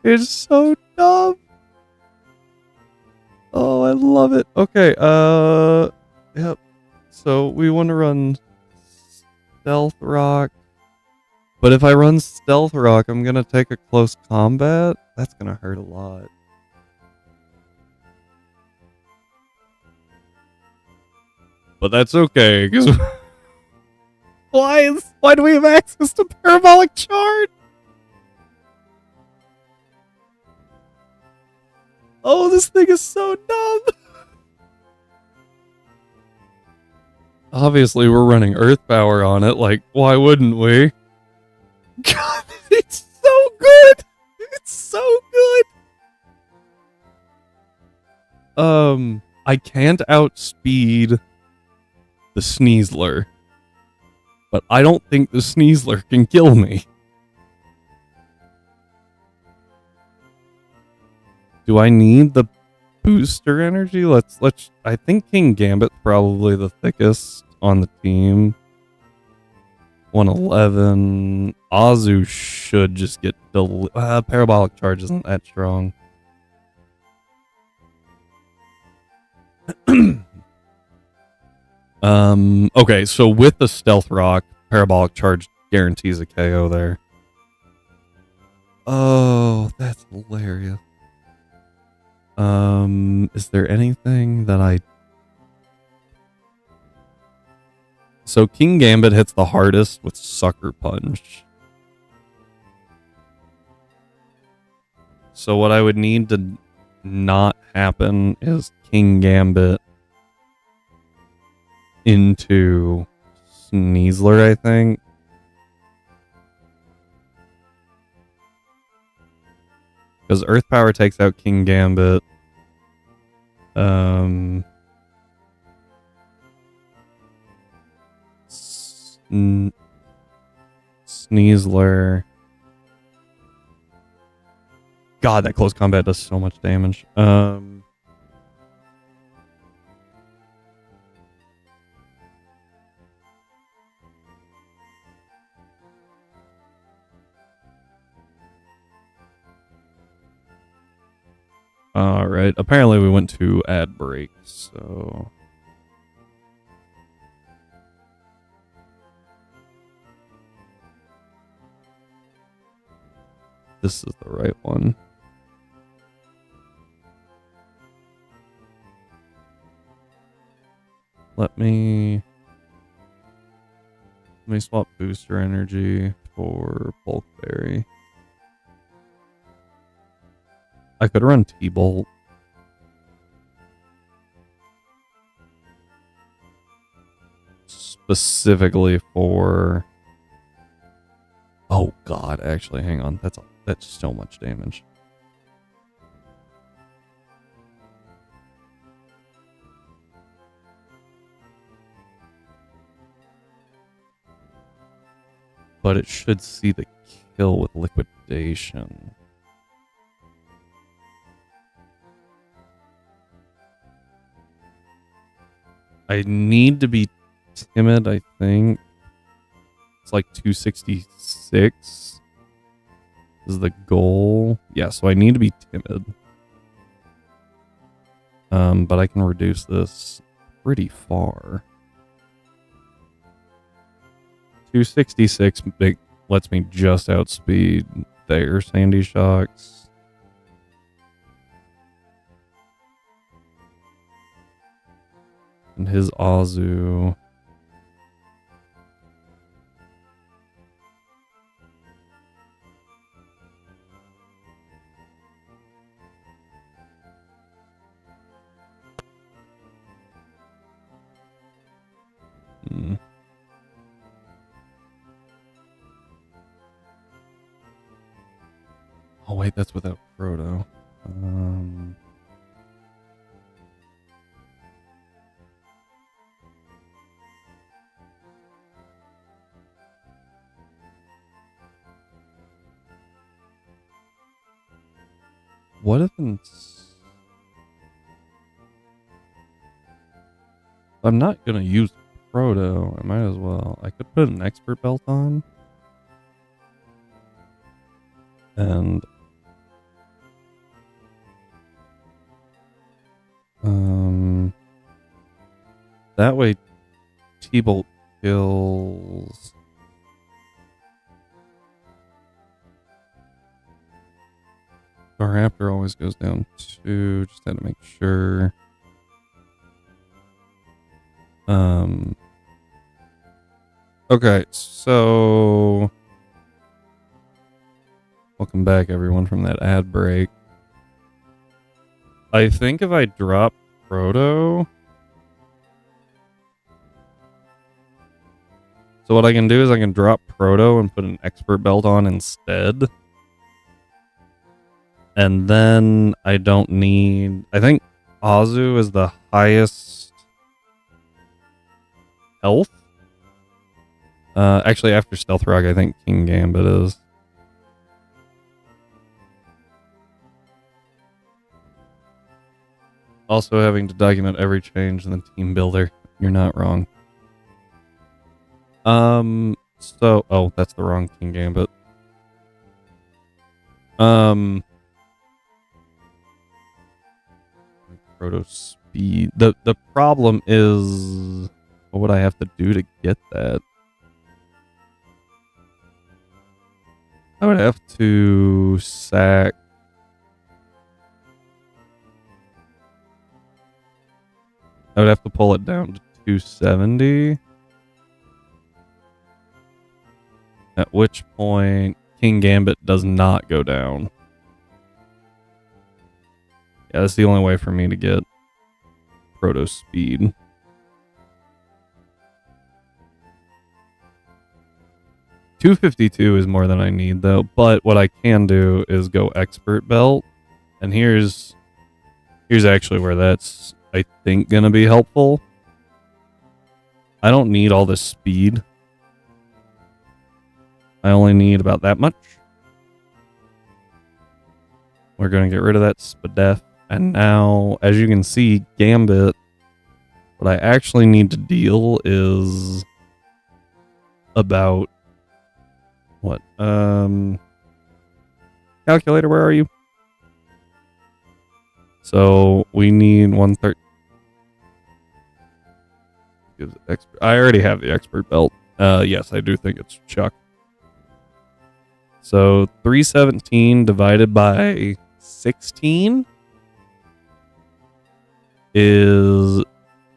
It's so dumb. Oh, I love it. Okay, yep. So we want to run Stealth Rock. But if I run Stealth Rock, I'm going to take a close combat. That's going to hurt a lot. But that's okay, because Why do we have access to parabolic charge? Oh, this thing is so dumb. Obviously, we're running Earth power on it. Like, why wouldn't we? God, it's so good. It's so good. I can't outspeed the Sneasler, but I don't think the Sneasler can kill me. Do I need the booster energy? Let's I think King Gambit's probably the thickest on the team. 111. Azu should just get parabolic charge isn't that strong. Okay, so with the stealth rock, parabolic charge guarantees a KO there. Oh, that's hilarious. Is there anything that I... So King Gambit hits the hardest with Sucker Punch. So what I would need to not happen is King Gambit into Sneasler, I think. Because Earth Power takes out King Gambit. Sneasler. God, that close combat does so much damage. All right. Apparently, we went to ad break, so this is the right one. Let me swap booster energy for bulk berry. I could run T-Bolt. Specifically for... Oh god, actually, hang on. That's so much damage. But it should see the kill with liquidation. I need to be timid, I think. It's like 266 is the goal. Yeah, so I need to be timid. But I can reduce this pretty far. 266 lets me just outspeed their Sandy Shocks. And his Azu. Oh wait, that's without Proto. What if I'm not gonna use Proto? I might as well. I could put an expert belt on, and that way T-Bolt kills. Our Raptor always goes down 2. Just had to make sure. Okay, so welcome back, everyone, from that ad break. I think if I drop Proto, so what I can do is I can drop Proto and put an Expert Belt on instead. And then I don't need... I think Azu is the highest health. Actually, after Stealth Rock, I think King Gambit is. Also having to document every change in the team builder. You're not wrong. So... Oh, that's the wrong King Gambit. Proto speed. The problem is... What would I have to do to get that? I would have to sack... I would have to pull it down to 270. At which point, King Gambit does not go down. Yeah, that's the only way for me to get Proto speed. $252 is more than I need, though. But what I can do is go Expert Belt. And here's actually where that's, I think, going to be helpful. I don't need all this speed. I only need about that much. We're going to get rid of that Spadef. And now, as you can see, Gambit, what I actually need to deal is about... What? Calculator, where are you? So we need 130. I already have the Expert Belt. Yes, I do think it's Chuck. So 317 divided by 16 is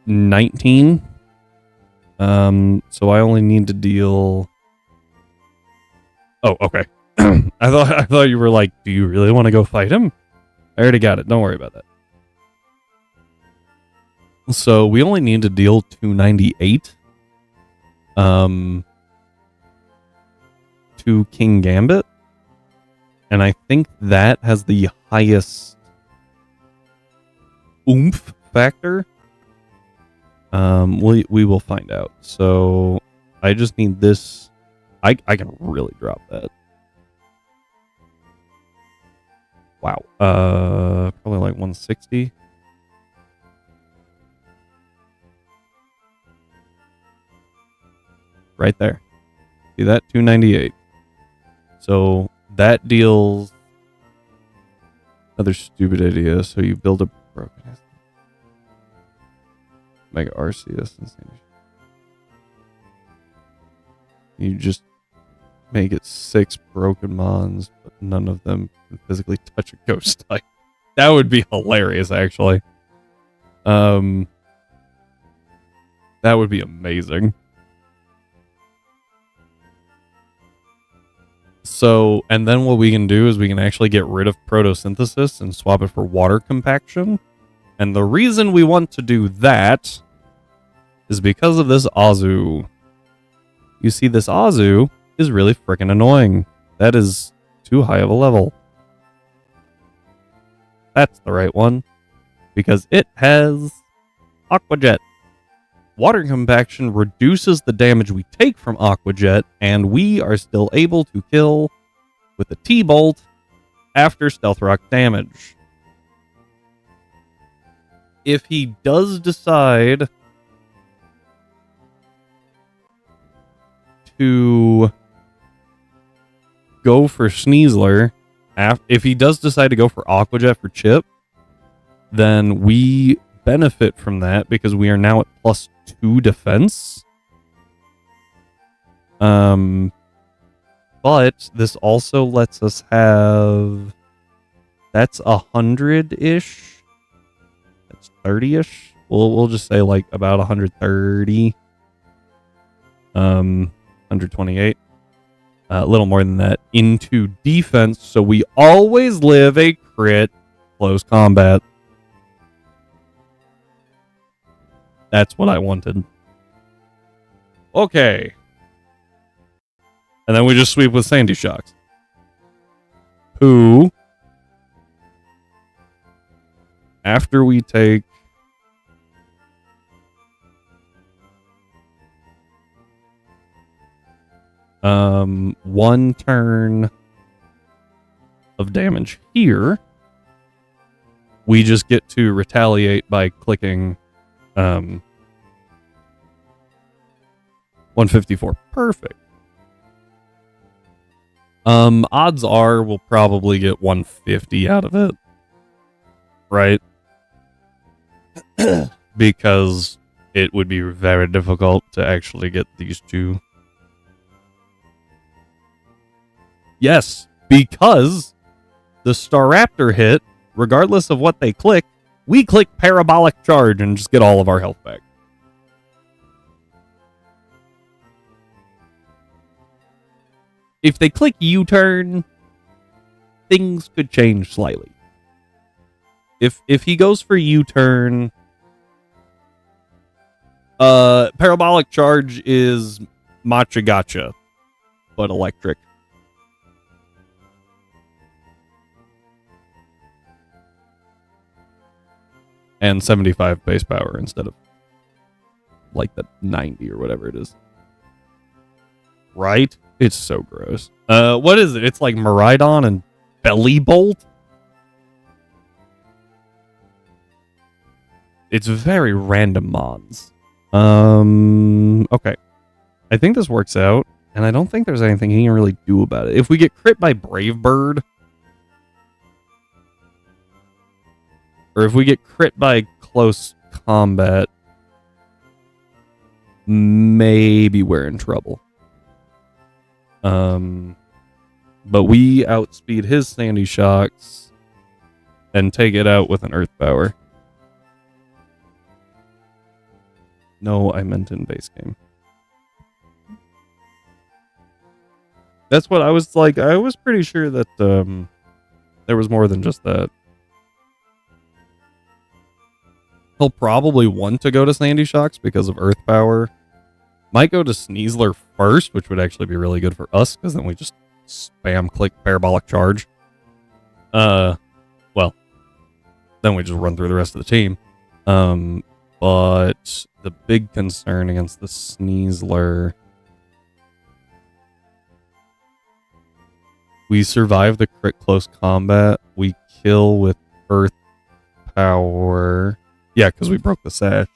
19. So I only need to deal... Oh, okay. I thought you were like, do you really want to go fight him? I already got it. Don't worry about that. So we only need to deal 298 to King Gambit. And I think that has the highest oomph factor. We will find out. So I just need this. I can really drop that. Wow. Probably like 160. Right there. See that? 298. So that deals... Another stupid idea. So you build a broken... Mega Arceus. You just make it 6 broken mons, but none of them can physically touch a ghost type. That would be hilarious, actually. That would be amazing. So, and then what we can do is we can actually get rid of photosynthesis and swap it for water compaction. And the reason we want to do that is because of this Azu. You see, this Azu is really freaking annoying. That is too high of a level. That's the right one. Because it has Aqua Jet. Water compaction reduces the damage we take from Aqua Jet, and we are still able to kill with the T-Bolt after Stealth Rock damage. If he does decide to go for Sneasler, if he does decide to go for Aqua Jet for Chip, then we benefit from that because we are now at +2 defense. But this also lets us have... That's 100-ish. That's 30-ish. We'll just say like about 130. 128. A little more than that into defense, so we always live a crit close combat. That's what I wanted. Okay. And then we just sweep with Sandy Shocks. Who, after we take one turn of damage here, we just get to retaliate by clicking 154. Perfect. Odds are we'll probably get 150 out of it. Right? Because it would be very difficult to actually get these two. Yes, because the Staraptor hit, regardless of what they click, we click Parabolic Charge and just get all of our health back. If they click U-turn, things could change slightly. If he goes for U-turn, Parabolic Charge is Matcha Gotcha, but electric. And 75 base power instead of like the 90 or whatever it is. Right? It's so gross. What is it? It's like Miraidon and Belly Bolt? It's very random mons. Okay. I think this works out, and I don't think there's anything he can really do about it. If we get crit by Brave Bird, or if we get crit by close combat, maybe we're in trouble. But we outspeed his Sandy Shocks and take it out with an Earth Power. No, I meant in base game. That's what I was like. I was pretty sure that there was more than just that. He'll probably want to go to Sandy Shocks because of Earth Power. Might go to Sneasler first, which would actually be really good for us, because then we just spam click Parabolic Charge. Well, then we just run through the rest of the team. But the big concern against the Sneasler, we survive the crit close combat. We kill with Earth Power. Yeah, because we broke the sash.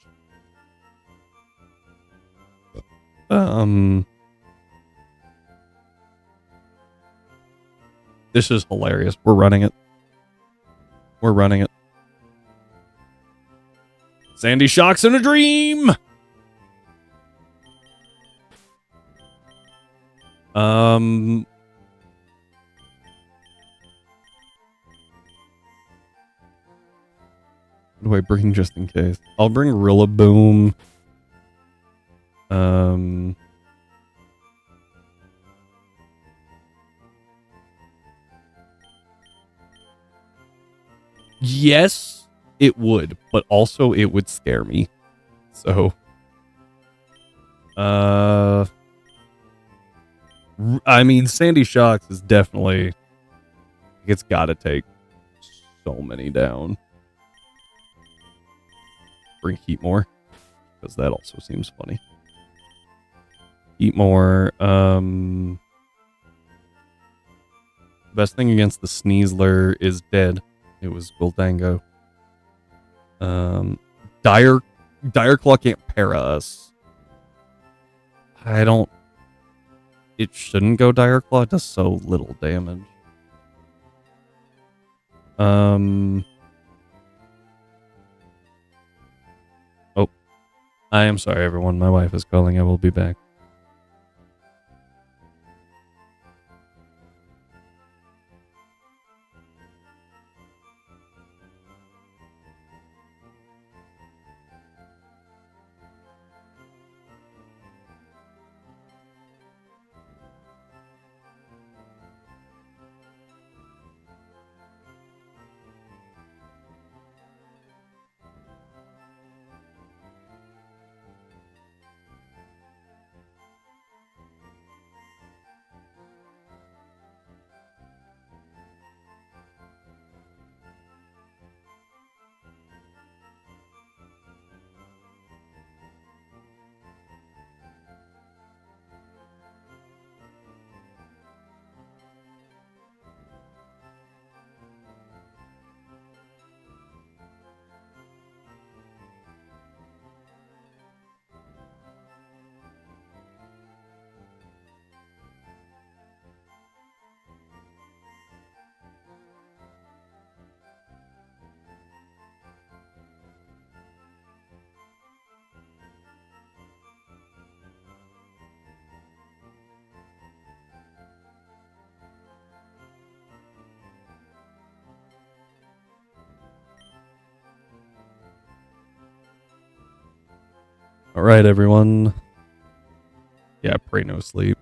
This is hilarious. We're running it. We're running it. Sandy Shocks in a dream! What do I bring just in case? I'll bring Rillaboom. Yes, it would, but also it would scare me. So, I mean, Sandy Shocks is definitely, it's got to take so many down. Bring Heatmore, because that also seems funny. Heatmore, best thing against the Sneasler is dead. It was Guldango. Dire Claw can't para us. I don't. It shouldn't go Dire Claw. It does so little damage. Oh, I am sorry, everyone. My wife is calling. I will be back. All right, everyone. Yeah, pray no sleep.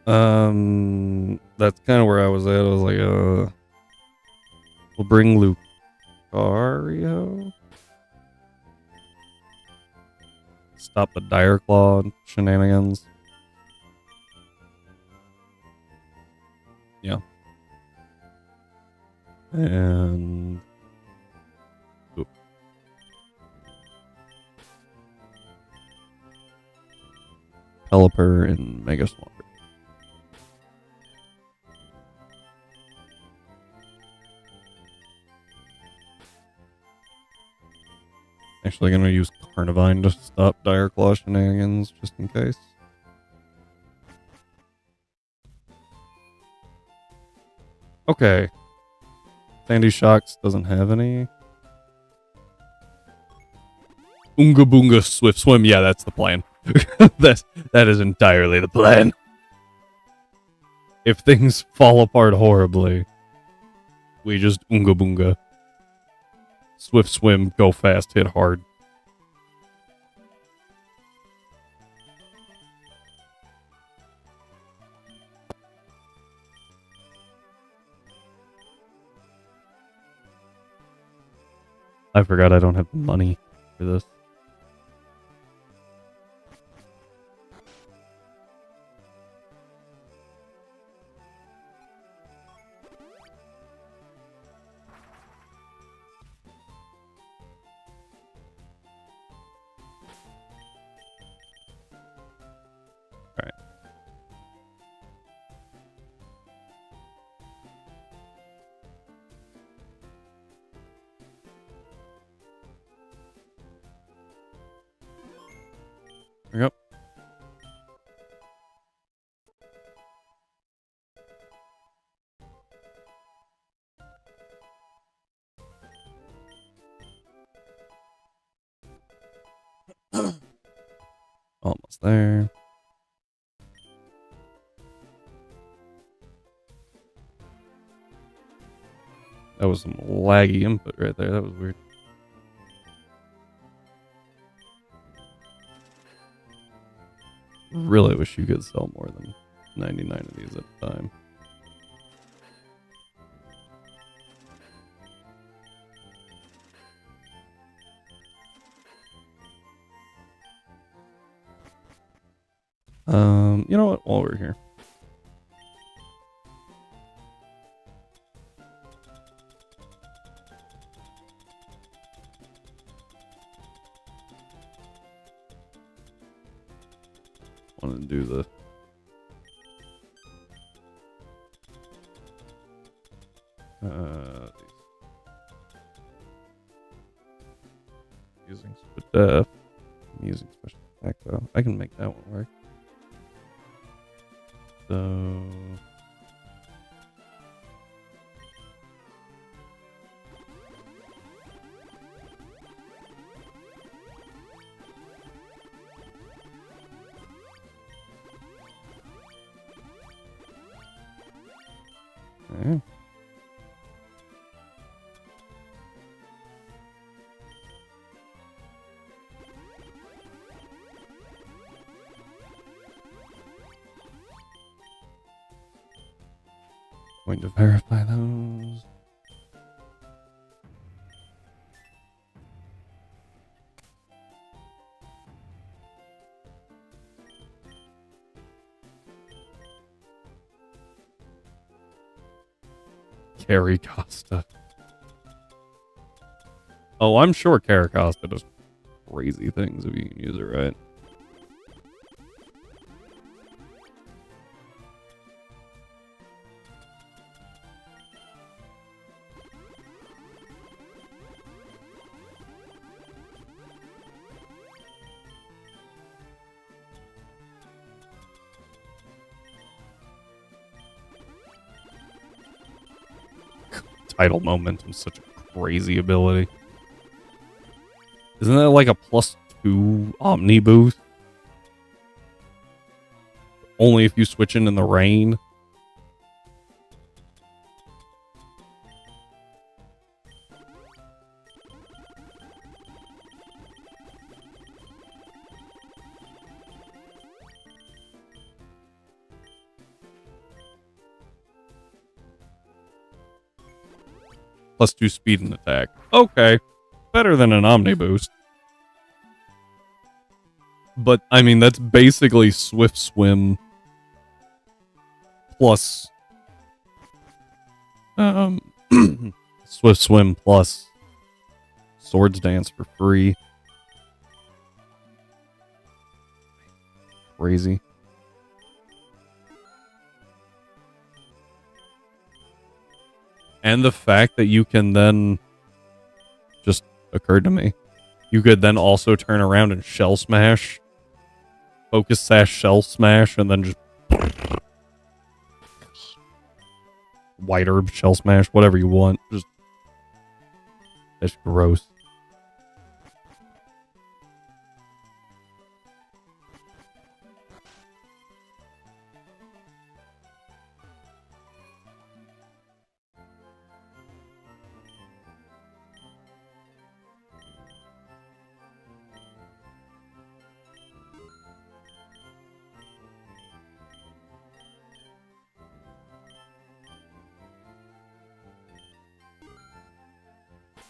That's kind of where I was at. I was like, we'll bring Lucario. Stop the Dire Claw shenanigans. Yeah. And Pelipper and Mega Swampert. Actually, gonna use Carnivine to stop Dire Claw shenanigans, just in case. Okay. Sandy Shocks doesn't have any. Oonga Boonga Swift Swim. Yeah, that's the plan. that is entirely the plan. If things fall apart horribly, we just Oonga Boonga. Swift Swim, go fast, hit hard. I forgot I don't have money for this. Alright. Yep. Almost there. That was some laggy input right there. That was weird. Really wish you could sell more than 99 of these at a time. You know what? While we're here. Want to do the using def. I'm using special attack though. I can make that one work. So okay. Going to verify those. Carry Costa. Oh, I'm sure Carry Costa does crazy things if you can use it right. Tidal Momentum is such a crazy ability. Isn't that like a +2 Omni boost? Only if you switch in the rain. +2 speed and attack. Okay. Better than an Omni Boost. But, I mean, that's basically Swift Swim plus... Swift Swim plus Swords Dance for free. Crazy. And the fact that you can then... just occurred to me. You could then also turn around and Shell Smash. Focus Sash Shell Smash, and then just... White Herb Shell Smash, whatever you want. Just... That's gross.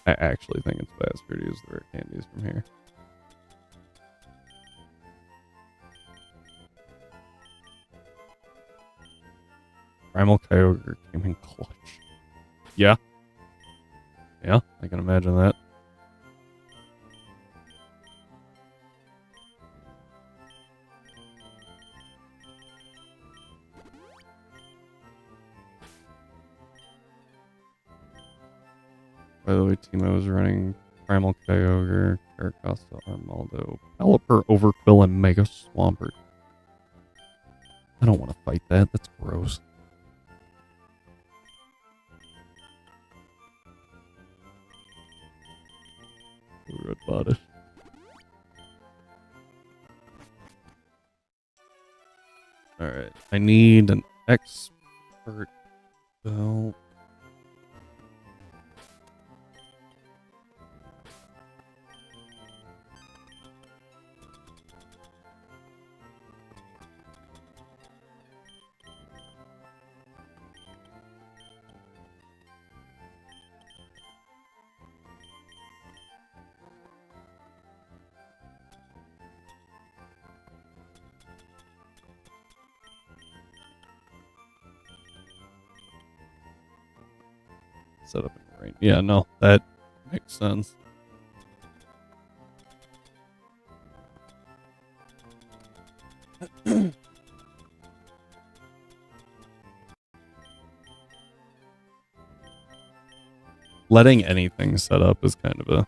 I actually think it's faster to use the rare candies from here. Primal Kyogre came in clutch. Yeah. Yeah, I can imagine that. By the way, Timo is running Primal Kyogre, Caracosta, Armaldo, Pelipper, Overquill, and Mega Swampert. I don't want to fight that. That's gross. Red bodice. Alright. I need an expert belt. Set up in the rain. Yeah, no, that makes sense. Letting anything set up is kind of a...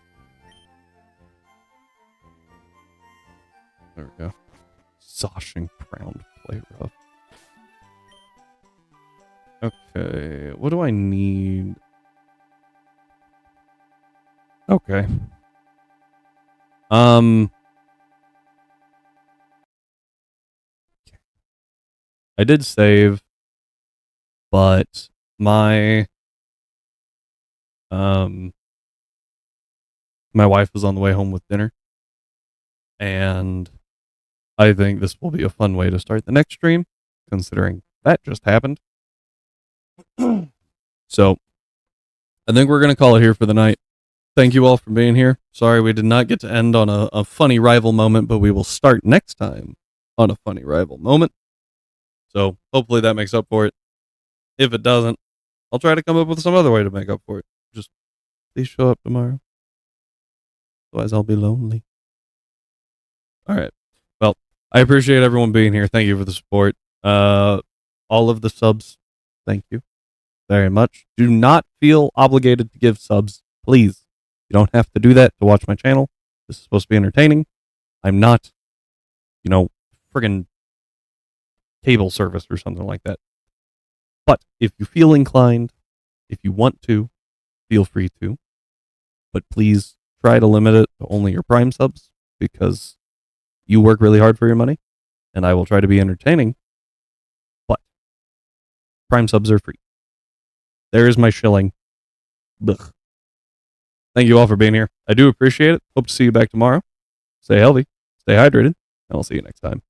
There we go. Zoshing Crowned Play Rough. Okay, what do I need? Okay. I did save, but my wife was on the way home with dinner, and I think this will be a fun way to start the next stream, considering that just happened. So, I think we're going to call it here for the night. Thank you all for being here. Sorry we did not get to end on a funny rival moment, but we will start next time on a funny rival moment. So, hopefully that makes up for it. If it doesn't, I'll try to come up with some other way to make up for it. Just please show up tomorrow. Otherwise, I'll be lonely. All right. Well, I appreciate everyone being here. Thank you for the support. All of the subs, thank you very much. Do not feel obligated to give subs, please. You don't have to do that to watch my channel. This is supposed to be entertaining. I'm not, friggin' cable service or something like that. But if you feel inclined, if you want to, feel free to. But please try to limit it to only your Prime subs, because you work really hard for your money, and I will try to be entertaining. But Prime subs are free. There is my shilling. Blech. Thank you all for being here. I do appreciate it. Hope to see you back tomorrow. Stay healthy, stay hydrated, and I'll see you next time.